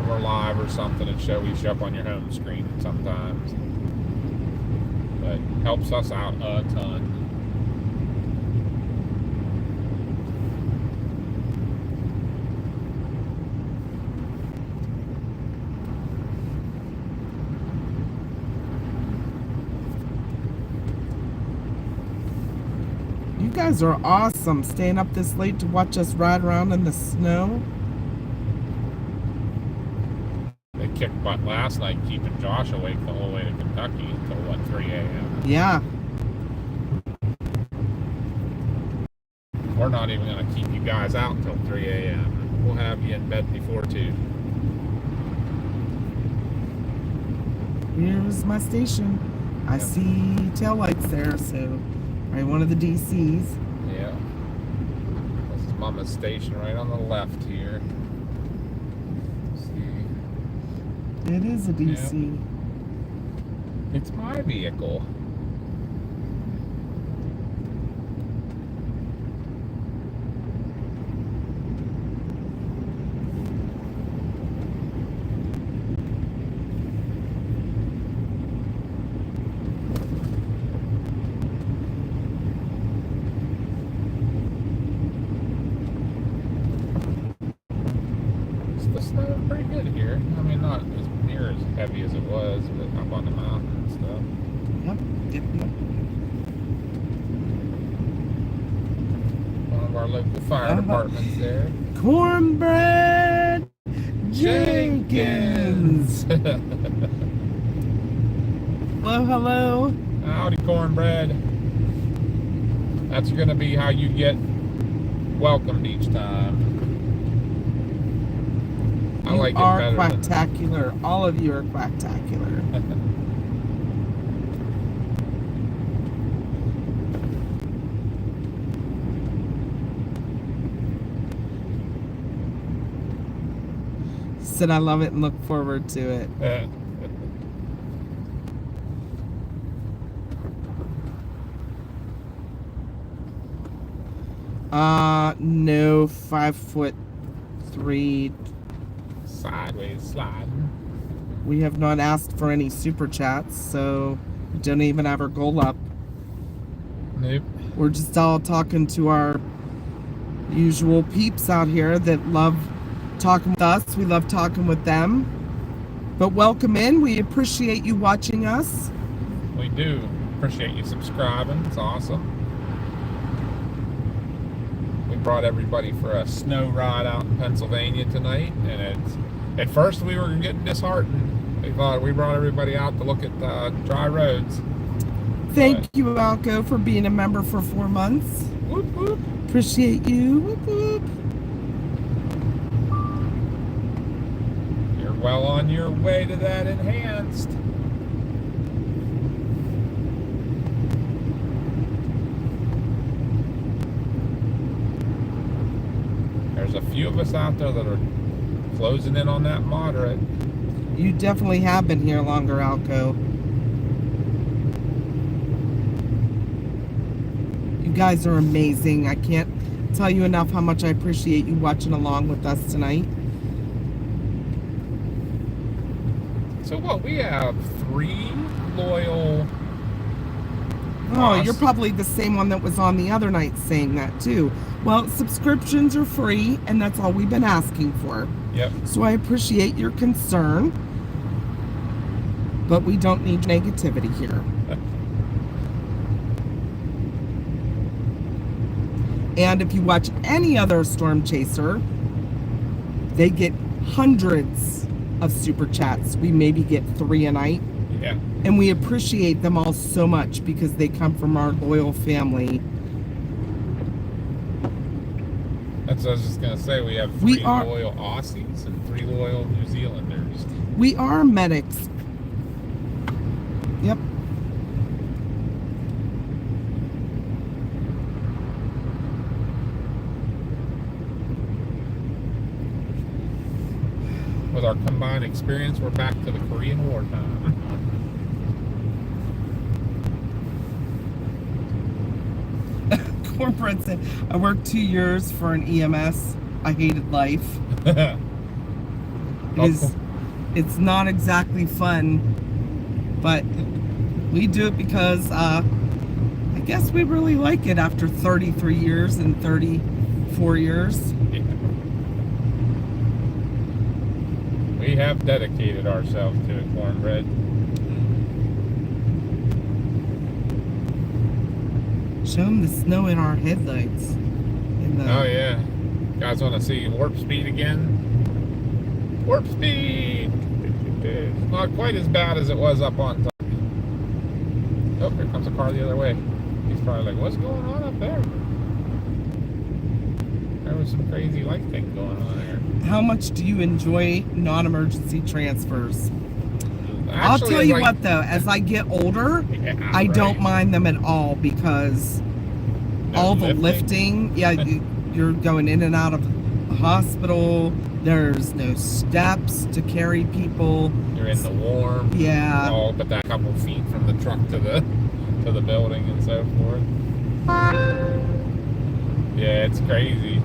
we're live or something, and we show up on your home screen sometimes. But helps us out a ton. You guys are awesome, staying up this late to watch us ride around in the snow. They kicked butt last night, keeping Josh awake the whole way to Kentucky until 3 a.m. Yeah. We're not even going to keep you guys out until 3 a.m. We'll have you in bed before 2. Here's my station. I see taillights there, so right, one of the DCs. Yeah. This is Mama's station right on the left here. See? It is a DC. Yep. It's my vehicle. Pretty good here. I mean, not as near as heavy as it was, but up on the mountain and stuff. Yep. One of our local fire departments there. Cornbread Jenkins. Hello. Howdy, cornbread. That's going to be how you get welcomed each time. I like it better. Quacktacular. All of you are quacktacular. said I love it and look forward to it. No, 5'3". Sideways sliding. We have not asked for any super chats, so we don't even have our goal up. Nope. We're just all talking to our usual peeps out here that love talking with us. We love talking with them. But welcome in. We appreciate you watching us. We do appreciate you subscribing. It's awesome. We brought everybody for a snow ride out in Pennsylvania tonight, and at first we were getting disheartened. We thought we brought everybody out to look at dry roads. Thank you, Alco, for being a member for 4 months. Whoop, whoop. Appreciate you. Whoop, whoop. You're well on your way to that enhanced. There's a few of us out there that are closing in on that moderate. You definitely have been here longer, Alco. You guys are amazing. I can't tell you enough how much I appreciate you watching along with us tonight. So what, we have 3 loyal... Oh, you're probably the same one that was on the other night saying that too. Well, subscriptions are free, and that's all we've been asking for. Yep. So I appreciate your concern, but we don't need negativity here. And if you watch any other Storm Chaser, they get hundreds of super chats. We maybe get 3 a night. Yeah. And we appreciate them all so much because they come from our loyal family. That's what I was just going to say. We have 3 loyal Aussies and 3 loyal New Zealanders. We are medics. Yep. With our combined experience, we're back to the Korean War time. Corporate said, I worked 2 years for an EMS. I hated life. It's not exactly fun, but we do it because I guess we really like it after 33 years and 34 years. Yeah. We have dedicated ourselves to it, Cornbread. Show them the snow in our headlights. Oh yeah. Guys want to see warp speed again? Warp speed! It's not quite as bad as it was up on top. Oh, here comes a car the other way. He's probably like, what's going on up there? There was some crazy light thing going on there. How much do you enjoy non-emergency transfers? Actually, I'll tell you what though, as I get older, yeah, I don't mind them at all because all the lifting, yeah, you're going in and out of the hospital. There's no steps to carry people. You're in the warm. Yeah. All but that couple feet from the truck to the building and so forth. Yeah, it's crazy.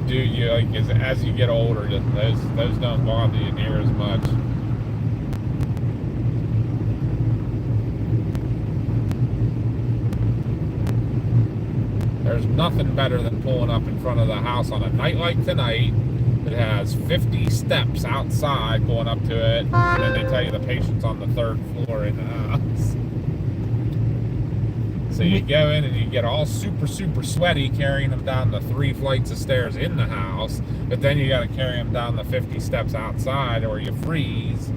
You like as you get older, those don't bother you near as much. There's nothing better than pulling up in front of the house on a night like tonight that has 50 steps outside going up to it, and then they tell you the patient's on the 3rd floor in the house. So you go in and you get all super, super sweaty carrying them down the 3 flights of stairs in the house, but then you got to carry them down the 50 steps outside or you freeze.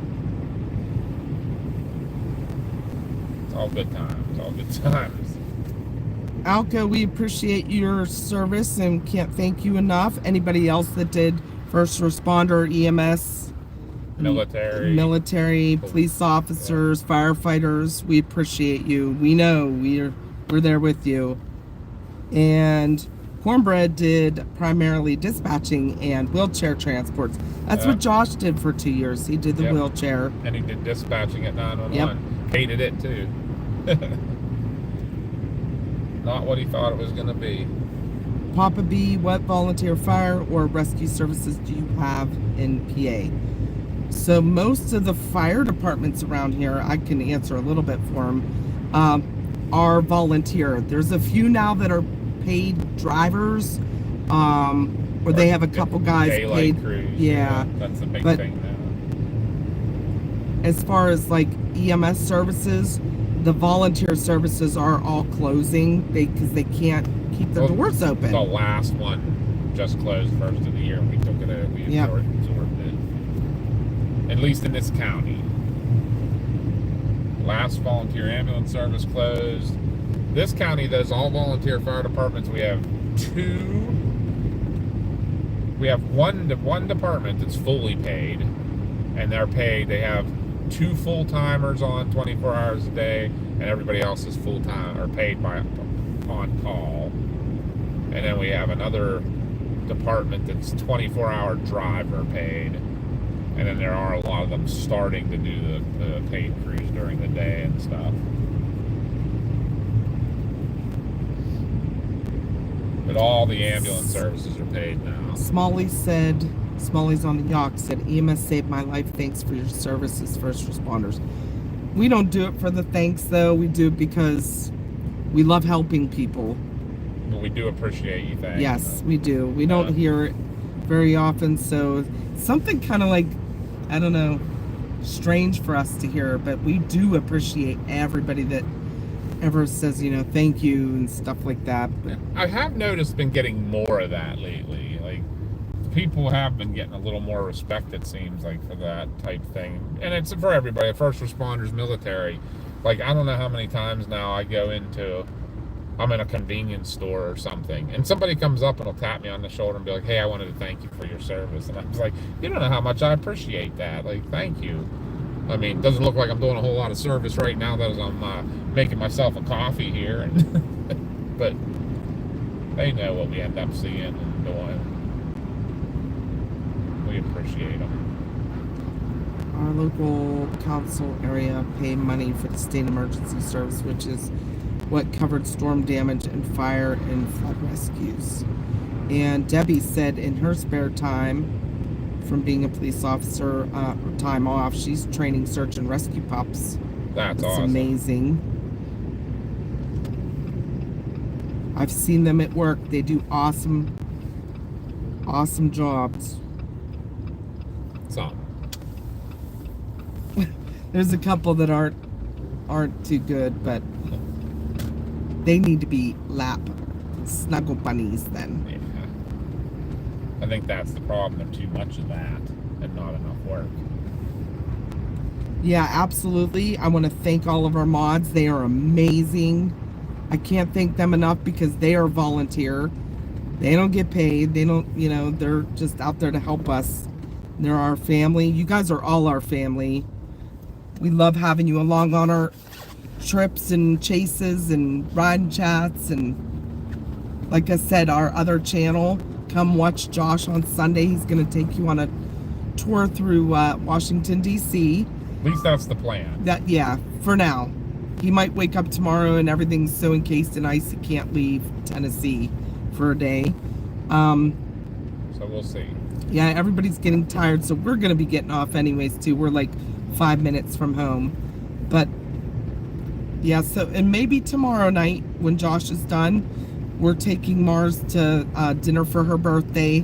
It's all good times, all good times. Alco, we appreciate your service and can't thank you enough. Anybody else that did first responder, EMS, military, police officers, firefighters, we appreciate you. We know we're there with you. And Cornbread did primarily dispatching and wheelchair transports. That's Yeah. what Josh did for 2 years. He did the Yep. wheelchair. And he did dispatching at 911. Yep. Hated it too. Not what he thought it was going to be. Papa B, what volunteer fire or rescue services do you have in PA? So most of the fire departments around here, I can answer a little bit for them, are volunteer. There's a few now that are paid drivers, or they have a couple guys Daylight paid. crews. Yeah. That's the big But- thing now. As far as like EMS services, the volunteer services are all closing because they can't keep the Well, doors open. The last one just closed first of the year. We took it out. We Yep. absorbed it. At least in this county. Last volunteer ambulance service closed. This county does all volunteer fire departments. We have one department that's fully paid, and they're paid. They have 2 full-timers on 24 hours a day, and everybody else is full-time or paid by on call. And then we have another department that's 24-hour driver paid, and then there are a lot of them starting to do the paid crews during the day and stuff. But all the ambulance services are paid now. Smalley's on the yacht said, EMS saved my life. Thanks for your services, first responders. We don't do it for the thanks though. We do it because we love helping people. But we do appreciate you, thanks. Yes, we do. We don't hear it very often, so something kind of like, I don't know, strange for us to hear, but we do appreciate everybody that ever says, thank you and stuff like that. But I have noticed been getting more of that lately. Like, people have been getting a little more respect, it seems like, for that type thing. And it's for everybody, first responders, military. Like, I don't know how many times now I'm in a convenience store or something, and somebody comes up and will tap me on the shoulder and be like, hey, I wanted to thank you for your service. And I was like, you don't know how much I appreciate that. Like, thank you. I mean, it doesn't look like I'm doing a whole lot of service right now that I'm making myself a coffee here. And but they know what we end up seeing and doing. We appreciate them. our local council area pay money for the state emergency service, which is what covered storm damage and fire and flood rescues. And Debbie said in her spare time from being a police officer, time off, she's training search and rescue pups. That's It's awesome. amazing. I've seen them at work. They do awesome jobs. So, There's a couple that aren't too good, but they need to be lap snuggle bunnies then. yeah. I think that's the problem. There's too much of that and not enough work. Yeah, absolutely. I want to thank all of our mods. They are amazing. I can't thank them enough because they are volunteer. They don't get paid. They don't, they're just out there to help us. They're our family. You guys are all our family. We love having you along on our trips and chases and ride and chats. And like I said, our other channel, come watch Josh on Sunday. He's going to take you on a tour through Washington, D.C. At least that's the plan. Yeah, for now. He might wake up tomorrow and everything's so encased in ice he can't leave Tennessee for a day. So we'll see. Yeah, everybody's getting tired, so we're going to be getting off anyways, too. We're like 5 minutes from home. But, yeah, so, and maybe tomorrow night when Josh is done, we're taking Mars to dinner for her birthday.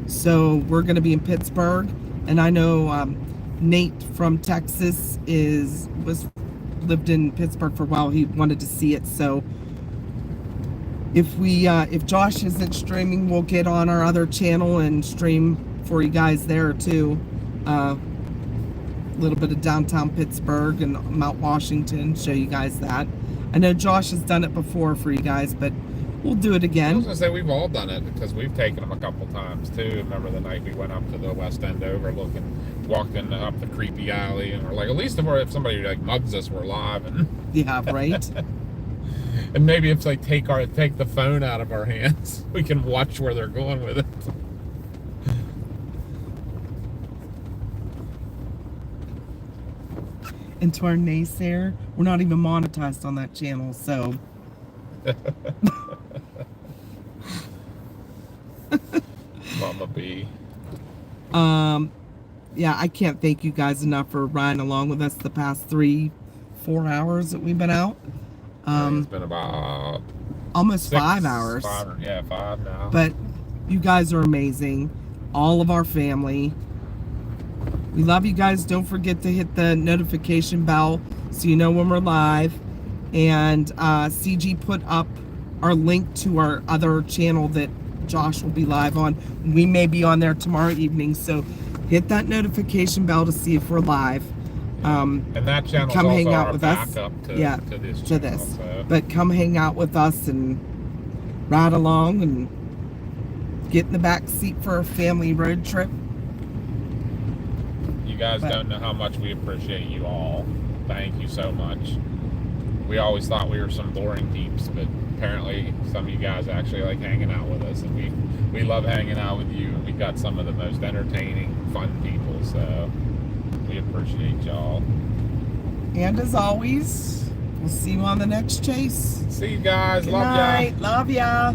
So we're going to be in Pittsburg. And I know Nate from Texas lived in Pittsburg for a while. He wanted to see it. So if Josh isn't streaming, we'll get on our other channel and stream for you guys there too. A little bit of downtown Pittsburg and Mount Washington, show you guys that. I know Josh has done it before for you guys, but we'll do it I again. was going to say, we've all done it because we've taken them a couple times too. Remember the night we went up to the West End overlooking, walked up the creepy alley, and we're like, at least if somebody like mugs us, we're live. And Yeah, right? And maybe if they take the phone out of our hands, we can watch where they're going with it. And to our naysayer, we're not even monetized on that channel, so Mama B. yeah, I can't thank you guys enough for riding along with us the past 3-4 hours that we've been out. It's been about Almost 6, 5 hours. 5 now. But you guys are amazing. All of our family. We love you guys. Don't forget to hit the notification bell so you know when we're live. And CG put up our link to our other channel that Josh will be live on. We may be on there tomorrow evening, so hit that notification bell to see if we're live. And that channel's come also hang out our with us. backup to this to channel. this. So. But come hang out with us and ride along and get in the back seat for a family road trip. You guys don't know how much we appreciate you all. Thank you so much. We always thought we were some boring peeps, but apparently some of you guys actually like hanging out with us, and we love hanging out with you. We got some of the most entertaining, fun people, so we appreciate y'all. And as always, we'll see you on the next chase. See you guys. Good Love night. ya. Love ya.